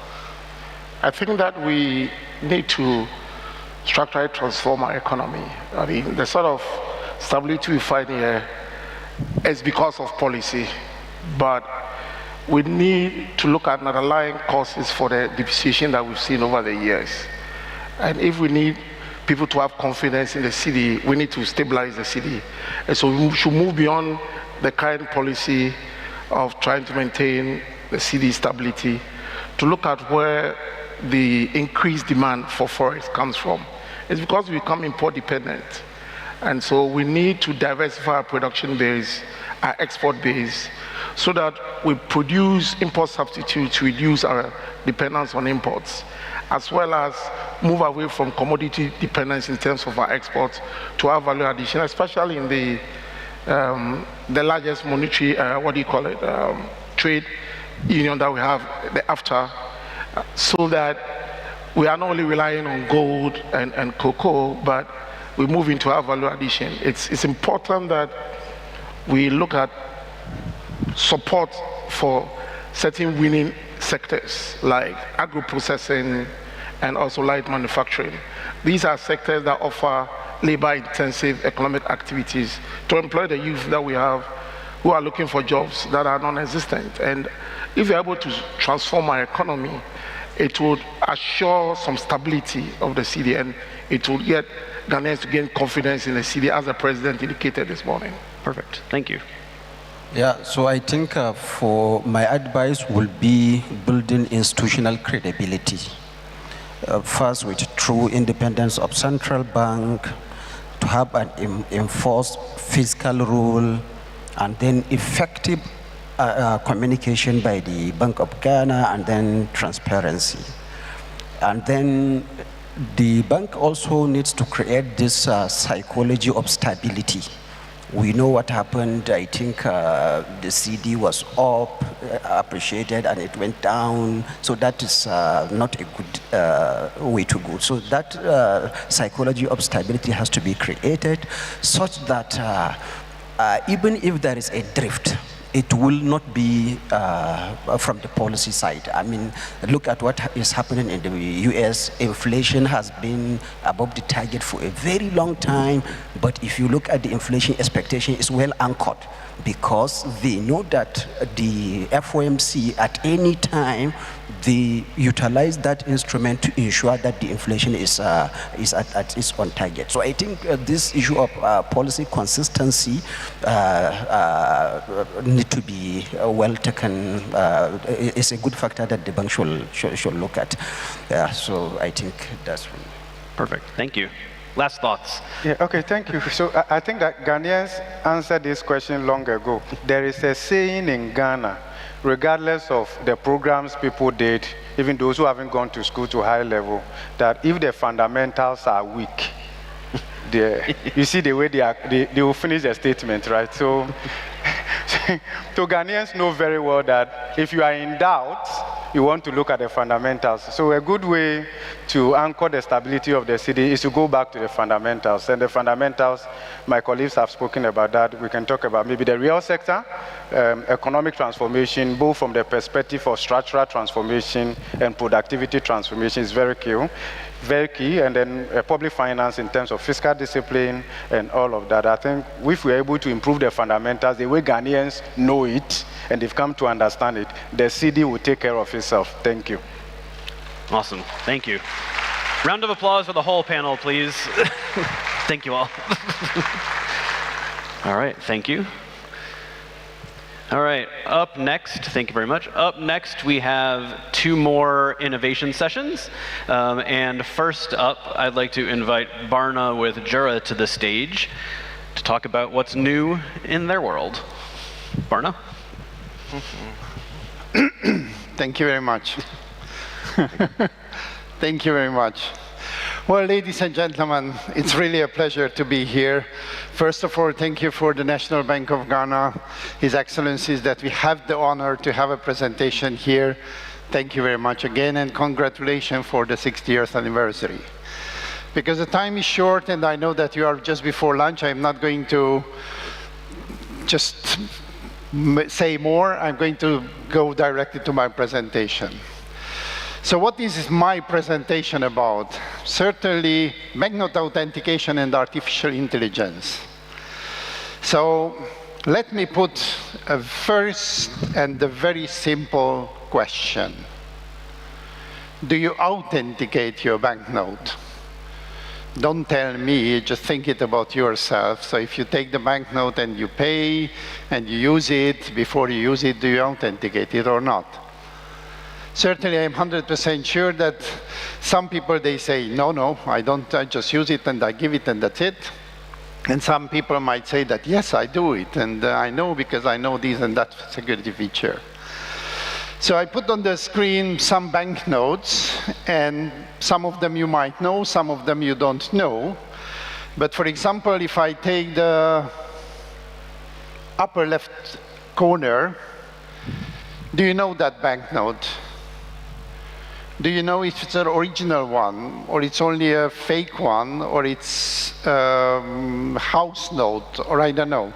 I think that we need to structurally transform our economy. I mean, the sort of stability we find here is because of policy, but we need to look at underlying causes for the depreciation that we've seen over the years. And if we need people to have confidence in the Cedi, we need to stabilize the Cedi. And so we should move beyond the current policy of trying to maintain the Cedi stability to look at where the increased demand for forex comes from. It's because we become import dependent. And so we need to diversify our production base, our export base, so that we produce import substitutes to reduce our dependence on imports, as well as move away from commodity dependence in terms of our exports to our value addition, especially in the largest monetary, trade union that we have, the AFTA, so that we are not only relying on gold and cocoa, but we move into our value addition. It's important that we look at support for certain winning sectors like agro-processing and also light manufacturing. These are sectors that offer labor-intensive economic activities to employ the youth that we have who are looking for jobs that are non-existent. And if we're able to transform our economy, it would assure some stability of the Cedi, and it would get Ghanaians to gain confidence in the Cedi, as the president indicated this morning. Perfect. Thank you. Yeah, so I think for my advice will be building institutional credibility. First, with true independence of central bank, to have an enforced fiscal rule, and then effective communication by the Bank of Ghana, and then transparency. And then the bank also needs to create this psychology of stability. We know what happened. I think the Cedi was up, appreciated, and it went down. So that is not a good way to go. So that psychology of stability has to be created such that even if there is a drift it will not be from the policy side. I mean, look at what is happening in the US. Inflation has been above the target for a very long time, but if you look at the inflation expectation, it's well anchored because they know that the FOMC at any time they utilize that instrument to ensure that the inflation is on target. So I think this issue of policy consistency need to be well taken. It's a good factor that the bank should look at. So I think that's perfect. Thank you. Last thoughts. Yeah, okay, thank you. So I think that Ghanaians answered this question long ago. There is a saying in Ghana, regardless of the programs people did, even those who haven't gone to school to high level, that if the fundamentals are weak, you see the way they will finish the statement, right? So Ghanaians know very well that if you are in doubt, you want to look at the fundamentals. So a good way to anchor the stability of the cedi is to go back to the fundamentals. And the fundamentals, my colleagues have spoken about that. We can talk about maybe the real sector, economic transformation, both from the perspective of structural transformation and productivity transformation is very key, and then public finance in terms of fiscal discipline and all of that. I think if we're able to improve the fundamentals, the way Ghanaians know it, and they've come to understand it, the cedi will take care of itself. Thank you. Awesome. Thank you. Round of applause for the whole panel, please. Thank you all. All right, thank you. All right, up next, thank you very much. Up next, we have 2 more innovation sessions. And first up, I'd like to invite Barna with Jura to the stage to talk about what's new in their world. Barna? Thank you very much. Thank you very much. Well, ladies and gentlemen, it's really a pleasure to be here. First of all, thank you for the National Bank of Ghana, His Excellencies, that we have the honor to have a presentation here. Thank you very much again, and congratulations for the 60th anniversary. Because the time is short, and I know that you are just before lunch, I'm not going to just say more. I'm going to go directly to my presentation. So what is my presentation about? Certainly, banknote authentication and artificial intelligence. So let me put a first and a very simple question. Do you authenticate your banknote? Don't tell me, just think it about yourself. So if you take the banknote and you pay and you use it, before you use it, do you authenticate it or not? Certainly, I'm 100% sure that some people, they say, no, I don't, I just use it and I give it and that's it. And some people might say that, yes, I do it, and I know because I know this and that security feature. So I put on the screen some banknotes, and some of them you might know, some of them you don't know. But for example, if I take the upper left corner, do you know that banknote? Do you know if it's an original one, or it's only a fake one, or it's house note, or I don't know?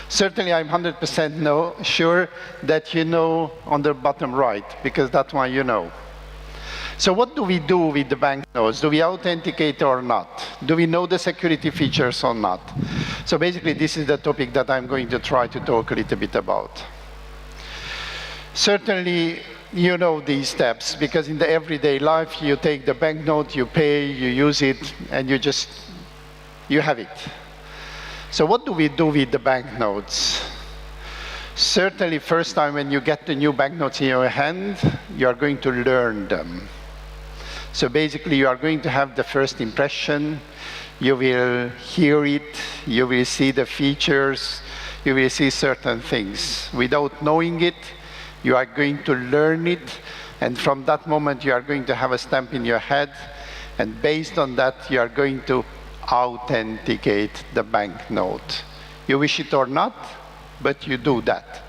Certainly, I'm 100% sure that you know on the bottom right, because that's why you know. So what do we do with the banknotes? Do we authenticate or not? Do we know the security features or not? So basically, this is the topic that I'm going to try to talk a little bit about. Certainly, you know these steps, because in the everyday life, you take the banknote, you pay, you use it, and you have it. So what do we do with the banknotes? Certainly, first time when you get the new banknotes in your hand, you are going to learn them. So basically, you are going to have the first impression, you will hear it, you will see the features, you will see certain things. Without knowing it, you are going to learn it, and from that moment you are going to have a stamp in your head, and based on that you are going to authenticate the banknote. You wish it or not, but you do that.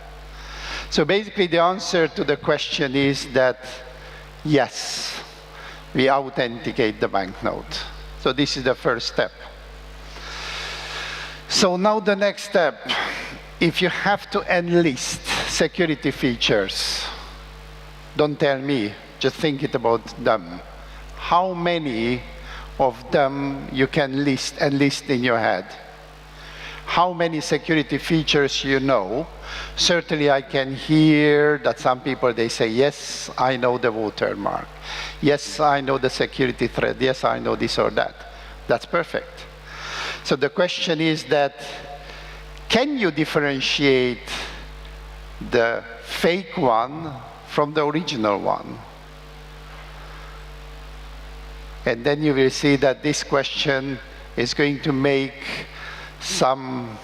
So basically the answer to the question is that yes, we authenticate the banknote. So this is the first step. So now the next step, if you have to enlist security features. Don't tell me, just think it about them. How many of them you can list in your head? How many security features you know? Certainly I can hear that some people, they say, yes, I know the watermark. Yes, I know the security thread. Yes, I know this or that. That's perfect. So the question is that, can you differentiate the fake one from the original one? And then you will see that this question is going to make some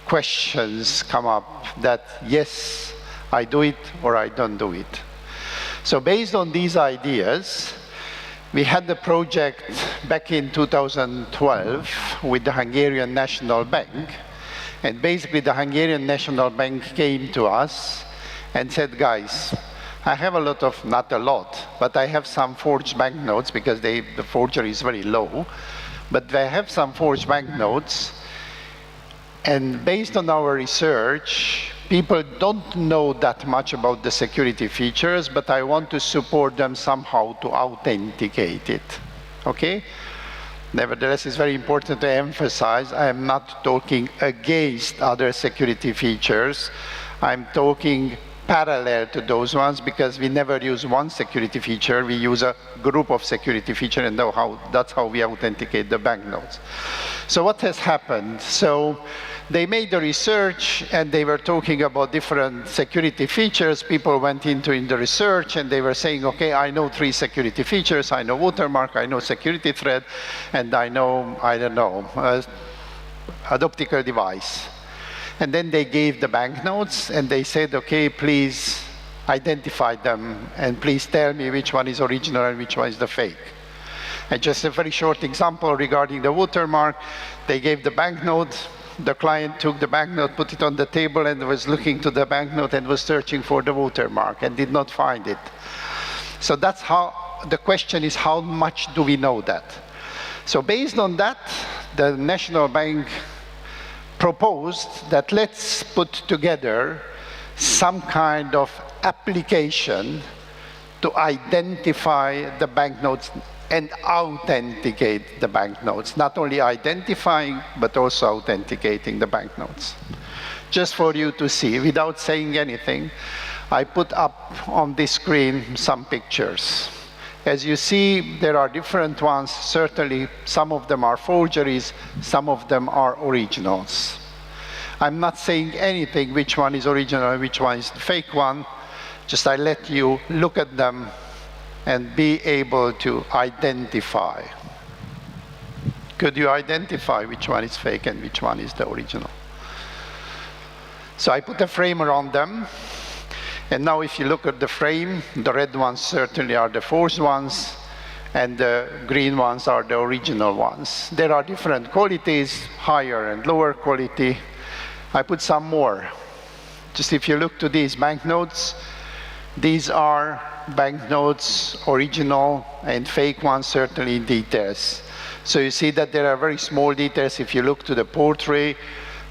questions come up that, yes, I do it or I don't do it. So based on these ideas, we had the project back in 2012 with the Hungarian National Bank. And basically the Hungarian National Bank came to us and said, guys, I have a lot of, not a lot, but I have some forged banknotes because the forgery is very low. But I have some forged banknotes. And based on our research, people don't know that much about the security features, but I want to support them somehow to authenticate it, okay? Nevertheless, it's very important to emphasize, I am not talking against other security features. I'm talking parallel to those ones because we never use one security feature, we use a group of security features, and that's how we authenticate the banknotes. So what has happened? So they made the research and they were talking about different security features. People went in the research and they were saying, okay, I know 3 security features. I know watermark, I know security thread, and I know, I don't know, an optical device. And then they gave the banknotes and they said, okay, please identify them and please tell me which one is original and which one is the fake. And just a very short example regarding the watermark, they gave the banknote, the client took the banknote, put it on the table and was looking to the banknote and was searching for the watermark and did not find it. So that's how, the question is how much do we know that? So based on that, the National Bank proposed that let's put together some kind of application to identify the banknotes and authenticate the banknotes. Not only identifying, but also authenticating the banknotes. Just for you to see, without saying anything, I put up on this screen some pictures. As you see, there are different ones. Certainly, some of them are forgeries, some of them are originals. I'm not saying anything which one is original and which one is the fake one. Just I let you look at them and be able to identify. Could you identify which one is fake and which one is the original? So I put a frame around them. And now if you look at the frame, the red ones certainly are the forged ones, and the green ones are the original ones. There are different qualities, higher and lower quality. I put some more. Just if you look to these banknotes, these are banknotes, original and fake ones, certainly in details. So you see that there are very small details. If you look to the portrait,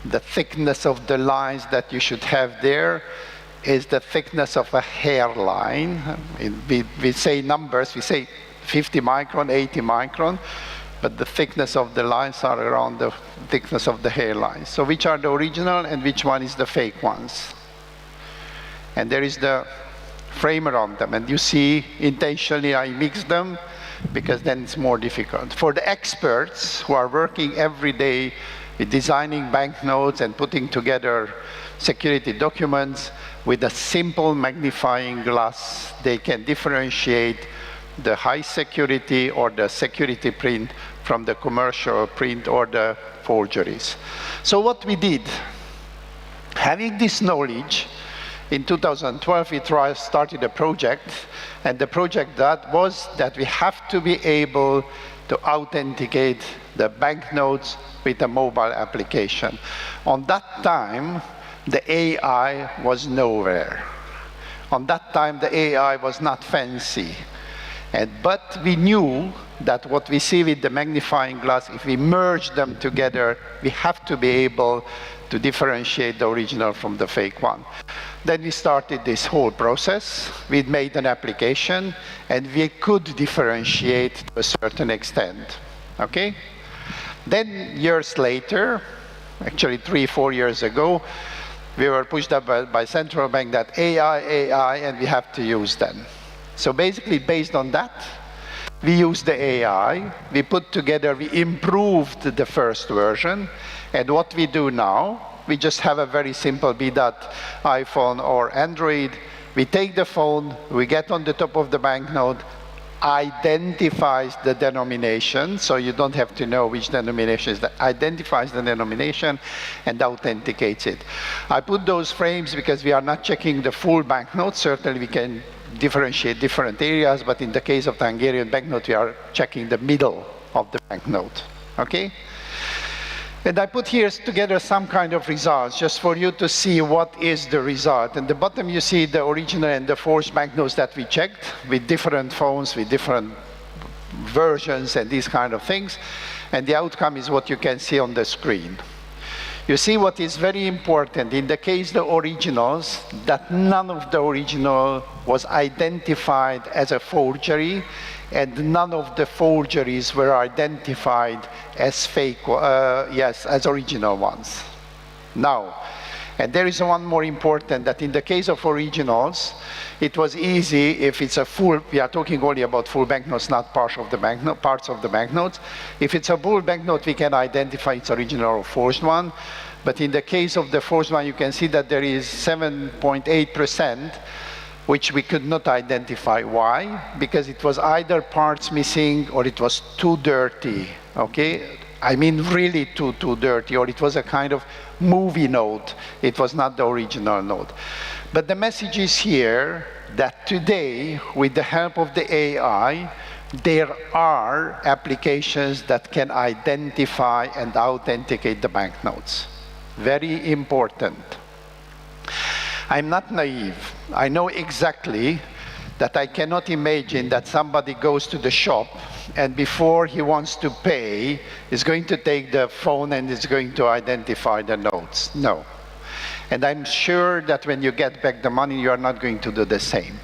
the thickness of the lines that you should have there is the thickness of a hairline. We say numbers, we say 50 micron, 80 micron, but the thickness of the lines are around the thickness of the hairline. So which are the original and which one is the fake ones? And there is the frame around them. And you see, intentionally I mix them because then it's more difficult. For the experts who are working every day with designing banknotes and putting together security documents, with a simple magnifying glass, they can differentiate the high security or the security print from the commercial print or the forgeries. So what we did, having this knowledge, in 2012 we started a project, and the project that was that we have to be able to authenticate the banknotes with a mobile application. On that time, the AI was nowhere. On that time, the AI was not fancy. But we knew that what we see with the magnifying glass, if we merge them together, we have to be able to differentiate the original from the fake one. Then we started this whole process. We made an application, and we could differentiate to a certain extent. Okay? Then years later, actually 3-4 years ago, we were pushed up by central bank that AI, and we have to use them. So basically, based on that, we used the AI, we put together, we improved the first version, and what we do now, we just have a very simple, be that iPhone or Android. We take the phone, we get on the top of the banknote, identifies the denomination, so you don't have to know which denomination is that, identifies the denomination and authenticates it. I put those frames because we are not checking the full banknote. Certainly we can differentiate different areas, but in the case of the Hungarian banknote, we are checking the middle of the banknote, okay? And I put here together some kind of results just for you to see what is the result. At the bottom you see the original and the forged banknotes that we checked with different phones, with different versions and these kind of things. And the outcome is what you can see on the screen. You see what is very important in the case of the originals, that none of the original was identified as a forgery, and none of the forgeries were identified as fake, as original ones. Now, and there is one more important, that in the case of originals, it was easy if it's a full, we are talking only about full banknotes, not parts of the banknotes. If it's a full banknote, we can identify its original or forged one. But in the case of the forged one, you can see that there is 7.8%, which we could not identify. Why? Because it was either parts missing or it was too dirty, okay? I mean really too dirty, or it was a kind of movie note. It was not the original note. But the message is here that today, with the help of the AI, there are applications that can identify and authenticate the banknotes. Very important. I'm not naive. I know exactly that I cannot imagine that somebody goes to the shop and before he wants to pay, is going to take the phone and is going to identify the notes. No. And I'm sure that when you get back the money, you are not going to do the same.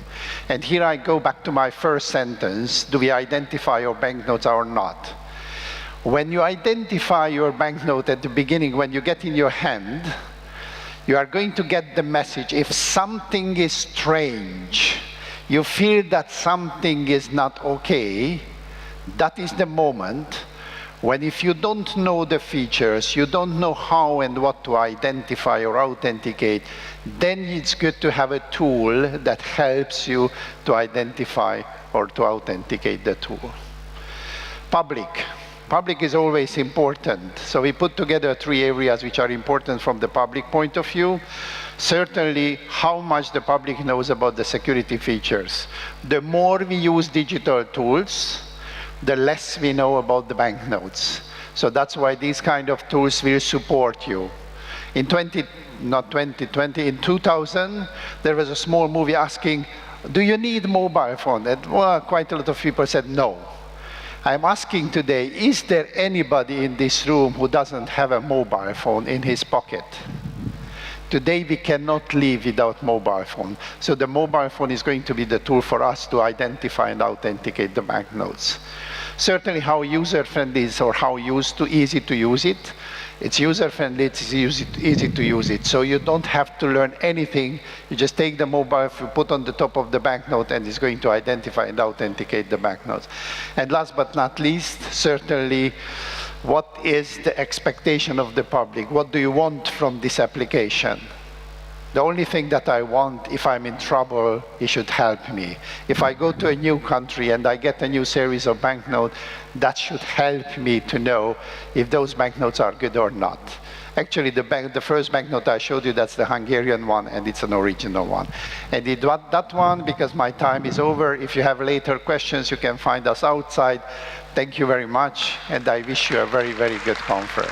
And here I go back to my first sentence. Do we identify your banknotes or not? When you identify your banknote at the beginning, when you get in your hand, you are going to get the message. If something is strange, you feel that something is not okay, that is the moment when, if you don't know the features, you don't know how and what to identify or authenticate, then it's good to have a tool that helps you to identify or to authenticate the tool. Public is always important. So we put together 3 areas which are important from the public point of view. Certainly, how much the public knows about the security features. The more we use digital tools, the less we know about the banknotes. So that's why these kind of tools will support you. In 2000, there was a small movie asking, do you need mobile phone? And well, quite a lot of people said no. I'm asking today, is there anybody in this room who doesn't have a mobile phone in his pocket? Today we cannot live without mobile phone. So the mobile phone is going to be the tool for us to identify and authenticate the banknotes. Certainly how user-friendly is or how easy to use it. It's user-friendly, it's easy to use it. So you don't have to learn anything. You just take the mobile phone, put on the top of the banknote, and it's going to identify and authenticate the banknotes. And last but not least, certainly, what is the expectation of the public? What do you want from this application? The only thing that I want, if I'm in trouble, he should help me. If I go to a new country and I get a new series of banknotes, that should help me to know if those banknotes are good or not. Actually, the first banknote I showed you, that's the Hungarian one, and it's an original one. And that one, because my time is over, if you have later questions, you can find us outside. Thank you very much, and I wish you a very, very good conference.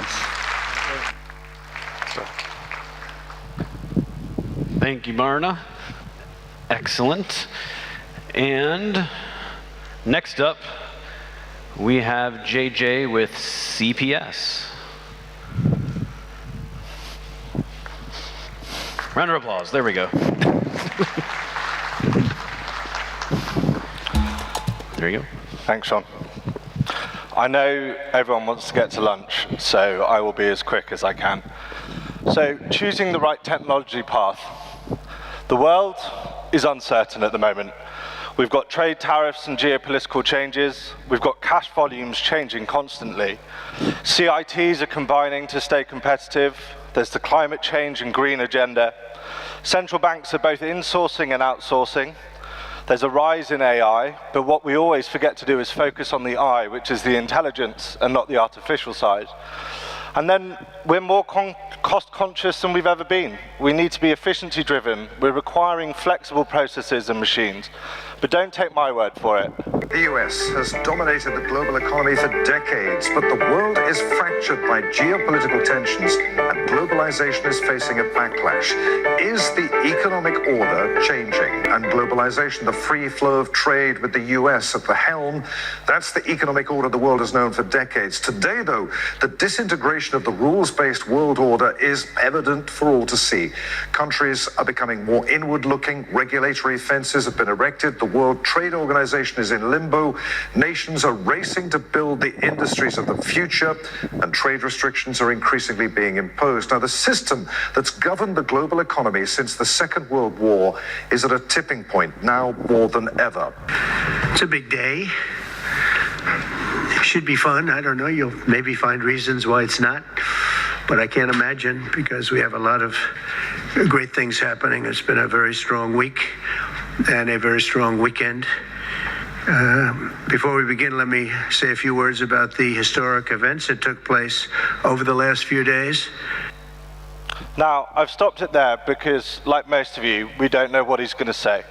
Thank you, Marna. Excellent. And Next up, we have JJ with CPS. Round of applause, there we go. There you go. Thanks, Sean. I know everyone wants to get to lunch, so I will be as quick as I can. So, choosing the right technology path. The world is uncertain at the moment. We've got trade tariffs and geopolitical changes. We've got cash volumes changing constantly. CITs are combining to stay competitive. There's the climate change and green agenda. Central banks are both insourcing and outsourcing. There's a rise in AI, but what we always forget to do is focus on the I, which is the intelligence and not the artificial side. And then we're more cost conscious than we've ever been. We need to be efficiency driven. We're requiring flexible processes and machines. But don't take my word for it. The US has dominated the global economy for decades, but the world is fractured by geopolitical tensions and globalization is facing a backlash. Is the economic order changing? And globalization, the free flow of trade with the US at the helm, that's the economic order the world has known for decades. Today, though, the disintegration of the rules-based world order is evident for all to see. Countries are becoming more inward-looking, regulatory fences have been erected, the World Trade Organization is in limbo, nations are racing to build the industries of the future, and trade restrictions are increasingly being imposed. Now, the system that's governed the global economy since the Second World War is at a tipping point, now more than ever. It's a big day. Should be fun. I don't know, you'll maybe find reasons why it's not, but I can't imagine because we have a lot of great things happening. It's been a very strong week and a very strong weekend. Before we begin, let me say a few words about the historic events that took place over the last few days. Now, I've stopped it there because, like most of you, we don't know what he's going to say.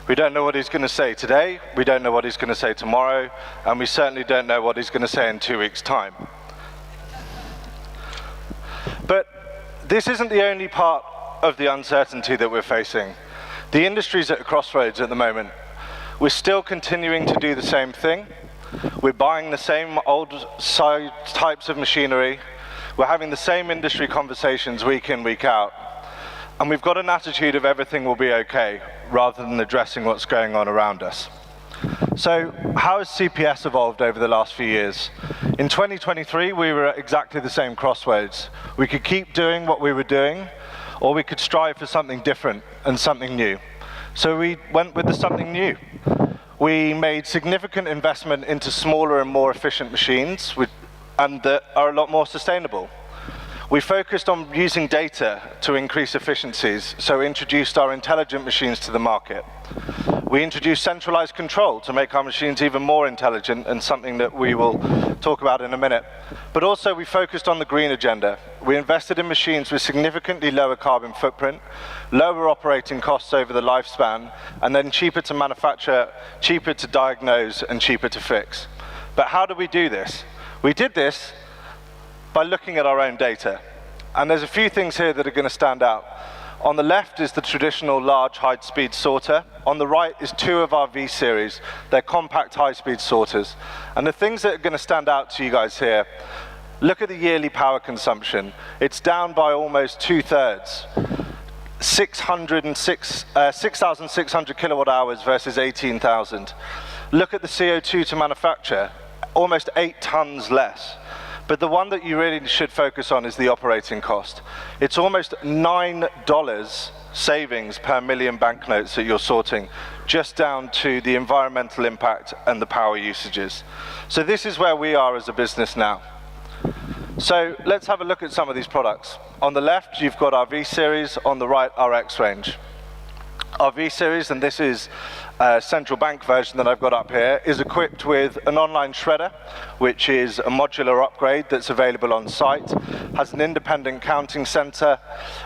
We don't know what he's going to say today, we don't know what he's going to say tomorrow, and we certainly don't know what he's going to say in 2 weeks' time. But this isn't the only part of the uncertainty that we're facing. The industry's at a crossroads at the moment. We're still continuing to do the same thing. We're buying the same old types of machinery. We're having the same industry conversations week in, week out. And we've got an attitude of everything will be okay, rather than addressing what's going on around us. So how has CPS evolved over the last few years? In 2023, we were at exactly the same crossroads. We could keep doing what we were doing, or we could strive for something different and something new. So we went with the something new. We made significant investment into smaller and more efficient machines, and that are a lot more sustainable. We focused on using data to increase efficiencies, so introduced our intelligent machines to the market. We introduced centralized control to make our machines even more intelligent, and something that we will talk about in a minute. But also we focused on the green agenda. We invested in machines with significantly lower carbon footprint, lower operating costs over the lifespan, and then cheaper to manufacture, cheaper to diagnose, and cheaper to fix. But how do we do this? We did this by looking at our own data. And there's a few things here that are going to stand out. On the left is the traditional large high-speed sorter. On the right is two of our V-series. They're compact high-speed sorters. And the things that are going to stand out to you guys here, look at the yearly power consumption. It's down by almost 2/3. 6,600 kilowatt hours versus 18,000. Look at the CO2 to manufacture, almost 8 tons less. But the one that you really should focus on is the operating cost. It's almost $9 savings per million banknotes that you're sorting, just down to the environmental impact and the power usages. So this is where we are as a business now. So let's have a look at some of these products. On the left, you've got our V-Series, on the right, our X-Range. Our V-Series, and this is a central bank version that I've got up here, is equipped with an online shredder, which is a modular upgrade that's available on site, has an independent counting center,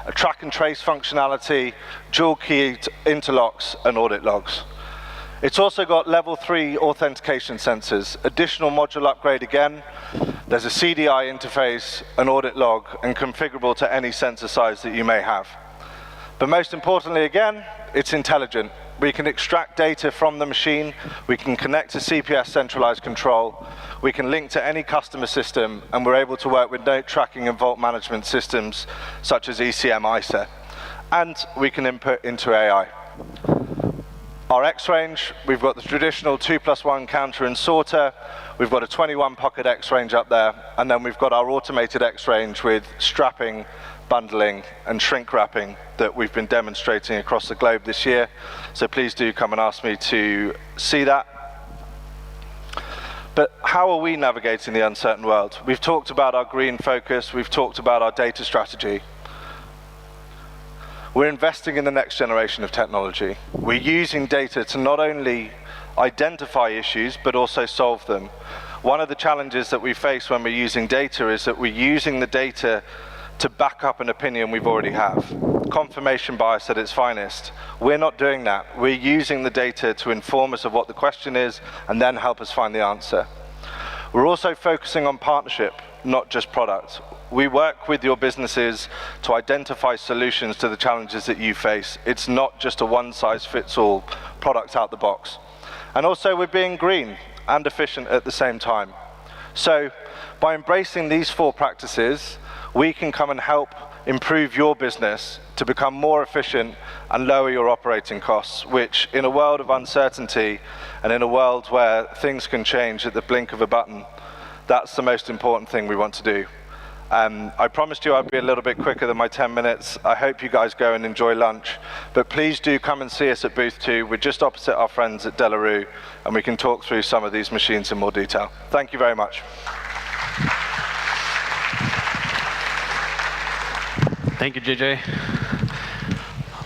a track and trace functionality, dual key interlocks, and audit logs. It's also got level 3 authentication sensors, additional module upgrade again. There's a CDI interface, an audit log, and configurable to any sensor size that you may have. But most importantly, again, it's intelligent. We can extract data from the machine, we can connect to CPS centralized control, we can link to any customer system, and we're able to work with note tracking and vault management systems such as ECM ISA. And we can input into AI. Our X range, we've got the traditional 2+1 counter and sorter, we've got a 21 pocket X range up there, and then we've got our automated X range with strapping, bundling, and shrink wrapping that we've been demonstrating across the globe this year. So please do come and ask me to see that. But how are we navigating the uncertain world? We've talked about our green focus, we've talked about our data strategy. We're investing in the next generation of technology. We're using data to not only identify issues, but also solve them. One of the challenges that we face when we're using data is that we're using the data to back up an opinion we've already have. Confirmation bias at its finest. We're not doing that. We're using the data to inform us of what the question is and then help us find the answer. We're also focusing on partnership, not just product. We work with your businesses to identify solutions to the challenges that you face. It's not just a one-size-fits-all product out the box. And also we're being green and efficient at the same time. So by embracing these 4 practices, we can come and help improve your business to become more efficient and lower your operating costs, which in a world of uncertainty and in a world where things can change at the blink of a button, that's the most important thing we want to do. I promised you I'd be a little bit quicker than my 10 minutes. I hope you guys go and enjoy lunch. But please do come and see us at booth 2. We're just opposite our friends at De La Rue, and we can talk through some of these machines in more detail. Thank you very much. Thank you, JJ.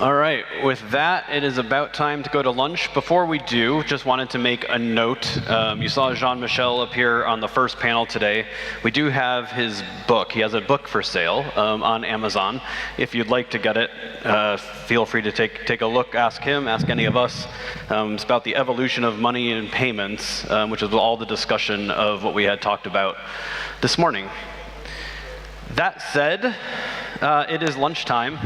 All right, with that, it is about time to go to lunch. Before we do, just wanted to make a note. You saw Jean-Michel appear on the first panel today. We do have his book. He has a book for sale on Amazon. If you'd like to get it, feel free to take a look, ask him, ask any of us. It's about the evolution of money and payments, which is all the discussion of what we had talked about this morning. That said, it is lunchtime,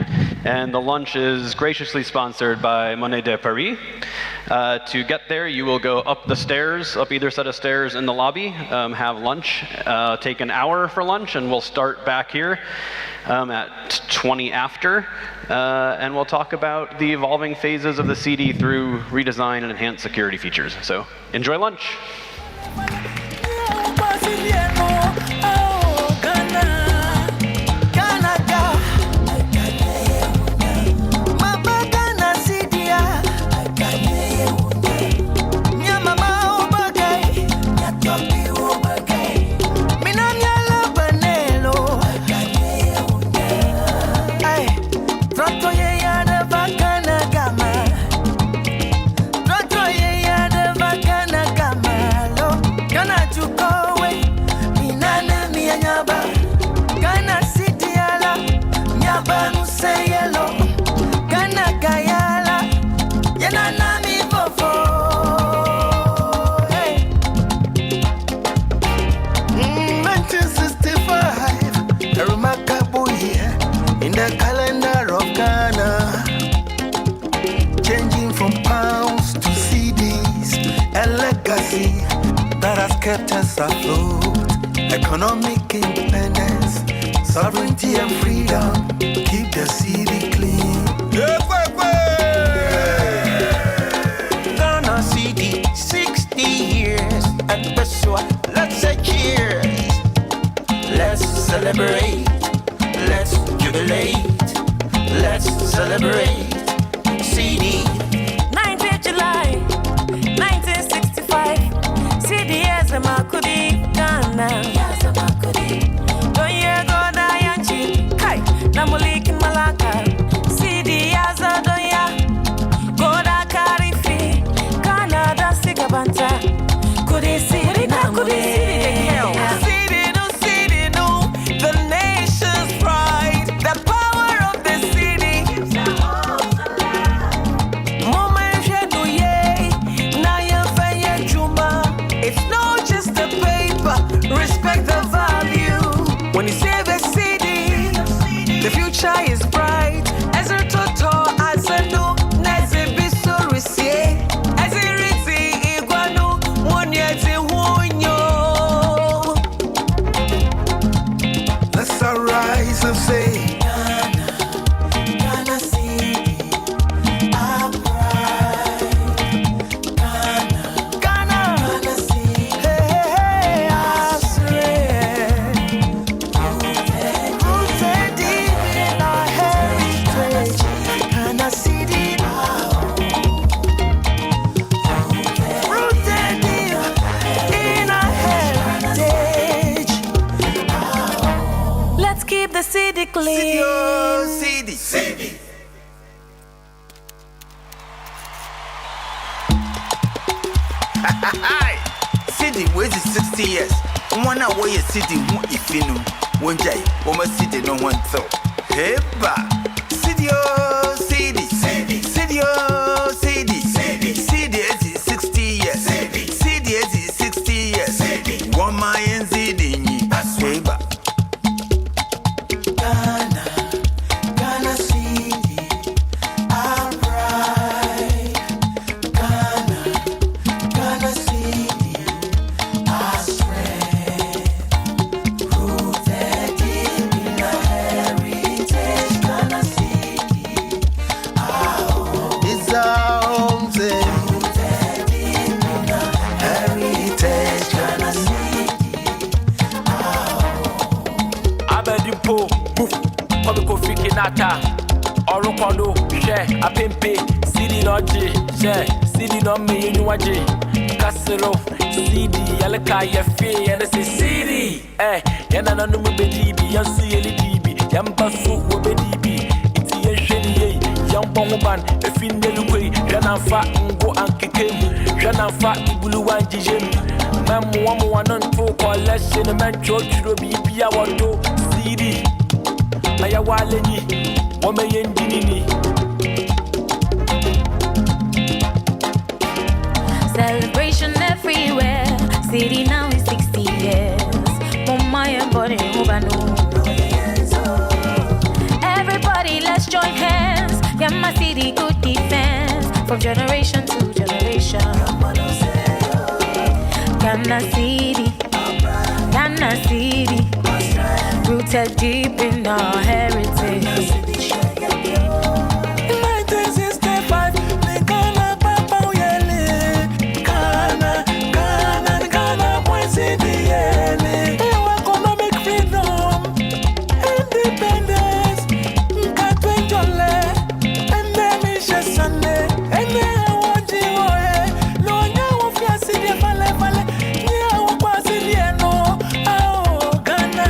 and the lunch is graciously sponsored by Monnaie de Paris. To get there, you will go up the stairs, up either set of stairs in the lobby, have lunch, take an hour for lunch, and we'll start back here at 20 after, and we'll talk about the evolving phases of the CD through redesign and enhanced security features. So enjoy lunch. That has kept us afloat. Economic independence, sovereignty and freedom. Keep the city clean. Ghana CD, 60 years at Besua. Let's say cheers. Let's celebrate. Let's jubilate. Let's celebrate. CD. 9th July, 1965. CD as a Makudi Ghana. Don't you go Dayanchi? Kai, Namulik in Malaka. CD as a Doya. Goda Karifi. Canada Sigabanta. Could he see it? Could he see it? CD no. The nation's pride. The power of the city. It's not just the paper, respect the value. When you save a CD, the future is bright. As a total, as a no, Nazi be so received. Cedi clean. Cedi. Cedi. Cedi wait 60 years. One hour you Cedi who if you know. One day, woman Cedi no one thought. Heba. Cedi. Cedi. Cedi. Cedi. Cedi is 60 years. Cedi is 60 years. One man Cedi. Heba. Ghana Cedi, our pride. Ghana Cedi, our strength. Rooted deep in our heritage. Ghana Cedi, our home. It's our home thing. Rooted deep in our heritage. Ghana Cedi, our home. Abedimpo, move. Publico Fikinata, Orokodo, share, a pimpe, Cedi Noji, share, Cedi no me in Waji, Casero, Cedi, Yalaka, Yafi, and I say Cedi, Yana no baby, Yansu Yelibi, Yambasu, Wobedibi, it's Yasheni, Yamboman, a Findelway, Janafa, Ngo Ankikim, Janafa, Buluan Jim, Mam one on two collection, a man George Robi, Piawato, Cedi. Aya waleni, wame yendinini. Celebration everywhere. Cedi now is 60 years. Mama and body mubano. Everybody, let's join hands. Yama Cedi, good defense from generation to generation. Ghana Cedi, Ghana Cedi, rooted deep in our heritage. 1965, the Ghana Papa Yele, Ghana, when Cedi Yele, economic freedom, independence, Nkatwenjole, and then Misha Sunday, and then Wajiwoe, no Yawo Fiasidi Vale, Yawo Kwasidi no, Ghana.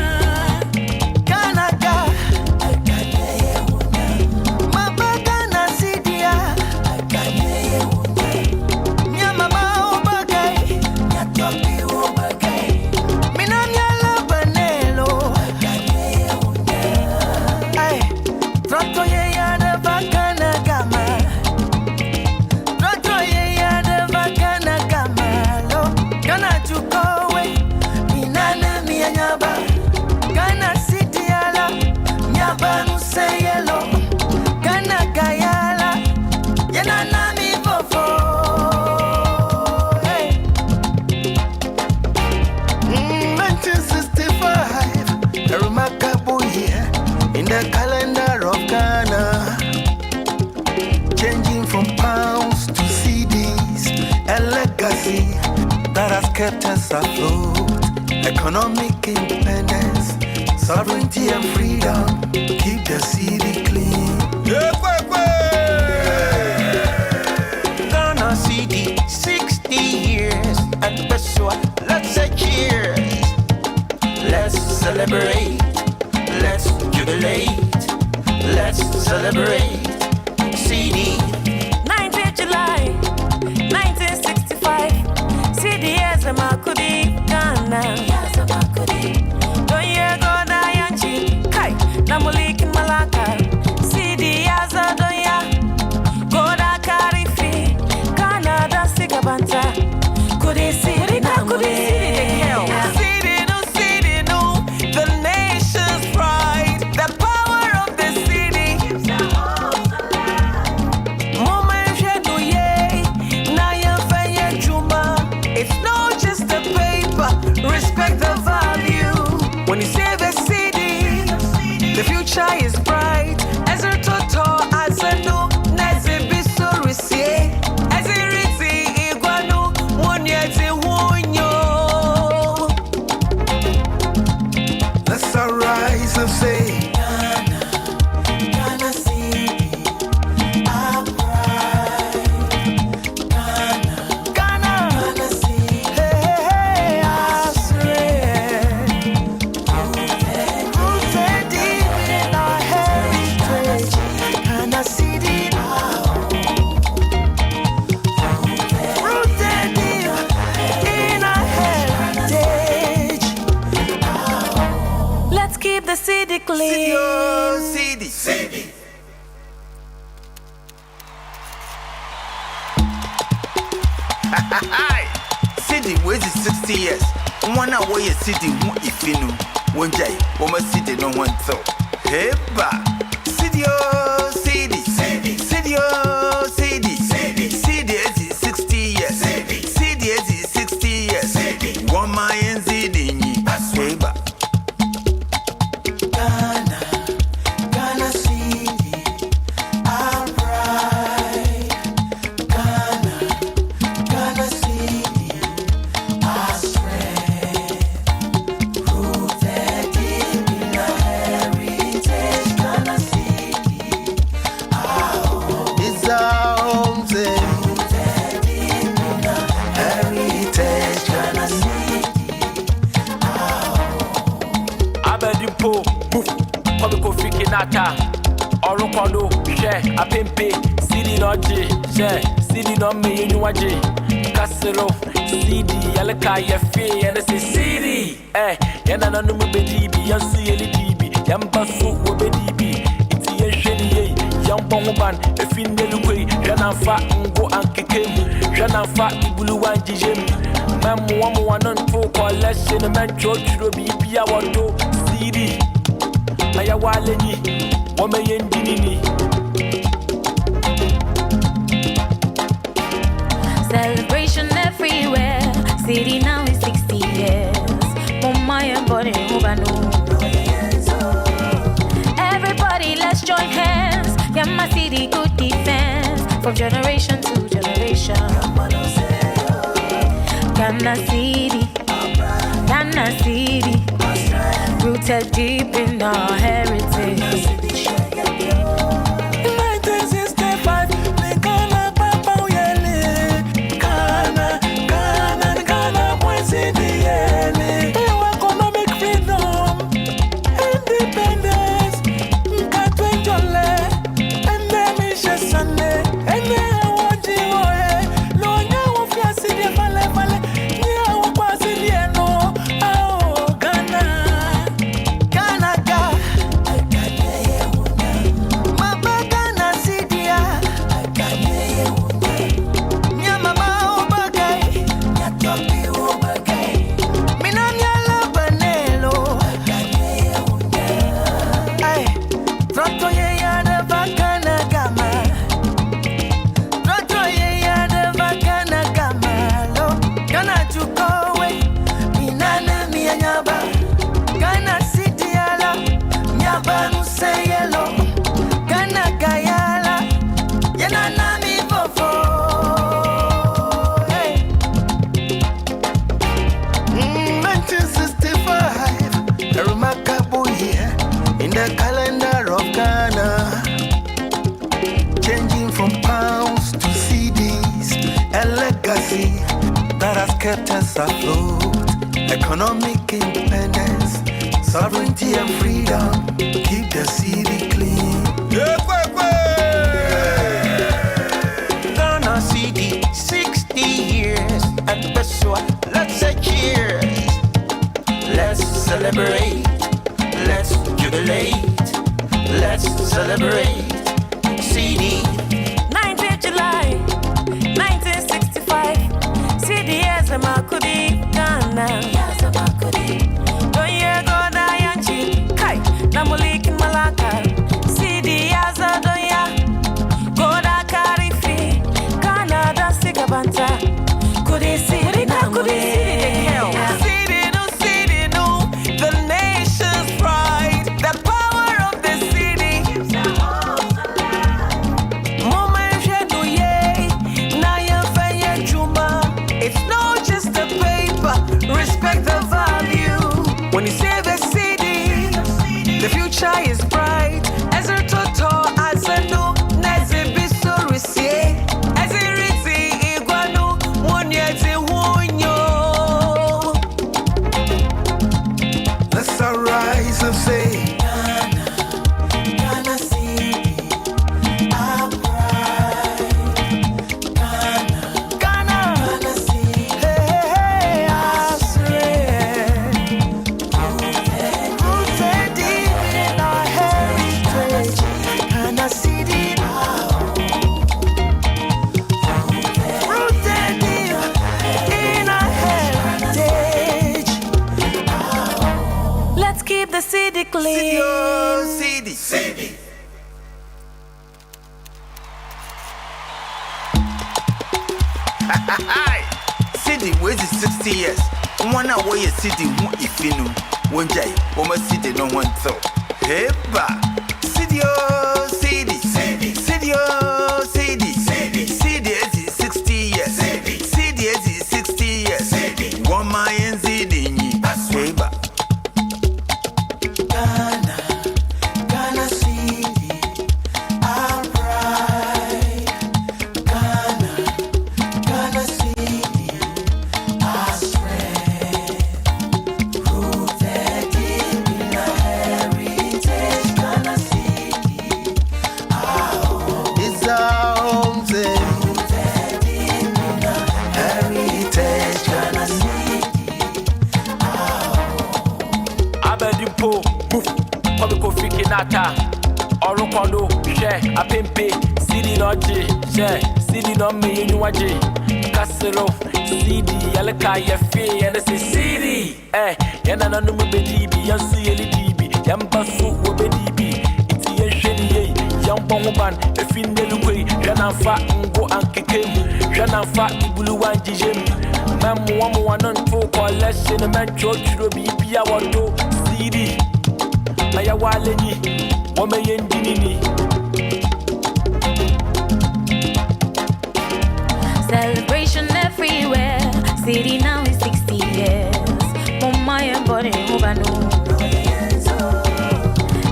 In the calendar of Ghana, changing from pounds to CDs, a legacy that has kept us afloat. Economic independence, sovereignty and freedom, keep the city clean. Ghana Cedi, 60 years, and let's say cheers. Let's celebrate. Let's jubilate, let's celebrate. Cedi. 9th July, 1965. Cedi as a Makudi, Ghana. Don't you go Dayanchi, Kai, Namulik Malaka. Cedi as a Doya, Goda Karifi, Canada Sigabanta. Could he see it? Could he see it? Respect the value. When you say the city, the future is bright. As a toto, as a no, as a biso receive, as a riti iguano, one yet a wonyo. Let's arise and say, Ghana Cedi, our pride. Ghana Cedi, hey, our strength. clean. Cedi. Cedi was 60 years. One hour you Cedi who if you know one day, woman Cedi no one thought. Hey ba Cedi Cedi Cedi is 60 years. Cedi is 60 years. One man Cedi hey ba Ghana Cedi, alright. Ghana Cedi, our strength, rooted deep in our heritage. Ghana Cedi, our home. it's our home thing. Rooted deep in our heritage. Ghana Cedi, Abedimpo, move, come go fiki nata. Orokodo, share, a pimpe, Cedi no J, share, Cedi no me anywaje. Casero, Cedi, Alaka, Yafe, and I say Cedi. Yana no me bedibi, Yansu Yelidibi, Yambasu, Wobedibi, it's Yasheni, Yambongan, a Findelway, Janafa, Ngo Ankikim, Janafa, Buluan Jim. Mam one on two collection, a man George Roby, Pia Wando, Cedi. Ayawaleni, woman Dini. Celebration everywhere. Cedi now is 60 years. Mama and body everybody, let's join hands. Yeah, my Cedi, good defense from generation to generation. Ghana Cedi, rooted deep in our heritage. 1965, the Ghana Papa Yele. Ghana, boy, Cedi Yele. Economic freedom, independence, Nkatwenjole, and then Sunday, and then Wajiwoe, Lonya Wafia Cedi Vale, Nia Wapasi no, oh, Ghana. That has kept us afloat. Economic independence, sovereignty and freedom. Keep the city clean. Ghana Cedi, 60 years at Beswa. Let's say cheers. Let's celebrate. Let's jubilate. Let's celebrate. Cedi. 9th July, 1965. Cedi as a Makudi, Ghana. Don't you go Dayanchi, Kai, Namulik in Malaka. Cedi as a Doya, Goda Karifi, Canada Sigabanta. Could he see it? Could he Cedi no, the nation's pride, the power of the city. It's not just the paper, respect the value. When you say the city, the future is bright. As a toto, as a no, as a biso risie, as a riti iguano, one yet a wonyo. Let's arise and say, Ghana Cedi, our pride. Ghana Cedi, hey, our strength. Rooted deep in our Brooklyn. Cedi. Cedi, where's the 60 years? 1 hour, you Cedi, if you know. One day, woman Cedi, no one thought. Hey, ba. Cedi. Cedi is 60 years. Cedi is 60 years. 1 million Cedi. Hey, ba. Ghana Cedi, alright. Ghana Cedi, our strength, rooted deep in our heritage. Ghana Cedi, our home. It's our home, rooted deep in our heritage. Ghana Cedi, our home. Abedimpo, move, Kwabiko Fikinata, Orokodo, share, Apempe, Cedi no J, share, Cedi no me, Inuaje, Casero, Cedi, Yalaka, Yafe, and it's a Cedi, Yanana no Bedibi, Yansu Yelidibi, Yambasu, Obedibi, it's Yasheni, Yamboban, a Findelway, Janafa, Ngo Ankikim, Janafa, Buluan Jim, Mam 112 collection, a man George Robi, Pia Wando, Cedi. Maya Waleni, Womayen Dinini. Celebration everywhere. Cedi now is 60 years. Mama and body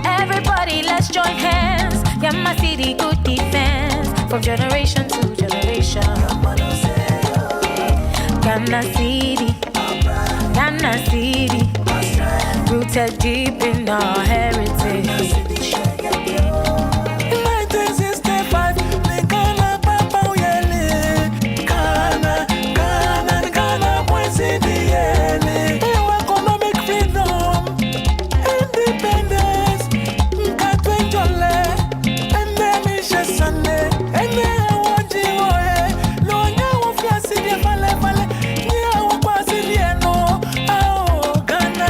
everybody, let's join hands. Yama Cedi, good defense from generation to generation. Ghana Cedi, rooted deep in our heritage. 1965, Ghana, Papa, Yele. Ghana, boys in the Yele. Economic freedom, independence, Nkatwenjole, and then Misha Sunday, and then I want you, no, now of your city, Vale, yeah, was in the no, oh, Ghana.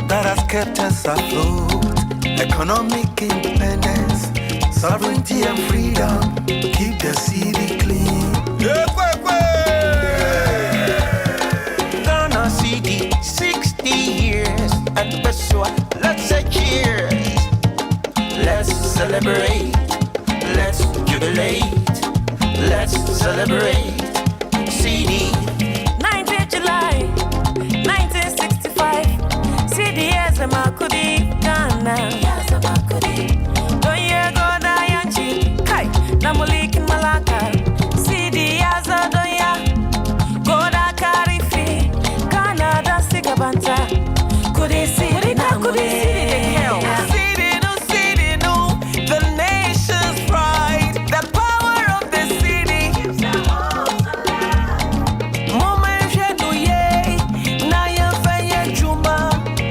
That has kept us afloat. Economic independence, sovereignty and freedom. Keep the city clean. Ghana Cedi, 60 years and Pessoa. Let's say cheers. Let's celebrate. Let's jubilate. Let's celebrate. Cedi. 9th July, 1965. Cedi as a Makudi, Ghana. Don't you go Dayanchi, Kai, Namulik in Malaka. Cedi as a Doya, Goda Karifi, Canada Sigabanta. Could he see it? Could he see it? Cedi no, the nation's pride, the power of the city.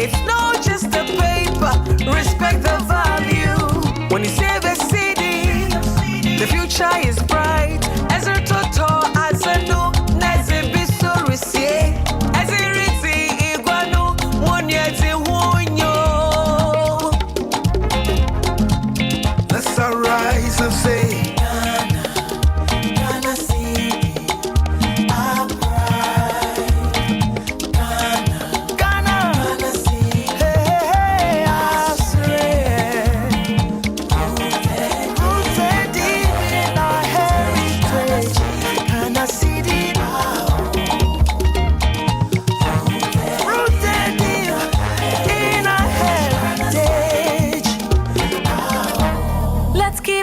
It's not just the paper, respect the value. When you save a city, the future is bright. As a total, as a no, as a biso receive, as a riti iguano, one yet a wonyo. Let's arise and say, Ghana Cedi, our pride. Ghana Cedi, hey, our strength. Rooted deep in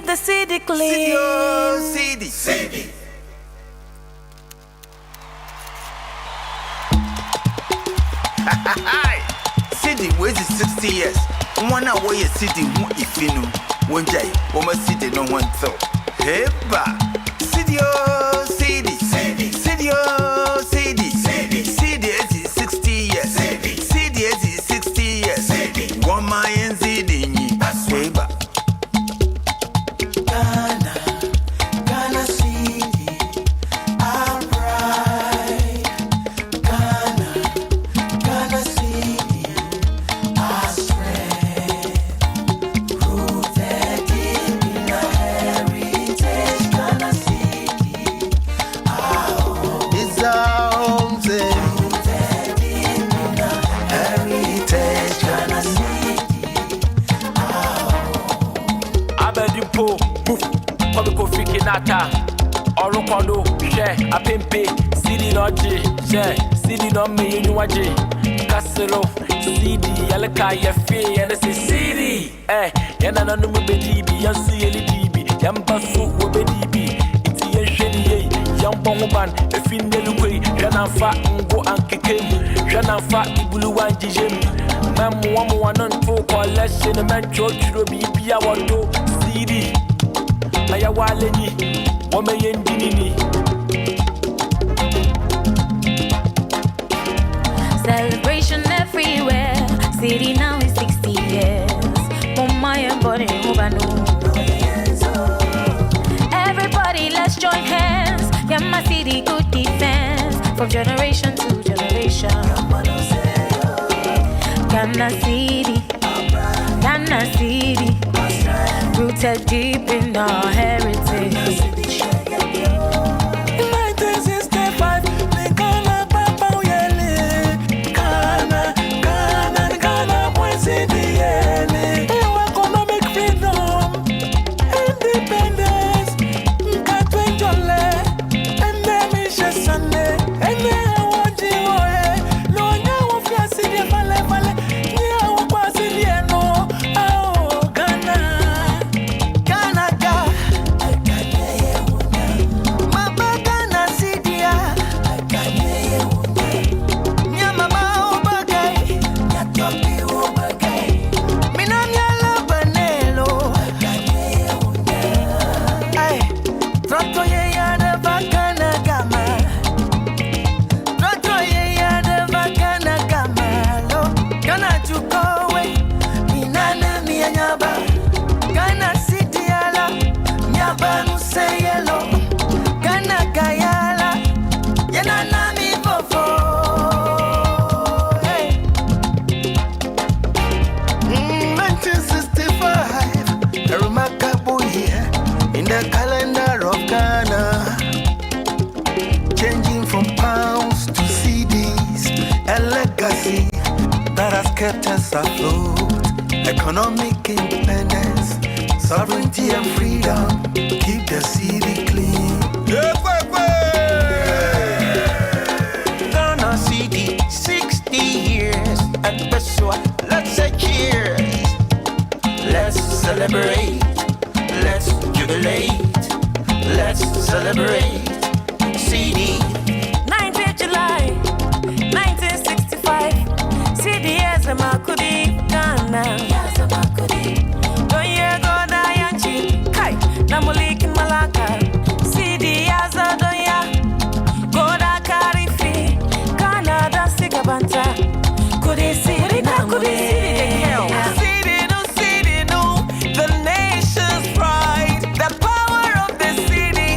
the city clean. Cedi, oh, Cedi, Cedi. Cedi, where's the 60 years? One hour, you Cedi, if you know, one day, woman Cedi, no one thought. Hey, ba, Cedi, oh, Cedi, Cedi, Cedi, oh, Cedi, Cedi, Cedi, is 60 years, Cedi, is 60 years, one my and Cedi, hey, ba. Ghana, Ghana Cedi, our pride. Ghana, Ghana Cedi, our strength. Rooted deep in our heritage. Ghana Cedi, our home. It's our home, Rooted deep in our heritage. Ghana Cedi, Abedimpo, move, Kwabiko Fikinata, Orokodo, share, Apempe, Cedi Noji, share, Cedi no me Waji, Casero, Cedi, Yalaka, Yafe, and it's a Cedi, Yana no Bedibi, Yansu Yelibi, Yambasu, Bedibi, it's Yasheni, Yamboban, a Findelue, Janafa, Ngo Ankikim, Janafa, Ibuluan Jim, Mam one on two collection, a man George Robi, Pia Wando, Cedi, Ayawaleni, Womayen Dinini. Celebration everywhere. Cedi now is 60 years. Mama and body everybody, let's join hands. Yeah, my Cedi good defense from generation to generation. Ghana Cedi, Ghana Cedi, rooted deep in our heritage. 1965, the Ghana Papa Yele. Ghana, Ghana, Ghana, boy Cedi Yele. Economic freedom, independence, Nkatwenjole, and then Misha Sunday, and then I want you, no, now of your city, Vale, now of our city, no, oh, Ghana, Ghana, Mama Ghana Cedi, Nya Mama Obagay, Nya Topi Obagay, Minanya Labanelo, ay, Troto ye ya de Bacana Gama, Troto ye ya de Bacana Gama, lo, Ghana to go away, Minana Mianyaba, Ghana Cedi ala, Nyaba no say yellow, Ghana Gayala, Yanana mi fofo. Hey. 1965, a remarkable year in the calendar of Ghana, changing from pounds to CDs, a legacy that has kept us afloat. Economic independence, sovereignty and freedom, keep the city clean. Ghana Cedi, 60 years, and Pessoa, let's say cheers. Let's celebrate, let's jubilate, let's celebrate. Cedi, 9th July, 1965. Cedi as a Makudi, Ghana. Don't you go Dayanchi, Kai, Namulik in Malaka. Cedi as a Doya, Goda Karifi, Canada Sigabanta. Could he see it now? Could he see it? Cedi no, the nation's pride, the power of the city.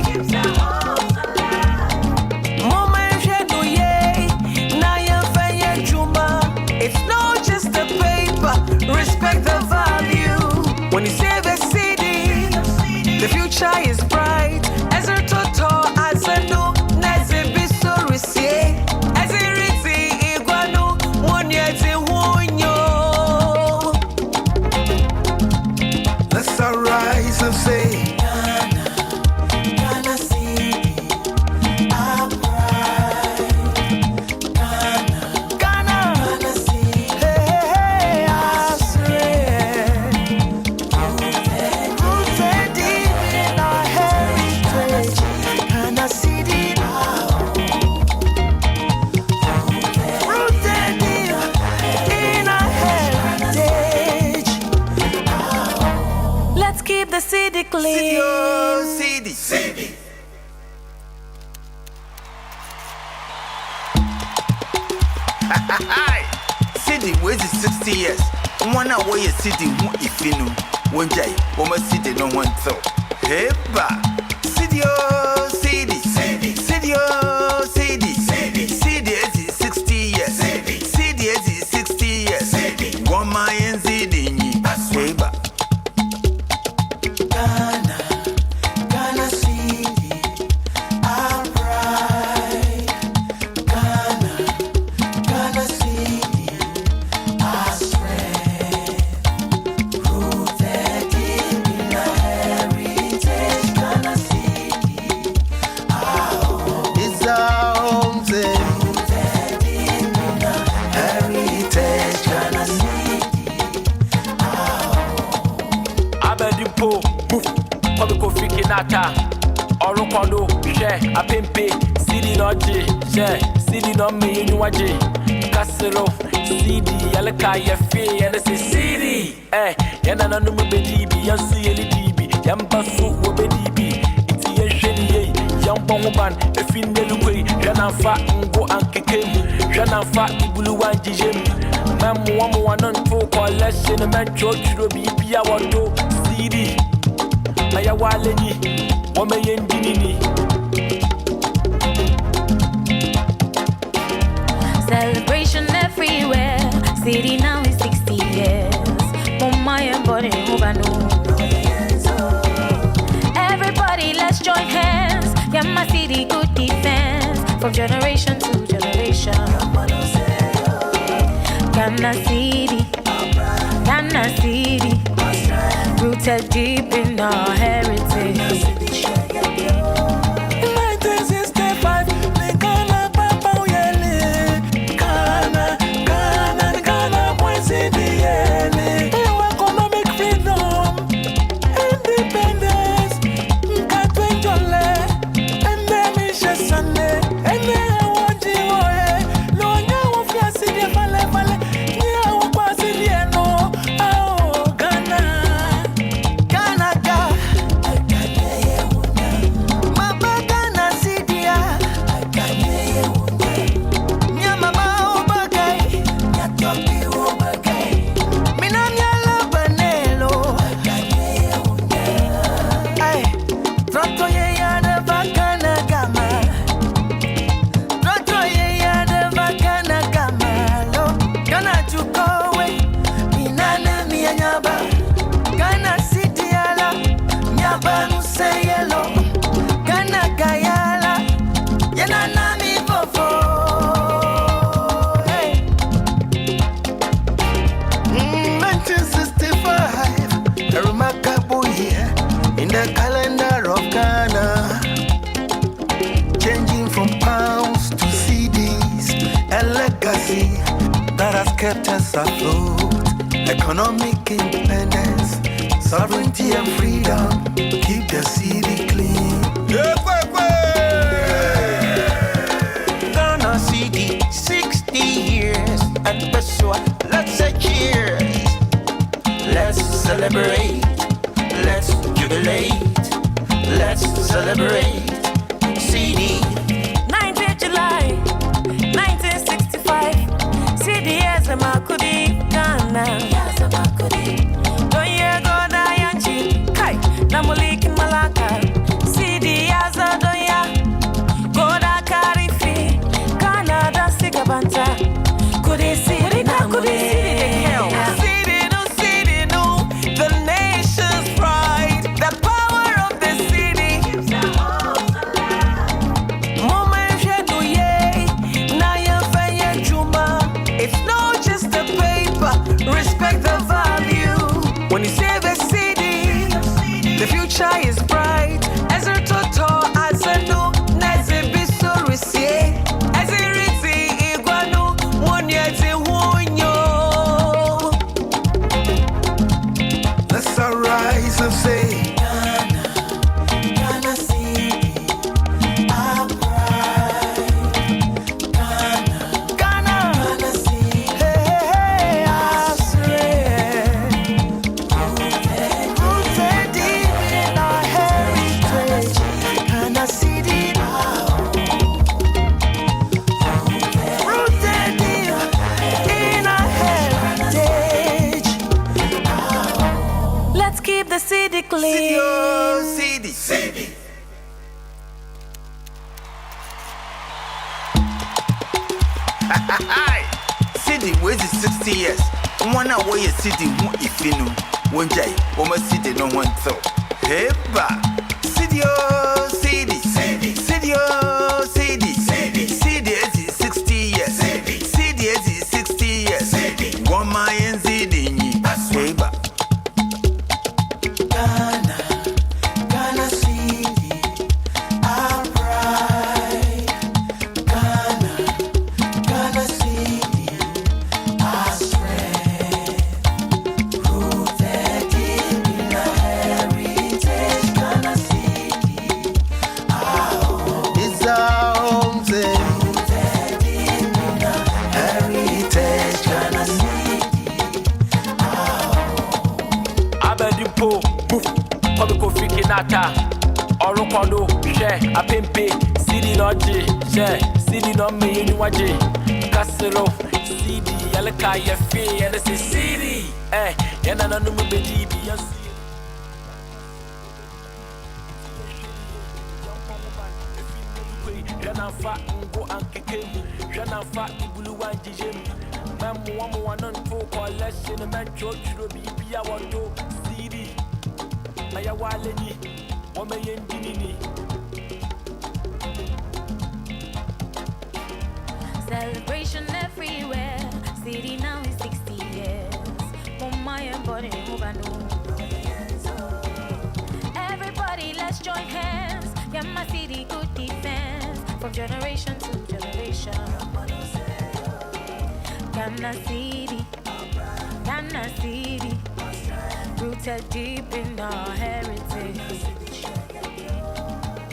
Moment Shenuye, Naya Faye Juma. It's not just the paper, respect the value. When you save a city, the future is bright. As a toto, as a no, Nazibiso Rissie, as a Ritzy, Iguano, Munyati Wunyo. Let's arise and say, Ghana Cedi, our pride. Ghana Cedi, hey, our strength. Rooted deep keep the city clean. Cedi, oh, Cedi, Cedi. Cedi, where's the 60 years? One hour, you Cedi, if you know. One day, woman Cedi, no one thought. Hey, ba. Cedi, oh, Cedi, Cedi, Cedi, oh, Cedi, Cedi, Cedi, is 60 years. Cedi, is 60 years. One my and Cedi, hey, ba. Ghana, Ghana Cedi, alright. Ghana, Ghana Cedi, our strength, rooted deep in our heritage. Ghana Cedi, our home. It's our home, rooted deep in our heritage. Ghana Cedi, Abedimpo, move, Kwabiko Fikinata, Orokodo, share, Apempe, Cedi no J, share, Cedi no me, Nuaje, Casero, Cedi, Yalaka, Yafe, and it's a Cedi, Yana no Bedibi, Yansu Yelibi, Yambasu, Bedibi, it's Yasheni, Yamboban, a Findelway, Janafa, Ngo Ankekem, Janafa, Buluan Jim, Mam one on two collection, a man George Robi, Pia Wando, Cedi, Ayawaleni, Womayen Dinini. Celebration everywhere. Cedi now is 60 years. Mama and body everybody, let's join hands. Yeah, my Cedi good defense from generation to generation. Ghana Cedi, Ghana Cedi, rooted deep in our heritage. 1965, Ghana, Papa, Yele, Ghana, Ghana, Ghana, Cedi, Yele. Economic freedom, independence, Nkatwenjole, and then Sunday, and then that has kept us afloat. Economic independence, sovereignty and freedom. Keep the city clean. Ghana Cedi, 60 years and Pessoa, let's say cheers. Let's celebrate, let's jubilate, let's celebrate. Cedi, 9th July 1965. Cedi as a Makudi Ghana. Don't you go Dayanchi, Kai, Namulik Malaka. Cedi as a Doya, Goda Karifi, Canada Sigabanta. Could he see it? Could he see it? Cedi no, the nation's pride, the power of the city. It's not just the paper, respect the value. When you save a city, the future is bright. As a total, as a no, as a biso receive, as a riti iguano, one yet a wonyo. Let's arise and say, Ghana Cedi, our pride. Ghana Cedi, hey, our strength. Rooted deep Cedi, oh, Cedi. Cedi, where's the 60 years? One hour, you Cedi, if you know, one day, woman Cedi, no one thought. Hey, ba, Cedi, oh, Cedi, Cedi, oh, Cedi, Cedi is 60 years, Cedi is 60 years, 1 million Cedi, hey, ba. Ghana Cedi, alright. Ghana Cedi, our strength, rooted deep in our heritage. Ghana Cedi, our home. It's our home, rooted deep in our heritage. Ghana Cedi, our home. Abedimpo, move, Kobiko Fikinata, Orokodo, share, Apempe, Cedi Noji, share, Cedi no me anywaje, Casero, Cedi, Yalaka, Yafi, and it's a Cedi, Yana no Mubeji, Janafa, Ngo Ankikim, Janafa, Ibulu and Jim, Mamu, one on 4 collection, and man George Robi, Yawato, Cedi, Mayawaleni, Womayan Dinini. Celebration everywhere. Cedi now is 60 years. Everybody, let's join hands. Yeah, my Cedi good defense from generation to generation. Ghana Cedi, Ghana Cedi, rooted deep in our heritage.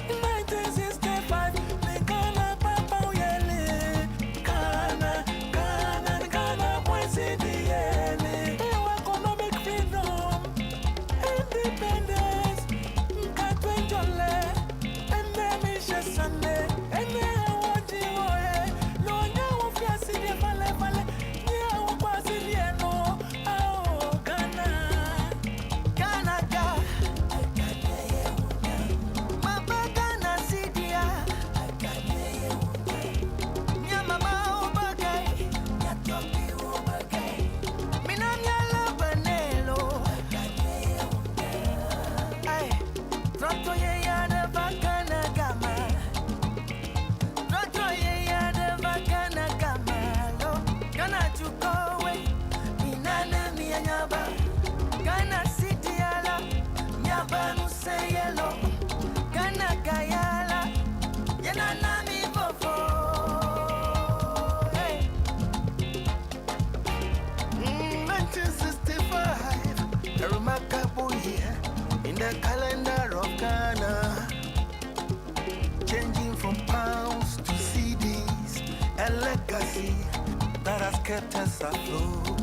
1965, Ghana, Papa, Yele, Ghana, boys in the Yele. Economic freedom, independence, Katwenjole, and then Misha Sunday, and then I want you, no, now of your city, Vale, now was in the no, oh, Ghana, Ghana, Ghana City ala nyabanu say yellow Ghana Gayala yana nami bofo hey 1965 a remarkable year in the calendar of Ghana, changing from pounds to CDs, a legacy that has kept us afloat.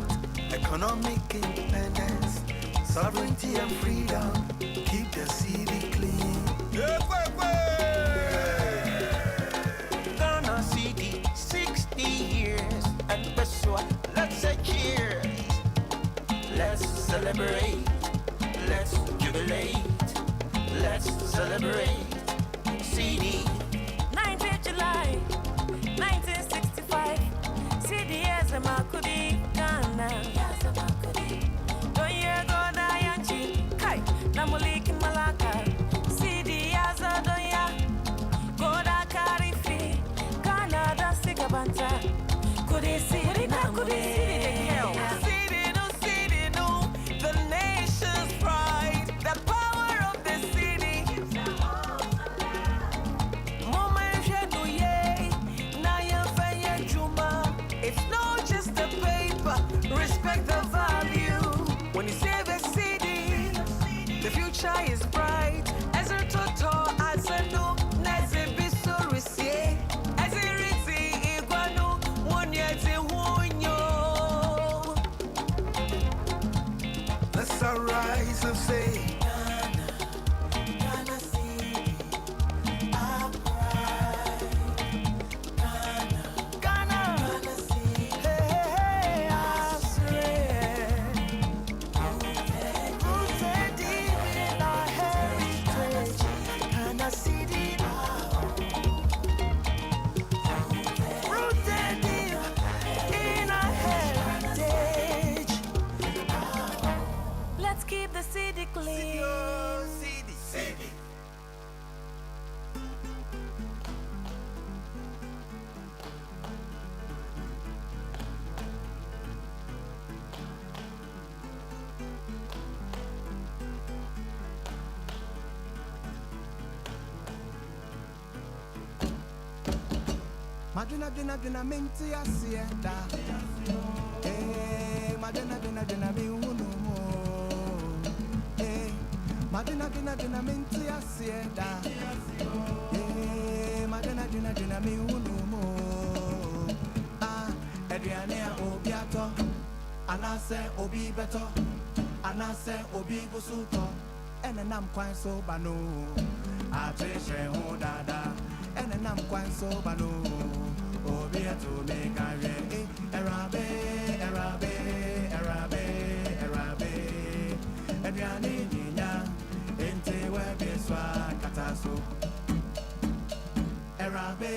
Economic independence, sovereignty and freedom, keep the city clean. Ghana City, 60 years, and let's say cheers. Let's celebrate, let's jubilate, let's celebrate. Cedi. 9th of July, 1965. Cedi as a Makudi, Ghana. Don't you go Dayanchi, Kai, Namulik in Malaka. Cedi as a Doya, Goda Karifi, Canada Sigabanta. Could he see it? Could he see it? No, the nation's pride, the power of the city. It's not just the paper, respect the value. When you say the city, the future is bright. As a total, as a no, as a biso receive, as a riti iguano, 1 year to 1 year. Let's arise and say, Ghana City, our pride. Ghana City, hey, our strength. Rooted deep in our Madina dina dina minti asienda. Madina dina dina mi unumo. Madina dina dina minti asienda. Madina dina dina mi unumo. Ediane obiato, anase obi beto, anase obi busuto. Enenam kwan so bano, atreshe ho dada. Enenam kwan so bano, obiato me gaye. Erabe, erabe, erabe, erabe. Ediane ninya, ente webe swa kataso. Erabe,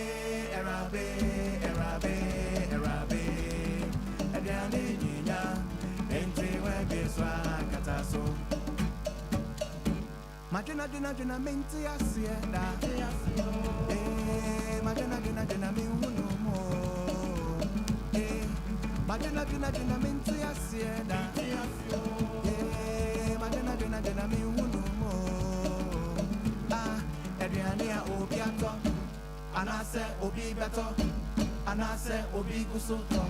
erabe, erabe, erabe. Ediane ninya, ente webe swa kataso. Madina dina dina minti asienda. Madina dina dina mi unumo. Madina dina dina minti asienda. Madina dina dina mi unumo. Ediania obiato, anase obi beto, anase obi gusuto.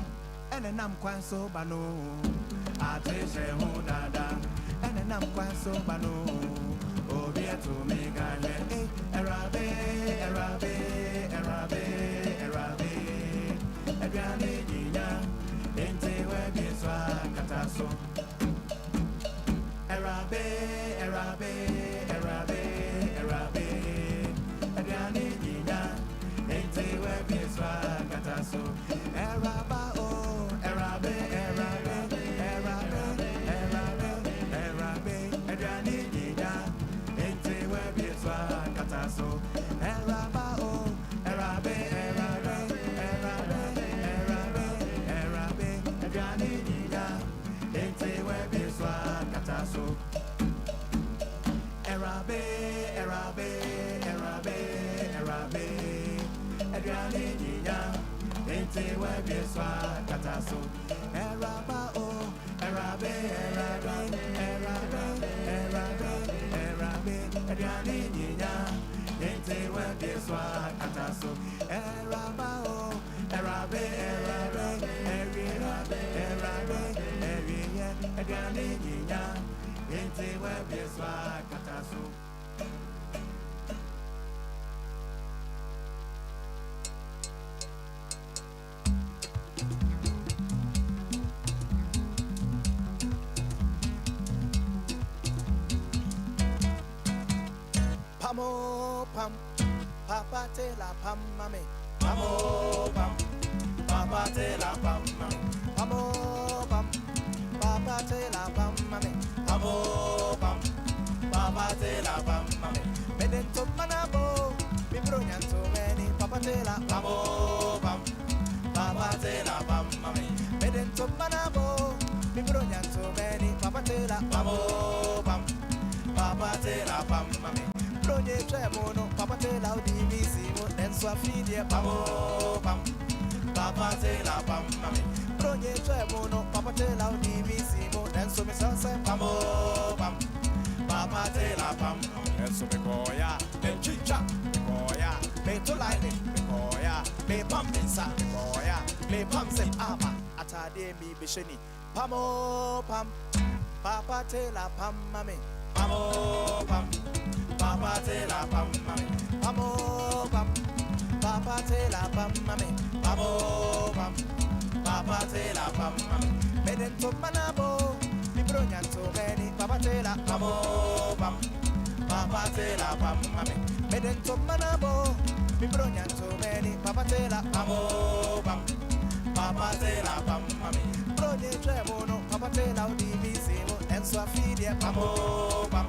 Enenam kwan so bano, atreshe ho dada. Enenam kwan so bano. Obiato me gale, erabe, erabe, erabe, erabe. Ediane ninya, ente webe swa kataso. Erabe, erabe, erabe, erabe. Ediane ninya, ente webe swa kataso. Eraba oh, erabe, erabe, erabe, erabe, erabe. Ediane ninya. Kataso, Eraba oh, Erabe, Erabe, Erabe, Erabe, Erabe, Ediane ninya, ente webe swa kataso. Erabe, Erabe, Erabe, Erabe, Ediane ninya, ente webe swa kataso. Eraba oh, Erabe, Erabe, Erabe, Erabe, Erabe, Ediane ninya, ente webe swa kataso. Eraba oh, Erabe, Erabe, Erabe, Erabe, Erabe, Ediane ninya, ente webe swa kataso. Pamo pam, papa te la pam mame. Pamo pam, papa te la pam mame. Pamo pam, papa te la pam mame. Pamo pam, papa te la pam mame. Medento manabo, mi bronyanto meni. Papa te la pamo pam, papa te la pam mame. Medento manabo, mi bronyanto meni. Papa te la pamo pam, papa te la pam mame. Proje tremono, papa te la udivisi mo, denso afidie pamo pam, papa te la pam mami. Proje tremono, papa te la udivisi mo, denso mi sanse pamo pam, papa te la pam. Denso me koya, me chicha, me koya, me tulaini, me koya, me pam insa, me koya, me pam se ama, atade mi bisheni. Pamo pam, papa te la pam mami. Pamo pam. Papa te la pam mami, pamo pam, papa te la pam mami, pamo pam, papa te la pam mami. Medento manabo, mi bronyanto meni, papa te la pamo pam, papa te la pam mami. Medento manabo, mi bronyanto meni, papa te la pamo pam, papa te la pam mami. Bronye tremono, papa te la udivisi mo, enso afidie pamo pam.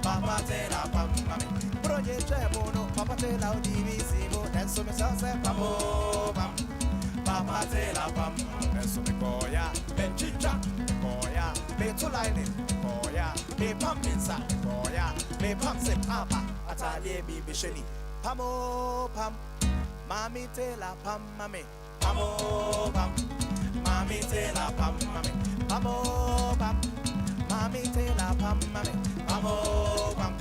Papa te la pam mami, proje tremono. Papa te la udivisi mo, denso me sanse pamo pam. Papa te la pam, denso me koya, me chicha, me koya, me tulaini, me koya, me pam insa, me koya, me pam se papa, atale mi bisheni. Pamo pam, mami te la pam mami, pamo pam, mami te la pam mami, pamo pam. Mami te la pam mami, pamo pam.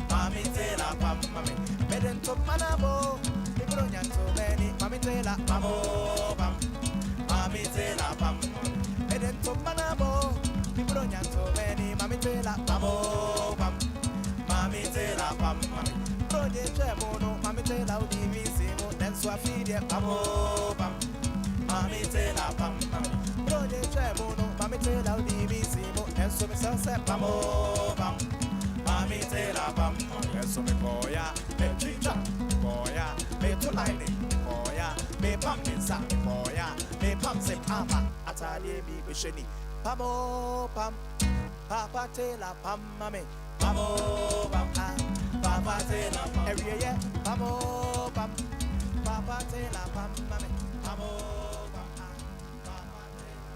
Mami te la pam mami, medento manabo, mi Nyanto many, Mammy Taylor, Pamo, Pam, Mammy Taylor, Pam, Eden to Manabo, Pibro Nyanto many, Mammy Taylor, Pamo, Pam, Mammy Taylor, Pam, Project Mono, Mammy Taylor, DVC, then Swafidi, Pamo, Pam, Mammy Taylor, Pam, Project Mono, Mammy Taylor, DVC, then so Sunset, Pamo, Pam, Mammy Taylor, Pam, yes, so me boya, me chicha, boya, me to lightning, boya, me pump inside, boya, me pump se papa, atali be bisheni, Pamo, Pam, Papa Taylor, Pam, Mammy, Pamo, Pam, Papa Taylor, every year, Pamo, Pam, Papa Taylor, Pam, Mammy, Pamo, Pam, Papa Taylor.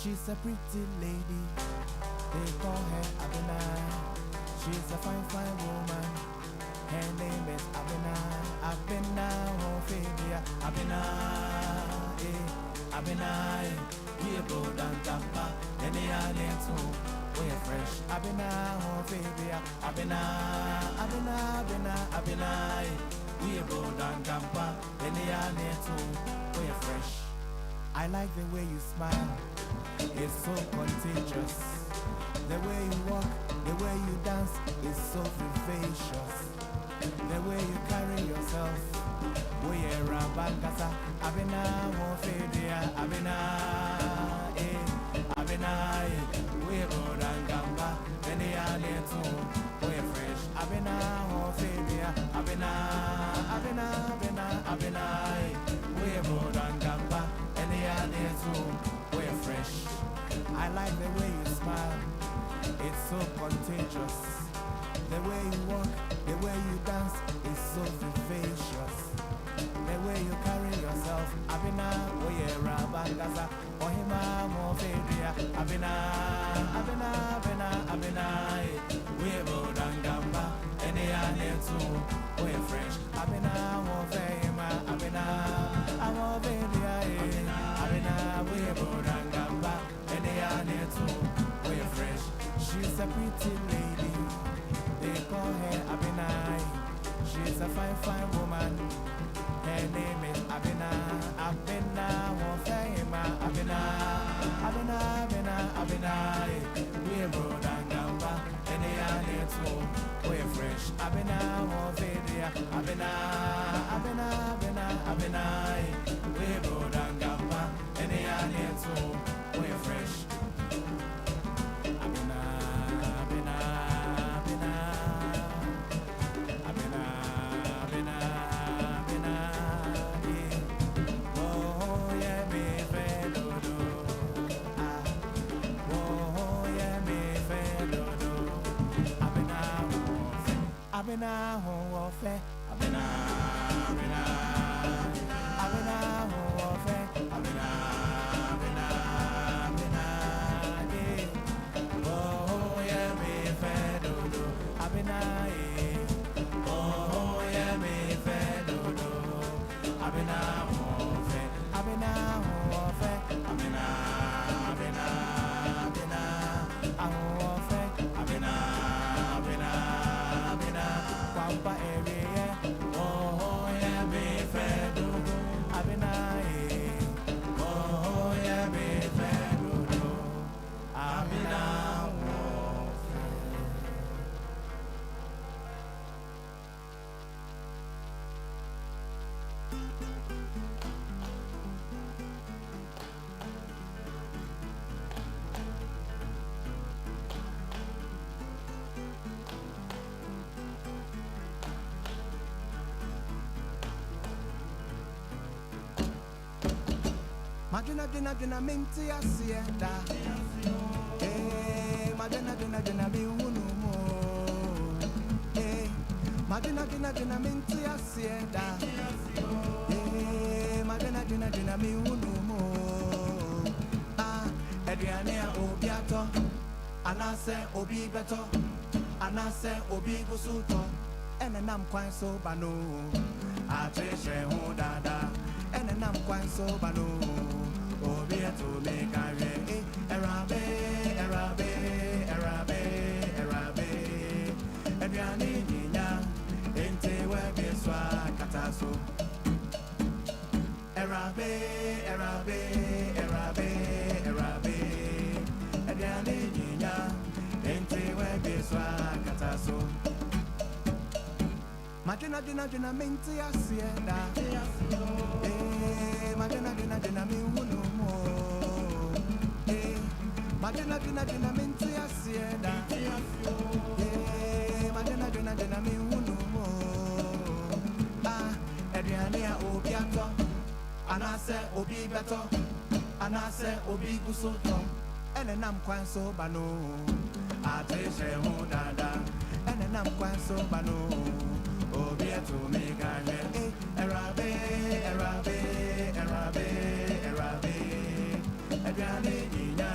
She's a pretty lady. They call her Abena. She's a fine, fine woman. Her name is Abena. Abena, oh Fabia. Abena, Abena. We are bold and tampa. Then they are there too. We are fresh. Abena, oh Fabia. Abena, Abena, Abena, Abena. We are bold and tampa. Then they are there too. We are fresh. I like the way you smile. It's so contagious. The way you walk, the way you dance is so vivacious. The way you carry yourself. We are Rabangasa, Abena, Mofadia, Abena, Abena, we are Rodangamba, and they are there too. We are fresh. Abena, Mofadia, Abena, Abena, Abena, Abena, we are Rodangamba, and they are there too. We are fresh. I like the way you smile. It's so contagious. The way you walk, the way you dance is so vivacious. The way you carry yourself, Abena, oye Rabangasa, ohima mofedria, Abena, Abena, Abena, Abena, we bodangamba, and they are there too, we fresh, Abena, mofema, Abena, amofedria, Abena, we bodangamba, and they are there too, we fresh. She's a pretty lady, they call her Abena. She's a fine, fine woman. Her name is Abena. Abena, Wofema, Abena, Abena, Abena, Abena. We're broad and gamba, and they are there too. We're fresh. Abena, Wofedia, Abena, Abena, Abena, Abena. We're broad and gamba, and they are there too. We're fresh. Abena ho ofe, Abena, Abena, Abena ho ofe, Abena, Abena, Abena, oh yeah me fe dodo, Abena oh yeah me fe dodo, Abena ho ofe, Abena ho ofe, Abena, Abena, Abena, ho ofe, Abena. Pampa area, oh yeah, me fedo, Abena, oh yeah, me fedo, Abena. Madina minti asieda. Eh, madina mi unumo. Eh, madina minti asieda. Eh, madina mi unumo. Ah, Adriania obiato. Anase obi beto. Anase obi busuto. Enenam kwan so bano. Atreshe ho dada. Enenam kwan so bano. Obi to make a re, Arabe, Arabe, Arabe, Arabe, Adriani Nina, Ente Webiswa Kataso, Arabe, Arabe, Arabe, Arabe, Adriani Nina, Ente Webiswa Kataso. Madina minti asienda. Eh, madina mi unumo. Eh, madina minti asienda. Eh, madina mi unumo. Ah, Adriania obiato. Anase obi beto. Anase obi gusoto. Enenam kwan so bano. Atreshe ho dada. Enenam kwan so bano. Obi to me gane, Arabe, Arabe, Arabe, Arabe, Adriani Nina,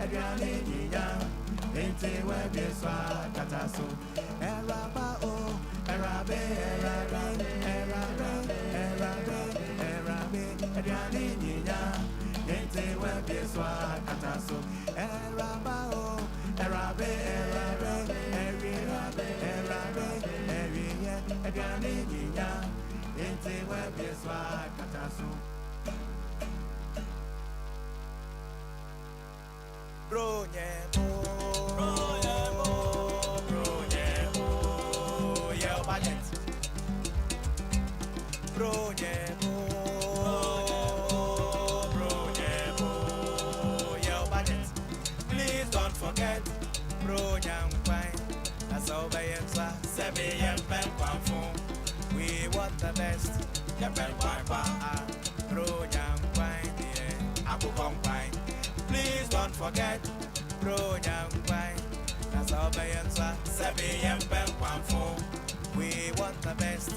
Adriani Ninya, Inte Webiswa Kataso, Eraba O, Erabe, Erabe, Erabe, Erabe, Erabe, Adriani Ninya, Inte Webiswa Kataso, Eraba O, Erabe, Erabe, Erabe, Erabe, Erabe, Adriani Ninya, Inte Webiswa Kataso. Bronyebo, yeah, budget. Bronyebo, yeah, budget. Please don't forget, Bronyam Pine. That's all by answer. 7 a.m. We want the best. Bronyam Pine, yeah, Abu Pine. Please don't forget, Bronyam Pine. That's our answer. 7 a.m. We want the best.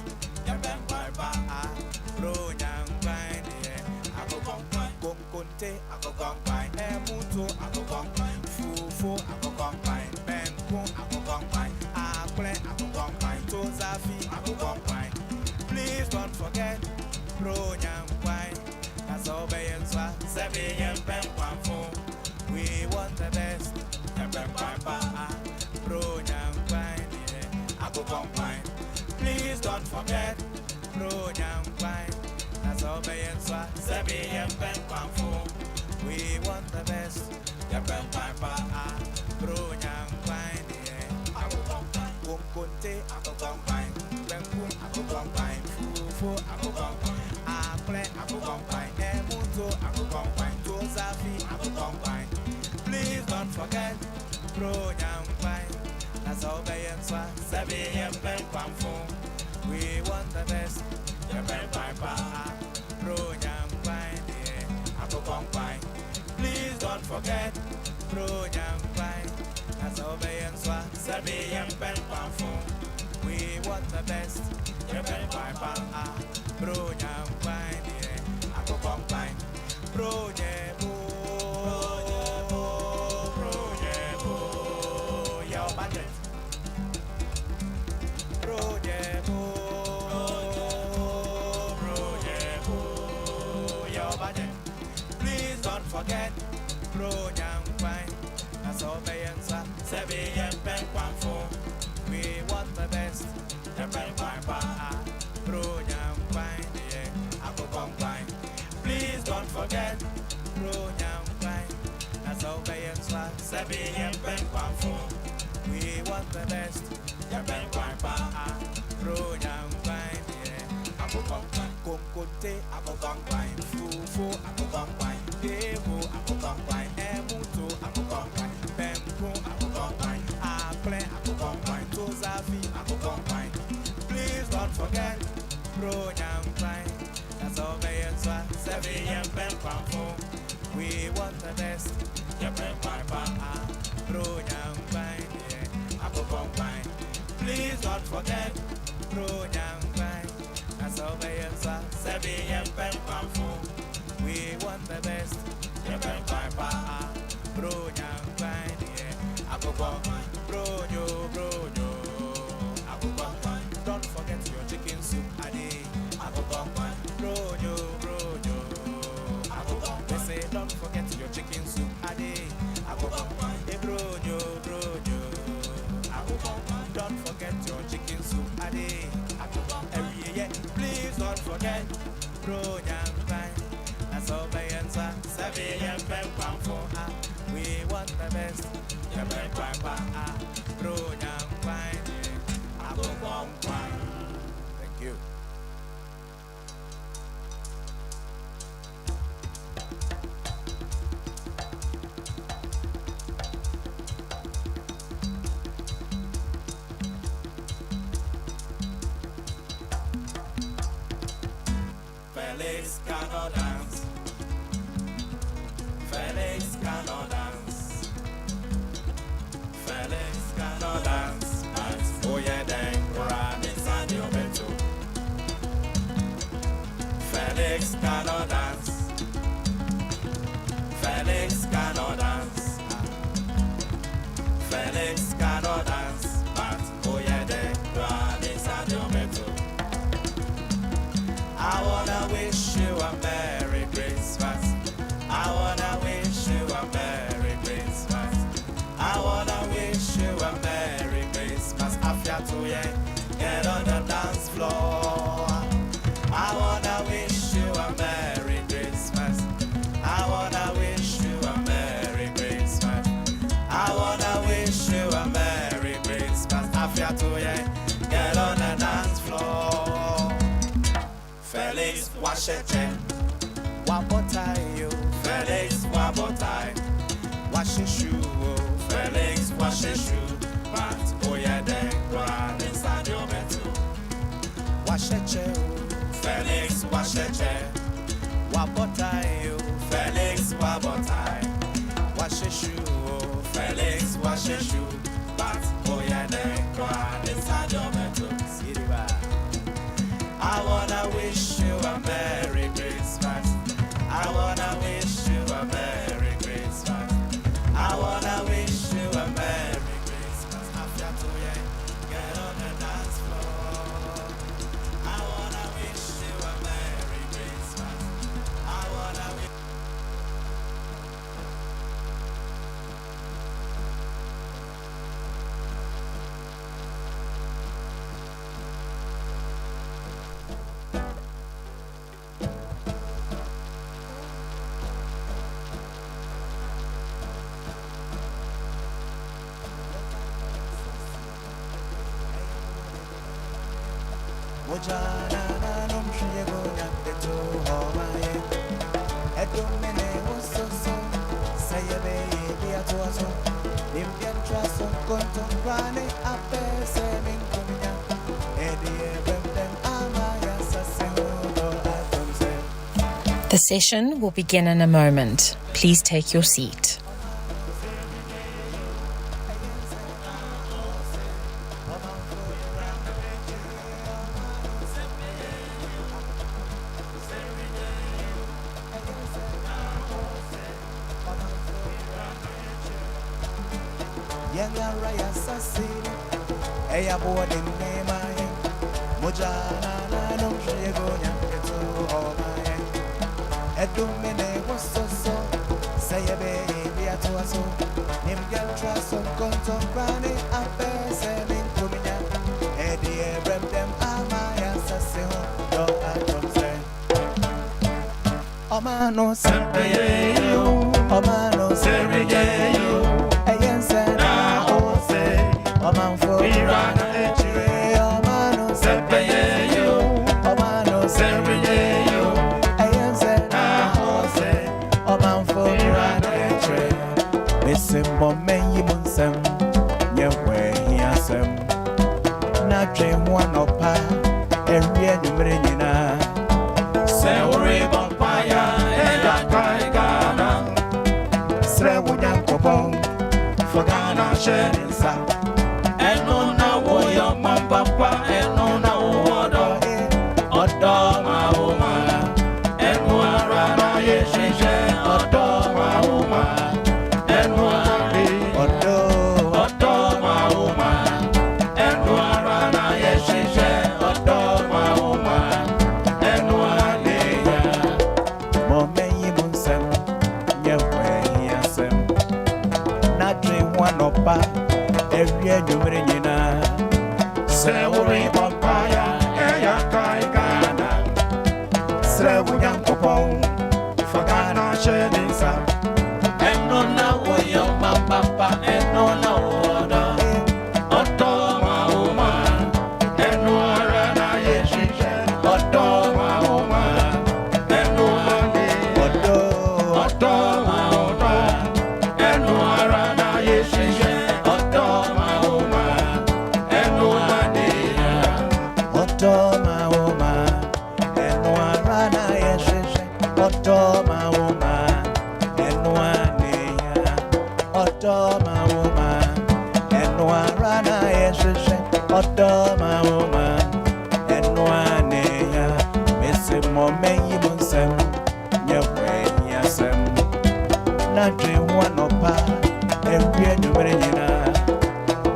Bronyam Pine, yeah. Ako Pine. Konte, Ako Pine. Emuto, Ako Pine. Fufu, Ako Pine. Benko, Ako Pine. Apple, Ako Pine. Tozafi, Ako Pine. Please don't forget, Bronyam Pine. That's all by answer. 7 a.m. We want the best. Bronyam Pine, yeah. Ako Pine. Please don't forget, Bronyam Pine. That's all by answer. 7 a.m. We want the best. Bronyam Pine, yeah. Ako Pine. Konte, Ako Pine. Benko, Ako Pine. Fufu, Ako Pine. Apple, Ako Pine. Emuto, Ako Pine. Tozafi, Ako Pine. Please don't forget, Bronyam Pine. That's all by answer. 7 a.m. We want the best. Bronyam Pine, yeah. Ako Pine. Please don't forget, Bronyam Pine. That's all by answer. 7 a.m. We want the best. Bronyam Pine, yeah. Ako Pine. Bronyebo, your budget. Bronyebo, your budget. Please don't forget, Bronyam Pine. That's all by answer. 7 a.m. We want the best. Bronyam Pine, yeah. Ako Pine. Please don't forget, Bronyam Pine. That's all by answer. 7 a.m. We want the best. Bronyam Pine, yeah. Ako Pine. Konte, Ako Pine. Fufu, Ako Pine. Devo, Ako Pine. Emuto, Ako Pine. Benko, Ako Pine. Apple, Ako Pine. Tozafi, Ako Pine. Please don't forget, Bronyam Pine. That's all by answer. 7 a.m. We want the best. Bronyam Pine, yeah. Ako Pine. Please don't forget, Bronyam Pine. That's all by answer. 7 a.m. We want the best. Bronyam Pine, yeah. Ako Pine. Bronyo. Ako Pine. Don't forget your chicken soup, Ade. Ako Pine. Bronyo. Ako Pine. They say don't forget your chicken soup, Ade. Ako Pine. Hey, bronyo. Ako Pine. Don't forget your chicken soup, Ade. Ako Pine. Yeah. Please don't forget, Bronyam Pine. That's all by answer. 7 a.m. We want the best. Bronyam Pine, yeah. Ako Pine. Thank you. Felix cannot dance. Felix cannot dance. Felix cannot dance. Oh yeah, then run inside your beto. Felix cannot dance. Felix cannot dance. Washeche, Wabotai, yo, Felix, Wabotai, Washishu, Felix, Washishu, but Oyede, Grand inside your metal. Washeche, Felix, Washeche, Wabotai, yo, Felix, Wabotai, Washishu, Felix, Washishu, but Oyede, Grand inside your metal. I wanna wish you a Merry Christmas. I wanna wish you a Merry Christmas. I wanna wish you a Merry Christmas. After 2 years, get on the dance floor. I wanna wish you a Merry Christmas. I wanna wish. The session will begin in a moment. Please take your seat. Omano Sempeyo, Omano Serigeyo, Ayense na Ose, Omanfo Irana Echire, Omano Sempeyo, Omano Serigeyo, Ayense na Ose, Omanfo Irana Echire, Misimo Menyi Munsem, Nyewe Hiasem, Na Dream One Opa, Erie Numrenina, Seuri Bompaya, Eya Kaigana, Srewunya Kopong, Fogana Sheninsa, Enona Woyo Mambapa, Enona Wodo, Odo Mauma, Enwara Yeshe, Odo Mauma, Enwari, Odo Mauma, Enwara Yeshe, Odo Mauma, Enwari, Momenyi Munsem, Nyewe Hiasem, Nadri Wanopa, Erie Numrenina, Seuri Bompaya, Eya Kaigana, Srewunya Kopong, Fogana Sheninsa, Enona Woyo Mambapa, Enona Woda, Odo Mauma, Enwara Yeshe, Odo Mauma, Enwari, Odo Mauma, Enwara Yeshe, Odo Mauma, Enwari, Odo Mauma, Enwara Yeshe, Odo Mauma, Enwari, Odo Mauma, Enwara Yeshe, Odo Mauma, Enwari, Missimo Menyi Munsem, Nyewe Hiasem, Nadri Wanopa, Erie Numrenina,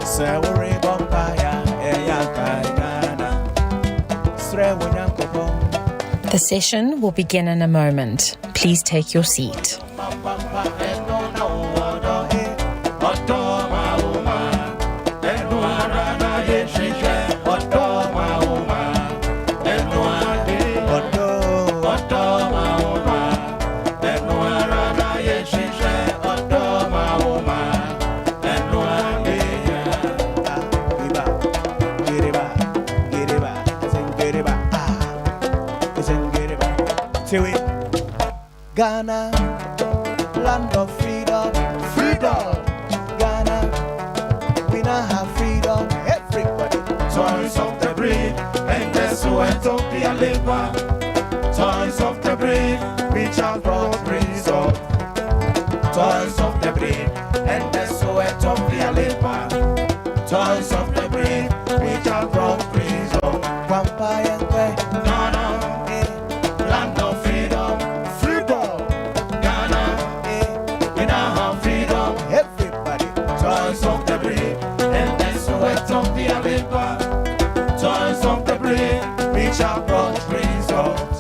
Seuri Bompaya, Eya Kaigana, Srewunya Kopong. The session will begin in a moment. Please take your seat. Ghana, land of freedom, freedom. Ghana, we now have freedom. Everybody, toys of the breed, and the sweat of the labor. Toys of the breed, which have brought result. Toys of the breed, and the sweat of the labor. Toys of the breed, which have brought result. Vampire, Ghana, land of freedom, freedom. Ghana, we now have freedom. Everybody, toys of the breed, and the sweat of the labor. Toys of the breed, which have brought results.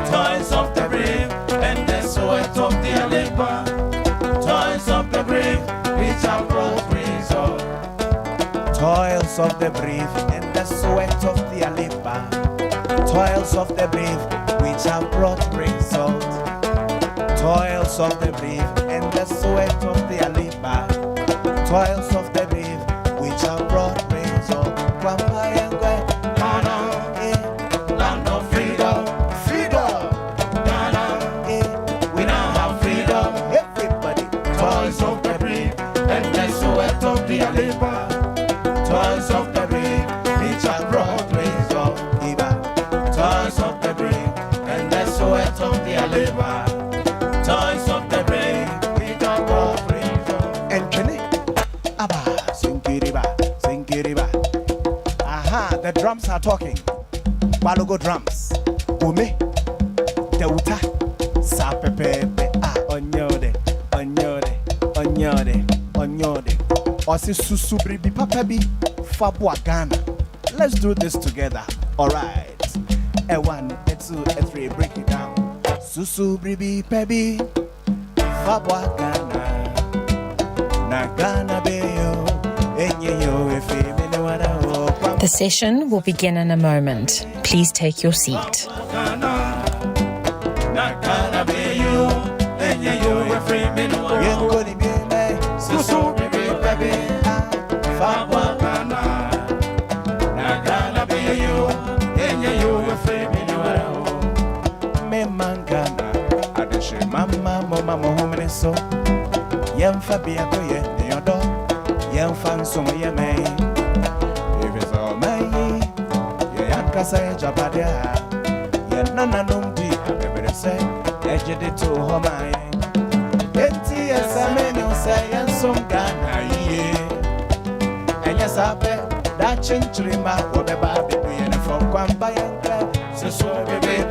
Toys of the breed, and the sweat of the labor. Toys of the breed, which have brought results. toils of the brave and the sweat of the labor. Toils of the brave which have brought result. Toils of the brave and the sweat of the labor. Toils of the brave which have brought result. Ghana, land of freedom, freedom. Ghana, we now have freedom. Everybody, toils of the brave and the sweat of the labor. Toils of the brave which have brought result. Toils of the brave and the sweat of the labor. Toys of the brave, we don't go free. And Kenny, Abba, Sinkiriba. Aha, the drums are talking. Balogo drums. Ome, Deuta, Sapepe, Onyode. Osi Susubribi Papabi, Fabua Ghana. Let's do this together. Alright. A 1, a 2, a 3, break it down. Susubribi Pebi, Fabua Ghana. Na Ghana Beyo, Enyo, The session will begin in a moment. Please take your seat. So, Yam Fabia, your dog, Yam Fansom, Yame. If it's all my Yankasa Jabadia, Yanana Numdi, I better say, Edged to Homai. Eti as a man say, and some Ghana, ye. And yes, I bet that chinchima, what the baby, and from Quamba and so baby,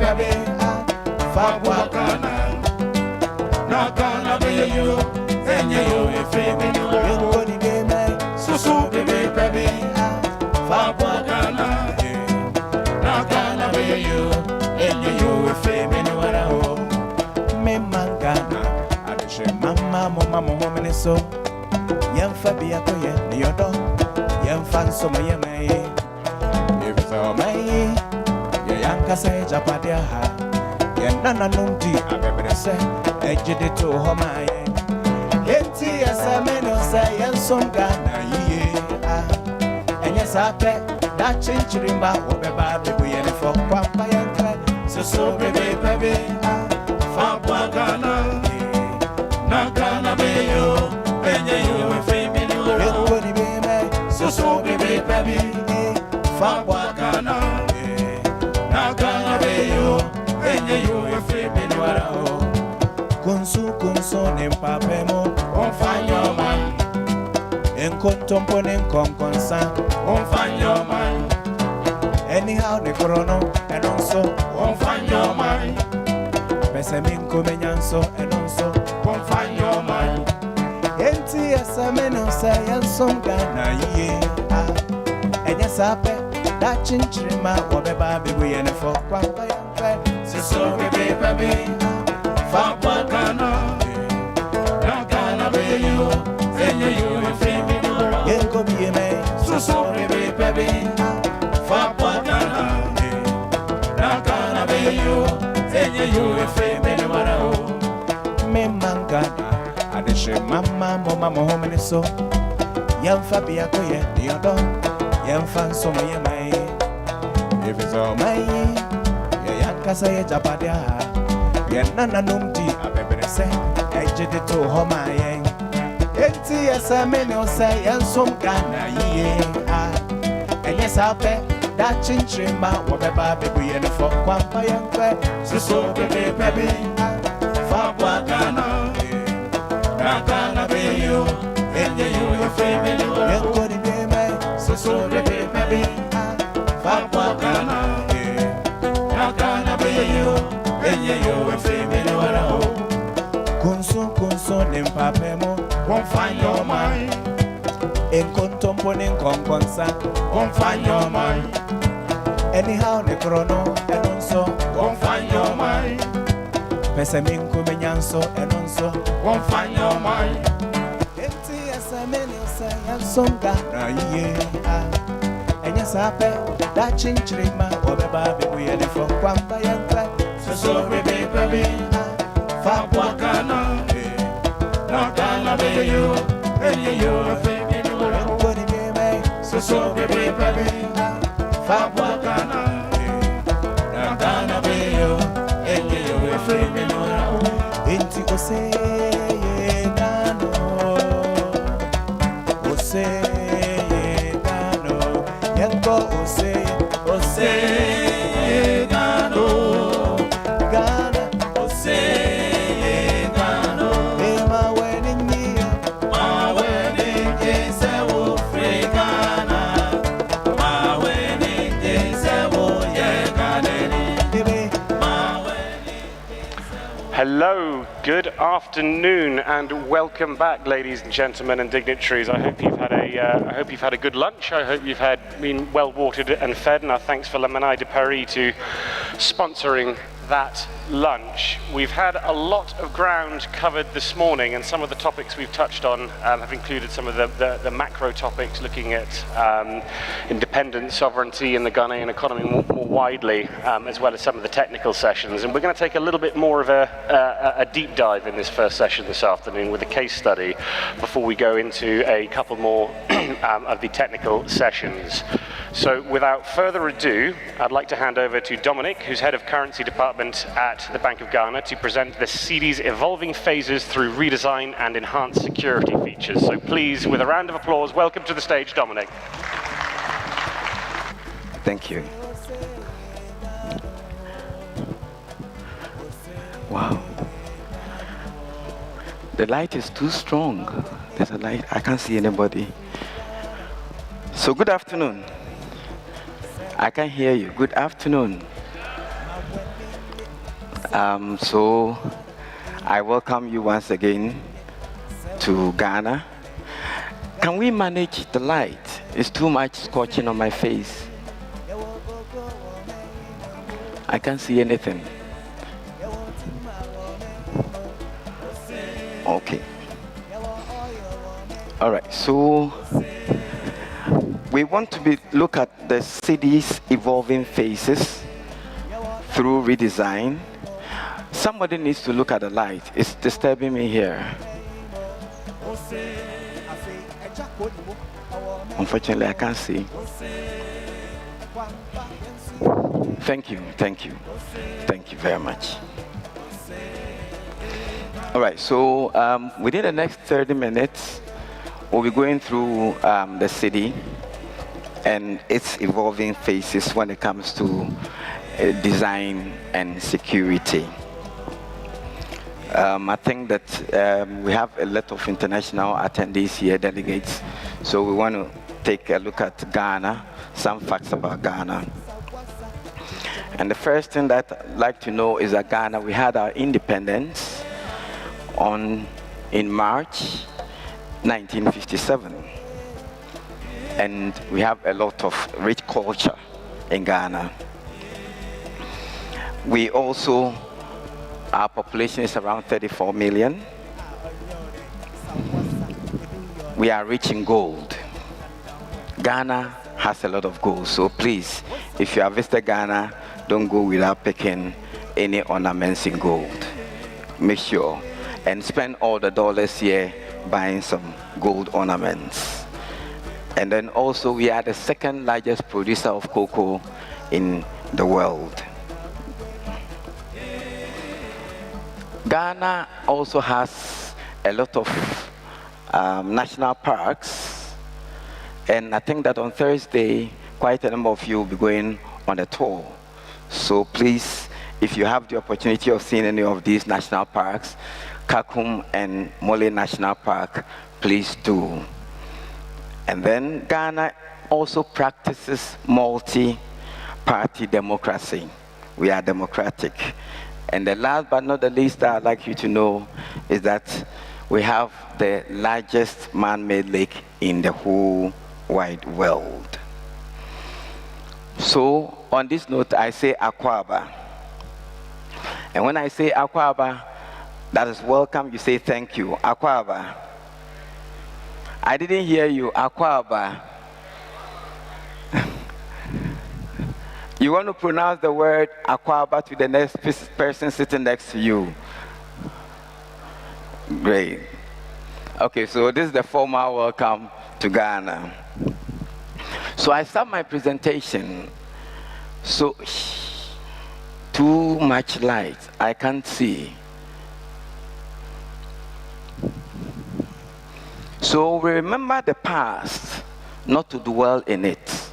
Fabwa Ghana. Not gonna be you, and you if you so baby, Fabwa Ghana. Not gonna be you, and you if you me mangana, I say mama, woman is so. Yam Fabia, your dog, Yam Fansom, Yame. If it's all my Yanka say Japadia, Yanana Numti, I better say. Ejide to Homai. Eti as a man say, and some Ghana, ye. And yes, I bet that chinchrimba will be baby and for Papa and so baby, Fabwa Ghana. Not gonna be you, and you if you so baby, Fabwa Ghana. Not gonna be you, and you if you Kunsu nempapemo on find your man. Encontompo nenconconsa on find your man. Anyhow the chrono and also on find your man. Peseminko menyanso and also on find your man. Enti as a man say and some Ghana ye. And yes I bet that chinchima will be baby and for Papa and so baby. Fabwa Ghana, not gonna be you, and you if you go be a man, so baby, Fabwa Ghana, not gonna be you, and you if you me mangana, I say mama, home and so. Yam Fabia, your dog, Yam Fansom, Yame. If it's all my Yanka say Japadia. Yenana numdi abebrese ejide to homa yen enti esa meno say ensom Ghana ye enye sape da chinchima wobeba bebu yen for kwampa yenkwe so bebe bebe fa kwa Ghana na Ghana be you enye you your favorite yenko di deme so bebe bebe fa kwa Ghana na Ghana be you enye you your favorite wala ho kunso nempapemo won't find your mind in contemponing conconsa won't find your mind anyhow ne chrono and also won't find your mind pesemin kumenyanso and also won't find your mind enti asameni sayansonga na ye and yes ape that chinchirima obeba bebu yede for kwamba yankwa so baby fa wakana na Ghana be you and you favorite what it me so baby fa wakana na Ghana be you and you favorite inti ose nano yango ose nano Ghana ose Hello, good afternoon, and welcome back, ladies and gentlemen and dignitaries. I hope you've had a good lunch. I hope you've been well watered and fed, and our thanks for La Manai de Paris to sponsoring that lunch. We've had a lot of ground covered this morning, and some of the topics we've touched on have included some of the macro topics, looking at independence, sovereignty in the Ghanaian economy more widely, as well as some of the technical sessions. And we're going to take a little bit more of a deep dive in this first session this afternoon with a case study before we go into a couple more of the technical sessions. So without further ado, I'd like to hand over to Dominic, who's head of currency department at the Bank of Ghana, to present the Cedi's evolving phases through redesign and enhanced security features. So please, with a round of applause, welcome to the stage, Dominic. Thank you. Wow. The light is too strong. There's a light, I can't see anybody. So good afternoon. I can hear you. Good afternoon. So I welcome you once again to Ghana. Can we manage the light? It's too much scorching on my face. I can't see anything. Okay. All right. So we want to look at the Cedi's evolving phases through redesign. Somebody needs to look at the light. It's disturbing me here. Unfortunately, I can't see. Thank you very much. All right, so within the next 30 minutes, we'll be going through the Cedi and its evolving phases when it comes to design and security. I think that we have a lot of international attendees here, delegates, so we want to take a look at Ghana, some facts about Ghana. And the first thing that I'd like to know is that Ghana, we had our independence in March 1957. And we have a lot of rich culture in Ghana. We also, our population is around 34 million. We are rich in gold. Ghana has a lot of gold, so please, if you have visited Ghana, don't go without picking any ornaments in gold. Make sure and spend all the dollars here buying some gold ornaments. And then also we are the second largest producer of cocoa in the world. Ghana also has a lot of national parks, and I think that on Thursday, quite a number of you will be going on a tour. So please, if you have the opportunity of seeing any of these national parks, Kakum and Mole National Park, please do. And then Ghana also practices multi-party democracy. We are democratic. And the last but not the least that I'd like you to know is that we have the largest man-made lake in the whole wide world. So on this note, I say Akwaba. And when I say Akwaba, that is welcome, you say thank you. Akwaba. I didn't hear you. Akwaba. You want to pronounce the word Akwaba to the next person sitting next to you. Great. Okay, so this is the formal welcome to Ghana. So I start my presentation. So, too much light, I can't see. So we remember the past, not to dwell in it,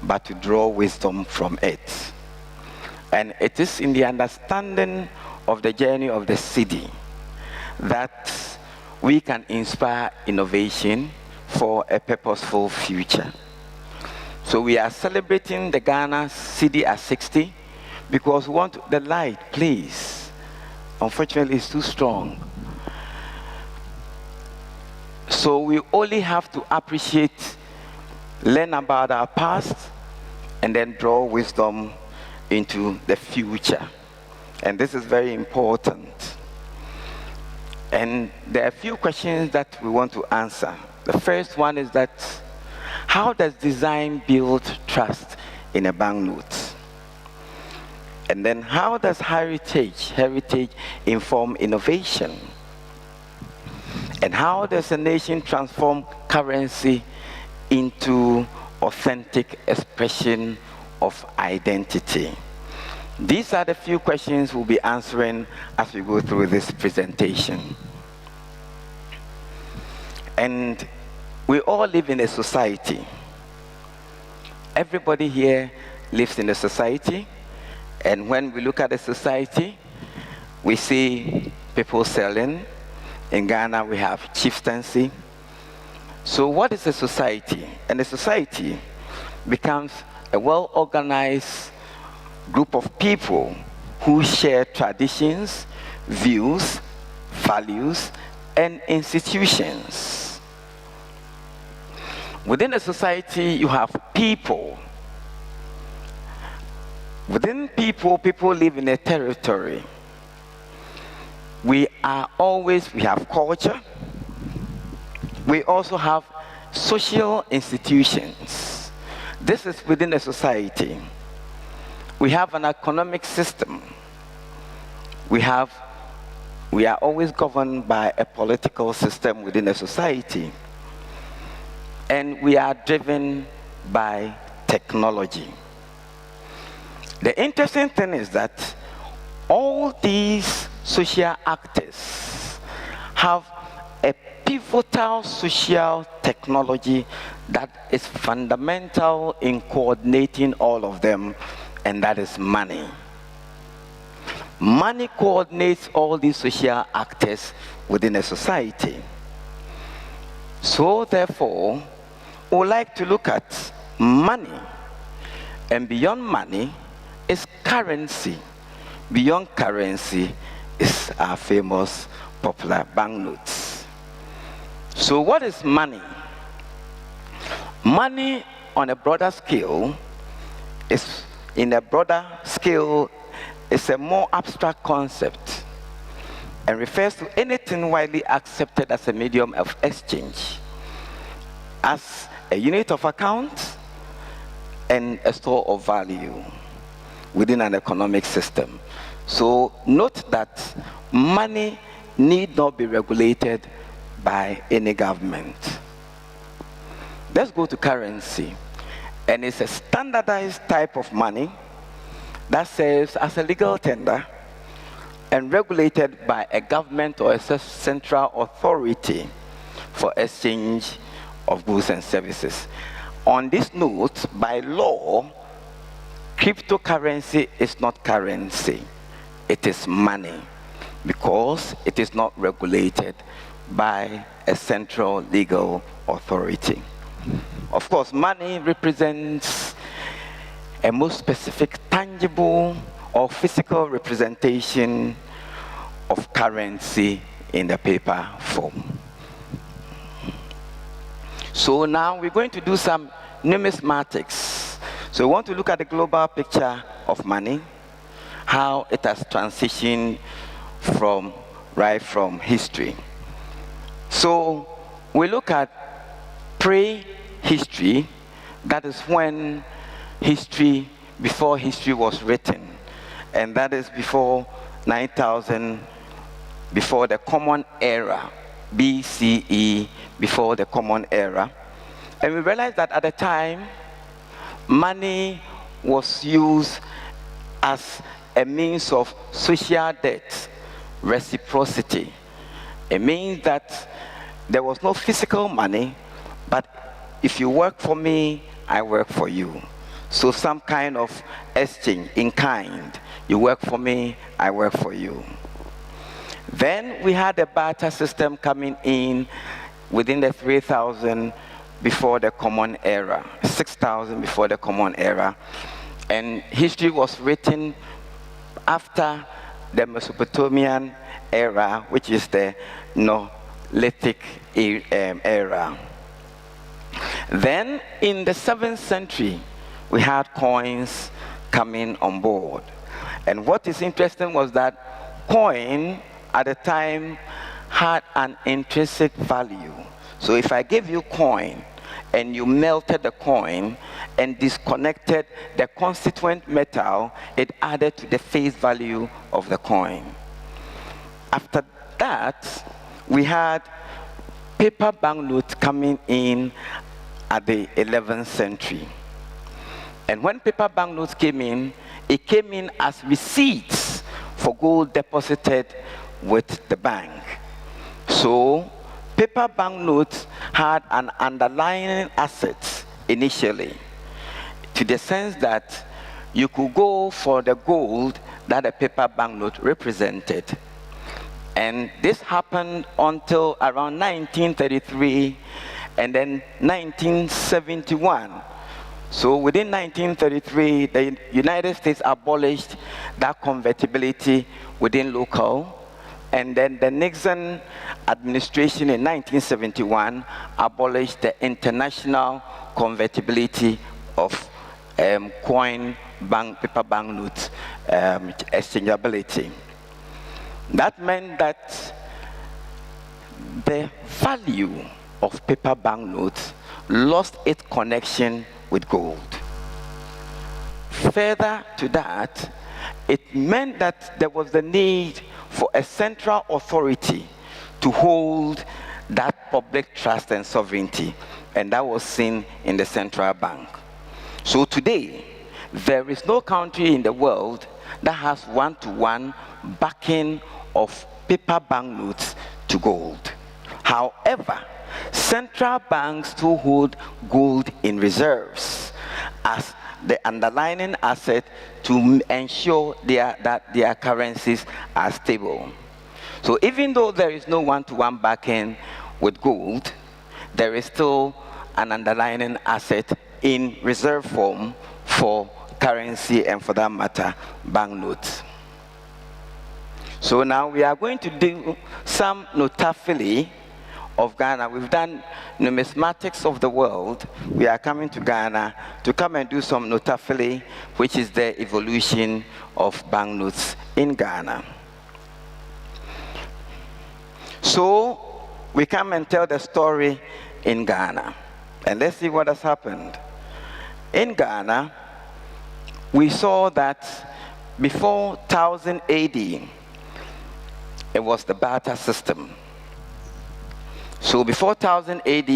but to draw wisdom from it. And it is in the understanding of the journey of the Cedi that we can inspire innovation for a purposeful future. So we are celebrating the Ghana Cedi at 60 because we want the light, please. Unfortunately, it's too strong. So we only have to appreciate, learn about our past, and then draw wisdom into the future. And this is very important. And there are a few questions that we want to answer. The first one is that, how does design build trust in a banknote? And then how does heritage inform innovation? And how does a nation transform currency into authentic expression of identity? These are the few questions we'll be answering as we go through this presentation. And we all live in a society. Everybody here lives in a society. And when we look at a society, we see people selling. In Ghana, we have chieftaincy. So what is a society? And a society becomes a well-organized group of people who share traditions, views, values, and institutions. Within a society, you have people. Within people, people live in a territory. We have culture. We also have social institutions. This is within a society. We have an economic system. We are always governed by a political system within a society. And we are driven by technology. The interesting thing is that all these social actors have a pivotal social technology that is fundamental in coordinating all of them, and that is money. Money coordinates all these social actors within a society. So therefore, we would like to look at money, and beyond money is currency. Beyond currency is our famous popular banknotes. So what is money? Money on a broader scale is a more abstract concept and refers to anything widely accepted as a medium of exchange, as a unit of account and a store of value within an economic system. So note that money need not be regulated by any government. Let's go to currency. And it's a standardized type of money that serves as a legal tender and regulated by a government or a central authority for exchange of goods and services. On this note, by law, cryptocurrency is not currency, it is money, because it is not regulated by a central legal authority. Of course, money represents a most specific, tangible or physical representation of currency in the paper form. So now we're going to do some numismatics. So we want to look at the global picture of money, how it has transitioned right from history. So we look at pre-history, that is when history, before history was written, and that is before 9,000, before the Common Era, BCE, before the Common Era. And we realized that at the time, money was used as a means of social debt, reciprocity. It means that there was no physical money, but if you work for me, I work for you. So some kind of exchange in kind. You work for me, I work for you. Then we had a barter system coming in within the 3,000 before the Common Era, 6,000 before the Common Era. And history was written after the Mesopotamian era, which is the Neolithic era. Then in the 7th century, we had coins coming on board. And what is interesting was that coin at the time had an intrinsic value. So if I gave you coin and you melted the coin and disconnected the constituent metal, it added to the face value of the coin. After that, we had paper banknotes coming in at the 11th century. And when paper banknotes came in, it came in as receipts for gold deposited with the bank. So paper banknotes had an underlying asset initially, to the sense that you could go for the gold that a paper banknote represented. And this happened until around 1933 and then 1971. So within 1933, the United States abolished that convertibility within local, and then the Nixon administration in 1971 abolished the international convertibility of paper banknotes exchangeability. That meant that the value of paper banknotes lost its connection with gold. Further to that, it meant that there was the need for a central authority to hold that public trust and sovereignty, and that was seen in the central bank. So today, there is no country in the world that has one-to-one backing of paper banknotes to gold. However, central banks still hold gold in reserves as the underlying asset to ensure that their currencies are stable. So even though there is no one-to-one backing with gold, there is still an underlying asset in reserve form for currency and, for that matter, banknotes. So now we are going to do some notaphily of Ghana. We've done numismatics of the world. We are coming to Ghana to come and do some notaphily, which is the evolution of banknotes in Ghana. So we come and tell the story in Ghana. And let's see what has happened. In Ghana, we saw that before 1000 AD, it was the barter system. So before 1000 AD,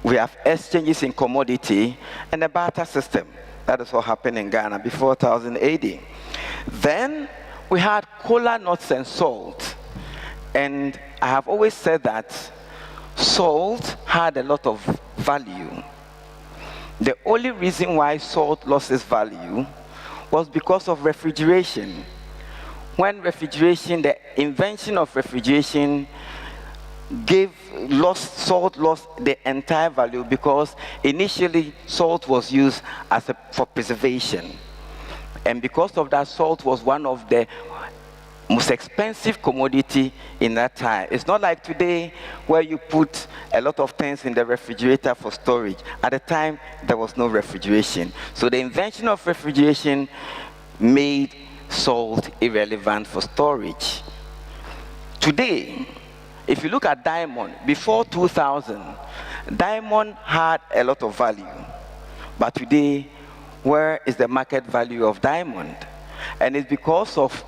we have exchanges in commodity and a barter system. That is what happened in Ghana before 1000 AD. Then we had cola nuts and salt. And I have always said that salt had a lot of value. The only reason why salt lost its value was because of refrigeration. When refrigeration, the invention of refrigeration salt lost the entire value, because initially salt was used for preservation. And because of that, salt was one of the most expensive commodity in that time. It's not like today where you put a lot of things in the refrigerator for storage. At the time, there was no refrigeration. So the invention of refrigeration made salt irrelevant for storage. Today, if you look at diamond, before 2000, diamond had a lot of value. But today, where is the market value of diamond? And it's because of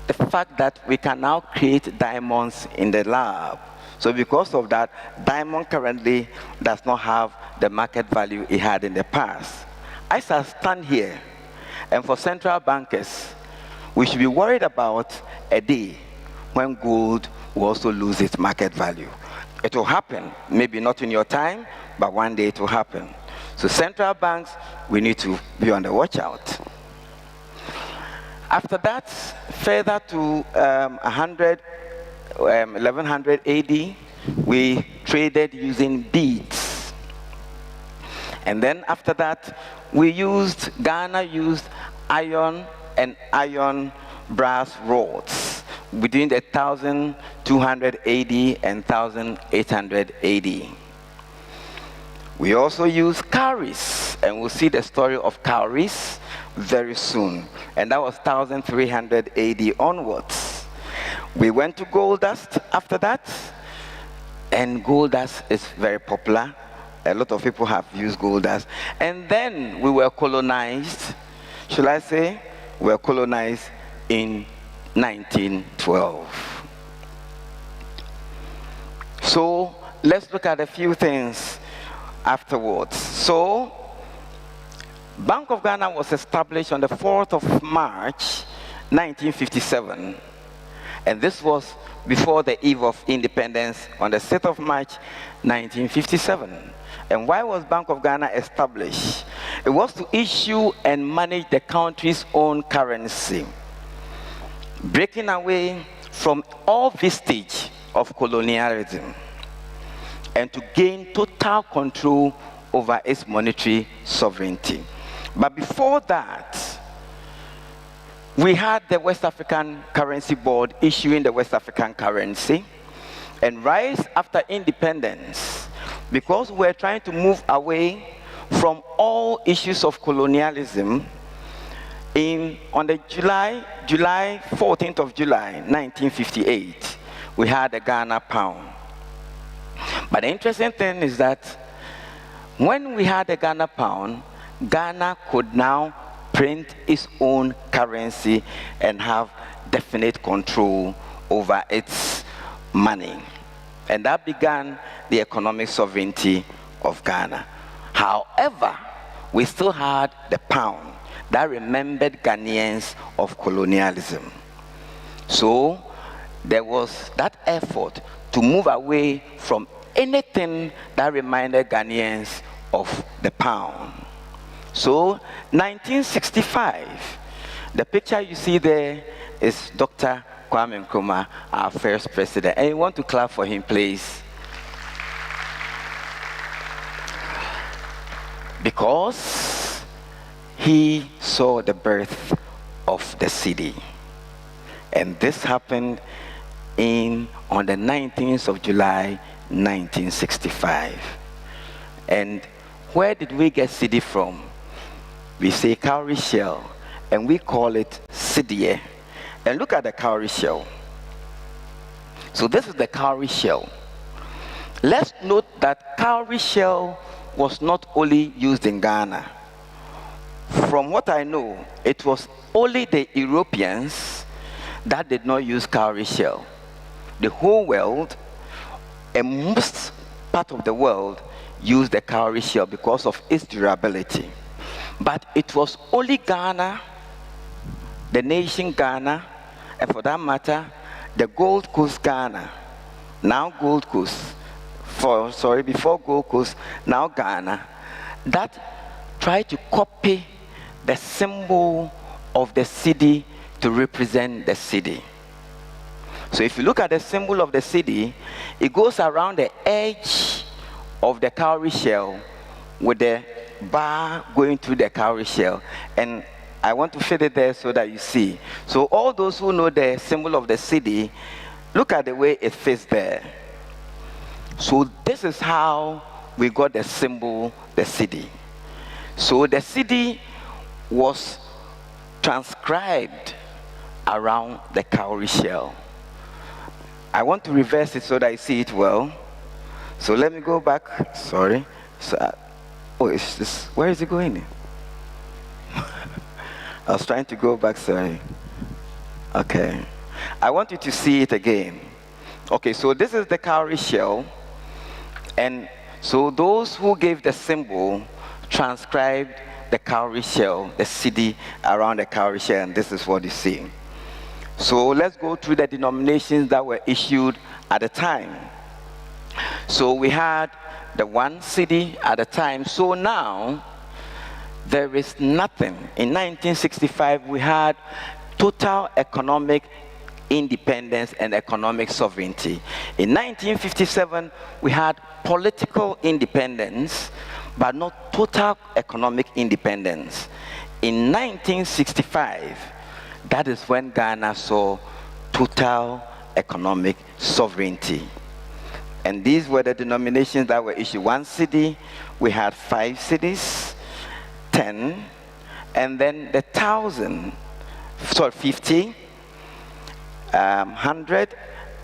the fact that we can now create diamonds in the lab. So because of that, diamond currently does not have the market value it had in the past. I shall stand here, and for central bankers, we should be worried about a day when gold will also lose its market value. It will happen, maybe not in your time, but one day it will happen. So central banks, we need to be on the watch out. After that, further to 1100 AD, we traded using beads. And then after that, Ghana used iron and iron brass rods between the 1200 AD and 1800 AD. We also use cowries, and we'll see the story of cowries very soon. And that was 1300 AD onwards. We went to gold dust after that, and gold dust is very popular. A lot of people have used gold dust. And then we were colonized, should I say, we were colonized in 1912. So let's look at a few things afterwards. So Bank of Ghana was established on the 4th of March 1957, and this was before the eve of independence on the 6th of March 1957. And why was Bank of Ghana established? It was to issue and manage the country's own currency, breaking away from all vestige of colonialism, and to gain total control over its monetary sovereignty. But before that, we had the West African Currency Board issuing the West African currency. And right after independence, because we're trying to move away from all issues of colonialism, on the 14th of July, 1958, we had the Ghana pound. But the interesting thing is that when we had the Ghana pound, Ghana could now print its own currency and have definite control over its money. And that began the economic sovereignty of Ghana. However, we still had the pound that remembered Ghanaians of colonialism. So there was that effort to move away from anything that reminded Ghanaians of the pound. So 1965, the picture you see there is Dr. Kwame Nkrumah, our first president. And you want to clap for him, please? Because he saw the birth of the Cedi. And this happened on the 19th of July, 1965. And where did we get Cedi from? We say cowrie shell, and we call it Cedi. And look at the cowrie shell. So this is the cowrie shell. Let's note that cowrie shell was not only used in Ghana. From what I know, it was only the Europeans that did not use cowrie shell. The whole world, and most part of the world, used the cowrie shell because of its durability. But it was only Ghana, the nation Ghana, and for that matter, the Gold Coast Ghana, now Gold Coast, before Gold Coast, now Ghana, that tried to copy the symbol of the cedi to represent the cedi. So if you look at the symbol of the cedi, it goes around the edge of the cowrie shell with the bar going through the cowrie shell. And I want to fit it there so that you see. So all those who know the symbol of the cedi, look at the way it fits there. So this is how we got the symbol, the cedi. So the cedi was transcribed around the cowrie shell. I want to reverse it so that I see it well. So let me go back. Sorry. So, it's this. Where is it going? I was trying to go back. Sorry. Okay. I want you to see it again. Okay. So this is the cowrie shell, and so those who gave the symbol transcribed the cowrie shell, the cedi around the cowrie shell, and this is what you see. So let's go through the denominations that were issued at the time. So we had the 1 cedi at the time. So now there is nothing. In 1965 we had total economic independence and economic sovereignty. In 1957 we had political independence, but not total economic independence. In 1965, that is when Ghana saw total economic sovereignty. And these were the denominations that were issued. 1 cedi, we had 5 cedis, 10, and then the 50, 100,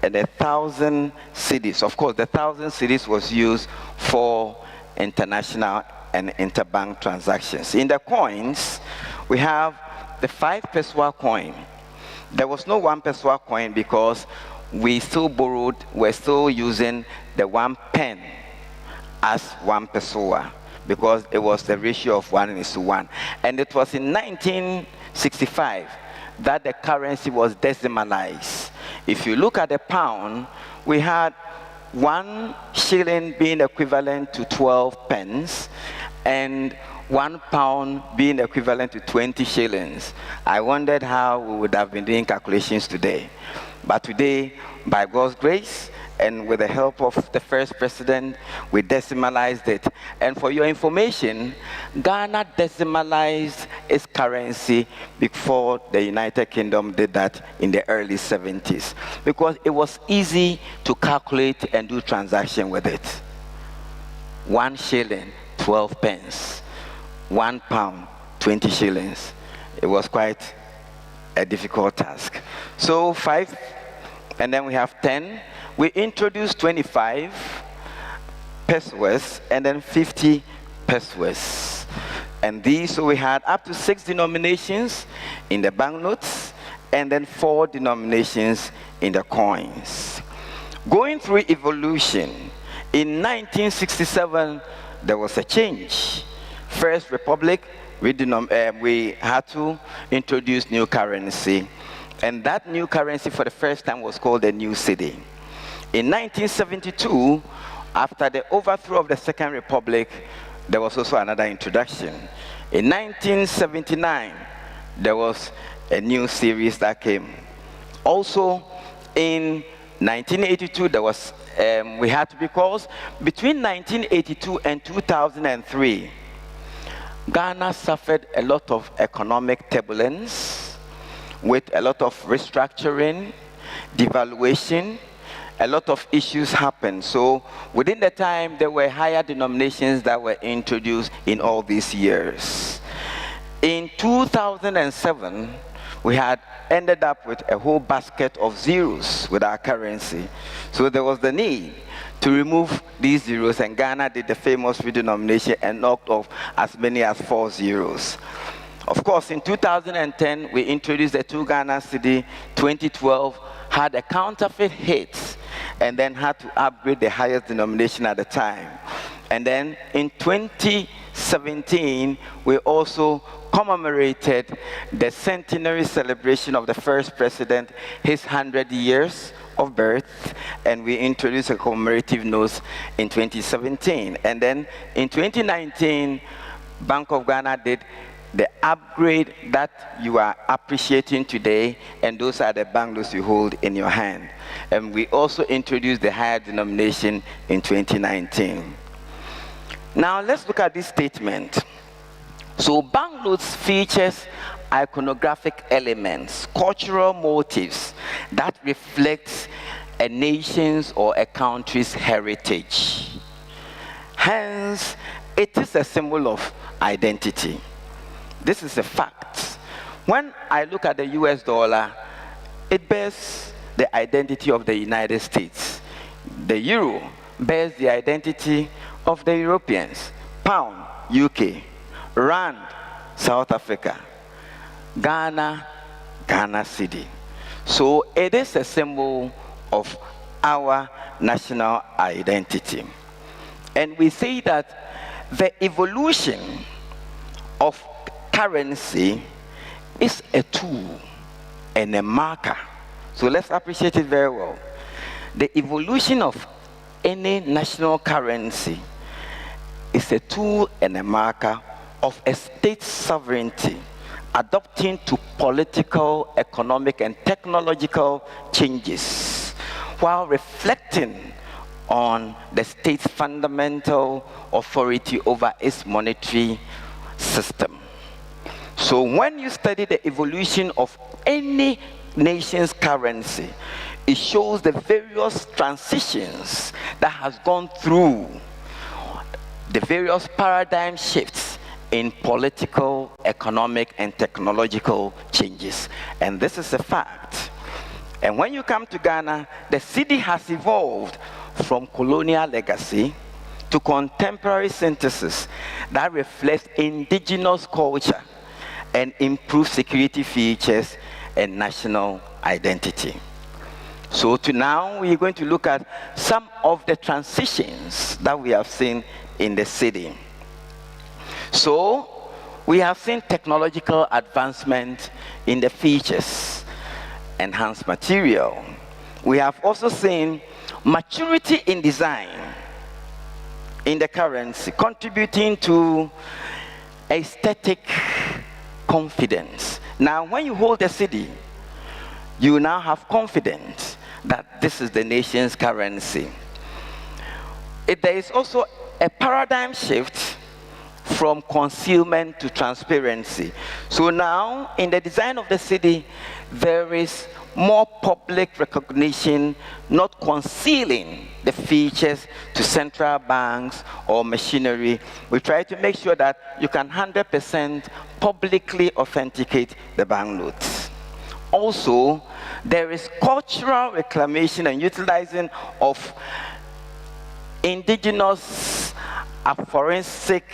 and 1,000 cedis. Of course, the 1,000 cedis was used for international and interbank transactions. In the coins, we have the 5 pesewa coin. There was no 1 pesewa coin because we're still using the 1 pen as 1 pesewa because it was the ratio of 1:1. And it was in 1965 that the currency was decimalized. If you look at the pound, we had 1 shilling being equivalent to 12 pence and 1 pound being equivalent to 20 shillings. I wondered how we would have been doing calculations today. But today, by God's grace, and with the help of the first president, we decimalized it. And for your information, Ghana decimalized its currency before the United Kingdom did that in the early 70s, because it was easy to calculate and do transaction with it. 1 shilling, 12 pence. 1 pound, 20 shillings. It was quite a difficult task. So 5, and then we have 10. We introduced 25 pesewas and then 50 pesewas. And these, so we had up to 6 denominations in the banknotes and then 4 denominations in the coins. Going through evolution, in 1967, there was a change. First Republic, we had to introduce new currency. And that new currency for the first time was called the new cedi. In 1972, after the overthrow of the Second Republic, there was also another introduction. In 1979, there was a new series that came. Also, in 1982, there was, we had to, because between 1982 and 2003, Ghana suffered a lot of economic turbulence with a lot of restructuring, devaluation. A lot of issues happened. So within the time, there were higher denominations that were introduced in all these years. In 2007, we had ended up with a whole basket of zeros with our currency. So there was the need to remove these zeros, and Ghana did the famous redenomination and knocked off as many as 4 zeros. Of course, in 2010, we introduced the 2 Ghana cedi. 2012 had a counterfeit hit, and then had to upgrade the highest denomination at the time. And then in 2016, 2017, we also commemorated the centenary celebration of the first president, his 100 years of birth, and we introduced a commemorative note in 2017. And then in 2019, Bank of Ghana did the upgrade that you are appreciating today, and those are the banknotes you hold in your hand. And we also introduced the higher denomination in 2019. Now let's look at this statement. So banknotes features iconographic elements, cultural motifs that reflect a nation's or a country's heritage. Hence, it is a symbol of identity. This is a fact. When I look at the US dollar, it bears the identity of the United States. The euro bears the identity of the Europeans. Pound, UK. Rand, South Africa. Ghana, Ghana Cedi. So it is a symbol of our national identity. And we say that the evolution of currency is a tool and a marker. So let's appreciate it very well. The evolution of any national currency is a tool and a marker of a state's sovereignty, adapting to political, economic, and technological changes, while reflecting on the state's fundamental authority over its monetary system. So when you study the evolution of any nation's currency, it shows the various transitions that has gone through, the various paradigm shifts in political, economic, and technological changes. And this is a fact. And when you come to Ghana, the cedi has evolved from colonial legacy to contemporary synthesis that reflects indigenous culture and improved security features and national identity. So to now, we're going to look at some of the transitions that we have seen in the cedi. So we have seen technological advancement in the features, enhanced material. We have also seen maturity in design in the currency, contributing to aesthetic confidence. Now, when you hold the cedi, you now have confidence that this is the nation's currency. There is also a paradigm shift from concealment to transparency. So now, in the design of the cedi, there is more public recognition, not concealing the features to central banks or machinery. We try to make sure that you can 100% publicly authenticate the banknotes. Also, there is cultural reclamation and utilizing of indigenous forensic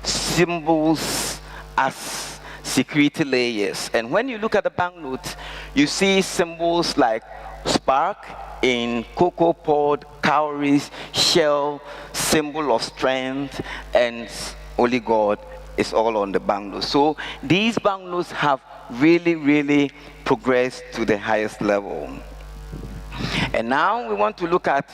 symbols as security layers. And when you look at the banknote, you see symbols like spark in cocoa pod, cowries, shell, symbol of strength, and holy God is all on the banknote. So these banknotes have really, really progressed to the highest level. And now we want to look at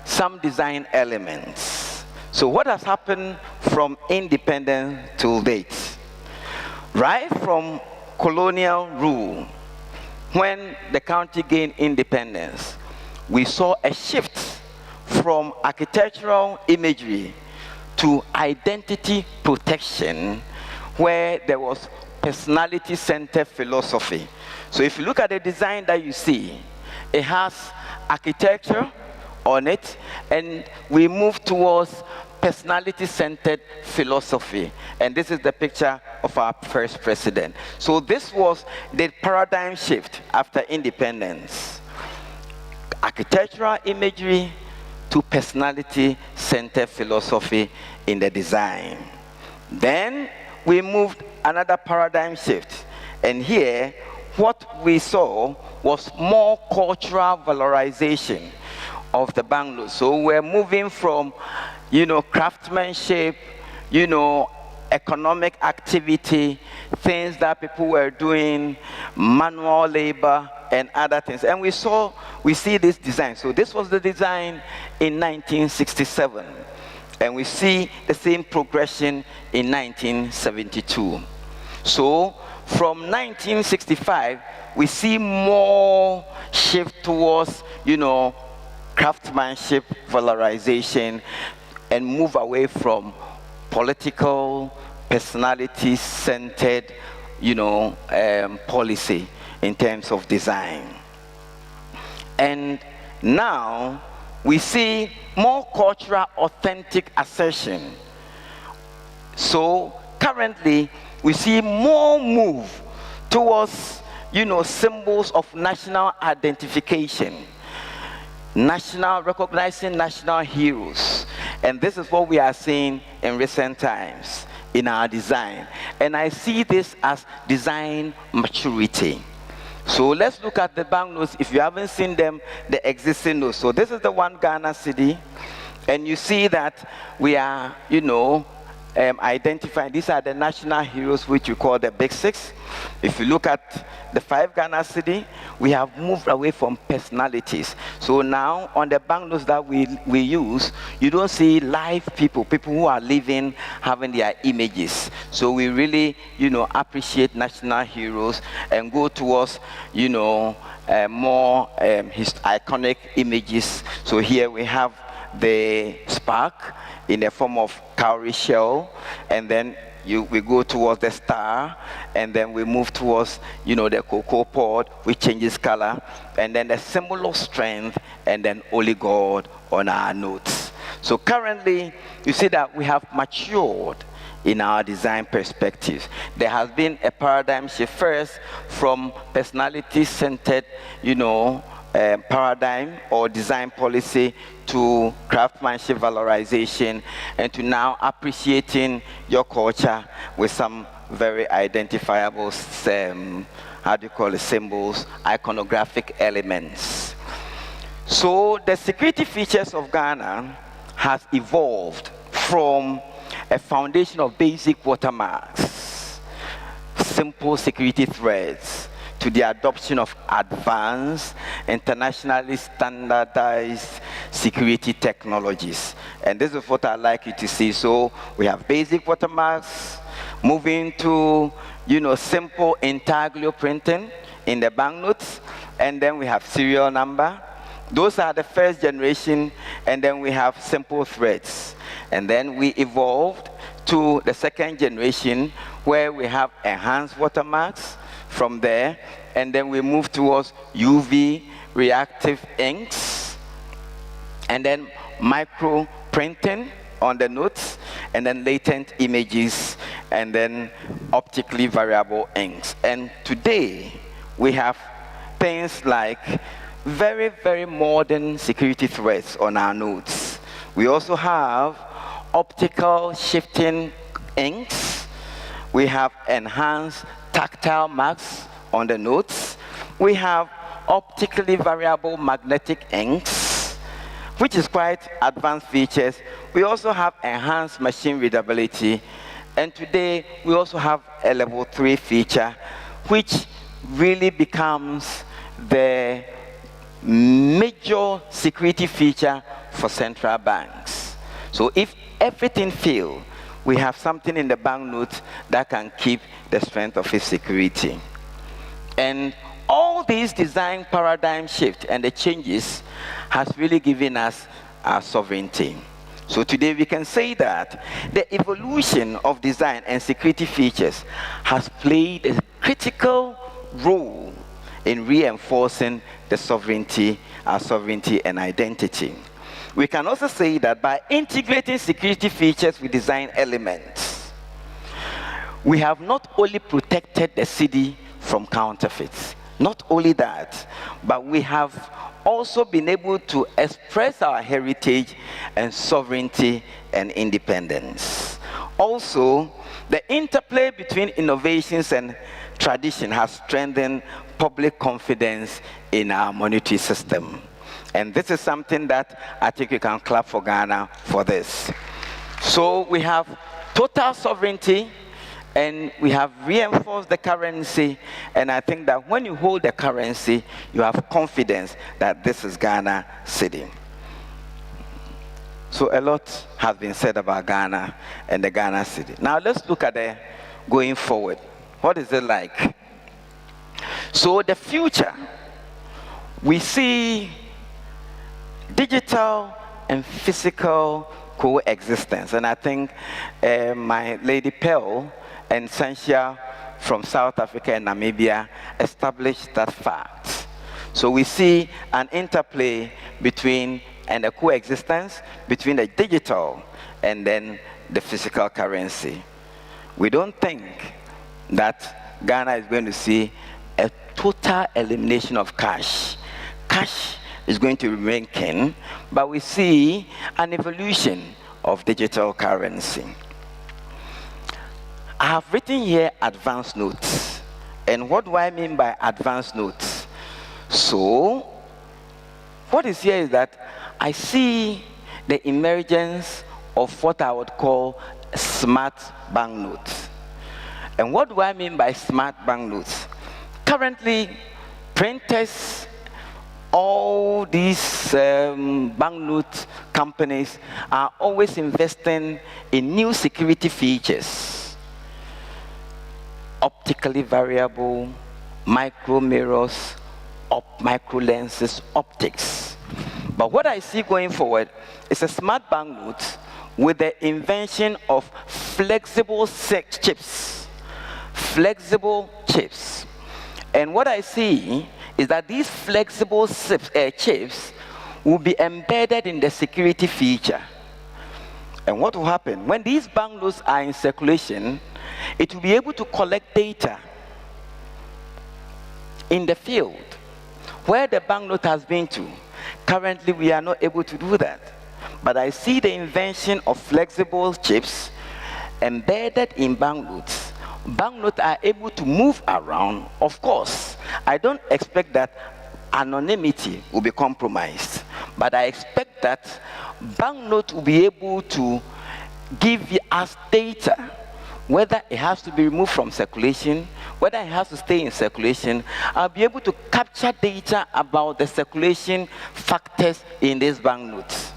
some design elements. So what has happened from independence till date? Right from colonial rule, when the country gained independence, we saw a shift from architectural imagery to identity protection, where there was personality-centered philosophy. So if you look at the design that you see, it has architecture on it, and we move towards personality-centered philosophy. And this is the picture of our first president. So this was the paradigm shift after independence. Architectural imagery to personality-centered philosophy in the design. Then we moved another paradigm shift. And here, what we saw was more cultural valorization of the banknote. So we're moving from, craftsmanship economic activity, things that people were doing, manual labor, and other things. And we see this design. So this was the design in 1967. And we see the same progression in 1972. So from 1965, we see more shift towards, craftsmanship, valorization, and move away from political, personality-centered, policy in terms of design. And now we see more cultural, authentic assertion. So currently, we see more move towards, symbols of national identification, recognizing national heroes. And this is what we are seeing in recent times in our design. And I see this as design maturity. So let's look at the banknotes. If you haven't seen them, the existing notes. So this is the one Ghana cedi. And you see that we are, identifying, these are the national heroes, which we call the big six. If you look at the 5 Ghana cedi, we have moved away from personalities. So now on the banknotes that we use, you don't see live people who are living, having their images. So we really, appreciate national heroes and go towards, more iconic images. So here we have the spark in the form of cowrie shell, and then we go towards the star, and then we move towards, the cocoa pod, which changes color, and then the symbol of strength, and then Holy God on our notes. So currently, you see that we have matured in our design perspectives. There has been a paradigm shift first from personality-centered, paradigm or design policy to craftsmanship valorization, and to now appreciating your culture with some very identifiable, symbols, iconographic elements. So the security features of Ghana has evolved from a foundation of basic watermarks, simple security threads, to the adoption of advanced, internationally standardized security technologies. And this is what I'd like you to see. So we have basic watermarks, moving to, simple intaglio printing in the banknotes, and then we have serial number. Those are the first generation, and then we have simple threads. And then we evolved to the second generation, where we have enhanced watermarks from there, and then we move towards UV reactive inks, and then micro printing on the notes, and then latent images, and then optically variable inks. And today we have things like very, very modern security threads on our notes. We also have optical shifting inks. We have enhanced tactile marks on the notes. We have optically variable magnetic inks, which is quite advanced features. We also have enhanced machine readability. And today, we also have a level 3 feature, which really becomes the major security feature for central banks. So if everything fails, we have something in the banknote that can keep the strength of its security. And all these design paradigm shifts and the changes has really given us our sovereignty. So today we can say that the evolution of design and security features has played a critical role in reinforcing the sovereignty, our sovereignty and identity. We can also say that by integrating security features with design elements, we have not only protected the cedi from counterfeits, not only that, but we have also been able to express our heritage and sovereignty and independence. Also, the interplay between innovations and tradition has strengthened public confidence in our monetary system. And this is something that I think we can clap for Ghana for this. So we have total sovereignty, and we have reinforced the currency. And I think that when you hold the currency, you have confidence that this is Ghana Cedi. So a lot has been said about Ghana and the Ghana Cedi. Now let's look at the going forward. What is it like? So the future, we see digital and physical coexistence. And I think my Lady Pearl and Sanchia from South Africa and Namibia established that fact. So we see an interplay between and a coexistence between the digital and then the physical currency. We don't think that Ghana is going to see a total elimination of cash. Cash is going to remain king, but we see an evolution of digital currency. I have written here advanced notes. And what do I mean by advanced notes? So, what is here is that I see the emergence of what I would call smart banknotes. And what do I mean by smart banknotes? Currently, printers, all these banknote companies are always investing in new security features. Optically variable, micro mirrors, micro lenses, optics. But what I see going forward is a smart banknote with the invention of flexible chips. Flexible chips. And what I see is that these flexible chips will be embedded in the security feature. And what will happen? When these banknotes are in circulation, it will be able to collect data in the field where the banknote has been to. Currently, we are not able to do that. But I see the invention of flexible chips embedded in banknotes. Banknotes are able to move around. Of course, I don't expect that anonymity will be compromised, but I expect that banknote will be able to give us data, whether it has to be removed from circulation, whether it has to stay in circulation. I'll be able to capture data about the circulation factors in these banknotes.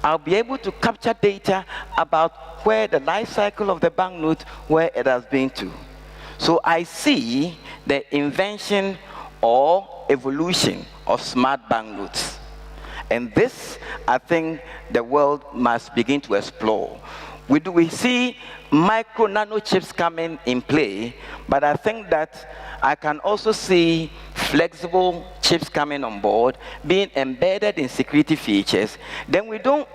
I'll be able to capture data about where the life cycle of the banknote, where it has been to. So I see the invention or evolution of smart banknotes. And this, I think, the world must begin to explore. We see micro nano chips coming in play, but I think that I can also see flexible chips coming on board, being embedded in security features. Then we don't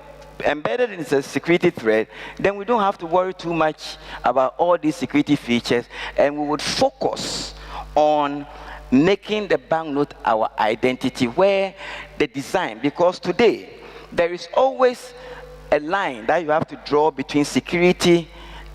embedded in the security thread, then we don't have to worry too much about all these security features, and we would focus on making the banknote our identity, where the design, because today there is always a line that you have to draw between security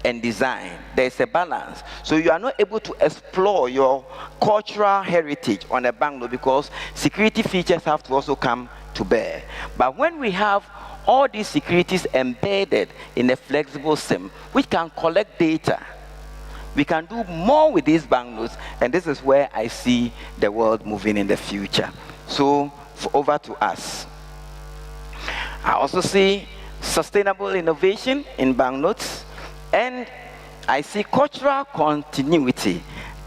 and design. There's a balance. So you are not able to explore your cultural heritage on a banknote because security features have to also come to bear. But when we have all these securities embedded in a flexible SIM, which can collect data, we can do more with these banknotes, and this is where I see the world moving in the future. So over to us. I also see sustainable innovation in banknotes, and I see cultural continuity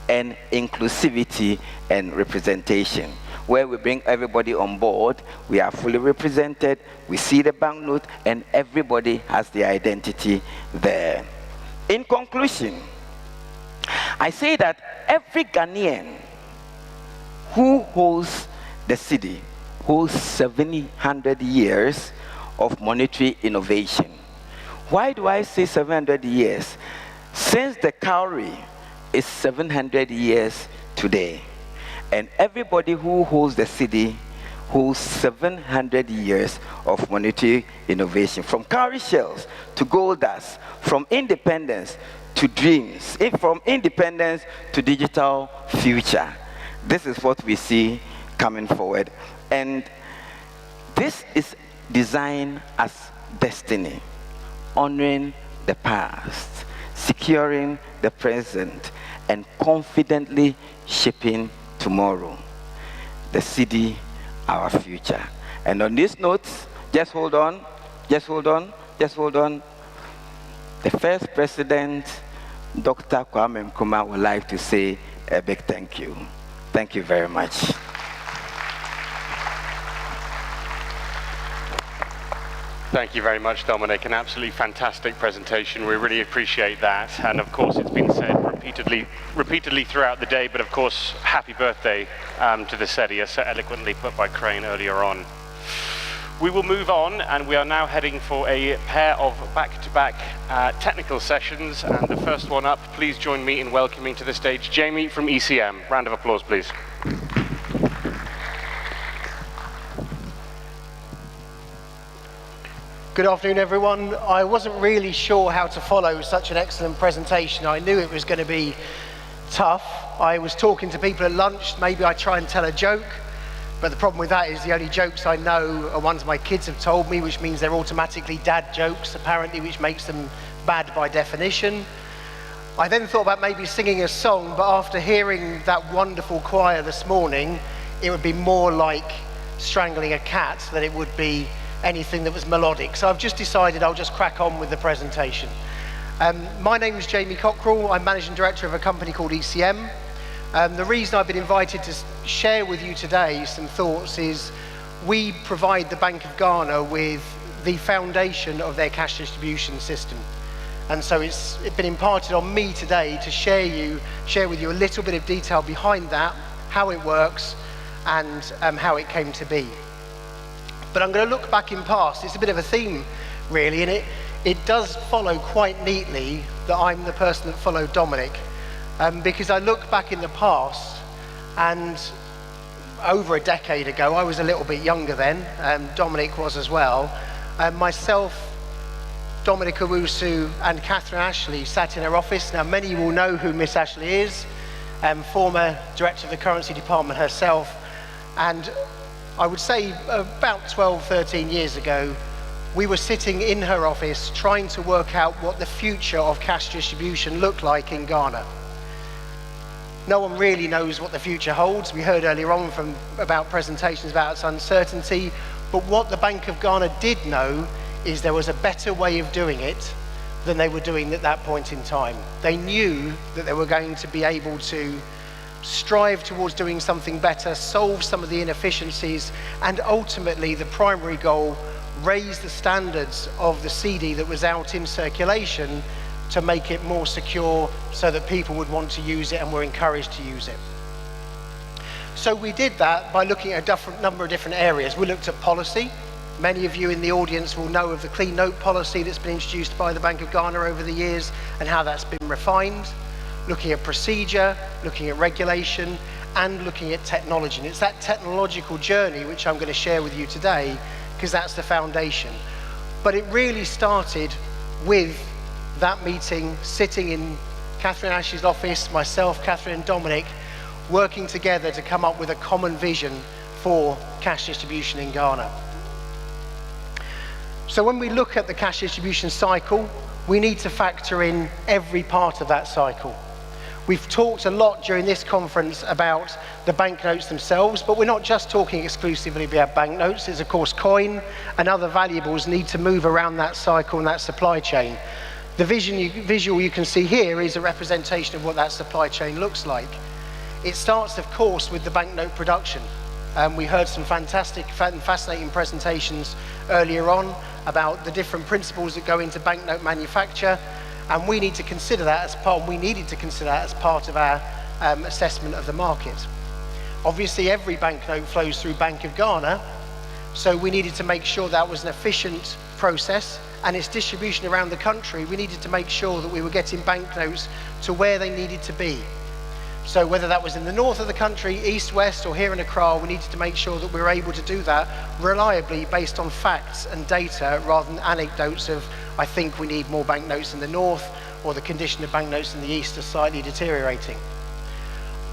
and inclusivity and representation, where we bring everybody on board, we are fully represented, we see the banknote, and everybody has the identity there. In conclusion, I say that every Ghanaian who holds the cedi holds 700 years of monetary innovation. Why do I say 700 years? Since the cowrie is 700 years today, and everybody who holds the cedi holds 700 years of monetary innovation, from cowrie shells to gold dust, from independence to dreams, from independence to digital future. This is what we see coming forward, and this is designed as destiny, honoring the past, securing the present, and confidently shaping tomorrow. The Cedi, our future. And on this note, just hold on. The first president, Dr. Kwame Nkrumah, would like to say a big thank you. Thank you very much. Thank you very much, Dominic. An absolutely fantastic presentation. We really appreciate that. And of course, it's been said repeatedly throughout the day, but of course, happy birthday to the Cedi, as so eloquently put by Crane earlier on. We will move on, and we are now heading for a pair of back-to-back technical sessions. And the first one up, please join me in welcoming to the stage Jamie from ECM. Round of applause, please. Good afternoon, everyone. I wasn't really sure how to follow such an excellent presentation. I knew it was going to be tough. I was talking to people at lunch. Maybe I try and tell a joke, but the problem with that is the only jokes I know are ones my kids have told me, which means they're automatically dad jokes, apparently, which makes them bad by definition. I then thought about maybe singing a song, but after hearing that wonderful choir this morning, it would be more like strangling a cat than it would be anything that was melodic. So I've just decided I'll just crack on with the presentation. My name is Jamie Cockrell. I'm Managing Director of a company called ECM. The reason I've been invited to share with you today some thoughts is we provide the Bank of Ghana with the foundation of their cash distribution system. And so it's been imparted on me today to share with you a little bit of detail behind that, how it works, and how it came to be. But I'm going to look back in past. It's a bit of a theme, really, and it does follow quite neatly that I'm the person that followed Dominic, because I look back in the past, and over a decade ago, I was a little bit younger then, Dominic was as well, myself, Dominic Owusu, and Catherine Ashley sat in her office. Now, many will know who Miss Ashley is, former Director of the Currency Department herself, and I would say about 12, 13 years ago, we were sitting in her office trying to work out what the future of cash distribution looked like in Ghana. No one really knows what the future holds. We heard earlier on about presentations about its uncertainty, but what the Bank of Ghana did know is there was a better way of doing it than they were doing at that point in time. They knew that they were going to be able to strive towards doing something better, solve some of the inefficiencies, and ultimately the primary goal, raise the standards of the Cedi that was out in circulation to make it more secure so that people would want to use it and were encouraged to use it. So we did that by looking at a number of different areas. We looked at policy. Many of you in the audience will know of the clean note policy that's been introduced by the Bank of Ghana over the years and how that's been refined. Looking at procedure, looking at regulation, and looking at technology. And it's that technological journey which I'm going to share with you today, because that's the foundation. But it really started with that meeting, sitting in Catherine Ashley's office, myself, Catherine and Dominic, working together to come up with a common vision for cash distribution in Ghana. So when we look at the cash distribution cycle, we need to factor in every part of that cycle. We've talked a lot during this conference about the banknotes themselves, but we're not just talking exclusively about banknotes. There's of course coin and other valuables need to move around that cycle and that supply chain. The visual you can see here is a representation of what that supply chain looks like. It starts, of course, with the banknote production. We heard some fascinating presentations earlier on about the different principles that go into banknote manufacture. And we need to consider that as part, we needed to consider that as part of our assessment of the market. Obviously, every banknote flows through Bank of Ghana, so we needed to make sure that was an efficient process, and its distribution around the country, we needed to make sure that we were getting banknotes to where they needed to be. So whether that was in the north of the country, east, west, or here in Accra, we needed to make sure that we were able to do that reliably based on facts and data rather than anecdotes of, I think we need more banknotes in the north, or the condition of banknotes in the east are slightly deteriorating.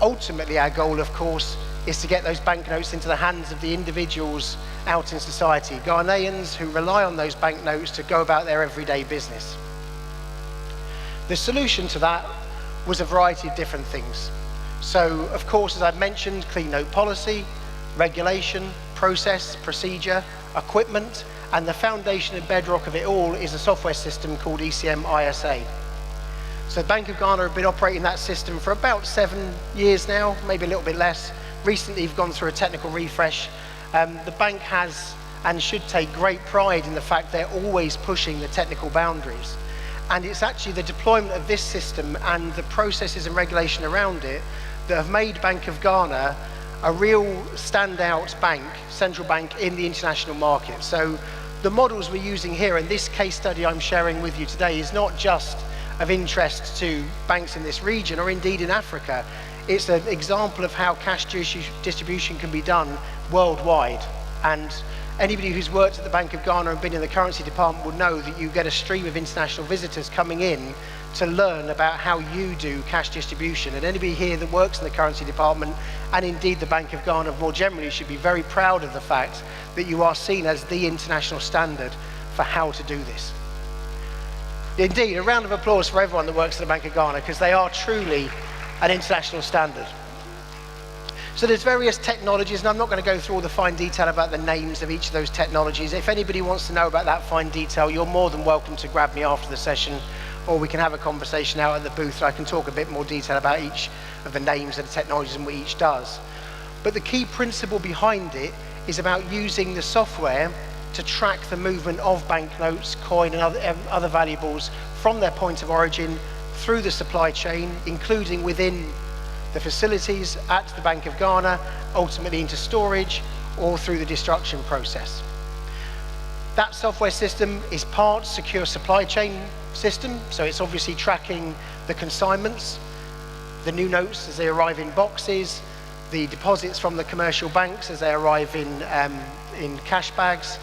Ultimately, our goal, of course, is to get those banknotes into the hands of the individuals out in society, Ghanaians who rely on those banknotes to go about their everyday business. The solution to that was a variety of different things. So, of course, as I've mentioned, clean note policy, regulation, process, procedure, equipment, and the foundation and bedrock of it all is a software system called ECM ISA. So Bank of Ghana have been operating that system for about 7 years now, maybe a little bit less. Recently, we've gone through a technical refresh. The bank has and should take great pride in the fact they're always pushing the technical boundaries. And it's actually the deployment of this system and the processes and regulation around it that have made Bank of Ghana a real standout bank, central bank in the international market. So the models we're using here, and this case study I'm sharing with you today, is not just of interest to banks in this region or indeed in Africa. It's an example of how cash distribution can be done worldwide. And anybody who's worked at the Bank of Ghana and been in the currency department will know that you get a stream of international visitors coming in to learn about how you do cash distribution. And anybody here that works in the currency department, and indeed the Bank of Ghana more generally, should be very proud of the fact that you are seen as the international standard for how to do this. Indeed, a round of applause for everyone that works at the Bank of Ghana, because they are truly an international standard. So there's various technologies, and I'm not going to go through all the fine detail about the names of each of those technologies. If anybody wants to know about that fine detail, you're more than welcome to grab me after the session, or we can have a conversation out at the booth. I can talk a bit more detail about each of the names of the technologies and what each does. But the key principle behind it is about using the software to track the movement of banknotes, coin, and other valuables from their point of origin through the supply chain, including within the facilities at the Bank of Ghana, ultimately into storage or through the destruction process. That software system is part secure supply chain system, so it's obviously tracking the consignments, the new notes as they arrive in boxes, the deposits from the commercial banks as they arrive in cash bags,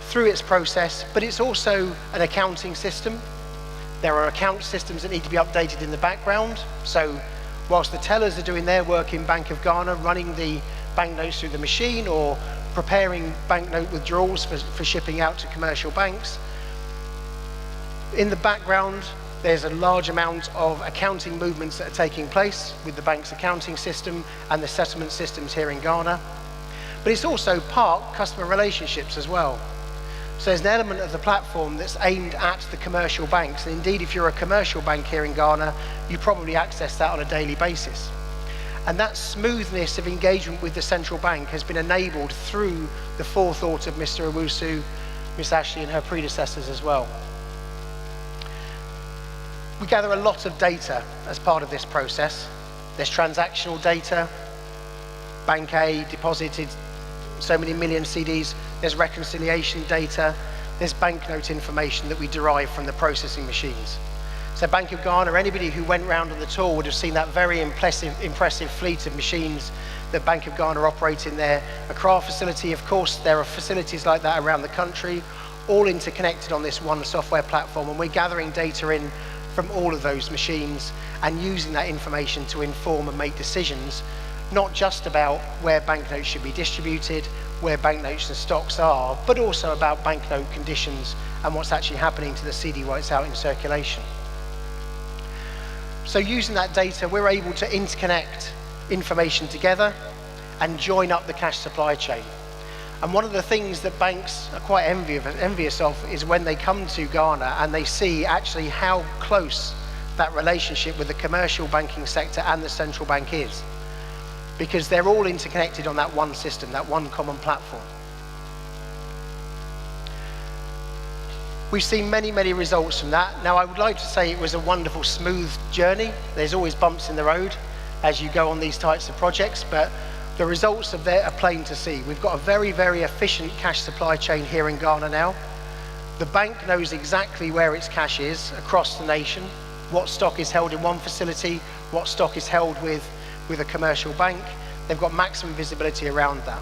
through its process, but it's also an accounting system. There are account systems that need to be updated in the background. So whilst the tellers are doing their work in Bank of Ghana, running the banknotes through the machine or preparing banknote withdrawals for shipping out to commercial banks, in the background, there's a large amount of accounting movements that are taking place with the bank's accounting system and the settlement systems here in Ghana. But it's also part customer relationships as well. So there's an element of the platform that's aimed at the commercial banks. And indeed, if you're a commercial bank here in Ghana, you probably access that on a daily basis. And that smoothness of engagement with the central bank has been enabled through the forethought of Mr. Owusu, Ms. Ashley and her predecessors as well. We gather a lot of data as part of this process. There's transactional data, Bank A deposited so many million CDs, there's reconciliation data, there's banknote information that we derive from the processing machines. So Bank of Ghana, anybody who went round on the tour would have seen that very impressive fleet of machines that Bank of Ghana operate in their Accra facility. Of course, there are facilities like that around the country, all interconnected on this one software platform, and we're gathering data in from all of those machines and using that information to inform and make decisions, not just about where banknotes should be distributed, where banknotes and stocks are, but also about banknote conditions and what's actually happening to the CD while it's out in circulation. So using that data, we're able to interconnect information together and join up the cash supply chain. And one of the things that banks are quite envious of is when they come to Ghana and they see actually how close that relationship with the commercial banking sector and the central bank is, because they're all interconnected on that one system, that one common platform. We've seen many, many results from that. Now, I would like to say it was a wonderful, smooth journey. There's always bumps in the road as you go on these types of projects, but the results of that are plain to see. We've got a very, very efficient cash supply chain here in Ghana now. The bank knows exactly where its cash is across the nation, what stock is held in one facility, what stock is held with a commercial bank. They've got maximum visibility around that.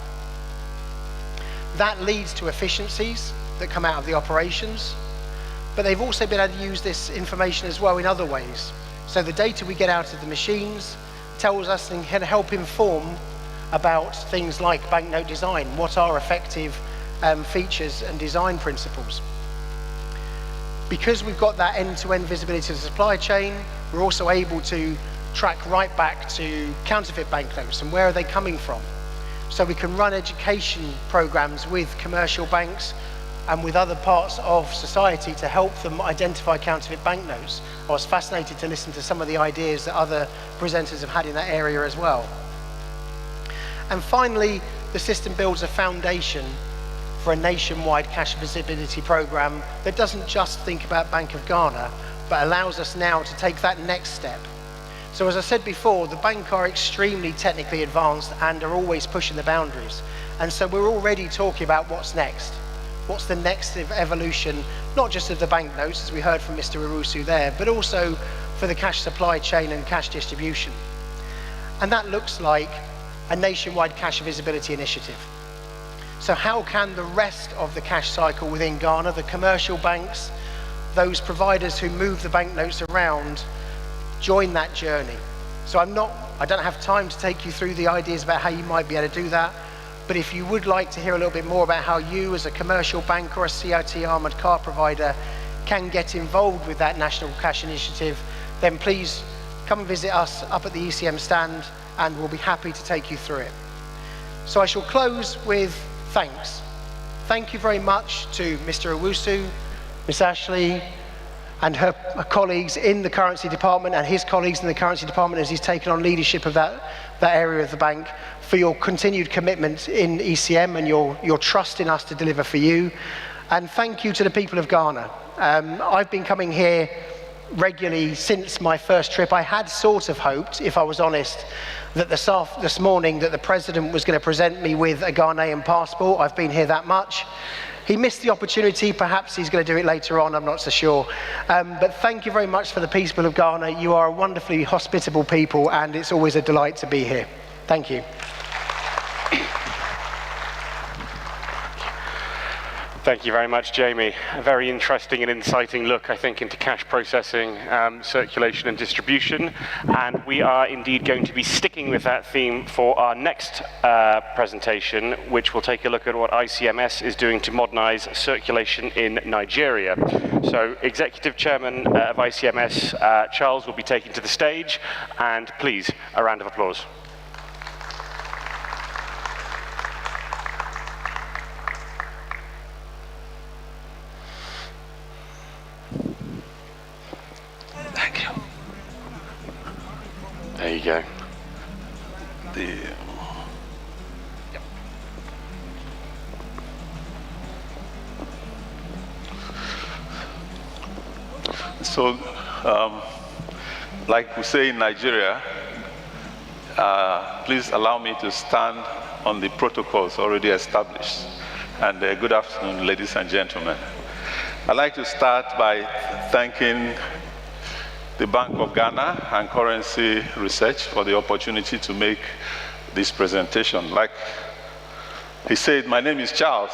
That leads to efficiencies that come out of the operations, but they've also been able to use this information as well in other ways. So the data we get out of the machines tells us and can help inform about things like banknote design. What are effective features and design principles? Because we've got that end-to-end visibility of the supply chain, we're also able to track right back to counterfeit banknotes and where are they coming from. So we can run education programs with commercial banks and with other parts of society to help them identify counterfeit banknotes. I was fascinated to listen to some of the ideas that other presenters have had in that area as well. And finally, the system builds a foundation for a nationwide cash visibility program that doesn't just think about Bank of Ghana, but allows us now to take that next step. So as I said before, the bank are extremely technically advanced and are always pushing the boundaries. And so we're already talking about what's next. What's the next evolution, not just of the banknotes, as we heard from Mr. Owusu there, but also for the cash supply chain and cash distribution. And that looks like a nationwide cash visibility initiative. So how can the rest of the cash cycle within Ghana, the commercial banks, those providers who move the banknotes around, join that journey? So I don't have time to take you through the ideas about how you might be able to do that, but if you would like to hear a little bit more about how you as a commercial bank or a CIT armored car provider can get involved with that National Cash Initiative, then please come and visit us up at the ECM stand and we'll be happy to take you through it. So I shall close with thanks. Thank you very much to Mr. Owusu, Ms. Ashley, and her colleagues in the currency department and his colleagues in the currency department as he's taken on leadership of that area of the bank, for your continued commitment in ECM and your trust in us to deliver for you. And thank you to the people of Ghana. I've been coming here regularly since my first trip. I had sort of hoped, if I was honest, that this morning that the president was going to present me with a Ghanaian passport. I've been here that much. He missed the opportunity. Perhaps he's going to do it later on, I'm not so sure. But thank you very much for the people of Ghana. You are a wonderfully hospitable people and it's always a delight to be here. Thank you. Thank you very much, Jamie. A very interesting and inciting look, I think, into cash processing, circulation and distribution. And we are indeed going to be sticking with that theme for our next presentation, which will take a look at what ICMS is doing to modernize circulation in Nigeria. So Executive Chairman of ICMS, Charles, will be taken to the stage. And please, a round of applause. Thank you. There you go. So, like we say in Nigeria, please allow me to stand on the protocols already established. And good afternoon, ladies and gentlemen. I'd like to start by thanking the Bank of Ghana and Currency Research for the opportunity to make this presentation. Like he said, my name is Charles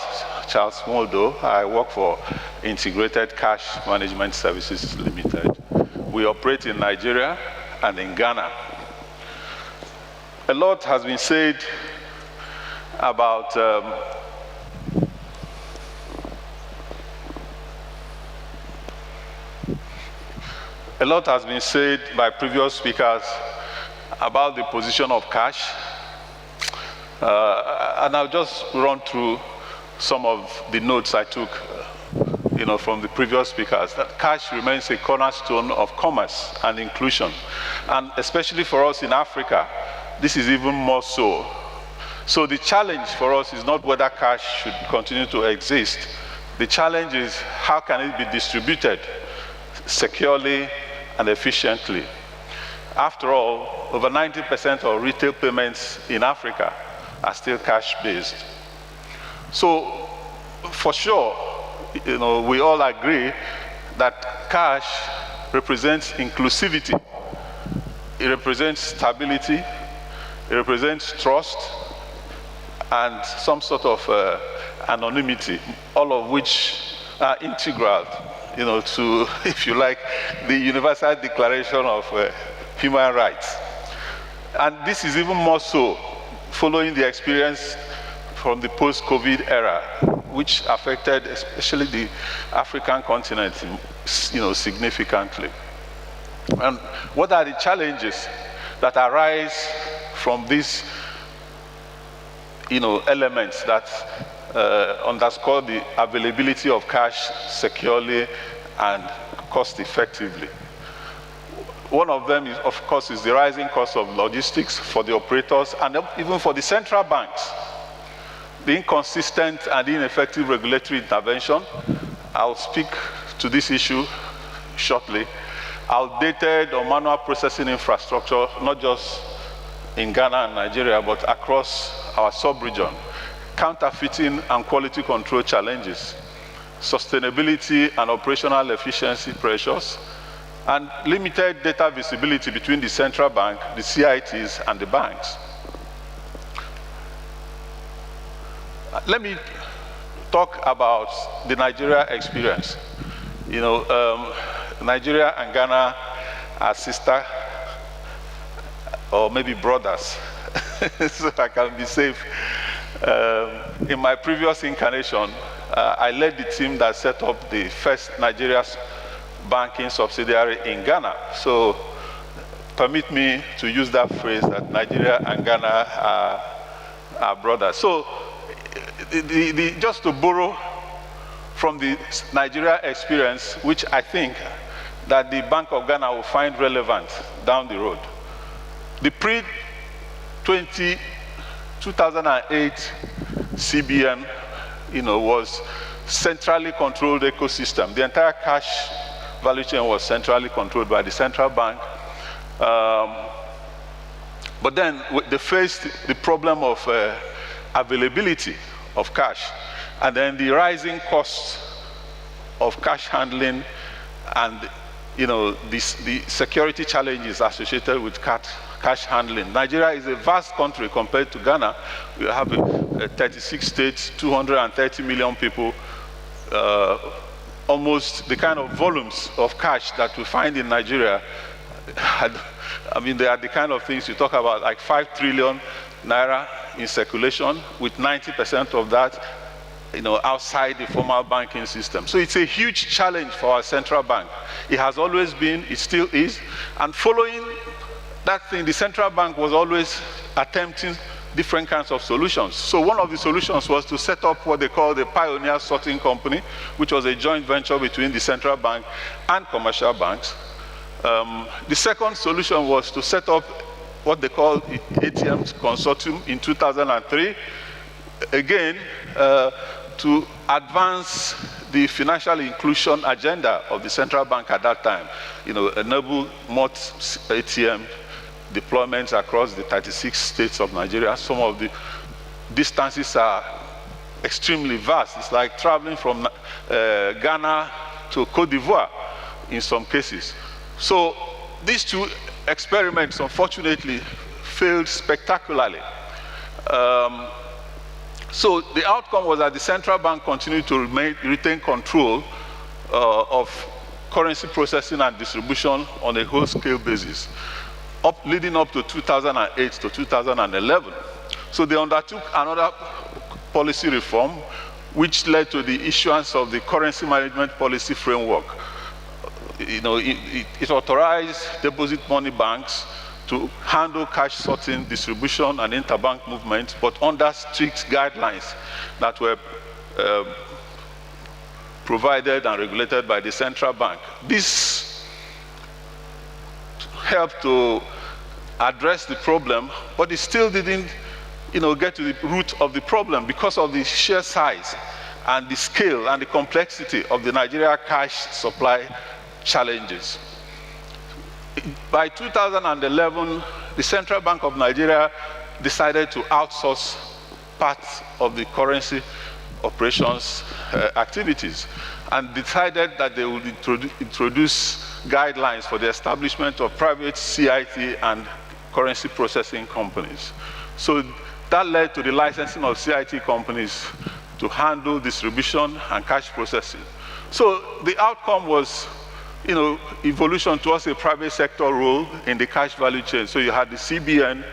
Moldo. I work for Integrated Cash Management Services Limited. We operate in Nigeria and in Ghana. A lot has been said about a lot has been said by previous speakers about the position of cash. And I'll just run through some of the notes I took from the previous speakers, that cash remains a cornerstone of commerce and inclusion. And especially for us in Africa, this is even more so. So the challenge for us is not whether cash should continue to exist. The challenge is how can it be distributed securely and efficiently. After all, over 90% of retail payments in Africa are still cash-based. So, for sure, we all agree that cash represents inclusivity. It represents stability. It represents trust and some sort of anonymity, all of which are integral to, if you like, the Universal Declaration of Human Rights. And this is even more so following the experience from the post-COVID era, which affected especially the African continent, significantly. And what are the challenges that arise from these, elements that underscore the availability of cash securely and cost effectively? One of them, is, of course, is the rising cost of logistics for the operators and even for the central banks. The inconsistent and ineffective regulatory intervention. I'll speak to this issue shortly. Outdated or manual processing infrastructure, not just in Ghana and Nigeria, but across our sub-region. Counterfeiting and quality control challenges. Sustainability and operational efficiency pressures. And limited data visibility between the central bank, the CITs, and the banks. Let me talk about the Nigeria experience. Nigeria and Ghana are sister, or maybe brothers, so I can be safe. In my previous incarnation, I led the team that set up the first Nigeria's banking subsidiary in Ghana. So permit me to use that phrase that Nigeria and Ghana are brothers. So just to borrow from the Nigeria experience, which I think that the Bank of Ghana will find relevant down the road. The pre-2008 CBN, was centrally controlled ecosystem. The entire cash value chain was centrally controlled by the central bank. But then they faced the problem of availability of cash, and then the rising costs of cash handling, and the security challenges associated with cash handling. Nigeria is a vast country compared to Ghana. We have 36 states, 230 million people, almost the kind of volumes of cash that we find in Nigeria. They are the kind of things you talk about, like 5 trillion naira in circulation, with 90% of that outside the formal banking system. So it's a huge challenge for our central bank. It has always been, it still is. And following that thing, the central bank was always attempting different kinds of solutions. So one of the solutions was to set up what they call the Pioneer Sorting Company, which was a joint venture between the central bank and commercial banks. The second solution was to set up what they call the ATM Consortium in 2003, again, to advance the financial inclusion agenda of the central bank at that time, enable more ATM deployments across the 36 states of Nigeria. Some of the distances are extremely vast. It's like traveling from Ghana to Cote d'Ivoire in some cases. So these two experiments, unfortunately, failed spectacularly. So the outcome was that the central bank continued to retain control of currency processing and distribution on a whole-scale basis, leading up to 2008 to 2011. So they undertook another policy reform, which led to the issuance of the currency management policy framework. It authorized deposit money banks to handle cash sorting, distribution, and interbank movement, but under strict guidelines that were provided and regulated by the central bank. This helped to address the problem, but it still didn't get to the root of the problem because of the sheer size and the scale and the complexity of the Nigeria cash supply challenges. By 2011, the Central Bank of Nigeria decided to outsource parts of the currency operations activities, and decided that they would introduce guidelines for the establishment of private CIT and currency processing companies. So that led to the licensing of CIT companies to handle distribution and cash processing. So the outcome was evolution towards a private sector role in the cash value chain. So you had the CBN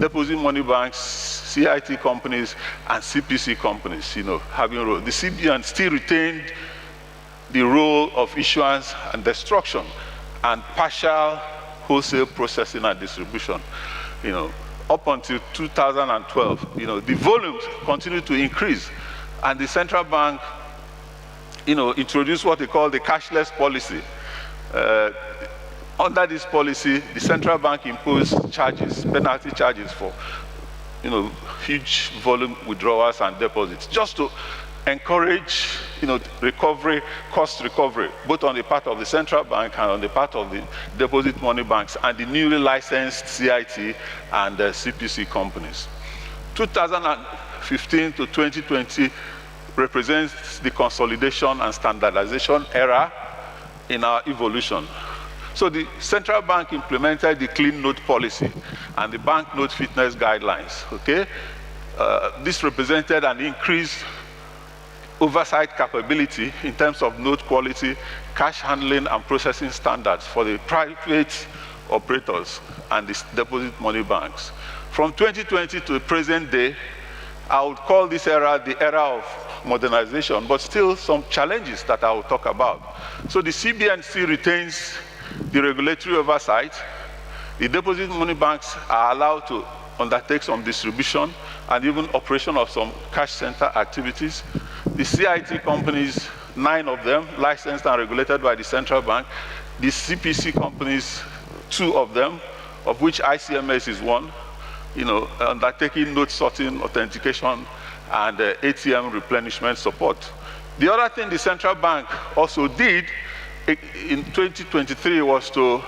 deposit money banks, CIT companies, and CPC companies, having a role. The CBN still retained the role of issuance and destruction and partial wholesale processing and distribution. Up until 2012, the volumes continued to increase, and the central bank, introduced what they call the cashless policy. Under this policy, the central bank imposed charges, penalty charges for, huge volume withdrawals and deposits, just to encourage, recovery, cost recovery, both on the part of the central bank and on the part of the deposit money banks and the newly licensed CIT and CPC companies. 2015 to 2020 represents the consolidation and standardization era in our evolution. So the central bank implemented the clean note policy and the banknote fitness guidelines, okay? This represented an increased oversight capability in terms of note quality, cash handling and processing standards for the private operators and the deposit money banks. From 2020 to the present day, I would call this era the era of modernization, but still some challenges that I will talk about. So the CBN still retains the regulatory oversight. The deposit money banks are allowed to undertake some distribution and even operation of some cash center activities. The CIT companies, 9 of them, licensed and regulated by the central bank. The CPC companies, 2 of them, of which ICMS is 1, undertaking note sorting, authentication, and ATM replenishment support. The other thing the central bank also did in 2023 was to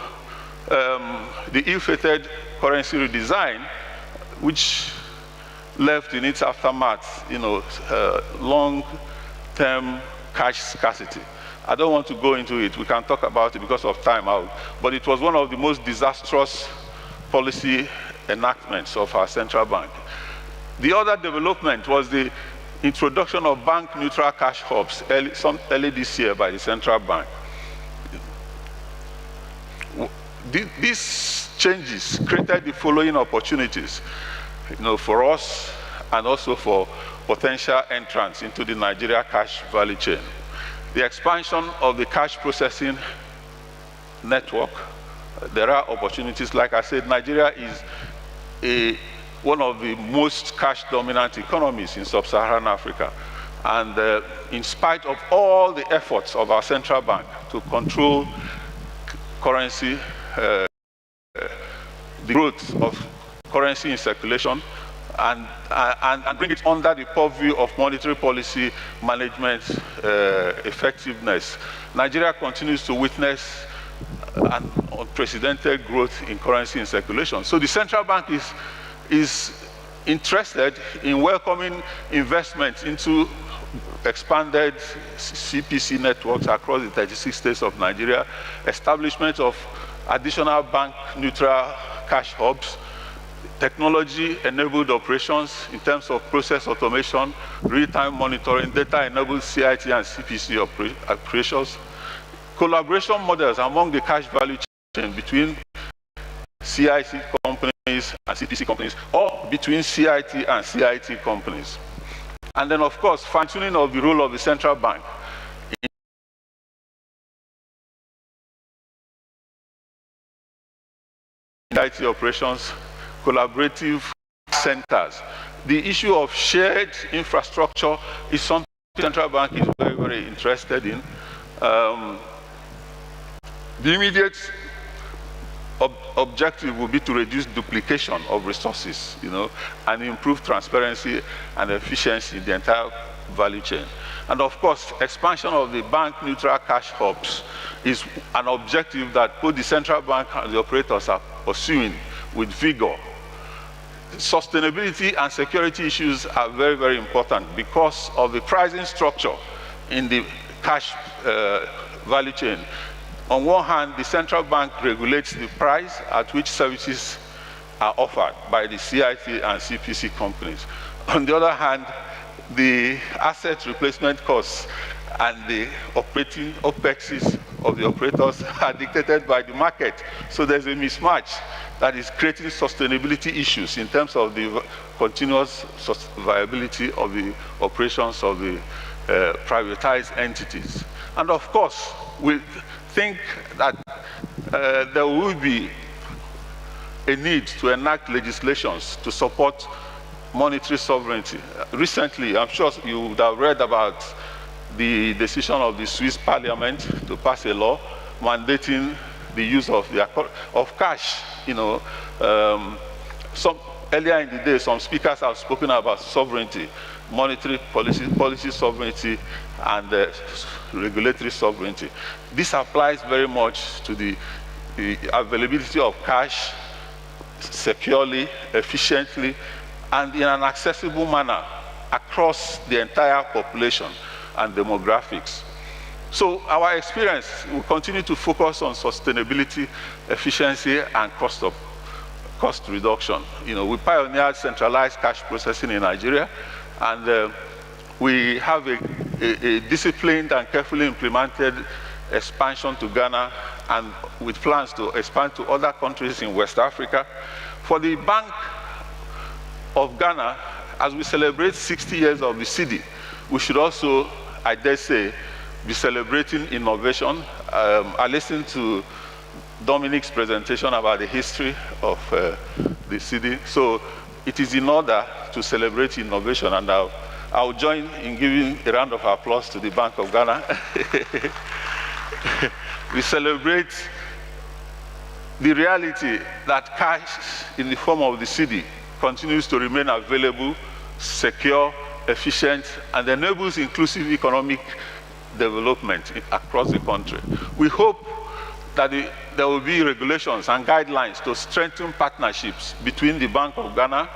the ill-fated currency redesign, which left in its aftermath, long-term cash scarcity. I don't want to go into it. We can talk about it because of time out. But it was one of the most disastrous policy enactments of our central bank. The other development was the introduction of bank-neutral cash hubs early this year by the central bank. These changes created the following opportunities, for us and also for potential entrants into the Nigeria cash value chain. The expansion of the cash processing network. There are opportunities. Like I said, Nigeria is one of the most cash-dominant economies in sub-Saharan Africa. And in spite of all the efforts of our central bank to control currency, the growth of currency in circulation, and bring it under the purview of monetary policy management effectiveness, Nigeria continues to witness an unprecedented growth in currency in circulation. So the central bank is interested in welcoming investment into expanded CPC networks across the 36 states of Nigeria, establishment of additional bank-neutral cash hubs, technology-enabled operations in terms of process automation, real-time monitoring, data-enabled CIT and CPC operations, collaboration models among the cash value chain between CIT companies and CPC companies, or between CIT and CIT companies. And then, of course, fine-tuning of the role of the central bank in CIT operations, collaborative centers. The issue of shared infrastructure is something the central bank is very, very interested in. The immediate objective will be to reduce duplication of resources, and improve transparency and efficiency in the entire value chain. And of course, expansion of the bank-neutral cash hubs is an objective that both the central bank and the operators are pursuing with vigor. Sustainability and security issues are very, very important because of the pricing structure in the cash value chain. On one hand, the central bank regulates the price at which services are offered by the CIT and CPC companies. On the other hand, the asset replacement costs and the operating OPEXs of the operators are dictated by the market. So there's a mismatch that is creating sustainability issues in terms of the continuous viability of the operations of the privatized entities. And of course, we think that there will be a need to enact legislations to support monetary sovereignty. Recently, I'm sure you would have read about the decision of the Swiss parliament to pass a law mandating the use of cash. You know, earlier in the day, some speakers have spoken about sovereignty, monetary policy sovereignty, and regulatory sovereignty. This applies very much to the availability of cash securely, efficiently, and in an accessible manner across the entire population and demographics. So our experience will continue to focus on sustainability, efficiency, and cost reduction. You know, we pioneered centralized cash processing in Nigeria, and we have a disciplined and carefully implemented expansion to Ghana, and with plans to expand to other countries in West Africa. For the Bank of Ghana, as we celebrate 60 years of the Cedi, we should also, I dare say, be celebrating innovation. I listened to Dominic's presentation about the history of the Cedi. So it is in order to celebrate innovation, and I'll join in giving a round of applause to the Bank of Ghana. We celebrate the reality that cash in the form of the Cedi continues to remain available, secure, efficient, and enables inclusive economic development across the country. We hope that there will be regulations and guidelines to strengthen partnerships between the Bank of Ghana,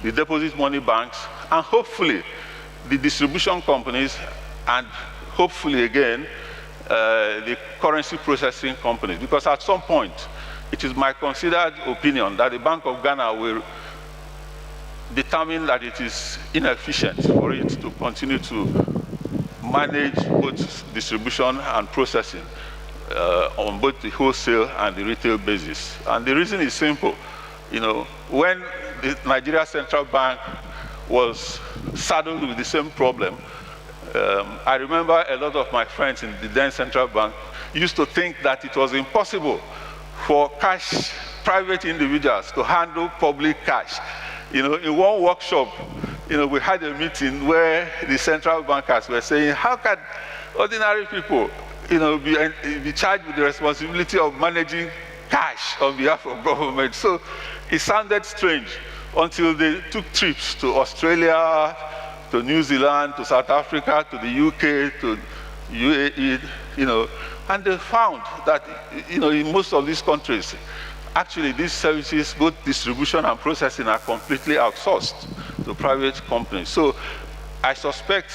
the deposit money banks, and hopefully the distribution companies, and hopefully again the currency processing companies, because at some point it is my considered opinion that the Bank of Ghana will determine that it is inefficient for it to continue to manage both distribution and processing on both the wholesale and the retail basis. And the reason is simple. You know, when the Nigeria Central Bank was saddled with the same problem, I remember a lot of my friends in the then Central Bank used to think that it was impossible for private individuals to handle public cash. You know, in one workshop, you know, we had a meeting where the central bankers were saying, how can ordinary people, you know, be charged with the responsibility of managing cash on behalf of government? So it sounded strange until they took trips to Australia, to New Zealand, to South Africa, to the UK, to UAE, you know, and they found that, you know, in most of these countries, actually these services, both distribution and processing, are completely outsourced to private companies. So I suspect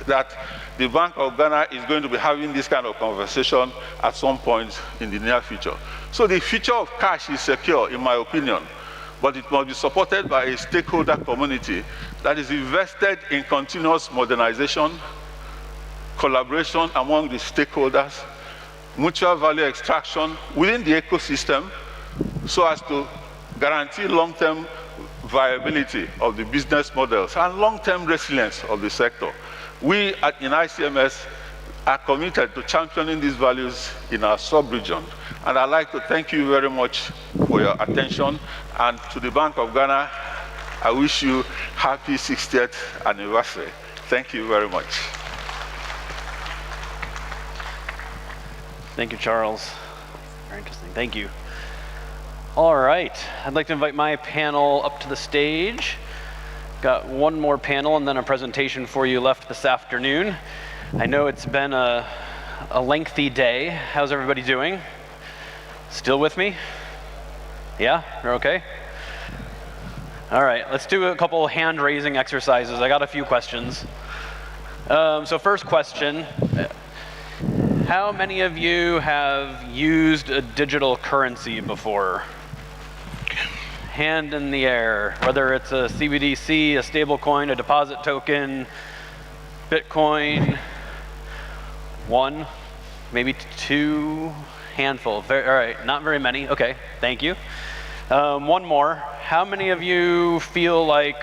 that the Bank of Ghana is going to be having this kind of conversation at some point in the near future. So the future of cash is secure, in my opinion, but it must be supported by a stakeholder community that is invested in continuous modernization, collaboration among the stakeholders, mutual value extraction within the ecosystem, so as to guarantee long-term viability of the business models and long-term resilience of the sector. We in ICMS are committed to championing these values in our sub-region. And I'd like to thank you very much for your attention. And to the Bank of Ghana, I wish you happy 60th anniversary. Thank you very much. Thank you, Charles. Very interesting. Thank you. All right, I'd like to invite my panel up to the stage. Got one more panel and then a presentation for you left this afternoon. I know it's been a lengthy day. How's everybody doing? Still with me? Yeah, you're okay? All right, let's do a couple hand-raising exercises. I got a few questions. So first question, how many of you have used a digital currency before? Hand in the air, whether it's a CBDC, a stable coin, a deposit token, Bitcoin. One, maybe 2 handful. All right, not very many. Okay, thank you. One more. How many of you feel like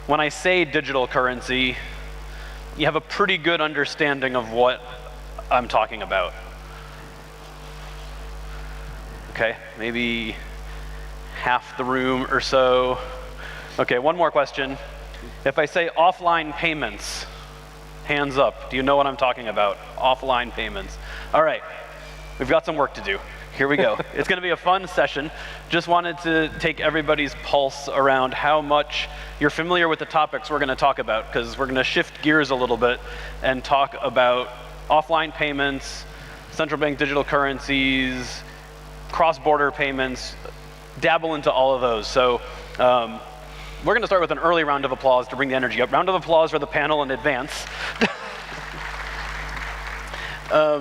when I say digital currency, you have a pretty good understanding of what I'm talking about? Okay, maybe half the room or so. Okay, one more question. If I say offline payments, hands up. Do you know what I'm talking about? Offline payments. All right, we've got some work to do. Here we go. It's going to be a fun session. Just wanted to take everybody's pulse around how much you're familiar with the topics we're going to talk about, because we're going to shift gears a little bit and talk about offline payments, central bank digital currencies, cross-border payments, dabble into all of those. So we're going to start with an early round of applause to bring the energy up. Round of applause for the panel in advance.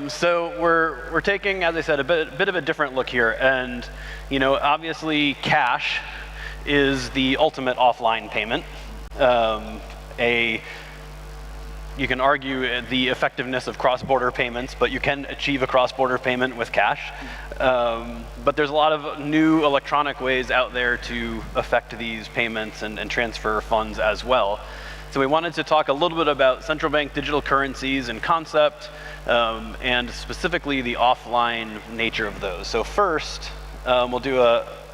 So we're taking, as I said, a bit of a different look here, and obviously cash is the ultimate offline payment. You can argue the effectiveness of cross-border payments, but you can achieve a cross-border payment with cash. But there's a lot of new electronic ways out there to affect these payments and transfer funds as well. So we wanted to talk a little bit about central bank digital currencies and concept, and specifically the offline nature of those. So first, we'll do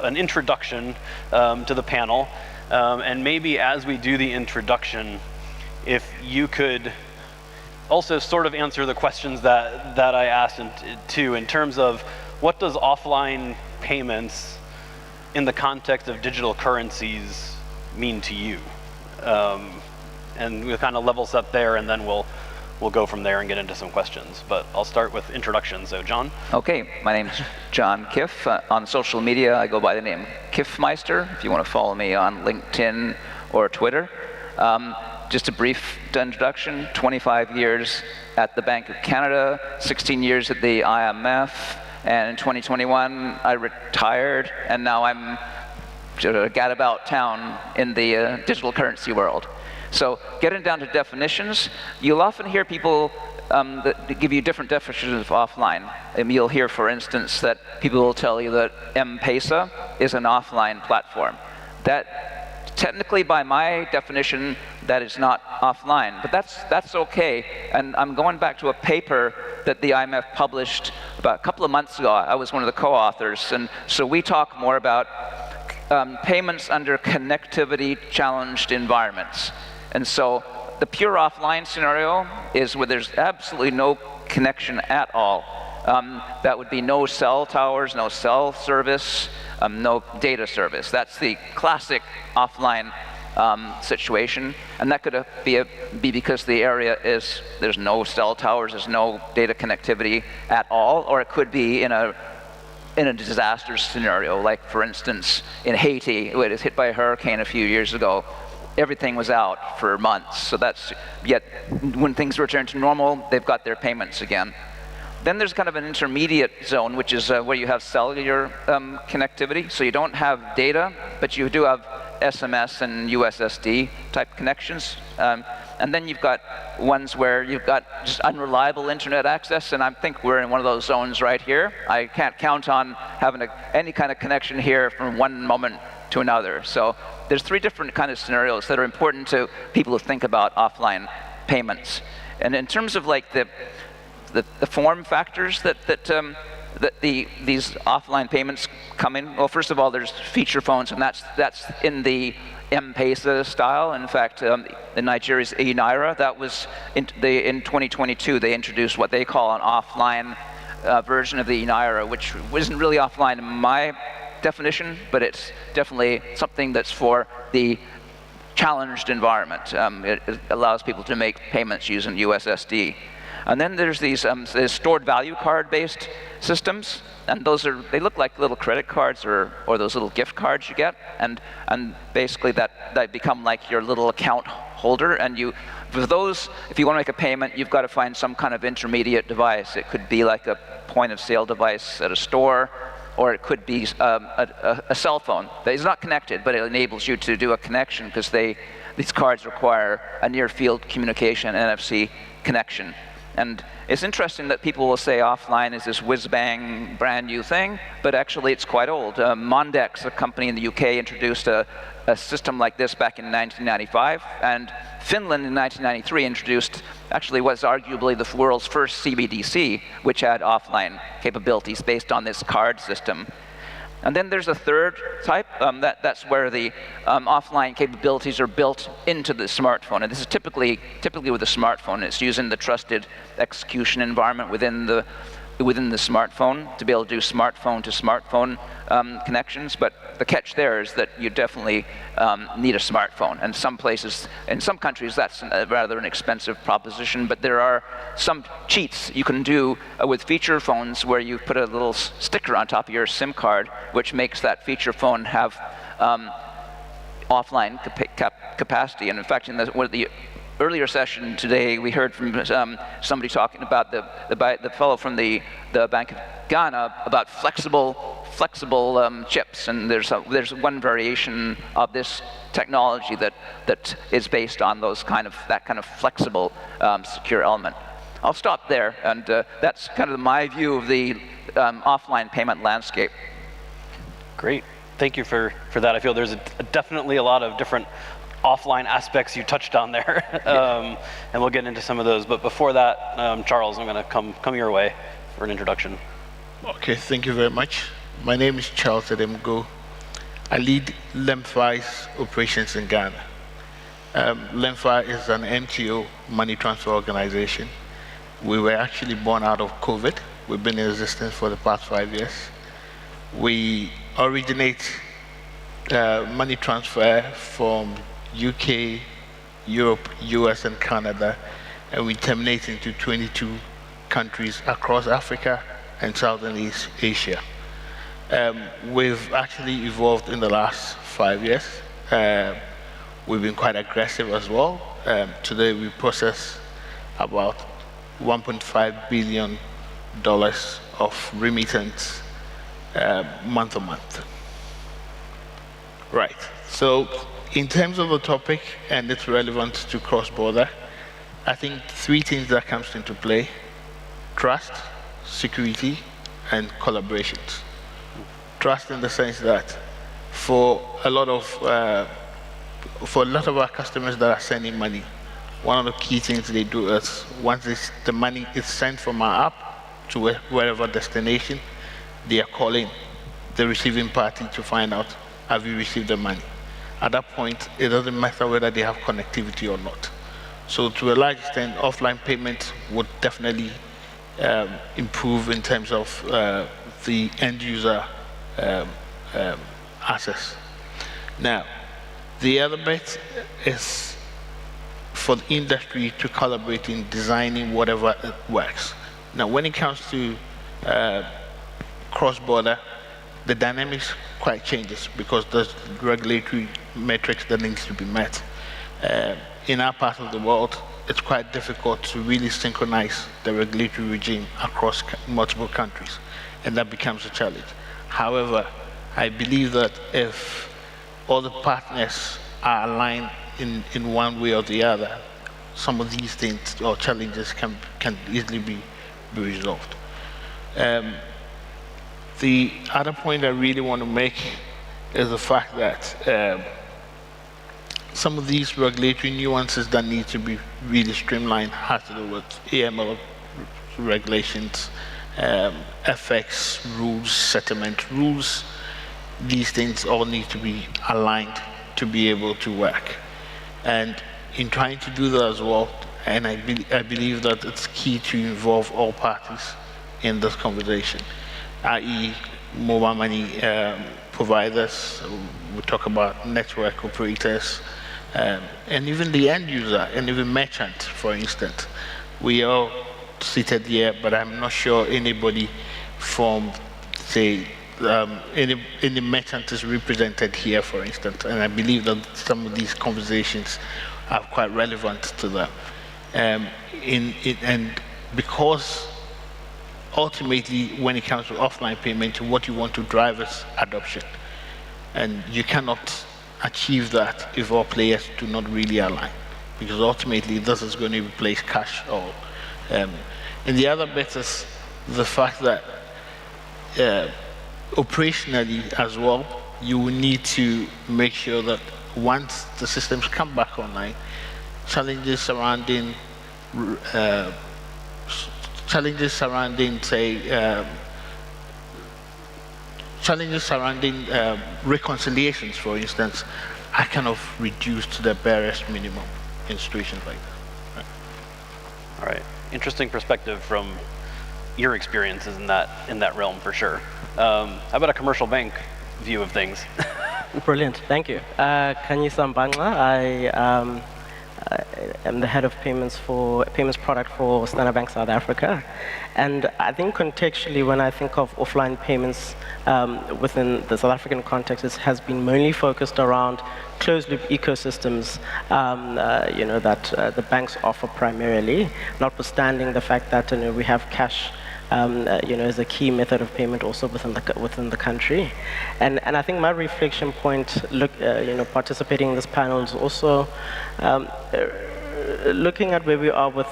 an introduction to the panel, and maybe as we do the introduction, if you could also sort of answer the questions that I asked in terms of what does offline payments in the context of digital currencies mean to you? And we'll kind of level set there, and then we'll go from there and get into some questions. But I'll start with introductions. So John? Okay, my name's John Kiff. On social media, I go by the name Kiffmeister, if you want to follow me on LinkedIn or Twitter. Just a brief introduction, 25 years at the Bank of Canada, 16 years at the IMF, and in 2021, I retired, and now I'm gadabout town in the digital currency world. So getting down to definitions, you'll often hear people that give you different definitions of offline. You'll hear, for instance, that people will tell you that M-Pesa is an offline platform. That, technically, by my definition, that is not offline, but that's okay. And I'm going back to a paper that the IMF published about a couple of months ago. I was one of the co-authors, and so we talk more about payments under connectivity-challenged environments. And so the pure offline scenario is where there's absolutely no connection at all. That would be no cell towers, no cell service, no data service. That's the classic offline situation, and that could be because the area there's no cell towers, there's no data connectivity at all, or it could be in a disaster scenario, like for instance in Haiti, it was hit by a hurricane a few years ago. Everything was out for months, so yet when things return to normal, they've got their payments again. Then there's kind of an intermediate zone, which is where you have cellular connectivity, so you don't have data, but you do have SMS and USSD type connections. And then you've got ones where you've got just unreliable internet access, and I think we're in one of those zones right here. I can't count on having any kind of connection here from one moment to another. So there's 3 different kind of scenarios that are important to people who think about offline payments. And in terms of like the form factors that these offline payments come in, well, first of all, there's feature phones, and that's in the M-Pesa style. In fact, in Nigeria's e-Naira, that was in 2022, they introduced what they call an offline version of the e-Naira, which wasn't really offline in my definition, but it's definitely something that's for the challenged environment. It allows people to make payments using USSD. And then there's these stored value card-based systems, and they look like little credit cards or those little gift cards you get, and basically that become like your little account holder. And for those, if you want to make a payment, you've got to find some kind of intermediate device. It could be like a point-of-sale device at a store, or it could be a cell phone that is not connected, but it enables you to do a connection, because these cards require a near-field communication NFC connection. And it's interesting that people will say offline is this whiz-bang brand new thing, but actually it's quite old. Mondex, a company in the UK, introduced a system like this back in 1995, and Finland in 1993 introduced actually what's arguably the world's first CBDC, which had offline capabilities based on this card system. And then there's a third type, that's where the offline capabilities are built into the smartphone. And this is typically with a smartphone. It's using the trusted execution environment within the smartphone to be able to do smartphone to smartphone connections. But the catch there is that you definitely need a smartphone. And some places, in some countries, that's rather an expensive proposition. But there are some cheats you can do with feature phones where you put a little sticker on top of your SIM card, which makes that feature phone have offline capacity. And in fact, in the earlier session today, we heard from somebody talking about the fellow from the Bank of Ghana about flexible chips, and there's one variation of this technology that is based on that kind of flexible secure element. I'll stop there, and that's kind of my view of the offline payment landscape. Great, thank you for that. I feel there's definitely a lot of different offline aspects you touched on there, and we'll get into some of those. But before that, Charles, I'm going to come your way for an introduction. Okay, thank you very much. My name is Charles Cedi. I lead LEMFI's operations in Ghana. LEMFI is an NGO money transfer organization. We were actually born out of COVID. We've been in existence for the past 5 years. We originate money transfer from UK, Europe, US, and Canada, and we terminate into 22 countries across Africa and Southern East Asia. We've actually evolved in the last 5 years. We've been quite aggressive as well. Today we process about $1.5 billion of remittance month to month. Right, so in terms of the topic and its relevance to cross-border, I think 3 things that comes into play: trust, security, and collaborations. Trust in the sense that for a lot of our customers that are sending money, one of the key things they do is once the money is sent from our app to wherever destination, they are calling the receiving party to find out, have you received the money? At that point, it doesn't matter whether they have connectivity or not. So to a large extent, offline payments would definitely improve in terms of the end user access. Now, the other bit is for the industry to collaborate in designing whatever works. Now, when it comes to cross-border, the dynamics quite changes because there's regulatory metrics that needs to be met. In our part of the world, it's quite difficult to really synchronize the regulatory regime across multiple countries, and that becomes a challenge. However, I believe that if all the partners are aligned in one way or the other, some of these things or challenges can easily be resolved. The other point I really want to make is the fact that some of these regulatory nuances that need to be really streamlined has to do with AML regulations, FX rules, settlement rules. These things all need to be aligned to be able to work. And in trying to do that as well, and I believe that it's key to involve all parties in this conversation, i.e. mobile money providers, we talk about network operators, and even the end user, and even merchant, for instance. We are seated here, but I'm not sure anybody from, say, any merchant is represented here, for instance, and I believe that some of these conversations are quite relevant to that. And because ultimately, when it comes to offline payment, what you want to drive is adoption. And you cannot achieve that if all players do not really align, because ultimately this is going to replace cash or And the other bit is the fact that operationally as well, you will need to make sure that once the systems come back online, challenges surrounding, say, challenges surrounding reconciliations, for instance, are kind of reduced to the barest minimum in situations like that. All right, interesting perspective from your experiences in that realm for sure. How about a commercial bank view of things? Brilliant, thank you. Kanyisa Mbangla, I am the head of payments product for Standard Bank South Africa. And I think contextually, when I think of offline payments within the South African context, it has been mainly focused around closed-loop ecosystems, that the banks offer primarily, notwithstanding the fact that we have cash as a key method of payment also within the country. And I think my reflection point, participating in this panel is also looking at where we are with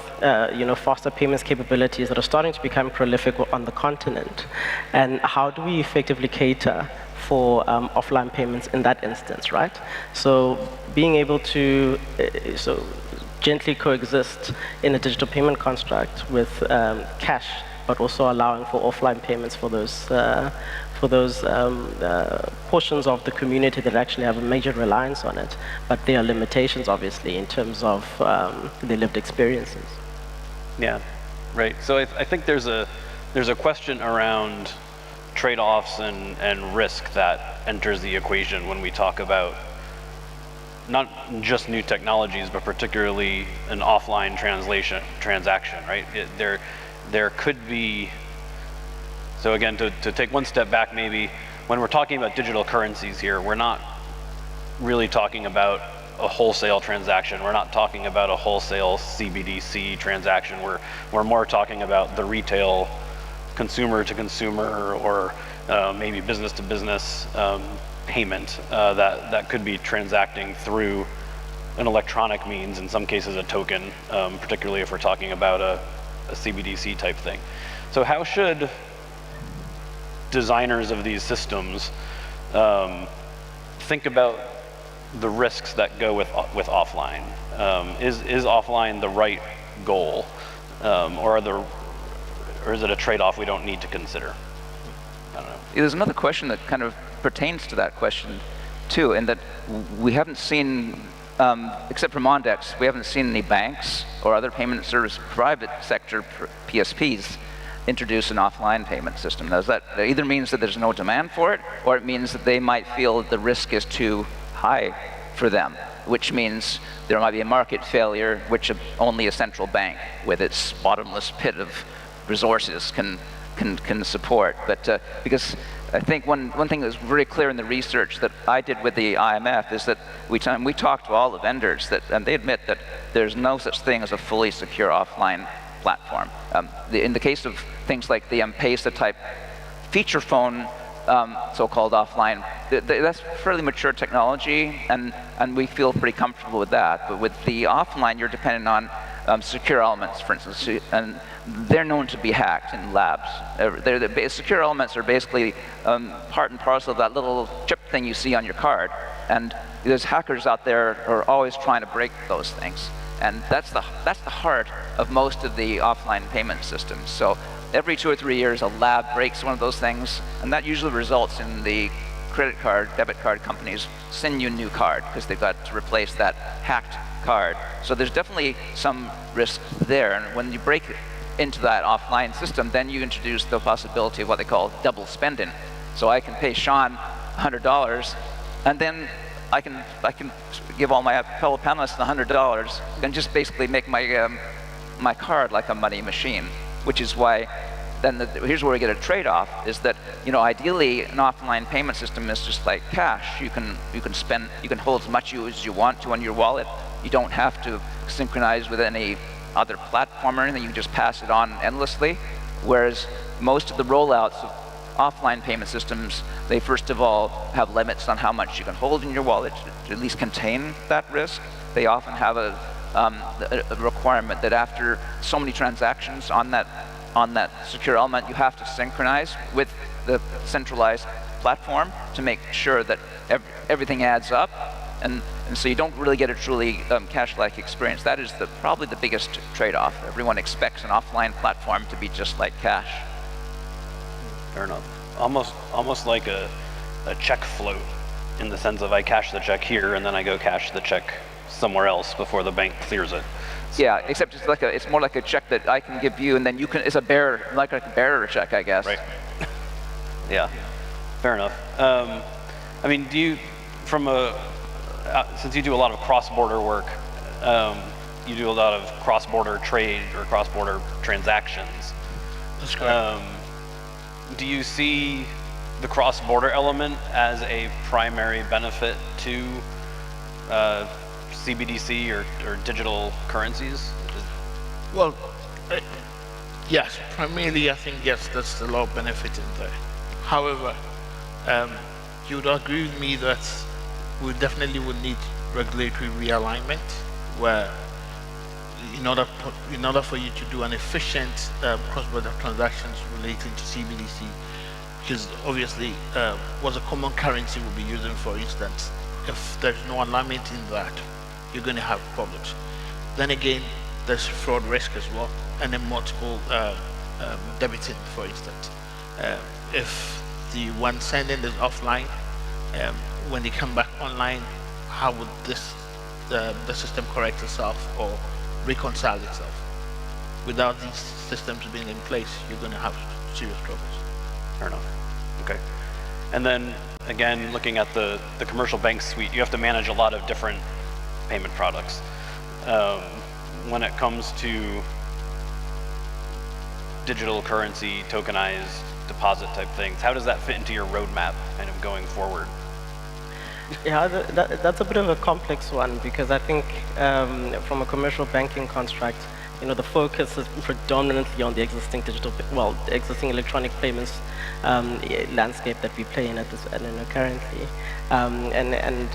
faster payments capabilities that are starting to become prolific on the continent, and how do we effectively cater for offline payments in that instance, right? So being able to gently coexist in a digital payment construct with cash, but also allowing for offline payments for those portions of the community that actually have a major reliance on it. But there are limitations, obviously, in terms of their lived experiences. Yeah, right. So I think there's a question around trade-offs and risk that enters the equation when we talk about not just new technologies, but particularly an offline transaction, right? There could be, so again, to take one step back maybe, when we're talking about digital currencies here, we're not really talking about a wholesale transaction. We're not talking about a wholesale CBDC transaction. We're more talking about the retail consumer to consumer or maybe business to business payment that could be transacting through an electronic means, in some cases a token, particularly if we're talking about a CBDC type thing. So how should designers of these systems think about the risks that go with offline? Is offline the right goal, or is it a trade-off we don't need to consider? I don't know. There's another question that kind of pertains to that question too, in that we haven't seen, except for Mondex, we haven't seen any banks or other payment service private sector PSPs introduce an offline payment system. Now, that either means that there's no demand for it, or it means that they might feel that the risk is too high for them, which means there might be a market failure, which only a central bank with its bottomless pit of resources can support. But because I think one thing that's very clear in the research that I did with the IMF is that we talked to all the vendors, and they admit that there's no such thing as a fully secure offline platform. In the case of things like the M-Pesa type feature phone, so-called offline, that's fairly mature technology, and we feel pretty comfortable with that. But with the offline, you're dependent on secure elements, for instance, and they're known to be hacked in labs. The secure elements are basically part and parcel of that little chip thing you see on your card, and there's hackers out there who are always trying to break those things. And that's the heart of most of the offline payment systems. So every 2 or 3 years, a lab breaks one of those things, and that usually results in the credit card, debit card companies send you a new card because they've got to replace that hacked card. So there's definitely some risk there. And when you break into that offline system, then you introduce the possibility of what they call double spending. So I can pay Sean $100, and then I can give all my fellow panelists $100 and just basically make my card like a money machine, which is why then here's where we get a trade-off, is that ideally an offline payment system is just like cash. You can hold as much as you want to on your wallet. You don't have to synchronize with any other platform or anything. You can just pass it on endlessly. Whereas most of the rollouts of offline payment systems, they first of all have limits on how much you can hold in your wallet to at least contain that risk. They often have a a requirement that after so many transactions on that secure element, you have to synchronize with the centralized platform to make sure that everything adds up, and so you don't really get a truly cash-like experience. That is probably the biggest trade-off. Everyone expects an offline platform to be just like cash. Fair enough. Almost like a check float, in the sense of I cash the check here and then I go cash the check somewhere else before the bank clears it. Yeah, except it's more like a check that I can give you, and then you can. It's a bearer, like a bearer check, I guess. Right. Yeah. Fair enough. I mean, do you, since you do a lot of cross-border work, you do a lot of cross-border trade or cross-border transactions. That's correct. Do you see the cross-border element as a primary benefit to CBDC or digital currencies? Well, yes, primarily I think yes, there's a lot of benefit in there. However, you would agree with me that we definitely would need regulatory realignment, where in order for you to do an efficient cross-border transactions relating to CBDC, because obviously what a common currency will be using, for instance, if there's no alignment in that, you're going to have problems. Then again, there's fraud risk as well, and then multiple debiting, for instance. If the one sending is offline, when they come back online, how would the system correct itself or reconcile itself? Without these systems being in place, you're going to have serious troubles. Fair enough. Okay. And then again, looking at the commercial bank suite, you have to manage a lot of different payment products. When it comes to digital currency, tokenized deposit type things, how does that fit into your roadmap kind of going forward? Yeah, that's a bit of a complex one, because I think from a commercial banking construct, the focus is predominantly on the existing existing electronic payments landscape that we play in currently, and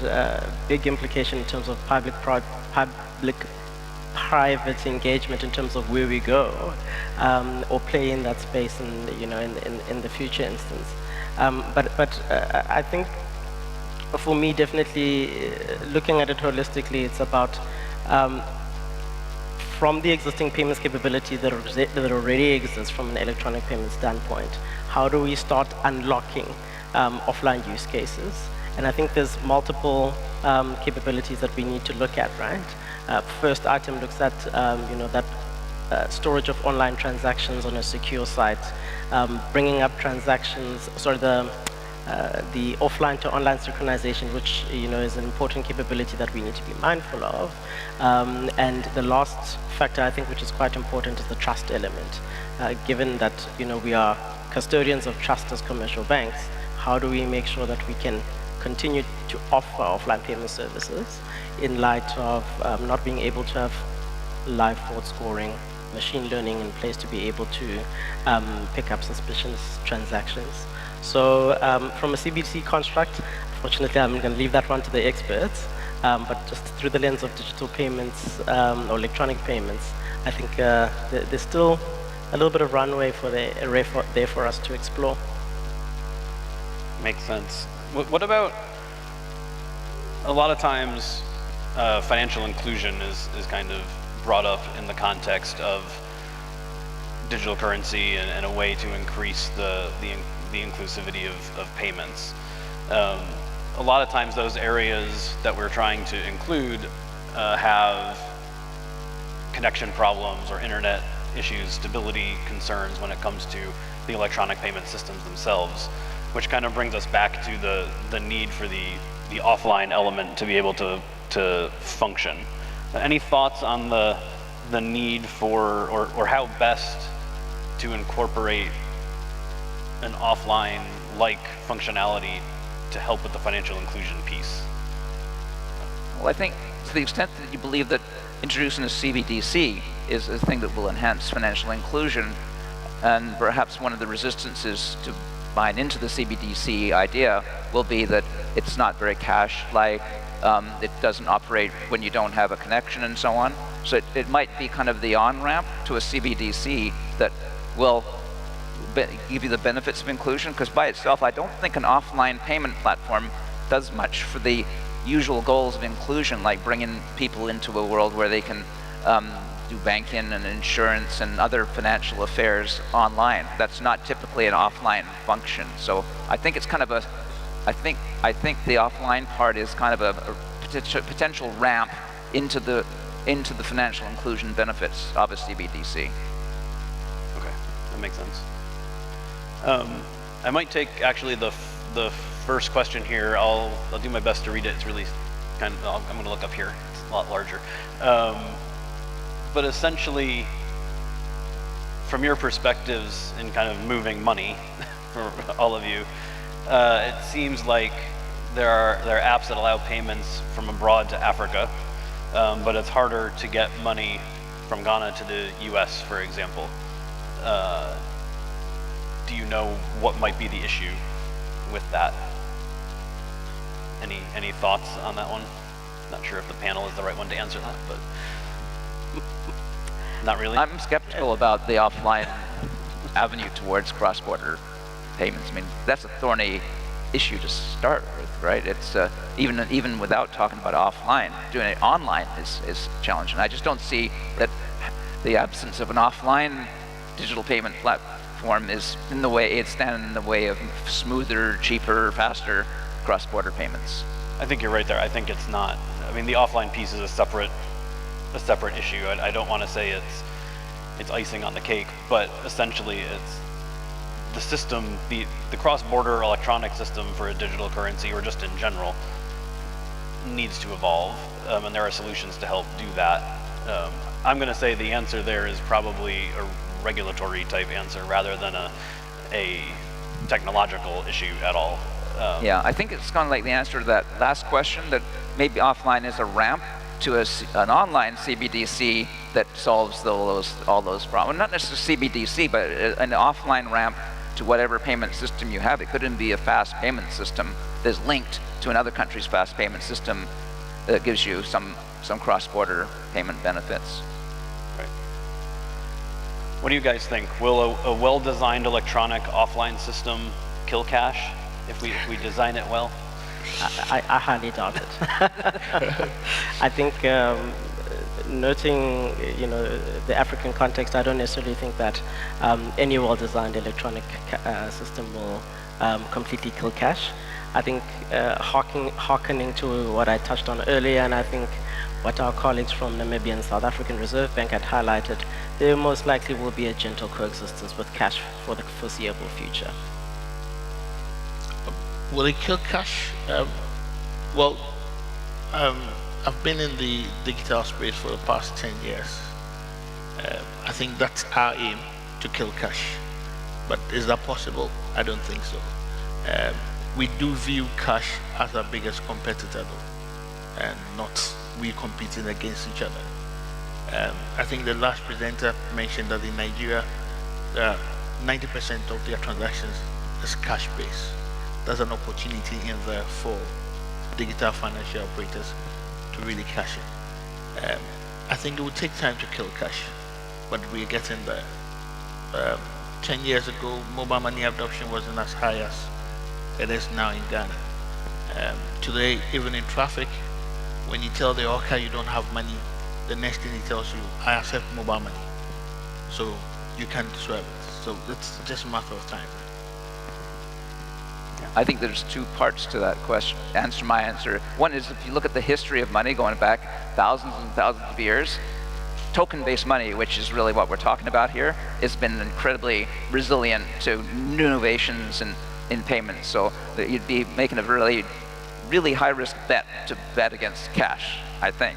big implication in terms of public-private engagement in terms of where we go or play in that space in the future instance. But I think for me, definitely looking at it holistically, it's about from the existing payments capability that already exists from an electronic payment standpoint, how do we start unlocking offline use cases? And I think there's multiple capabilities that we need to look at, right? First item looks at that storage of online transactions on a secure site, bringing up transactions, the offline to online synchronization, which is an important capability that we need to be mindful of. And the last factor, I think, which is quite important, is the trust element. Given that we are custodians of trust as commercial banks, how do we make sure that we can continue to offer offline payment services in light of not being able to have live fraud scoring, machine learning in place to be able to pick up suspicious transactions? So from a CBDC construct, unfortunately, I'm going to leave that one to the experts, but just through the lens of digital payments or electronic payments, I think there's still a little bit of runway there for us to explore. Makes sense. What about, a lot of times financial inclusion is kind of brought up in the context of digital currency and a way to increase the inclusivity of payments. A lot of times those areas that we're trying to include have connection problems or internet issues, stability concerns when it comes to the electronic payment systems themselves, which kind of brings us back to the need for the offline element to be able to function. Any thoughts on the need for, or how best to incorporate an offline-like functionality to help with the financial inclusion piece? Well, I think to the extent that you believe that introducing a CBDC is a thing that will enhance financial inclusion, and perhaps one of the resistances to buying into the CBDC idea will be that it's not very cash-like, It doesn't operate when you don't have a connection and so on. So it might be kind of the on-ramp to a CBDC that will give you the benefits of inclusion, because by itself, I don't think an offline payment platform does much for the usual goals of inclusion, like bringing people into a world where they can do banking and insurance and other financial affairs online. That's not typically an offline function. So I think it's kind of a, I think the offline part is kind of a potential ramp into the financial inclusion benefits of a CBDC. Okay, that makes sense. I might take actually the first question here. I'll do my best to read it. It's really kind of, I'm going to look up here. It's a lot larger. But essentially, from your perspectives in kind of moving money for all of you, it seems like there are apps that allow payments from abroad to Africa, but it's harder to get money from Ghana to the US, for example. Do you know what might be the issue with that? Any thoughts on that one? Not sure if the panel is the right one to answer that, but not really. I'm skeptical about the offline avenue towards cross-border payments. I mean, that's a thorny issue to start with, right? It's even without talking about offline, doing it online is challenging. I just don't see that the absence of an offline digital payment platform is in the way, it's standing in the way of smoother, cheaper, faster cross-border payments. I think you're right there. I think it's not. I mean, the offline piece is a separate issue. I don't want to say it's icing on the cake, but essentially it's the system, the cross-border electronic system for a digital currency, or just in general, needs to evolve, and there are solutions to help do that. I'm going to say the answer there is probably a regulatory type answer rather than a technological issue at all. Yeah, I think it's kind of like the answer to that last question, that maybe offline is a ramp to an online CBDC that solves all those problems. Not necessarily CBDC, but an offline ramp to whatever payment system you have. It couldn't be a fast payment system that's linked to another country's fast payment system that gives you some cross-border payment benefits. Right. What do you guys think? Will a well-designed electronic offline system kill cash if we design it well? I highly doubt it. I think noting, the African context, I don't necessarily think that any well-designed electronic system will completely kill cash. I think hearkening to what I touched on earlier, and I think what our colleagues from Namibia and South African Reserve Bank had highlighted, there most likely will be a gentle coexistence with cash for the foreseeable future. Will it kill cash? I've been in the digital space for the past 10 years. I think that's our aim, to kill cash. But is that possible? I don't think so. We do view cash as our biggest competitor, though, and not we competing against each other. I think the last presenter mentioned that in Nigeria, 90% of their transactions is cash-based. There's an opportunity in there for digital financial operators to really cash it. I think it would take time to kill cash, but we're getting there. 10 years ago, mobile money adoption wasn't as high as it is now in Ghana. Today, even in traffic, when you tell the hawker you don't have money, the next thing he tells you, I accept mobile money. So you can't swerve it. So it's just a matter of time. I think there's two parts to that question. My answer. One is, if you look at the history of money going back thousands and thousands of years, token-based money, which is really what we're talking about here, has been incredibly resilient to new innovations in payments. So you'd be making a really, really high-risk bet to bet against cash, I think.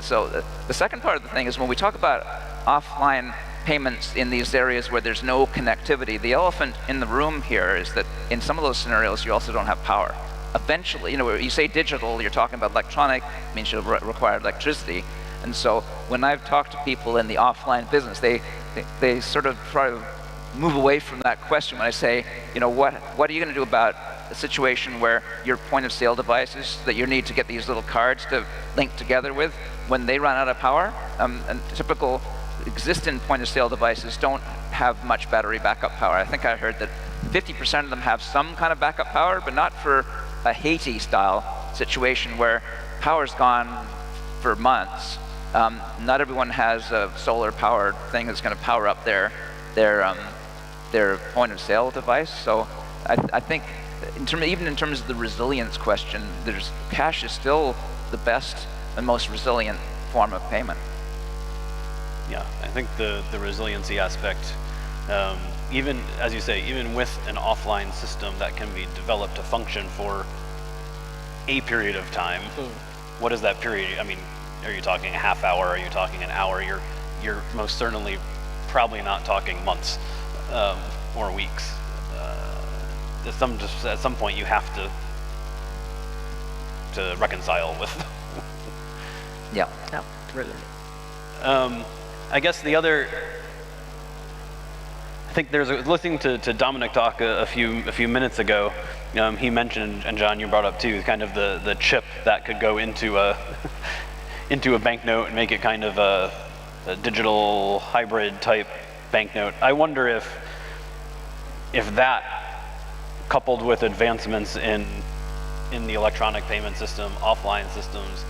So the second part of the thing is, when we talk about offline payments in these areas where there's no connectivity, the elephant in the room here is that in some of those scenarios you also don't have power. Eventually, when you say digital, you're talking about electronic, means you'll require electricity. And so when I've talked to people in the offline business, they sort of try to move away from that question when I say, what are you going to do about a situation where your point of sale devices that you need to get these little cards to link together with, when they run out of power, and typical existing point of sale devices don't have much battery backup power. I think I heard that 50% of them have some kind of backup power, but not for a Haiti style situation where power's gone for months. Not everyone has a solar powered thing that's going to power up their point of sale device. So I think even in terms of the resilience question, cash is still the best and most resilient form of payment. Yeah, I think the resiliency aspect, even, as you say, even with an offline system that can be developed to function for a period of time, what is that period? I mean, are you talking a half hour? Are you talking an hour? You're most certainly probably not talking months or weeks. At some point you have to reconcile with. Yeah. Yeah, really. I guess the other, I think listening to Dominic talk a few minutes ago, he mentioned, and John, you brought up too, kind of the chip that could go into a banknote and make it kind of a digital hybrid type banknote. I wonder if that, coupled with advancements in the electronic payment system, offline systems,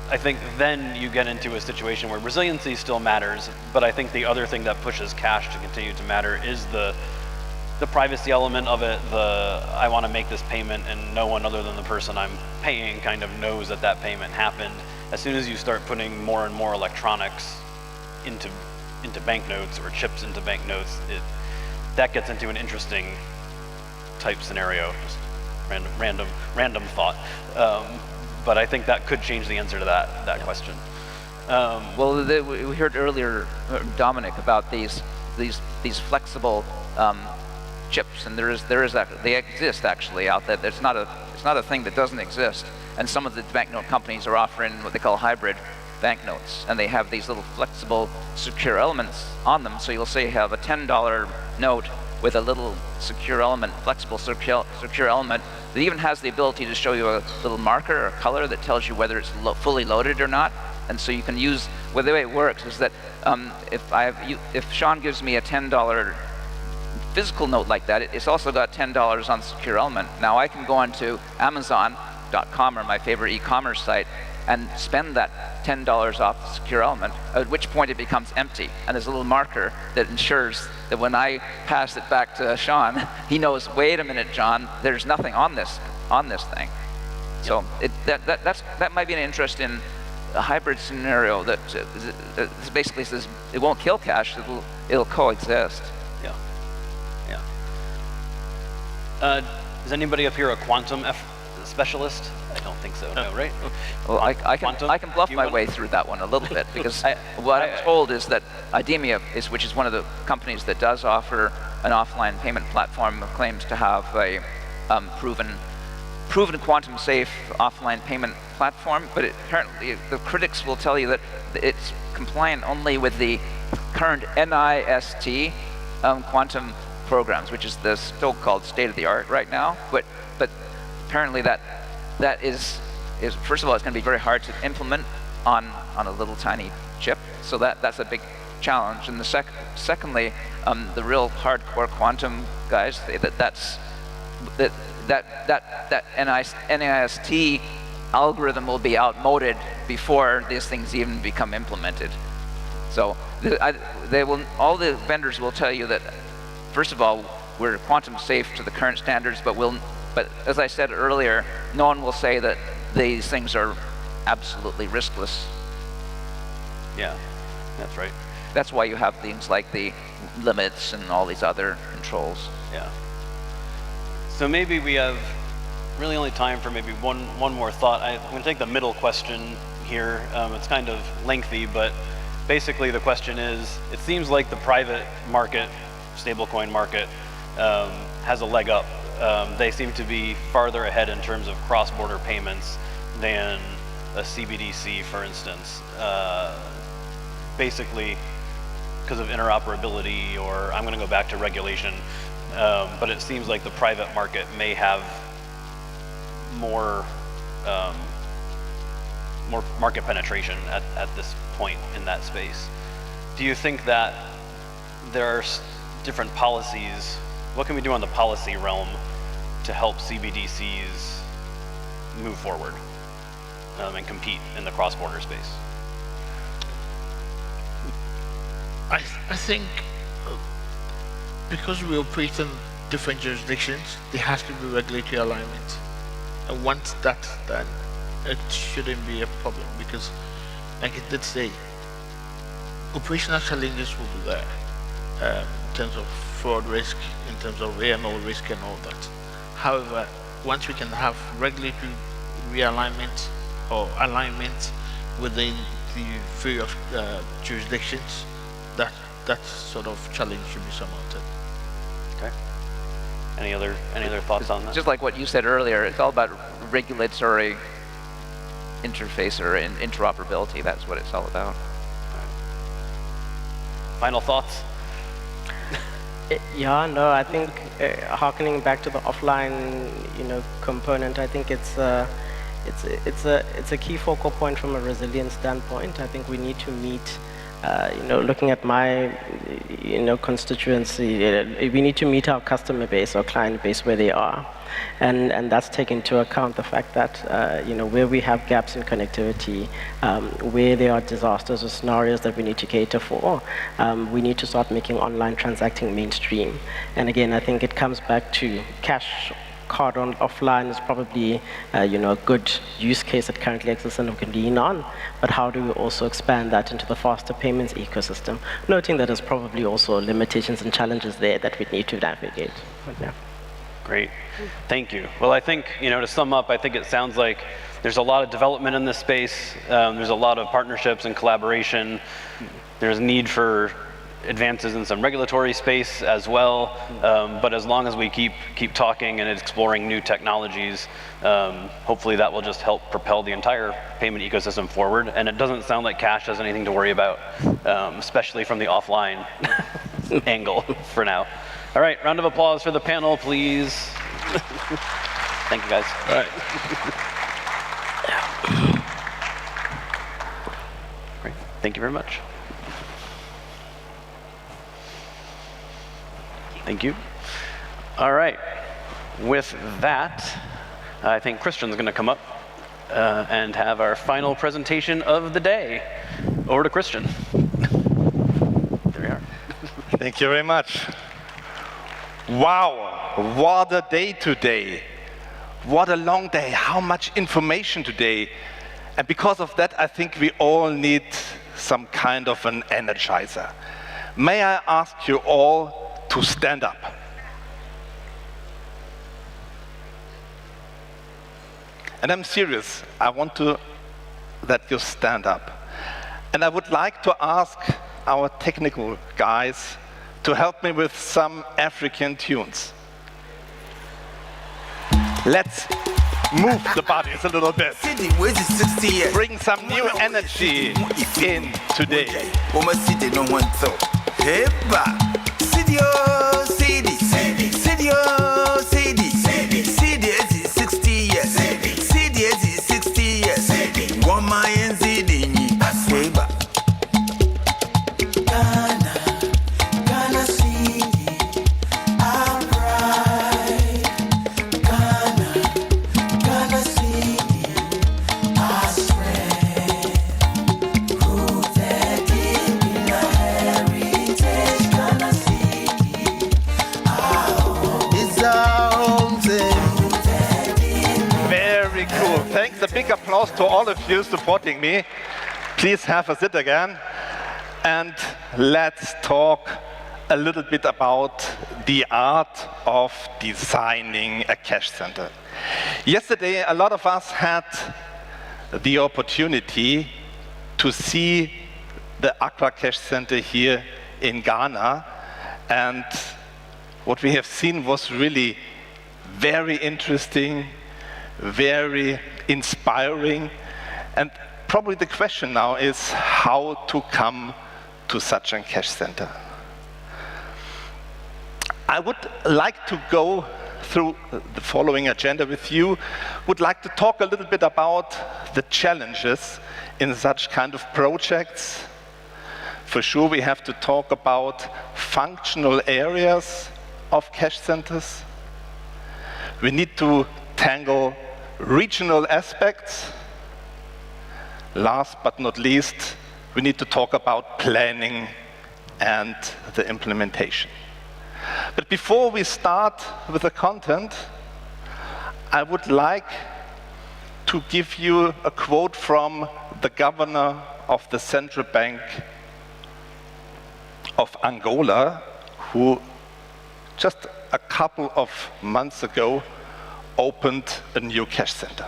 I think then you get into a situation where resiliency still matters, but I think the other thing that pushes cash to continue to matter is the privacy element of it. I want to make this payment and no one other than the person I'm paying kind of knows that payment happened. As soon as you start putting more and more electronics into banknotes or chips into banknotes, that gets into an interesting type scenario. Just random thought. But I think that could change the answer to that question. Well, we heard earlier, Dominic, about these flexible chips, and they exist actually out there. It's not a thing that doesn't exist. And some of the banknote companies are offering what they call hybrid banknotes, and they have these little flexible, secure elements on them. So you'll say you have a $10 note with a little secure element, flexible secure element, that even has the ability to show you a little marker or a color that tells you whether it's fully loaded or not. And so you can use, well, the way it works is that if Sean gives me a $10 physical note like that, it's also got $10 on secure element. Now I can go onto Amazon.com or my favorite e-commerce site and spend that $10 off the secure element, at which point it becomes empty. And there's a little marker that ensures that when I pass it back to Sean, he knows, wait a minute, John, there's nothing on this thing. So that might be an interesting hybrid scenario that basically says it won't kill cash, it'll coexist. Yeah. Is anybody up here a quantum specialist? I don't think so. No, right? Well, I can bluff my way through that one a little bit because what I'm told is that IDEMIA, which is one of the companies that does offer an offline payment platform, claims to have a proven quantum safe offline payment platform, but apparently the critics will tell you that it's compliant only with the current NIST quantum programs, which is the still called state of the art right now. But apparently that is first of all, it's going to be very hard to implement on a little tiny chip. So that's a big challenge. And secondly, the real hardcore quantum guys say that NIST algorithm will be outmoded before these things even become implemented. So all the vendors will tell you that, first of all, we're quantum safe to the current standards, but as I said earlier, no one will say that these things are absolutely riskless. Yeah, that's right. That's why you have things like the limits and all these other controls. Yeah. So maybe we have really only time for maybe one more thought. I'm going to take the middle question here. It's kind of lengthy, but basically the question is, it seems like the private market, stablecoin market, has a leg up. They seem to be farther ahead in terms of cross-border payments than a CBDC, for instance. Basically, because of interoperability, or I'm going to go back to regulation, but it seems like the private market may have more market penetration at this point in that space. Do you think that there are different policies? What can we do on the policy realm to help CBDCs move forward and compete in the cross-border space? I think because we operate in different jurisdictions, there has to be regulatory alignment. And once that's done, it shouldn't be a problem because, like it did say, operational challenges will be there in terms of fraud risk, in terms of AML risk and all that. However, once we can have regulatory realignment or alignment within the various jurisdictions, that sort of challenge should be surmounted. Okay. Any other thoughts on that? Just like what you said earlier, it's all about regulatory interface or interoperability. That's what it's all about. Final thoughts? Yeah, no, I think harkening back to the offline, component, I think it's a key focal point from a resilience standpoint. I think we need to meet, looking at my, constituency, we need to meet our customer base or client base where they are. And that's taken into account the fact that, where we have gaps in connectivity, where there are disasters or scenarios that we need to cater for, we need to start making online transacting mainstream. And again, I think it comes back to cash card on offline is probably, a good use case that currently exists and we can lean on, but how do we also expand that into the faster payments ecosystem, noting that there's probably also limitations and challenges there that we need to navigate. But, yeah. Great, thank you. Well, I think, to sum up, I think it sounds like there's a lot of development in this space. There's a lot of partnerships and collaboration. There's need for advances in some regulatory space as well. But as long as we keep talking and exploring new technologies, hopefully that will just help propel the entire payment ecosystem forward. And it doesn't sound like cash has anything to worry about, especially from the offline angle for now. All right, round of applause for the panel, please. Thank you, guys. All right. Great. Thank you very much. Thank you. All right. With that, I think Christian's going to come up and have our final presentation of the day. Over to Christian. There we are. Thank you very much. Wow, what a day today. What a long day, how much information today. And because of that, I think we all need some kind of an energizer. May I ask you all to stand up? And I'm serious, I want that you stand up. And I would like to ask our technical guys to help me with some African tunes. Let's move the bodies a little bit. Bring some new energy in today. A big applause to all of you supporting me. Please have a sit again. And let's talk a little bit about the art of designing a cash center. Yesterday, a lot of us had the opportunity to see the Accra Cash Center here in Ghana. And what we have seen was really very interesting, very inspiring, and probably the question now is how to come to such a cash center. I would like to go through the following agenda with you. Would like to talk a little bit about the challenges in such kind of projects. For sure, we have to talk about functional areas of cash centers. We need to tackle regional aspects. Last but not least, we need to talk about planning and the implementation. But before we start with the content, I would like to give you a quote from the governor of the Central Bank of Angola, who just a couple of months ago opened a new cash center.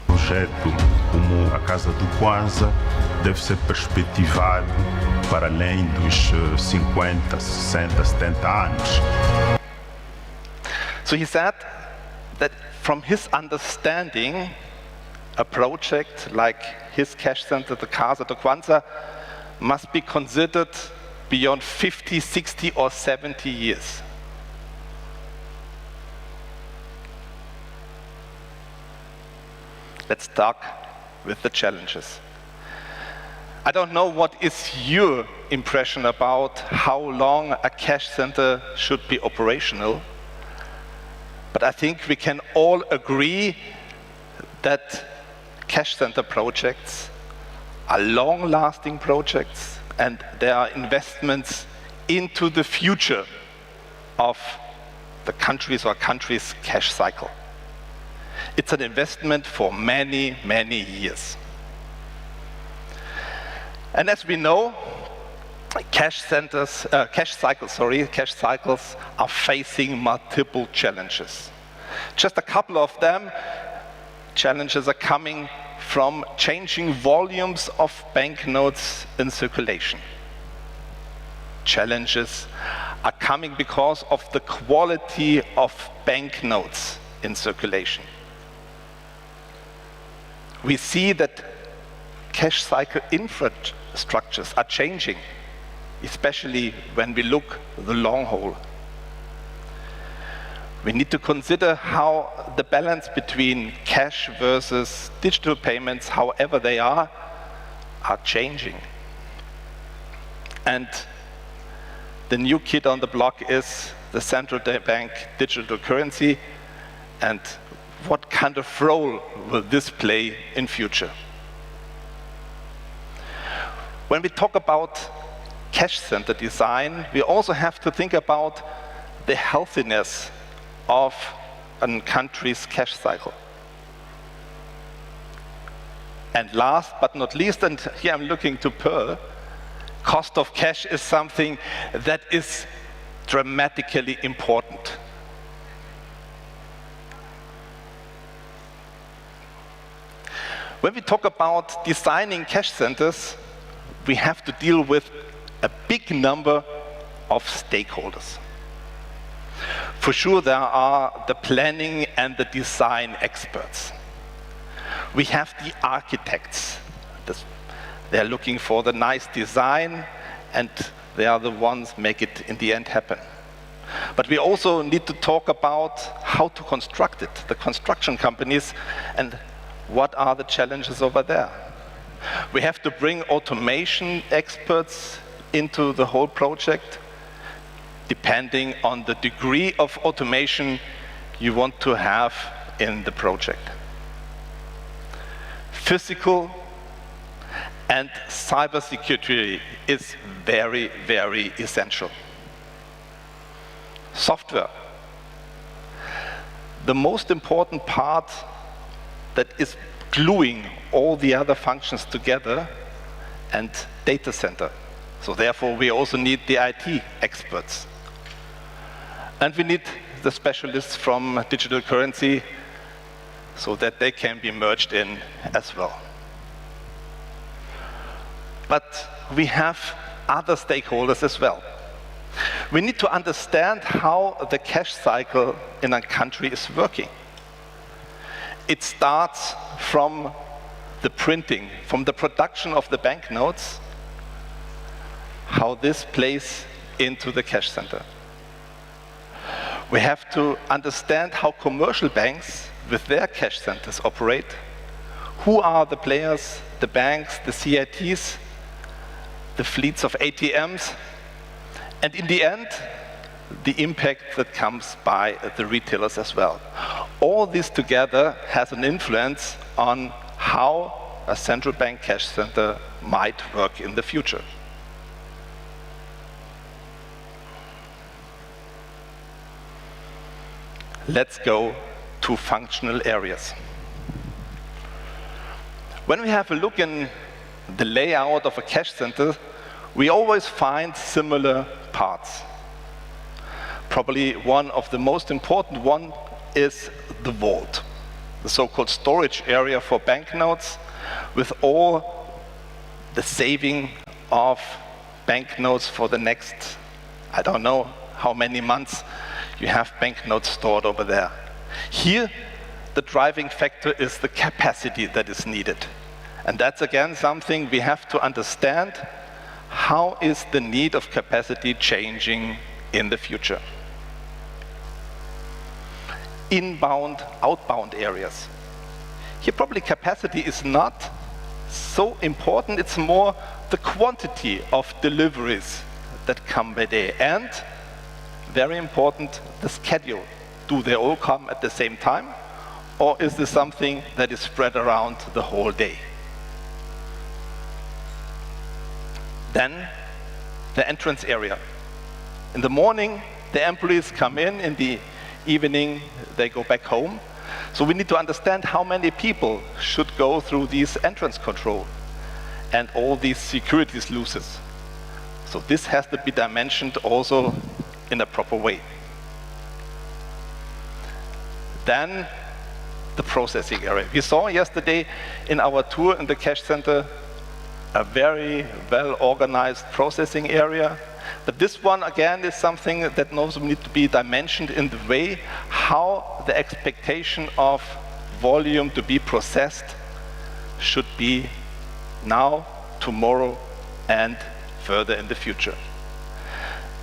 Projeto como a Casa do Kwanza deve ser perspectivado para além dos 50, 60, 70 anos. So he said that from his understanding, a project like his cash center, the Casa do Kwanza, must be considered beyond 50, 60 or 70 years. Let's start with the challenges. I don't know what is your impression about how long a cash center should be operational, but I think we can all agree that cash center projects are long-lasting projects and there are investments into the future of the country's cash cycle. It's an investment for many, many years. And as we know, cash cycles are facing multiple challenges. Just a couple of them, challenges are coming from changing volumes of banknotes in circulation. Challenges are coming because of the quality of banknotes in circulation. We see that cash cycle infrastructures are changing, especially when we look the long haul. We need to consider how the balance between cash versus digital payments, however they are changing. And the new kid on the block is the central bank digital currency, and what kind of role will this play in future? When we talk about cash center design, we also have to think about the healthiness of a country's cash cycle. And last but not least, and here I'm looking to Pearl, cost of cash is something that is dramatically important. When we talk about designing cash centers, we have to deal with a big number of stakeholders. For sure, there are the planning and the design experts. We have the architects. They're looking for the nice design, and they are the ones make it in the end happen. But we also need to talk about how to construct it, the construction companies, and what are the challenges over there. We have to bring automation experts into the whole project, depending on the degree of automation you want to have in the project. Physical and cybersecurity is very, very essential. Software. The most important part that is gluing all the other functions together, and data center. So therefore, we also need the IT experts. And we need the specialists from digital currency so that they can be merged in as well. But we have other stakeholders as well. We need to understand how the cash cycle in a country is working. It starts from the printing, from the production of the banknotes, how this plays into the cash center. We have to understand how commercial banks with their cash centers operate. Who are the players, the banks, the CITs, the fleets of ATMs, and in the end, the impact that comes by the retailers as well. All this together has an influence on how a central bank cash center might work in the future. Let's go to functional areas. When we have a look in the layout of a cash center, we always find similar parts. Probably one of the most important one is the vault, the so-called storage area for banknotes, with all the saving of banknotes for the next, I don't know how many months you have banknotes stored over there. Here, the driving factor is the capacity that is needed. And that's again something we have to understand. How is the need of capacity changing in the future? Inbound, outbound areas. Here probably capacity is not so important, it's more the quantity of deliveries that come by day. And very important, the schedule. Do they all come at the same time? Or is this something that is spread around the whole day? Then, the entrance area. In the morning, the employees come in the evening, they go back home. So we need to understand how many people should go through these entrance control and all these security sluices. So this has to be dimensioned also in a proper way. Then the processing area. We saw yesterday in our tour in the cash center a very well-organized processing area. But this one, again, is something that also needs to be dimensioned in the way how the expectation of volume to be processed should be now, tomorrow, and further in the future.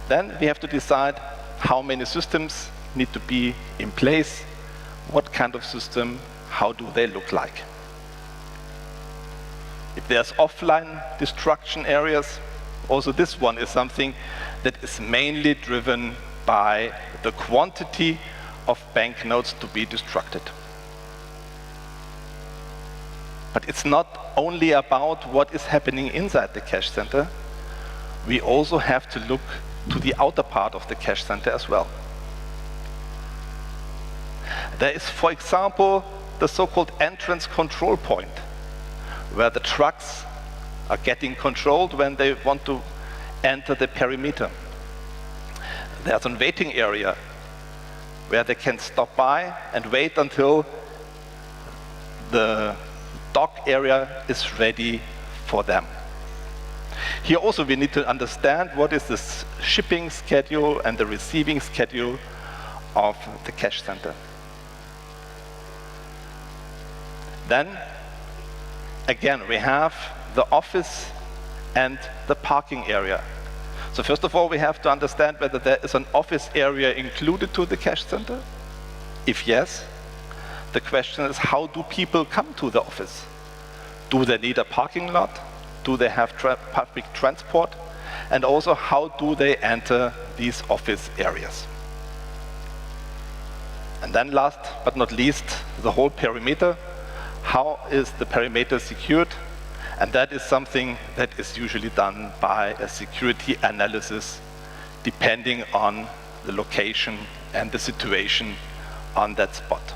Then we have to decide how many systems need to be in place, what kind of system, how do they look like. If there's offline destruction areas, also this one is something that is mainly driven by the quantity of banknotes to be destructed. But it's not only about what is happening inside the cash center, we also have to look to the outer part of the cash center as well. There is, for example, the so-called entrance control point, where the trucks are getting controlled when they want to enter the perimeter. There's a waiting area where they can stop by and wait until the dock area is ready for them. Here also we need to understand what is the shipping schedule and the receiving schedule of the cash center. Then, again, we have the office and the parking area. So first of all, we have to understand whether there is an office area included to the cash center. If yes, the question is, how do people come to the office? Do they need a parking lot? Do they have public transport? And also, how do they enter these office areas? And then last but not least, the whole perimeter. How is the perimeter secured? And that is something that is usually done by a security analysis depending on the location and the situation on that spot.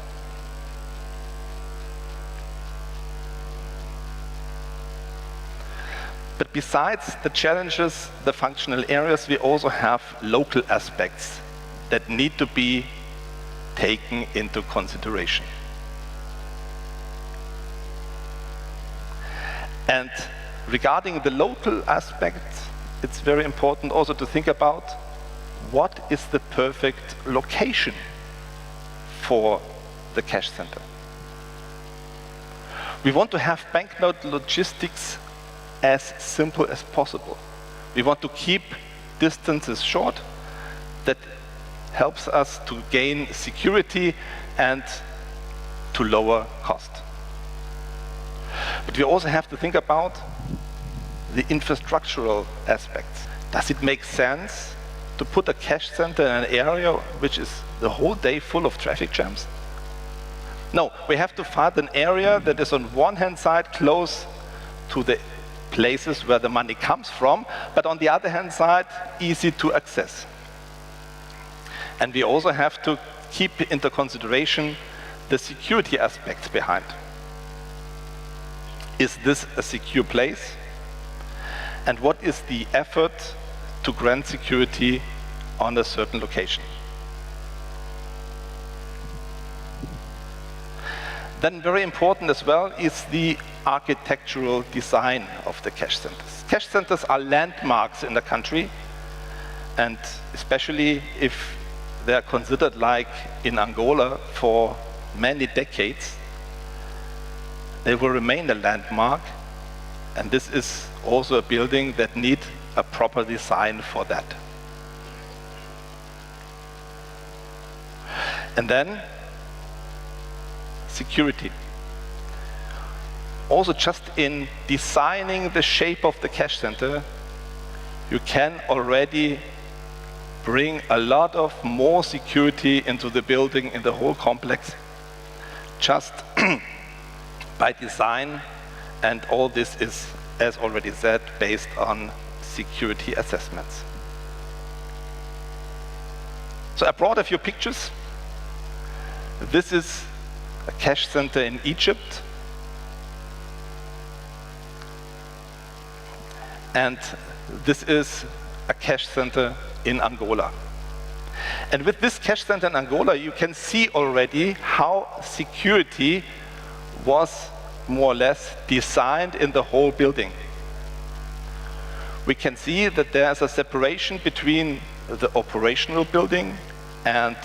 But besides the challenges, the functional areas, we also have local aspects that need to be taken into consideration. And regarding the local aspects, it's very important also to think about what is the perfect location for the cash center. We want to have banknote logistics as simple as possible. We want to keep distance is short. That helps us to gain security and to lower cost. But we also have to think about the infrastructural aspects. Does it make sense to put a cash center in an area which is the whole day full of traffic jams? No, we have to find an area that is on one hand side close to the places where the money comes from, but on the other hand side, easy to access. And we also have to keep into consideration the security aspects behind. Is this a secure place? And what is the effort to grant security on a certain location? Then very important as well is the architectural design of the cash centers. Cash centers are landmarks in the country, and especially if they are considered like in Angola for many decades, they will remain a landmark, and this is also a building that needs a proper design for that. And then security. Also, just in designing the shape of the cash center, you can already bring a lot of more security into the building, in the whole complex, just by design. And all this is, as already said, based on security assessments. So I brought a few pictures. This is a cash center in Egypt. And this is a cash center in Angola. And with this cash center in Angola, you can see already how security was more or less designed in the whole building. We can see that there's a separation between the operational building and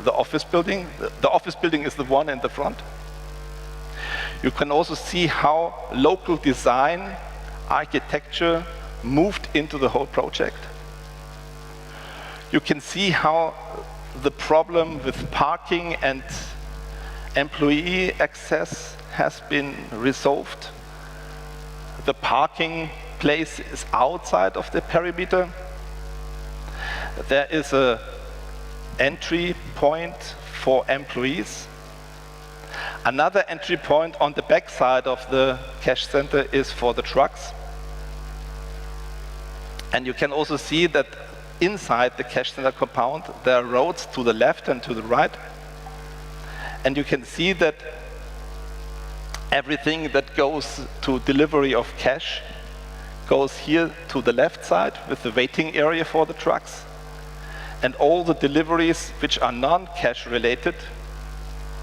the office building. The office building is the one in the front. You can also see how local design, architecture moved into the whole project. You can see how the problem with parking and employee access has been resolved. The parking place is outside of the perimeter. There is an entry point for employees. Another entry point on the back side of the cash center is for the trucks. And you can also see that inside the cash center compound, there are roads to the left and to the right. And you can see that everything that goes to delivery of cash goes here to the left side with the waiting area for the trucks. And all the deliveries which are non-cash related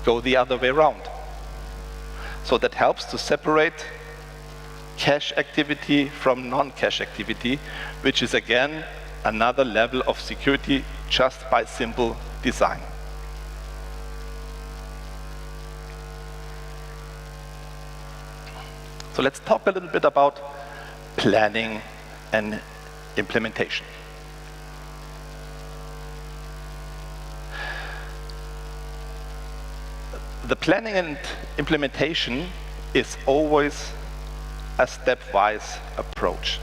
go the other way around. So that helps to separate cash activity from non-cash activity, which is again another level of security just by simple design. So let's talk a little bit about planning and implementation. The planning and implementation is always a stepwise approach.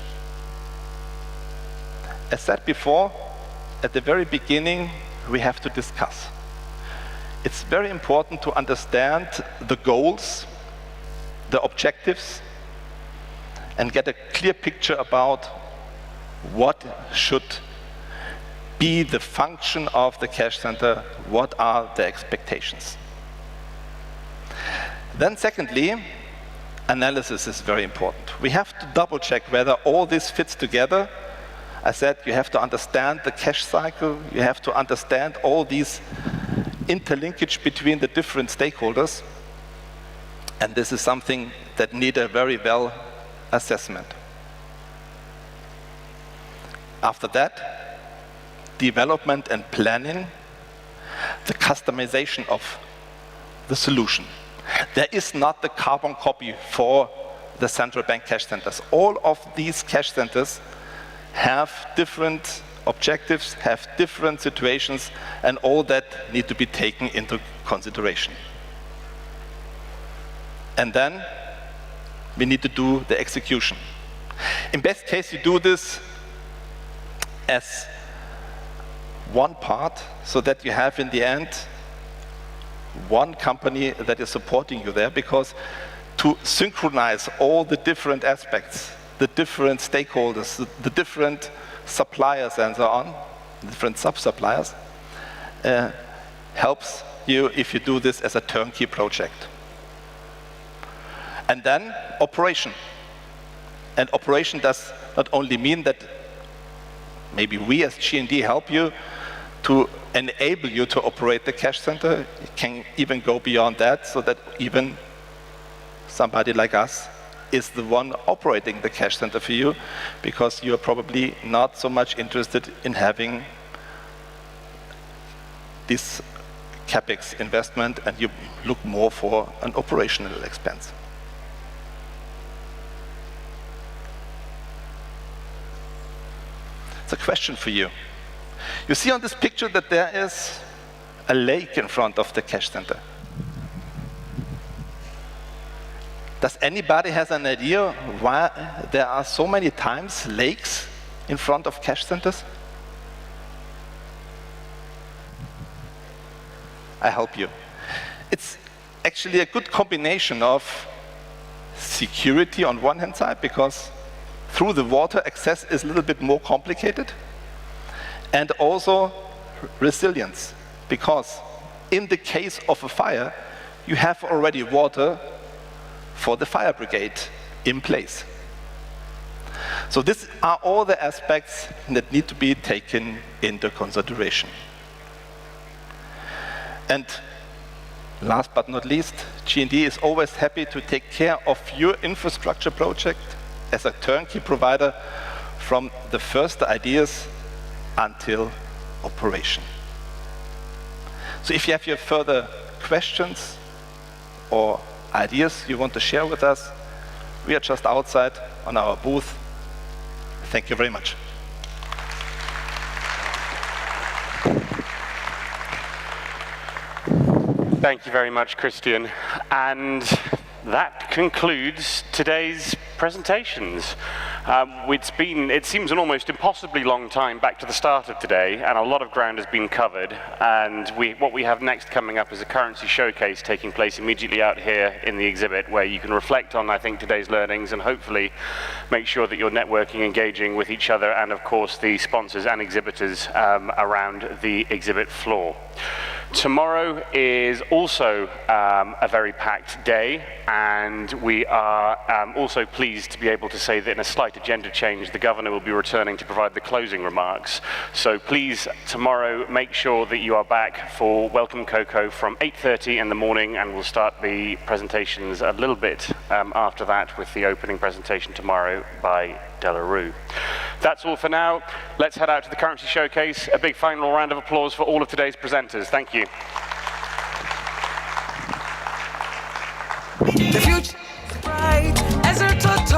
As said before, at the very beginning, we have to discuss. It's very important to understand the goals, the objectives, and get a clear picture about what should be the function of the cash center, what are the expectations. Then secondly, analysis is very important. We have to double check whether all this fits together. I said you have to understand the cash cycle, you have to understand all these interlinkage between the different stakeholders, and this is something that needs a very well assessment. After that, development and planning, the customization of the solution. There is not the carbon copy for the central bank cash centers. All of these cash centers have different objectives, have different situations, and all that need to be taken into consideration. And then we need to do the execution. In best case, you do this as one part, so that you have in the end one company that is supporting you there, because to synchronize all the different aspects, the different stakeholders, the different suppliers and so on, different sub-suppliers, helps you if you do this as a turnkey project. And then operation. And operation does not only mean that maybe we as G&D help you to enable you to operate the cash center. It can even go beyond that, so that even somebody like us is the one operating the cash center for you, because you're probably not so much interested in having this CapEx investment, and you look more for an operational expense. It's a question for you. You see on this picture that there is a lake in front of the cash center. Does anybody has an idea why there are so many times lakes in front of cash centers? I help you. It's actually a good combination of security on one hand side, because through the water access is a little bit more complicated, and also resilience, because in the case of a fire, you have already water for the fire brigade in place. So these are all the aspects that need to be taken into consideration. And last but not least, G&D is always happy to take care of your infrastructure project as a turnkey provider from the first ideas until operation. So if you have your further questions or ideas you want to share with us, we are just outside on our booth. Thank you very much. Thank you very much, Christian. And that concludes today's presentations. It seems an almost impossibly long time back to the start of today, and a lot of ground has been covered. And what we have next coming up is a currency showcase taking place immediately out here in the exhibit, where you can reflect on, I think, today's learnings, and hopefully make sure that you're networking, engaging with each other, and of course the sponsors and exhibitors around the exhibit floor. Tomorrow is also a very packed day, and we are also pleased to be able to say that in a slight agenda change, the Governor will be returning to provide the closing remarks. So please, tomorrow, make sure that you are back for Welcome Cocoa from 8:30 in the morning, and we'll start the presentations a little bit after that with the opening presentation tomorrow by Delarue. That's all for now. Let's head out to the currency showcase. A big final round of applause for all of today's presenters. Thank you. The future is bright as a total.